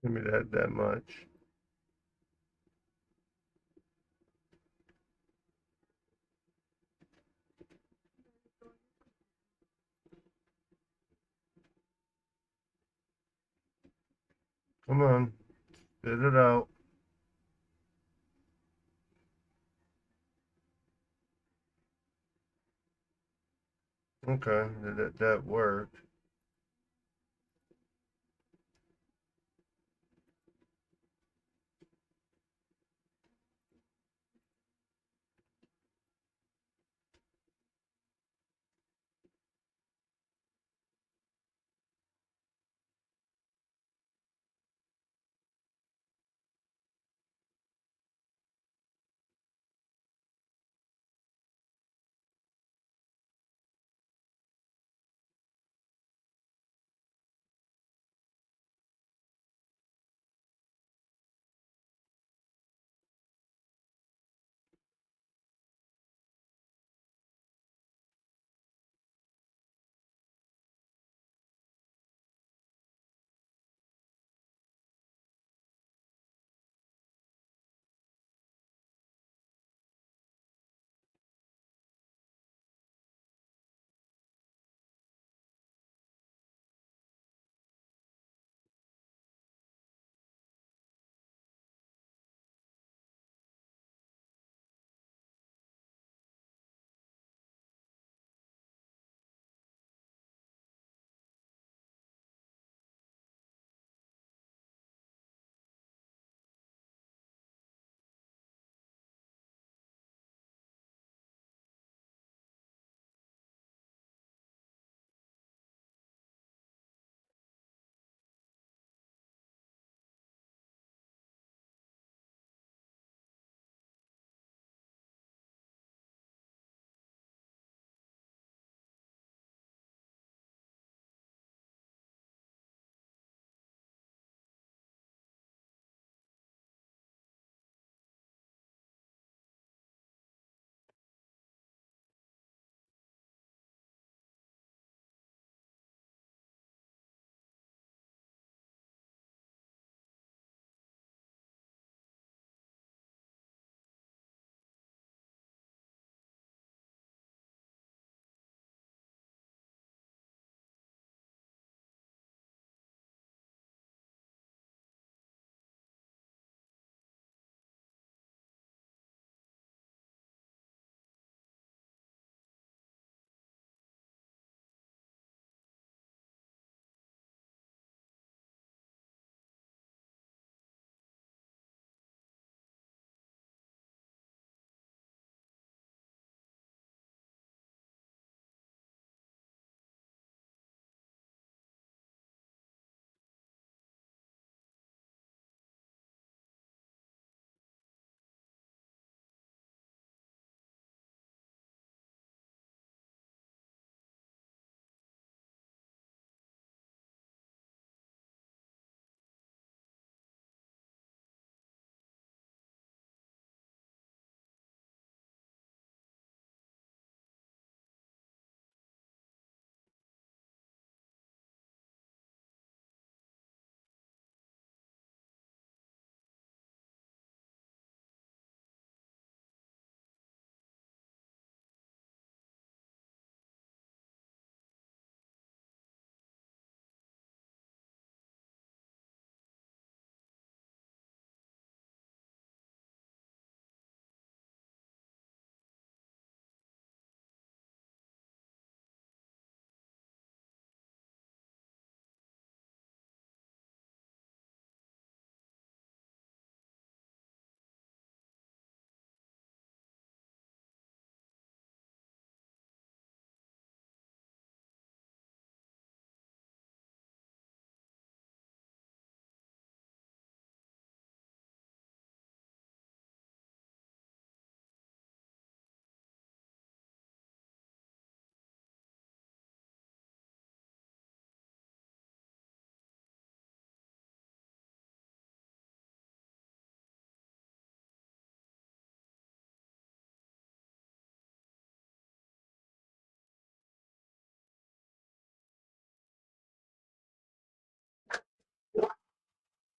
Give me that much. Come on, spit it out. Okay, that worked.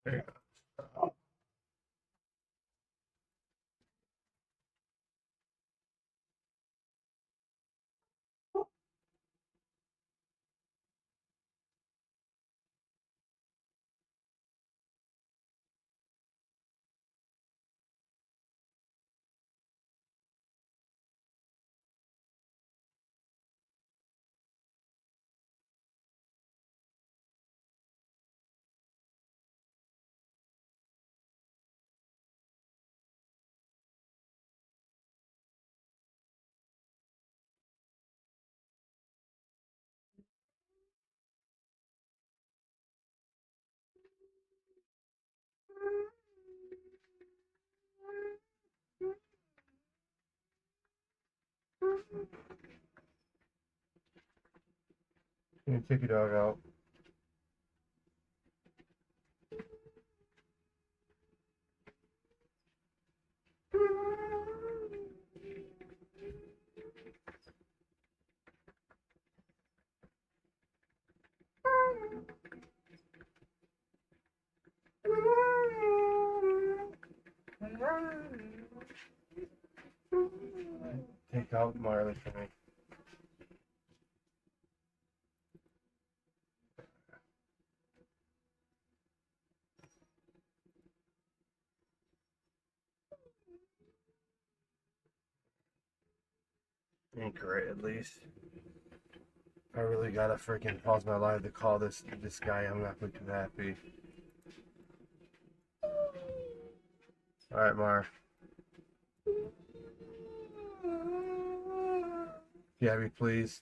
There you go. You take your dog out. Take out Marley for me. Ain't great, at least. I really gotta freaking pause my life to call this guy. I'm not too happy. Alright, Mar. Gabby, please.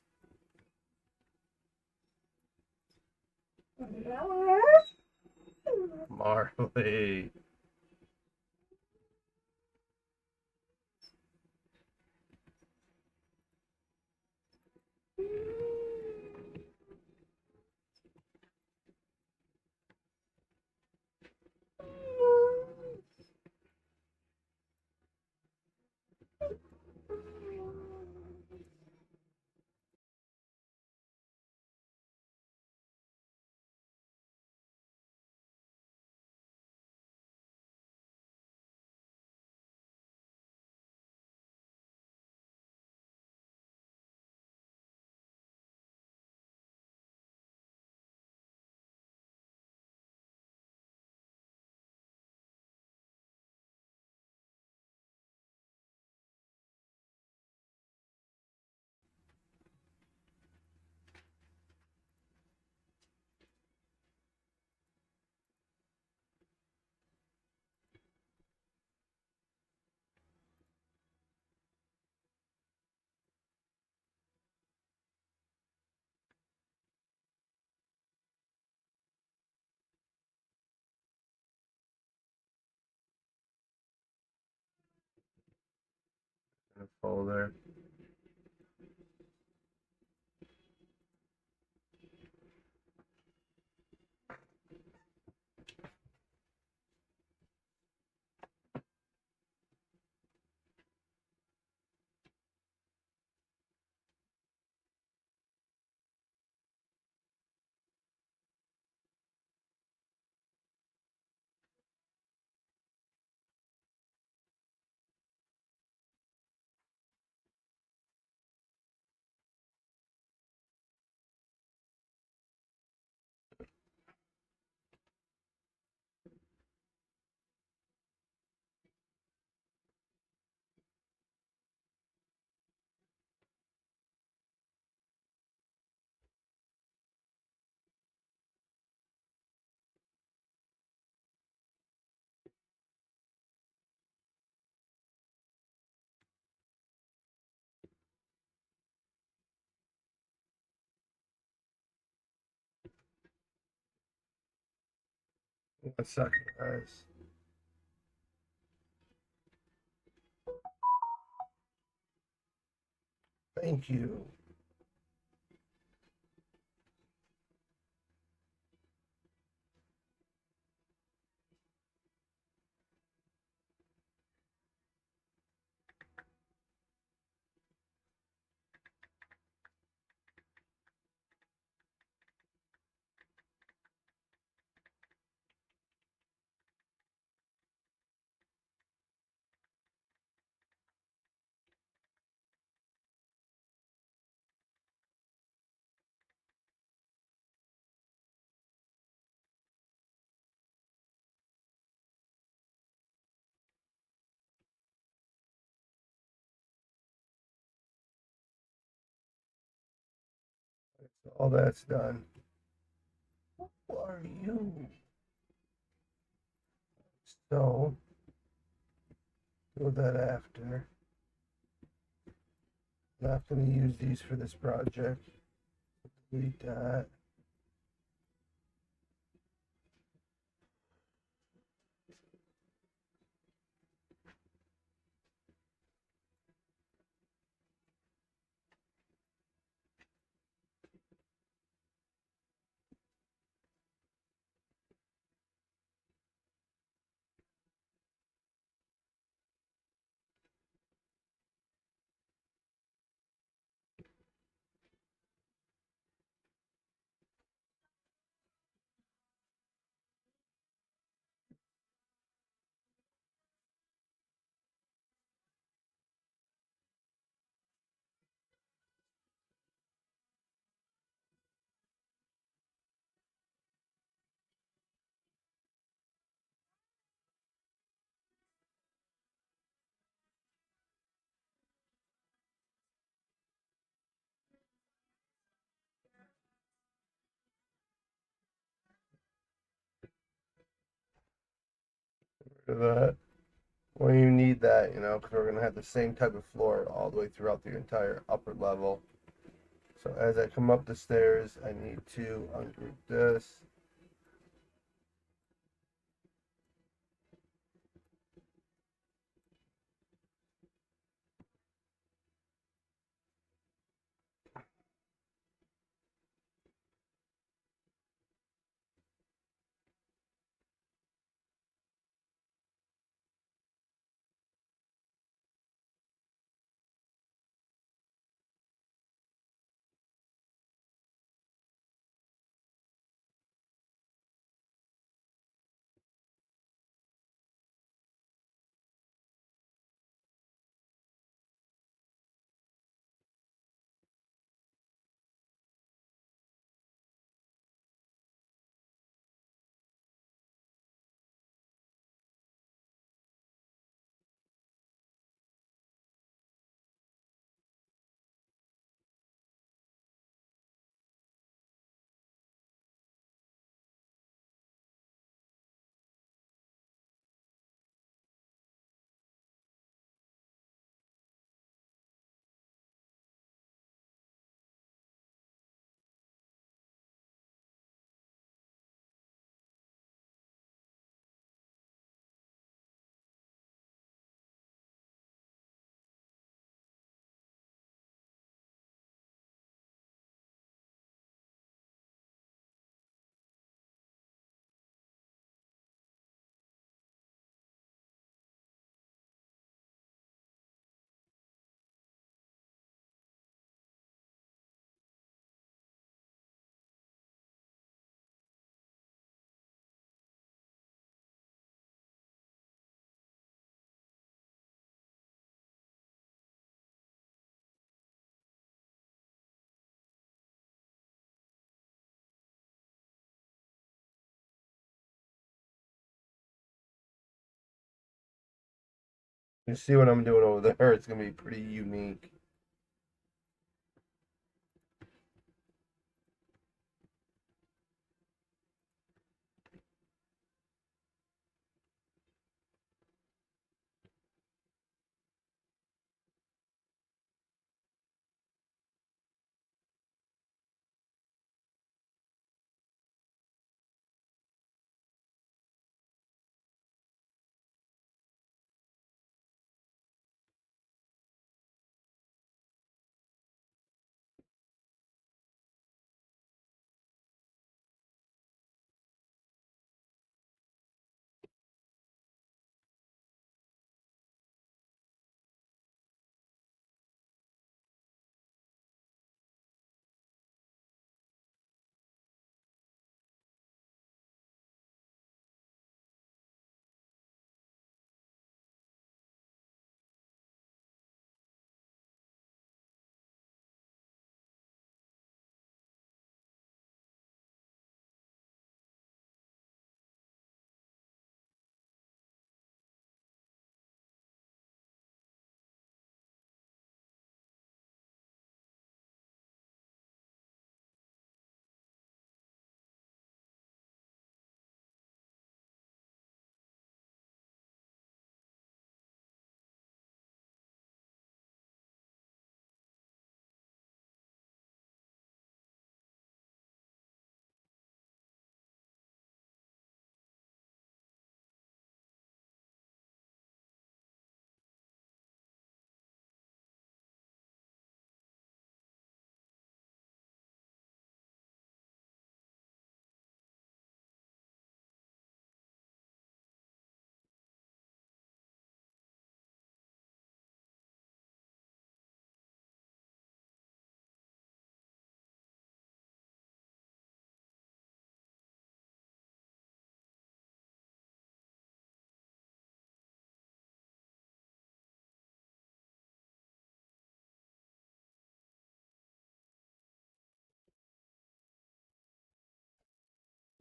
Marley. In a folder. One second, guys. Thank you. So all that's done. Who are you? So do that after. Not going to use these for this project. Delete that. Rid of that. Well, you need that, because we're going to have the same type of floor all the way throughout the entire upper level. So as I come up the stairs, I need to ungroup this. You see what I'm doing over there? It's going to be pretty unique.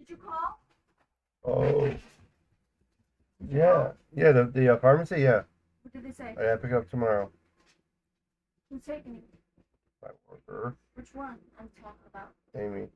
Did you call? Oh, yeah. Yeah, the pharmacy, yeah. What did they say? I gotta pick it up tomorrow. Who's taking it? My worker, Which one I'm talking about? Amy.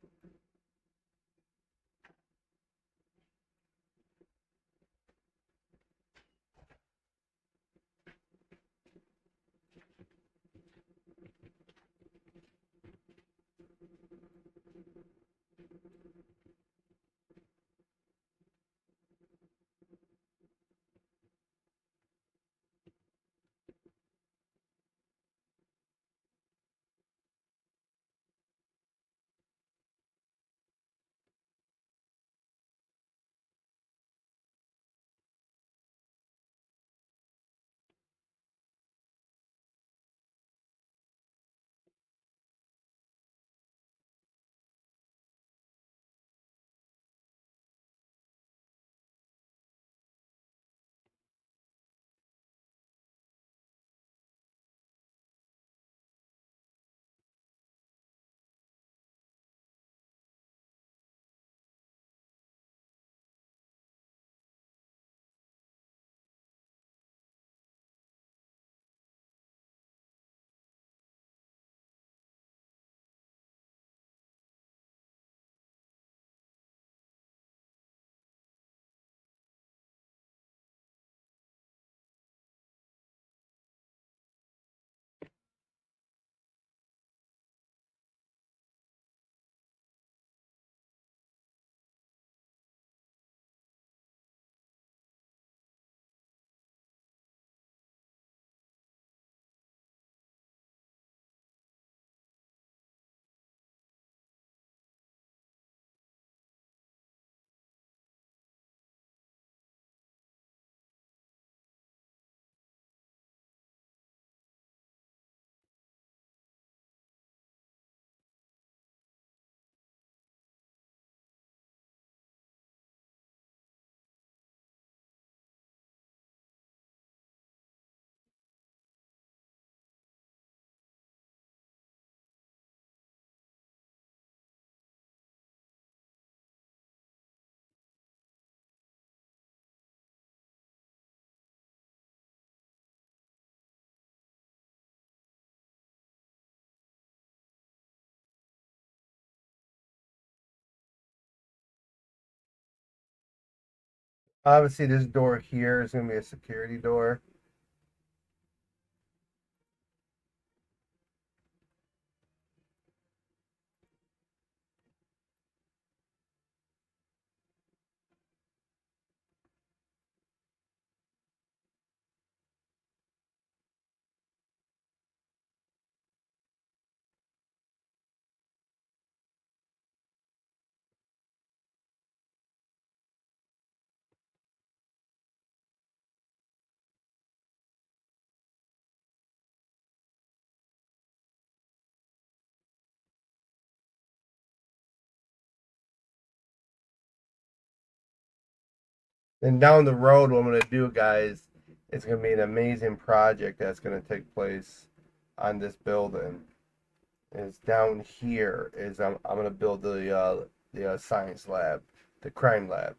Obviously, this door here is gonna be a security door. Then down the road, what I'm gonna do, guys, it's gonna be an amazing project that's gonna take place on this building. Is down here is I'm gonna build the science lab, the crime lab.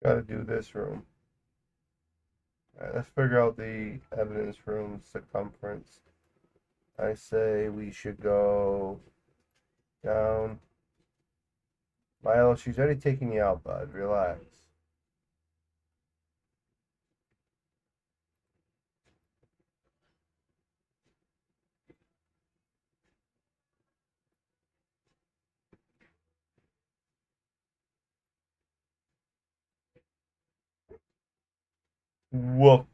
Gotta do this room. Alright, let's figure out the evidence room circumference. I say we should go down. Milo, she's already taking you out, bud. Relax. Whoa.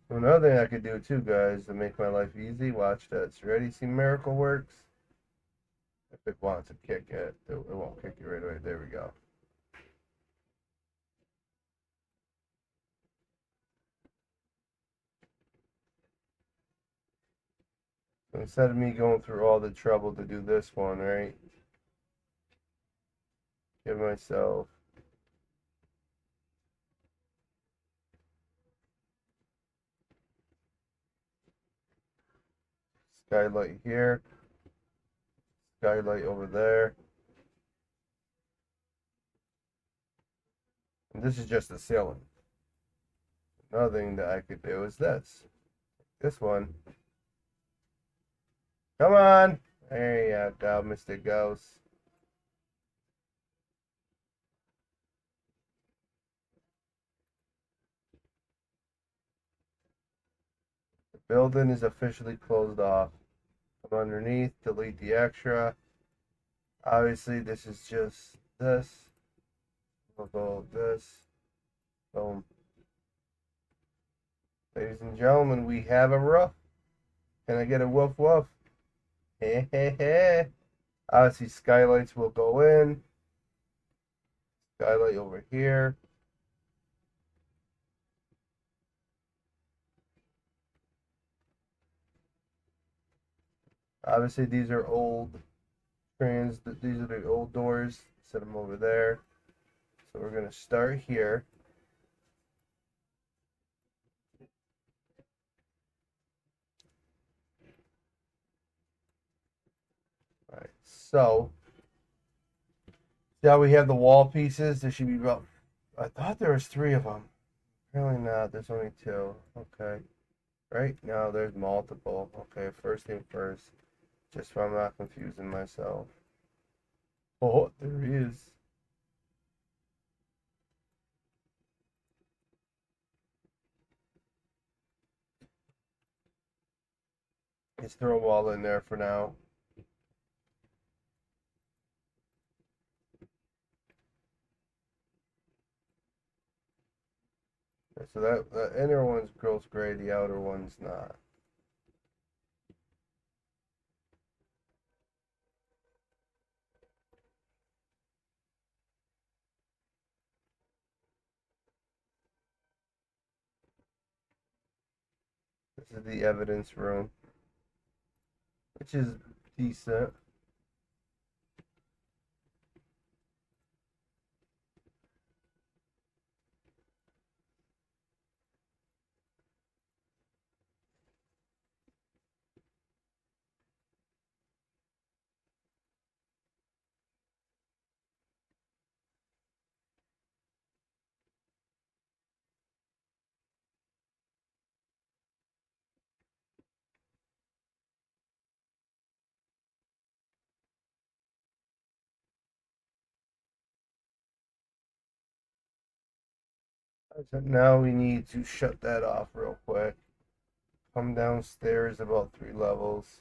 Another thing I could do too, guys, to make my life easy, watch this. Ready? See Miracle Works? If it wants to kick it, it won't kick it right away. There we go. So instead of me going through all the trouble to do this one, right? Give myself skylight here, skylight over there. And this is just the ceiling. Another thing that I could do is this. This one. Come on! There you go, Mr. Ghost. The building is officially closed off. Come underneath, delete the extra. Obviously, this is just this. We'll go this. Boom. Ladies and gentlemen, we have a roof. Can I get a woof woof? Hey, hey, hey. Obviously, skylights will go in. Skylight over here. Obviously, these are old trans. These are the old doors. Set them over there. So we're going to start here. All right. So, now we have the wall pieces. There should be about. I thought there was 3 of them. Apparently not. There's only 2. Okay. Right? No, there's multiple. Okay, first thing first. Just so I'm not confusing myself. Oh, there is. Let's throw them all in there for now. So that the inner one's girl's gray, the outer one's not. This is the evidence room, which is decent. So now we need to shut that off real quick. Come downstairs about 3 levels.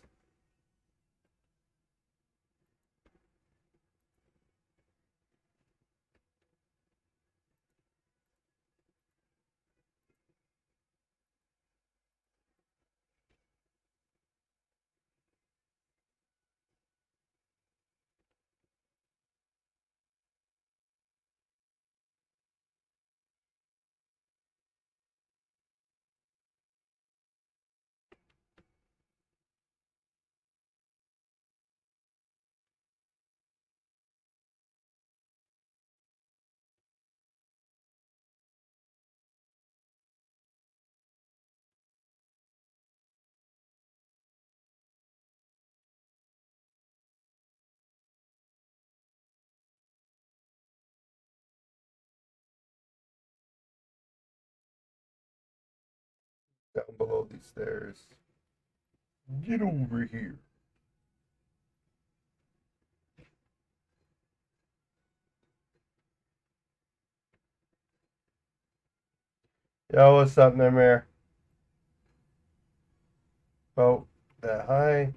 down below these stairs. Get over here. Yo, what's up, Nightmare? Oh, that high.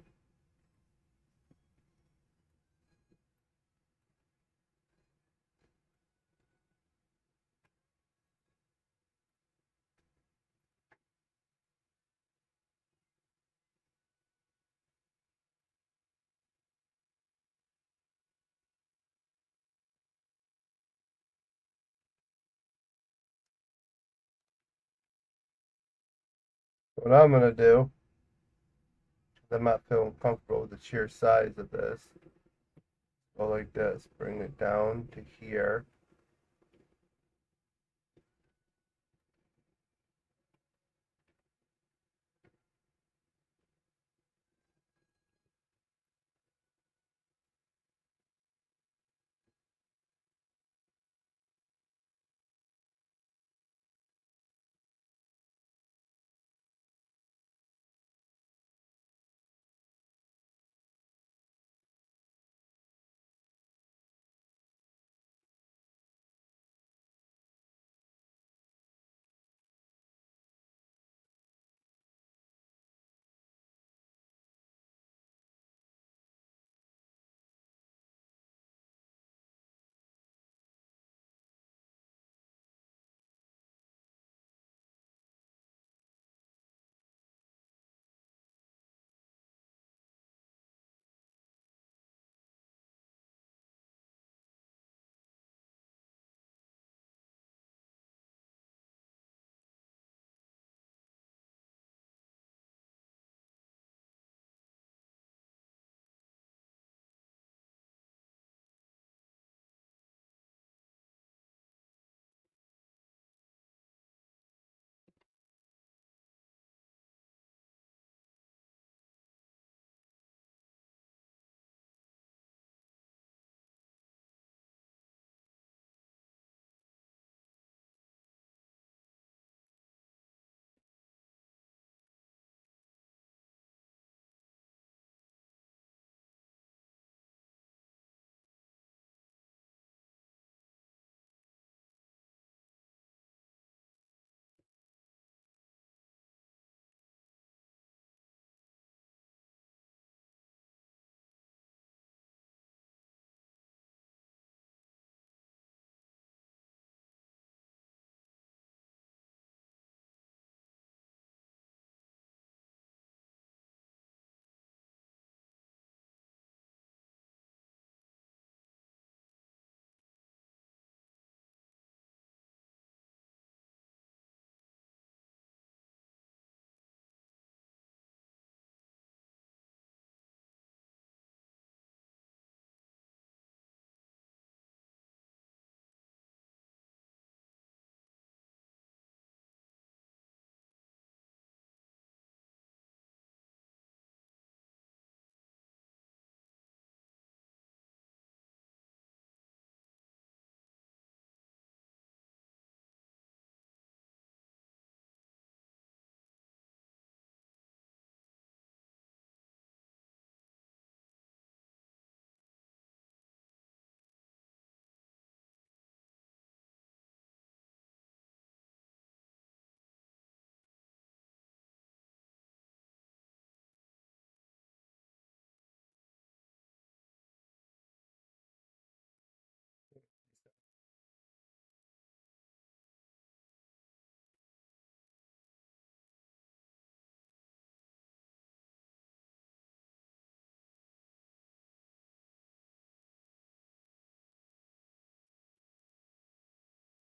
What I'm gonna do, I'm not feeling comfortable with the sheer size of this. Go like this, bring it down to here.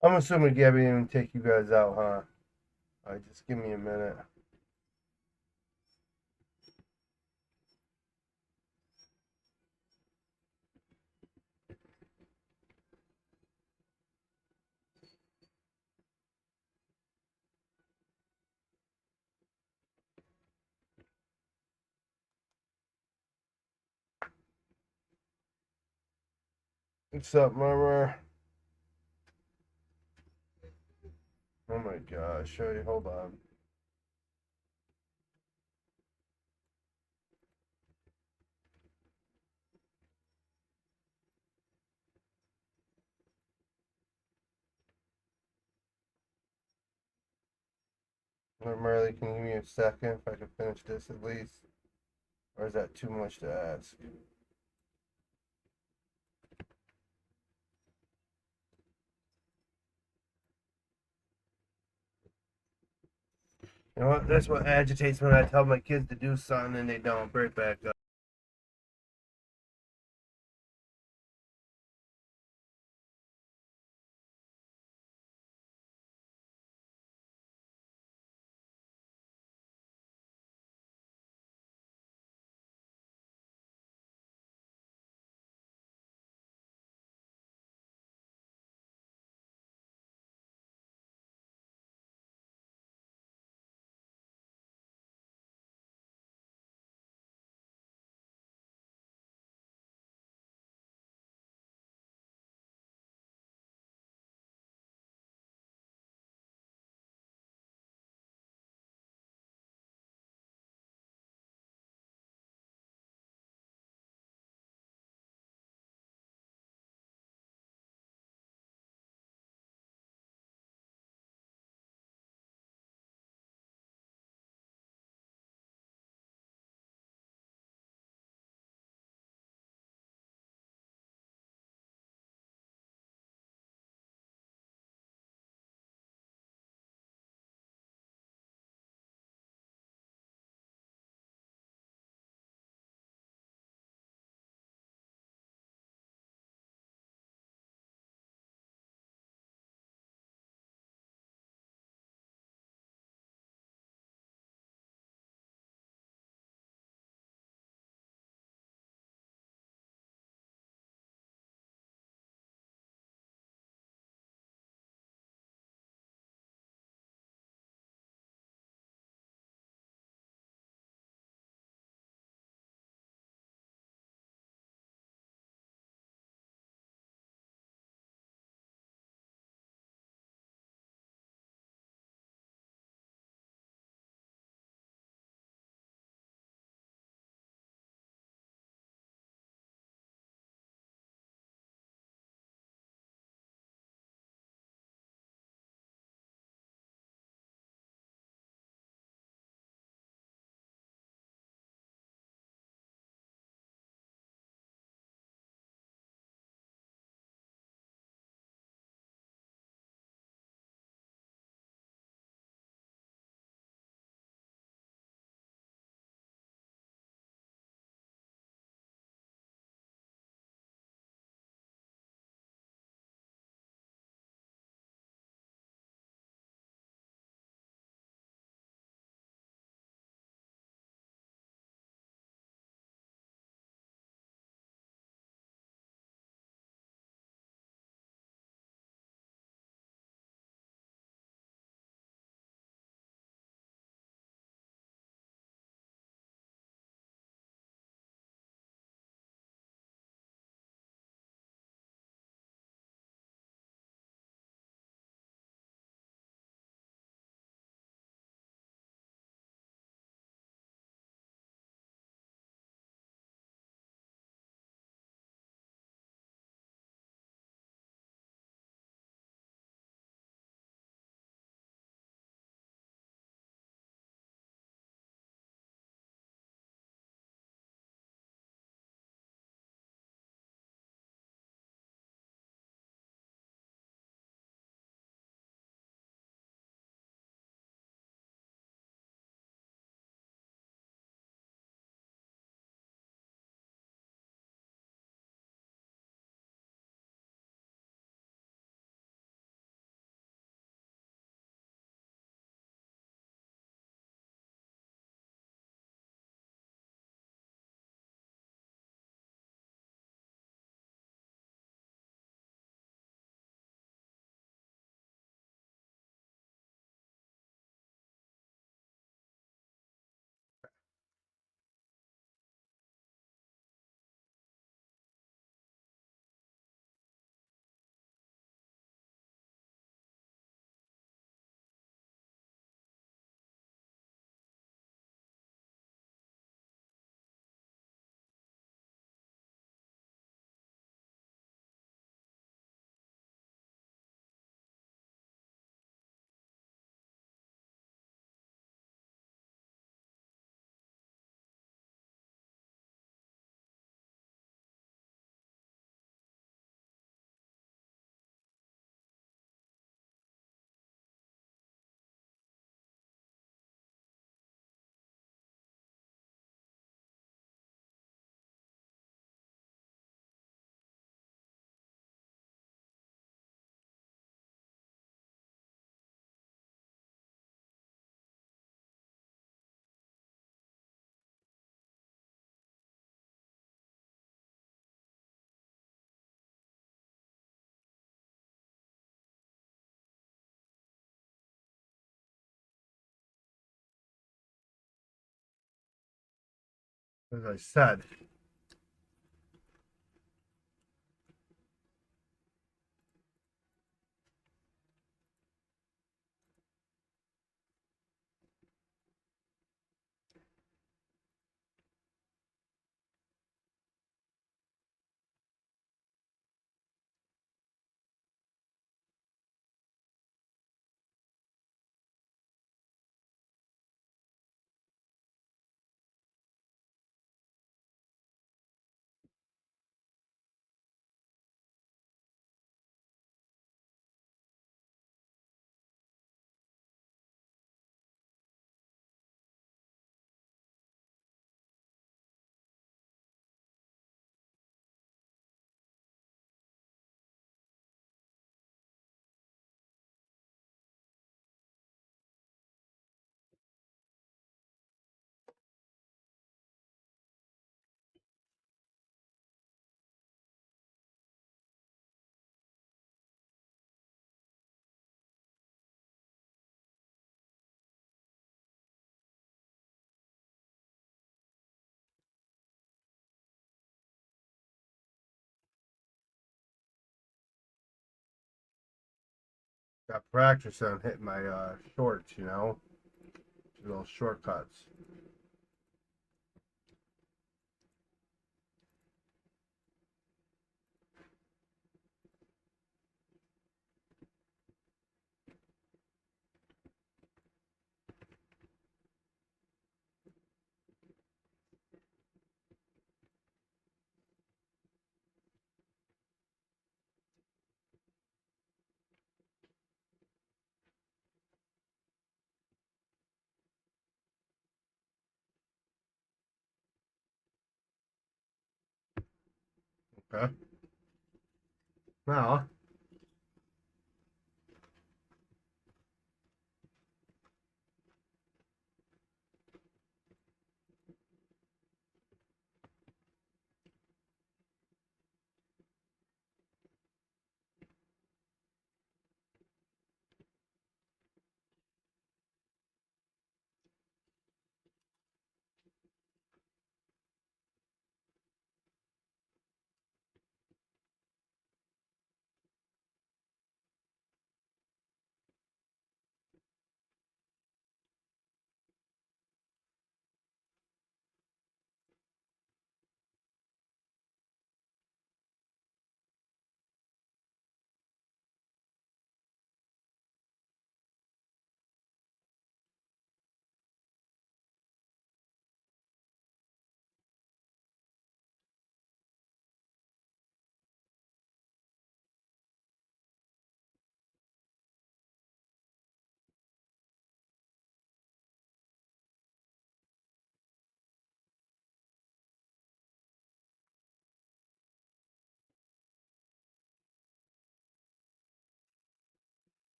I'm assuming Gabby didn't take you guys out, huh? Alright, just give me a minute. What's up, Murmur? Oh my gosh, hold on. Marley, can you give me a second if I can finish this at least? Or is that too much to ask? You know what? That's what agitates me when I tell my kids to do something and they don't. Right back up. As I said, got practice on hitting my shorts, you know, little shortcuts. Okay. Now,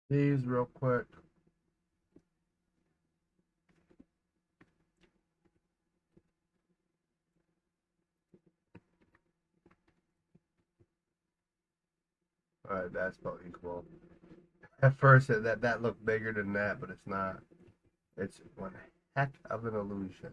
these real quick. Alright, that's about equal. At first, that looked bigger than that, but it's not. It's one heck of an illusion.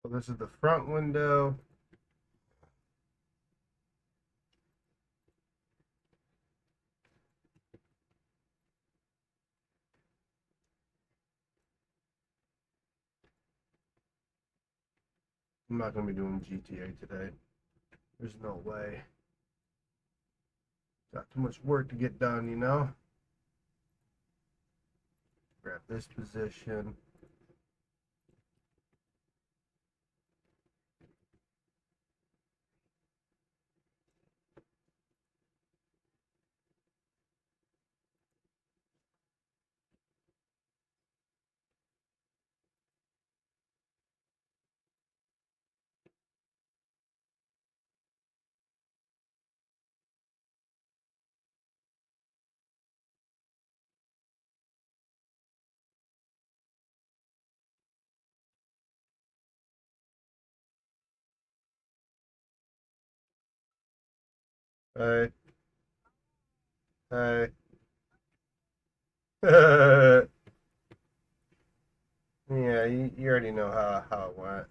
So this is the front window. I'm not going to be doing GTA today. There's no way. Got too much work to get done, you know? Grab this position. Hey. Hey. Yeah, you already know how it went.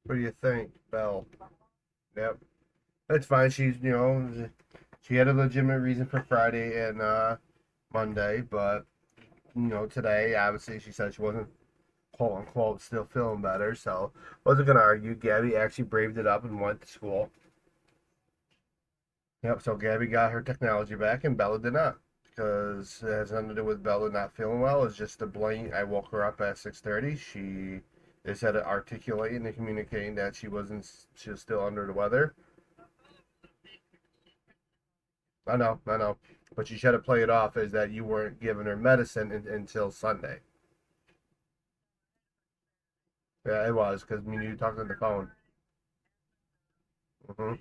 What do you think, Belle? Yep. That's fine. She had a legitimate reason for Friday and Monday, but today obviously she said she wasn't quote unquote still feeling better, so wasn't gonna argue. Gabby actually braved it up and went to school. Yep, so Gabby got her technology back and Bella did not. Because it has nothing to do with Bella not feeling well. It's just the blatant I woke her up at 6:30. She just had to articulating and communicating that she was still under the weather. I know. But you should have played it off as that you weren't giving her medicine until Sunday. Yeah, it was because you talked on the phone. hmm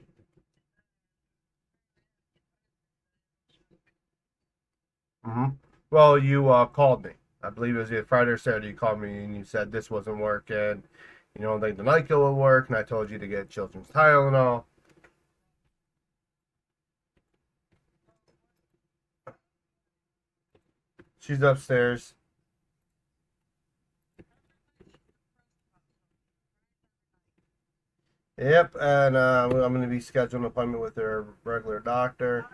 hmm Well, you called me. I believe it was either Friday or Saturday. You called me and you said this wasn't working. You don't think the Nyquil will work, and I told you to get children's Tylenol. She's upstairs. Yep, and I'm going to be scheduling an appointment with her regular doctor.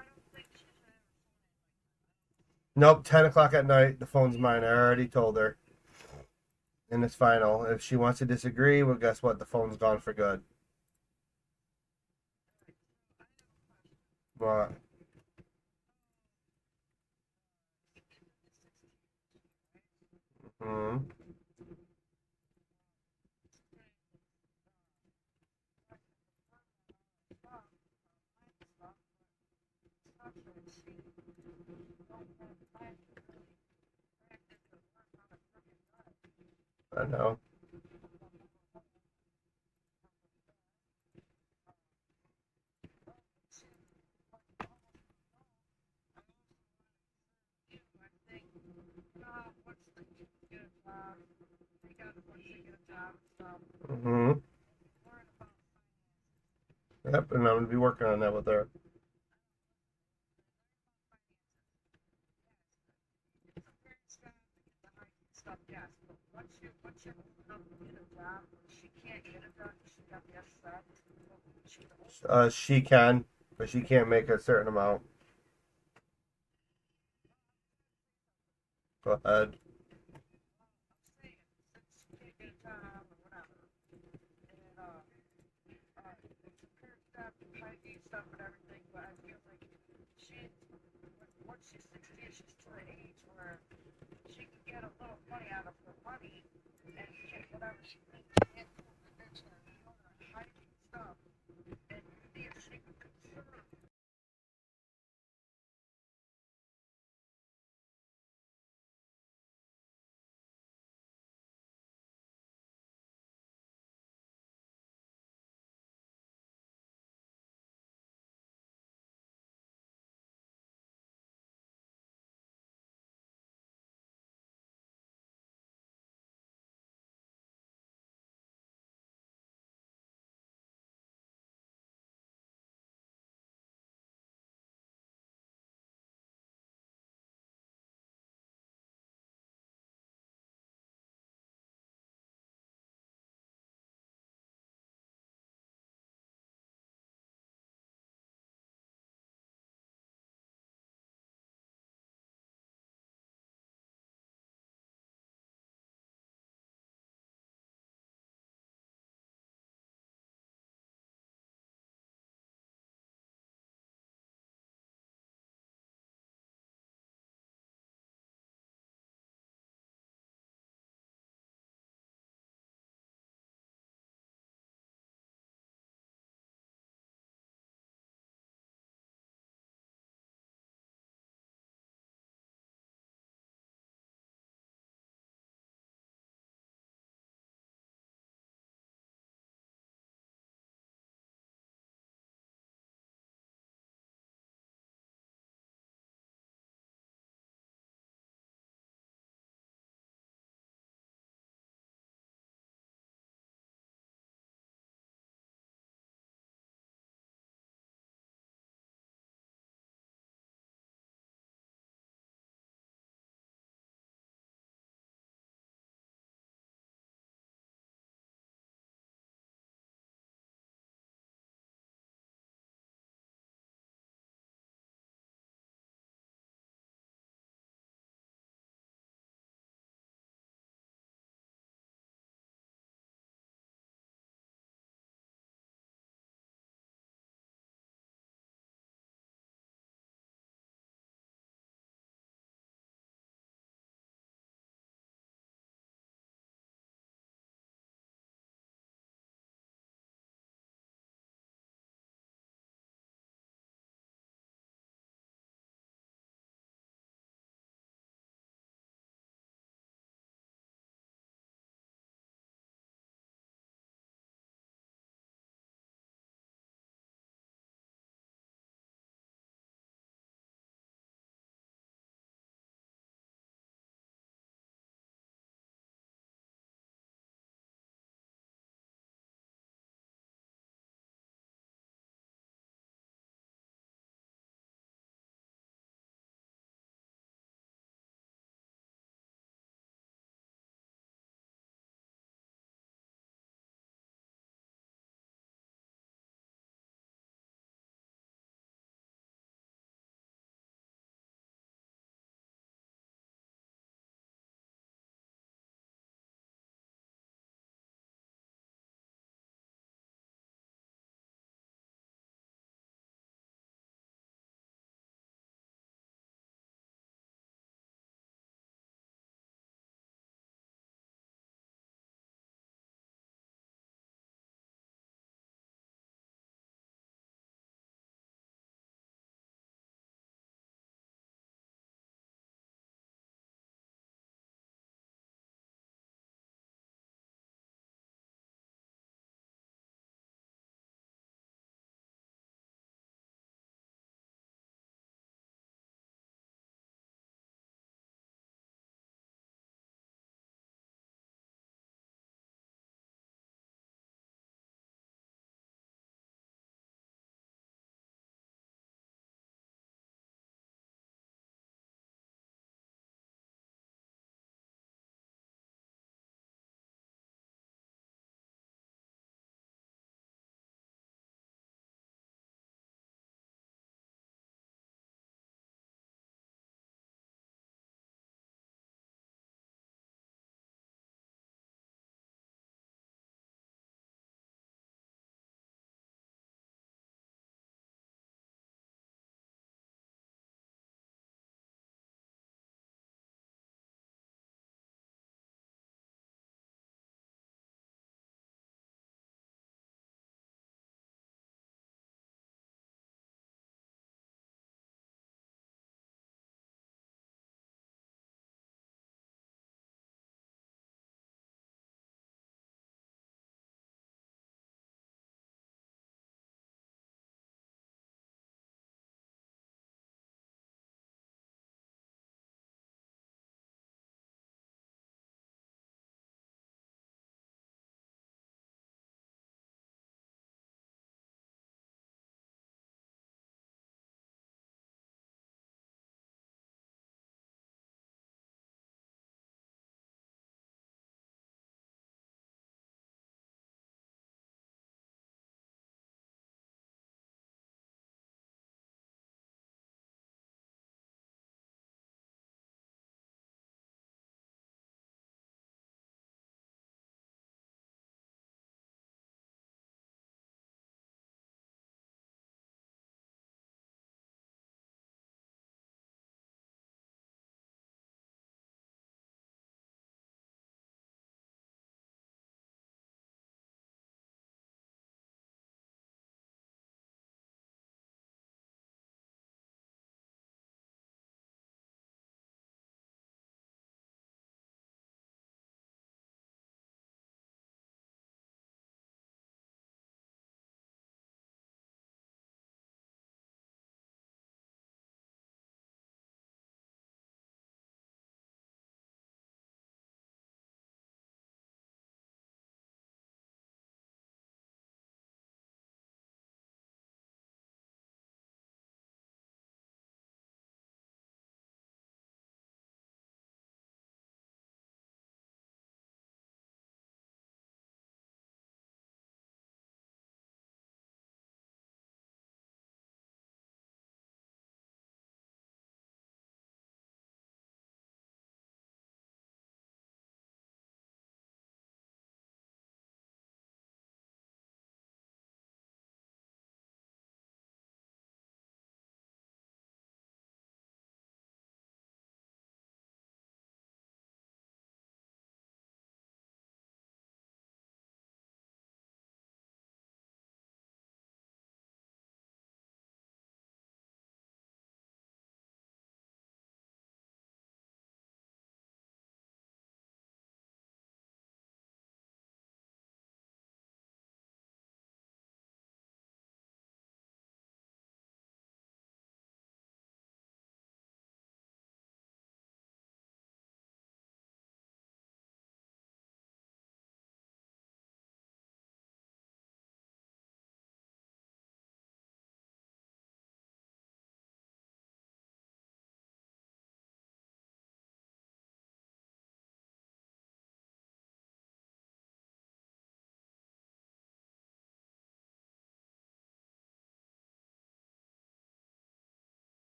Nope, 10 o'clock at night. The phone's mine. I already told her. And it's final. If she wants to disagree, well, guess what? The phone's gone for good. But, mm, I know. Mm-hmm. Yep, and I'm gonna be working on that with her. Stuff, yes, but once you get a job, she can't get it done. She got the SSI. She can, but she can't make a certain amount. Go ahead. Stuff and everything, but I feel like once she's 60, she's to the age where she can get a little money out of her money and get whatever she needs and hygiene stuff. And if she could conserve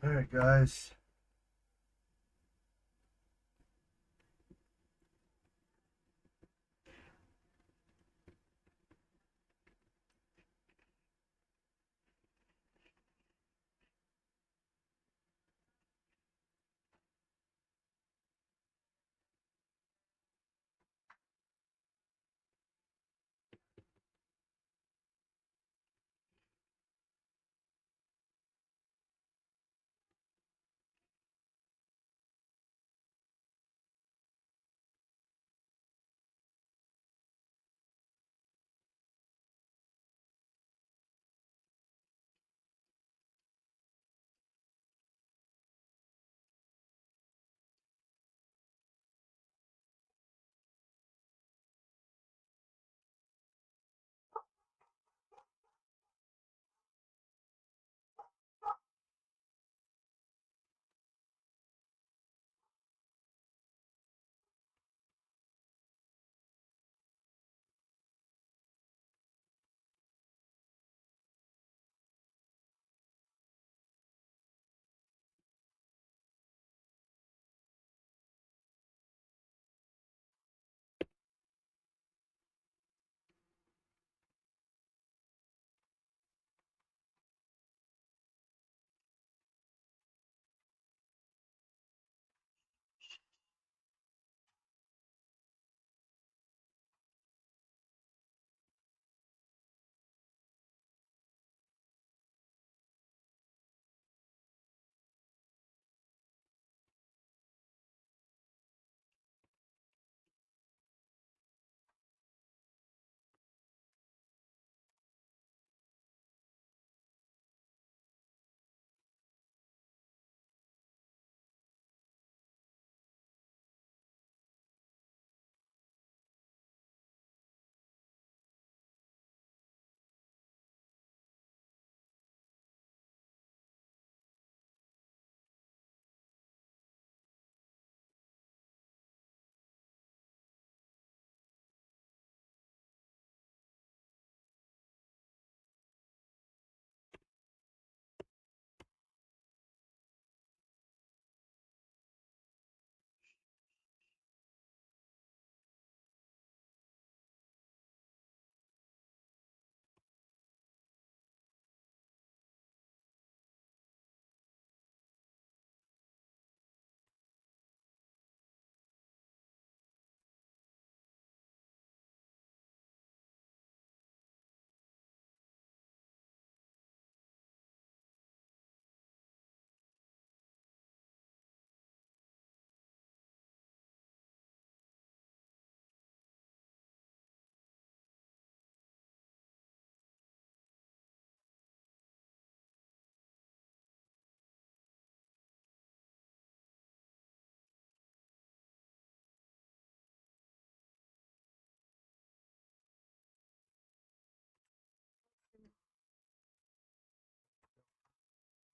All right, guys.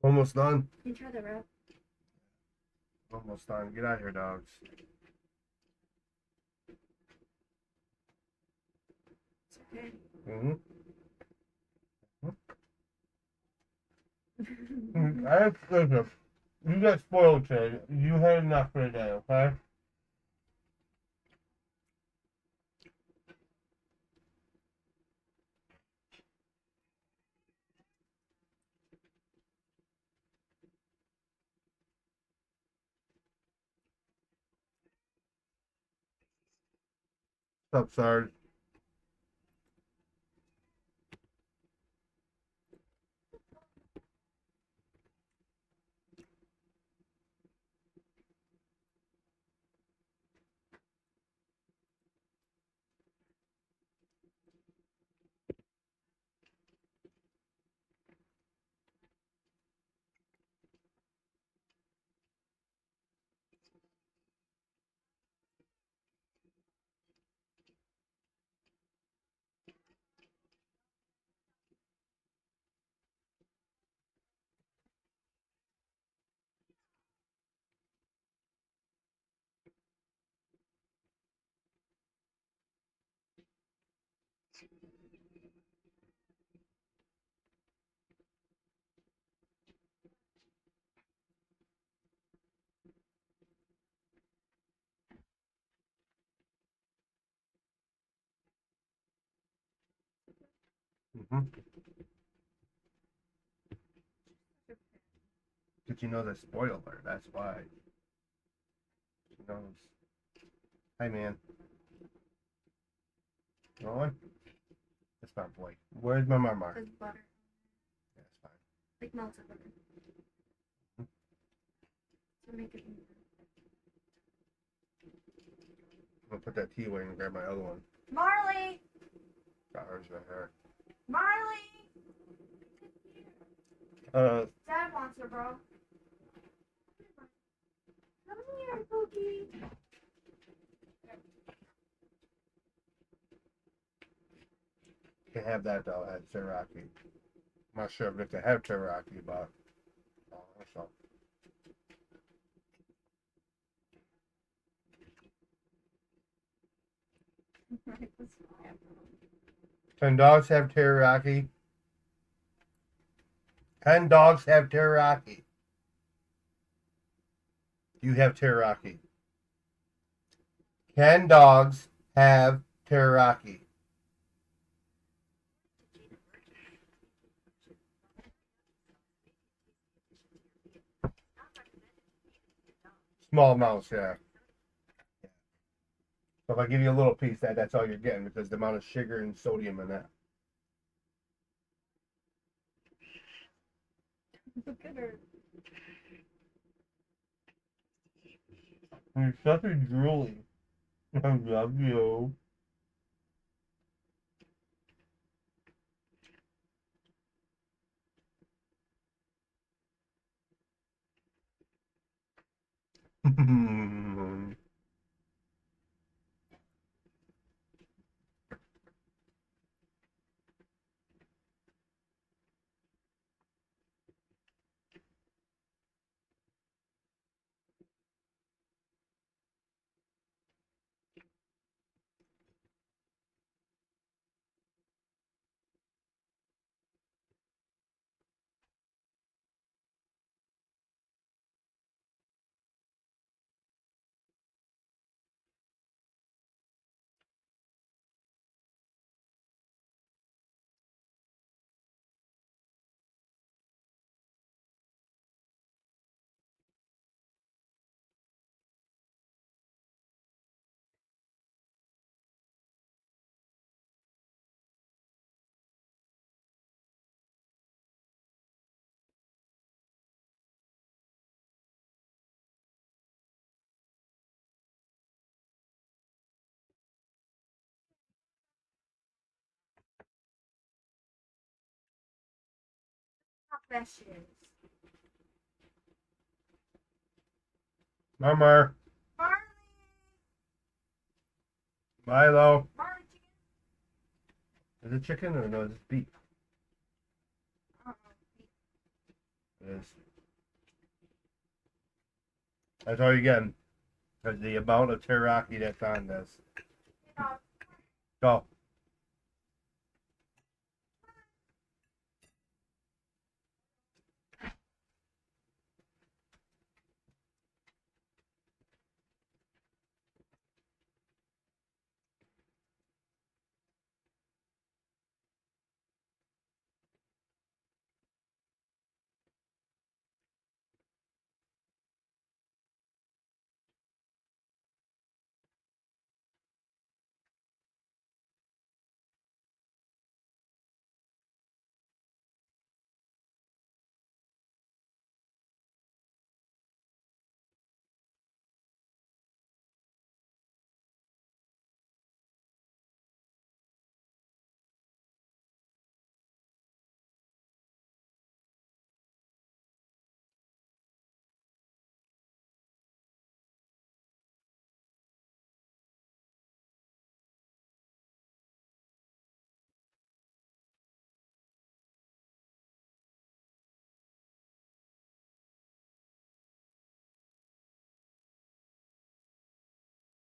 Almost done. You try the rope. Almost done. Get out of here, dogs. It's okay. Mm-hmm. Listen, you got spoiled, kid. You had enough for today, okay? What's up, Sarge? Mm-hmm. Did you know the spoiler? That's why. She knows. Hi, man. Going? That's my boy. Where's my mama? There's butter. That's fine. Like melted butter. To make it easier. I'm gonna put that tea away and grab my other one. Marley! Got hers right here. Marley! Dad wants her, bro. Come here, Pookie. They have that though at teriyaki. I'm not sure if they have teriyaki, but so. Can dogs have teriyaki? Can dogs have teriyaki? You have teriyaki. Can dogs have teriyaki? Small amounts, yeah. So if I give you a little piece, that's all you're getting because the amount of sugar and sodium in that. Look at her. You're such a drooly. I love you. How best she is. Mama, Marley! Milo. Marley chicken? Is it chicken or no? Is it beef? Uh-uh. It is. I tell you again, because the amount of teriyaki that's on this. You know, Go.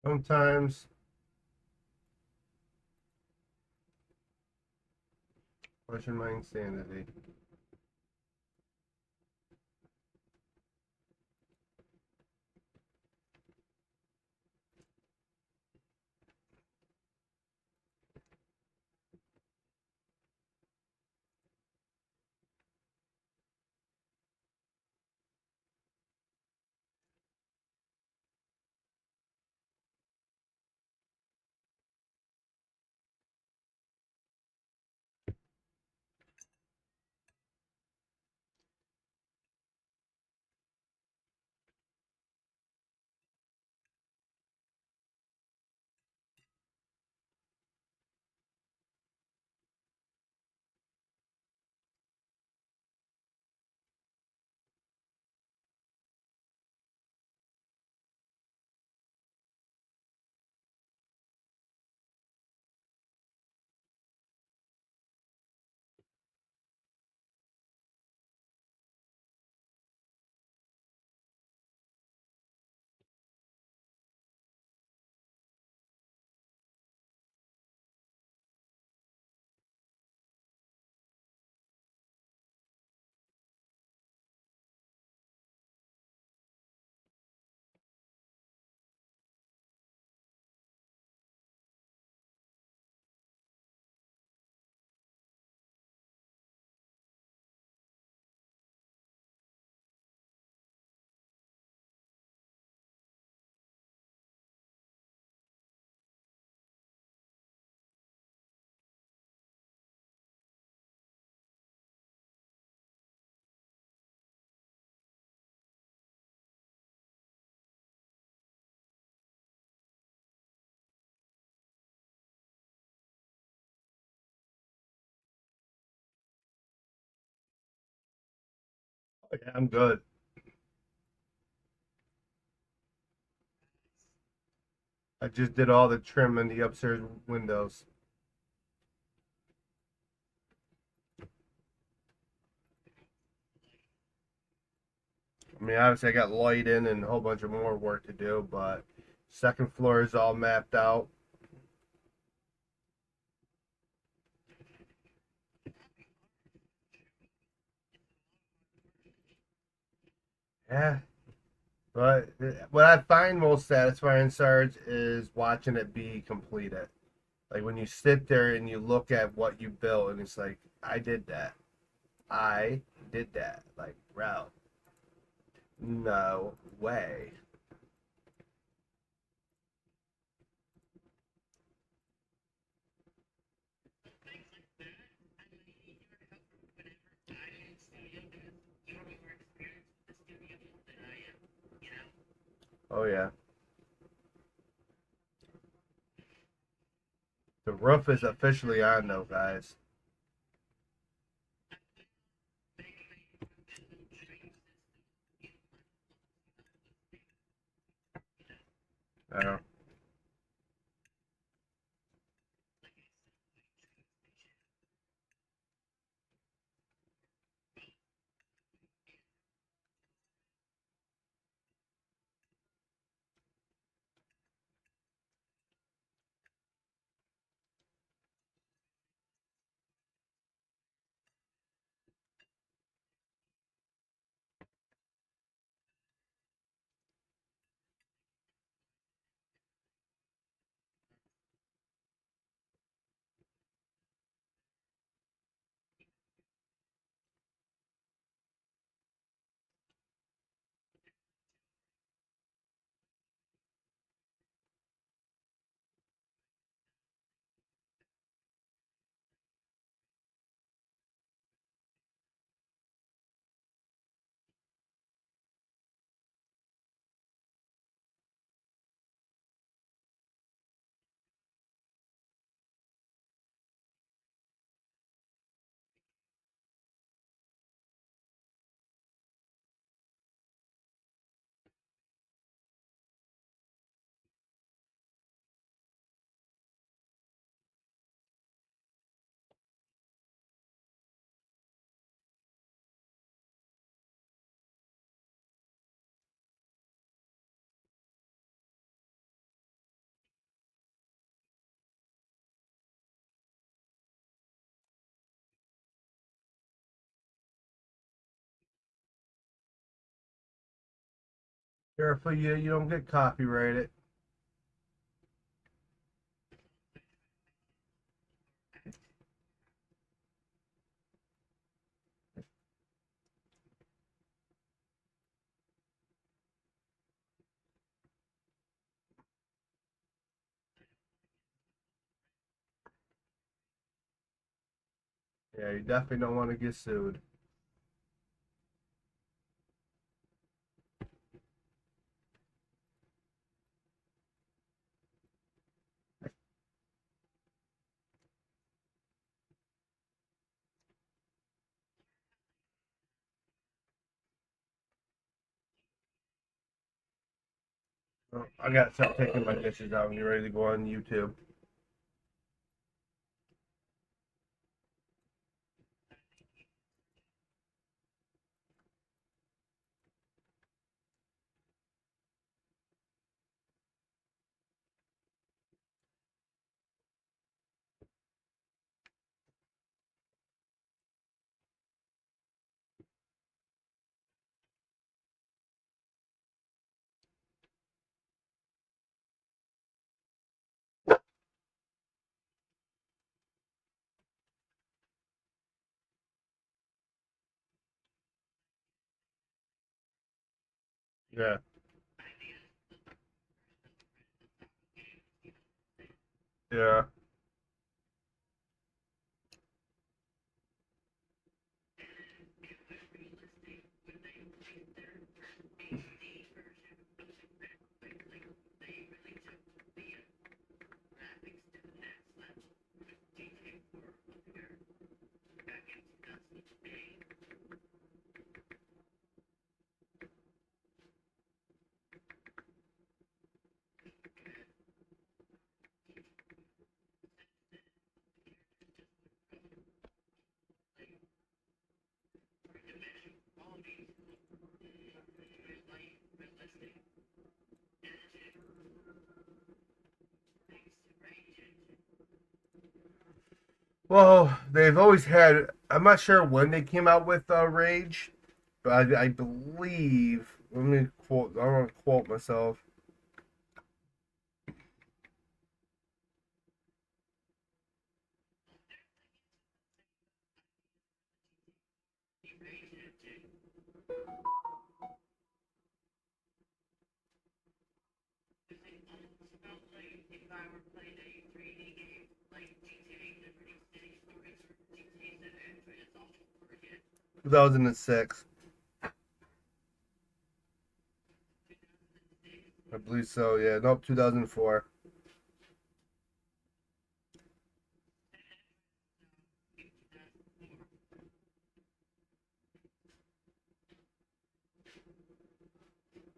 Sometimes question my insanity. Yeah, I'm good. I just did all the trim in the upstairs windows. I mean, obviously, I got lighting and a whole bunch of more work to do, but second floor is all mapped out. Yeah, but what I find most satisfying, Sarge, is watching it be completed. Like when you sit there and you look at what you built, and it's like, I did that. I did that. Like, bro, no way. Oh yeah, the roof is officially on though, guys. I know. Careful, you don't get copyrighted. Yeah, you definitely don't want to get sued. Oh, I gotta start taking my dishes out and get ready to go on YouTube. Yeah, yeah. Well, they've always had. I'm not sure when they came out with Rage, but I believe. Let me quote. I don't want to quote myself. If I were playing a 3D game like GTA, the pretty city stories or GTA San Andreas all over again. 2006. I believe so. Yeah. Nope. 2004.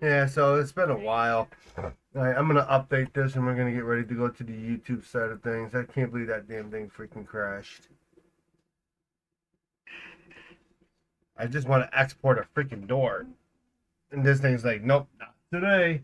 Yeah. So it's been a while. All right, I'm gonna update this, and we're gonna get ready to go to the YouTube side of things. I can't believe that damn thing freaking crashed. I just want to export a freaking door, and this thing's like, nope, not today.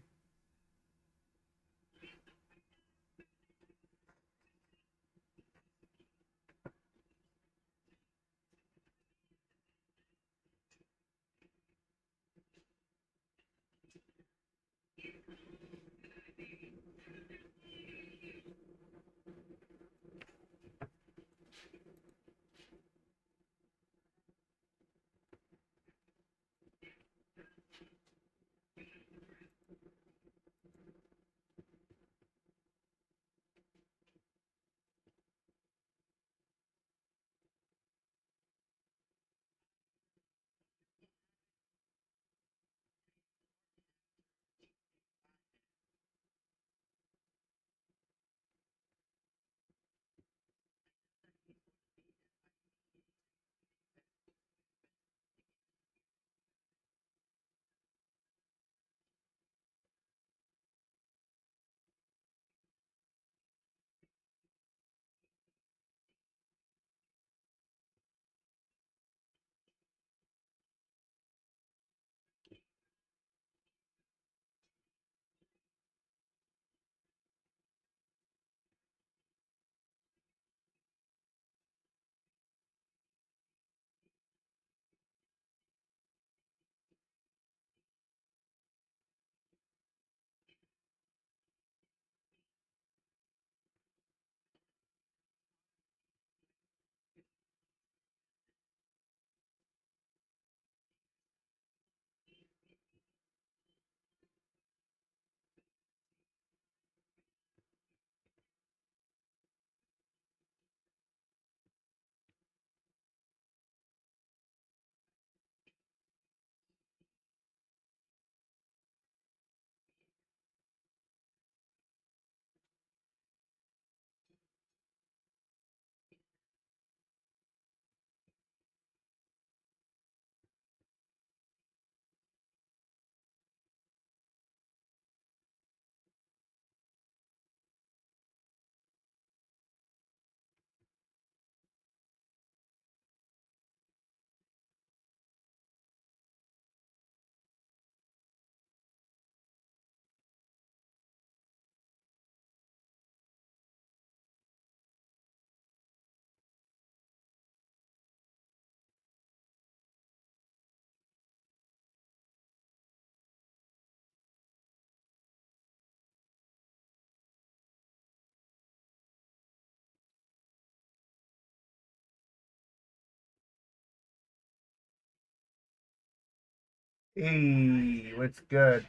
Hey, what's good?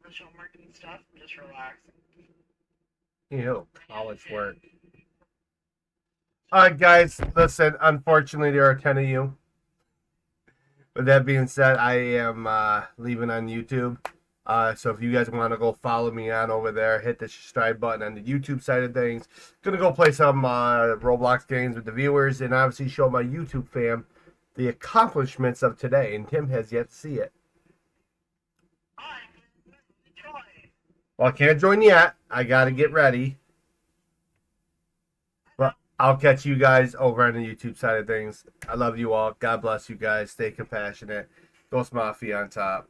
Virtual marketing stuff, just relaxing. You college work. All right, guys, listen. Unfortunately, there are 10 of you. With that being said, I am leaving on YouTube. So if you guys want to go follow me on over there, hit the subscribe button on the YouTube side of things. Gonna go play some Roblox games with the viewers, and obviously show my YouTube fam the accomplishments of today. And Tim has yet to see it. Well, I can't join yet. I gotta get ready. But I'll catch you guys over on the YouTube side of things. I love you all. God bless you guys. Stay compassionate. Ghost Mafia on top.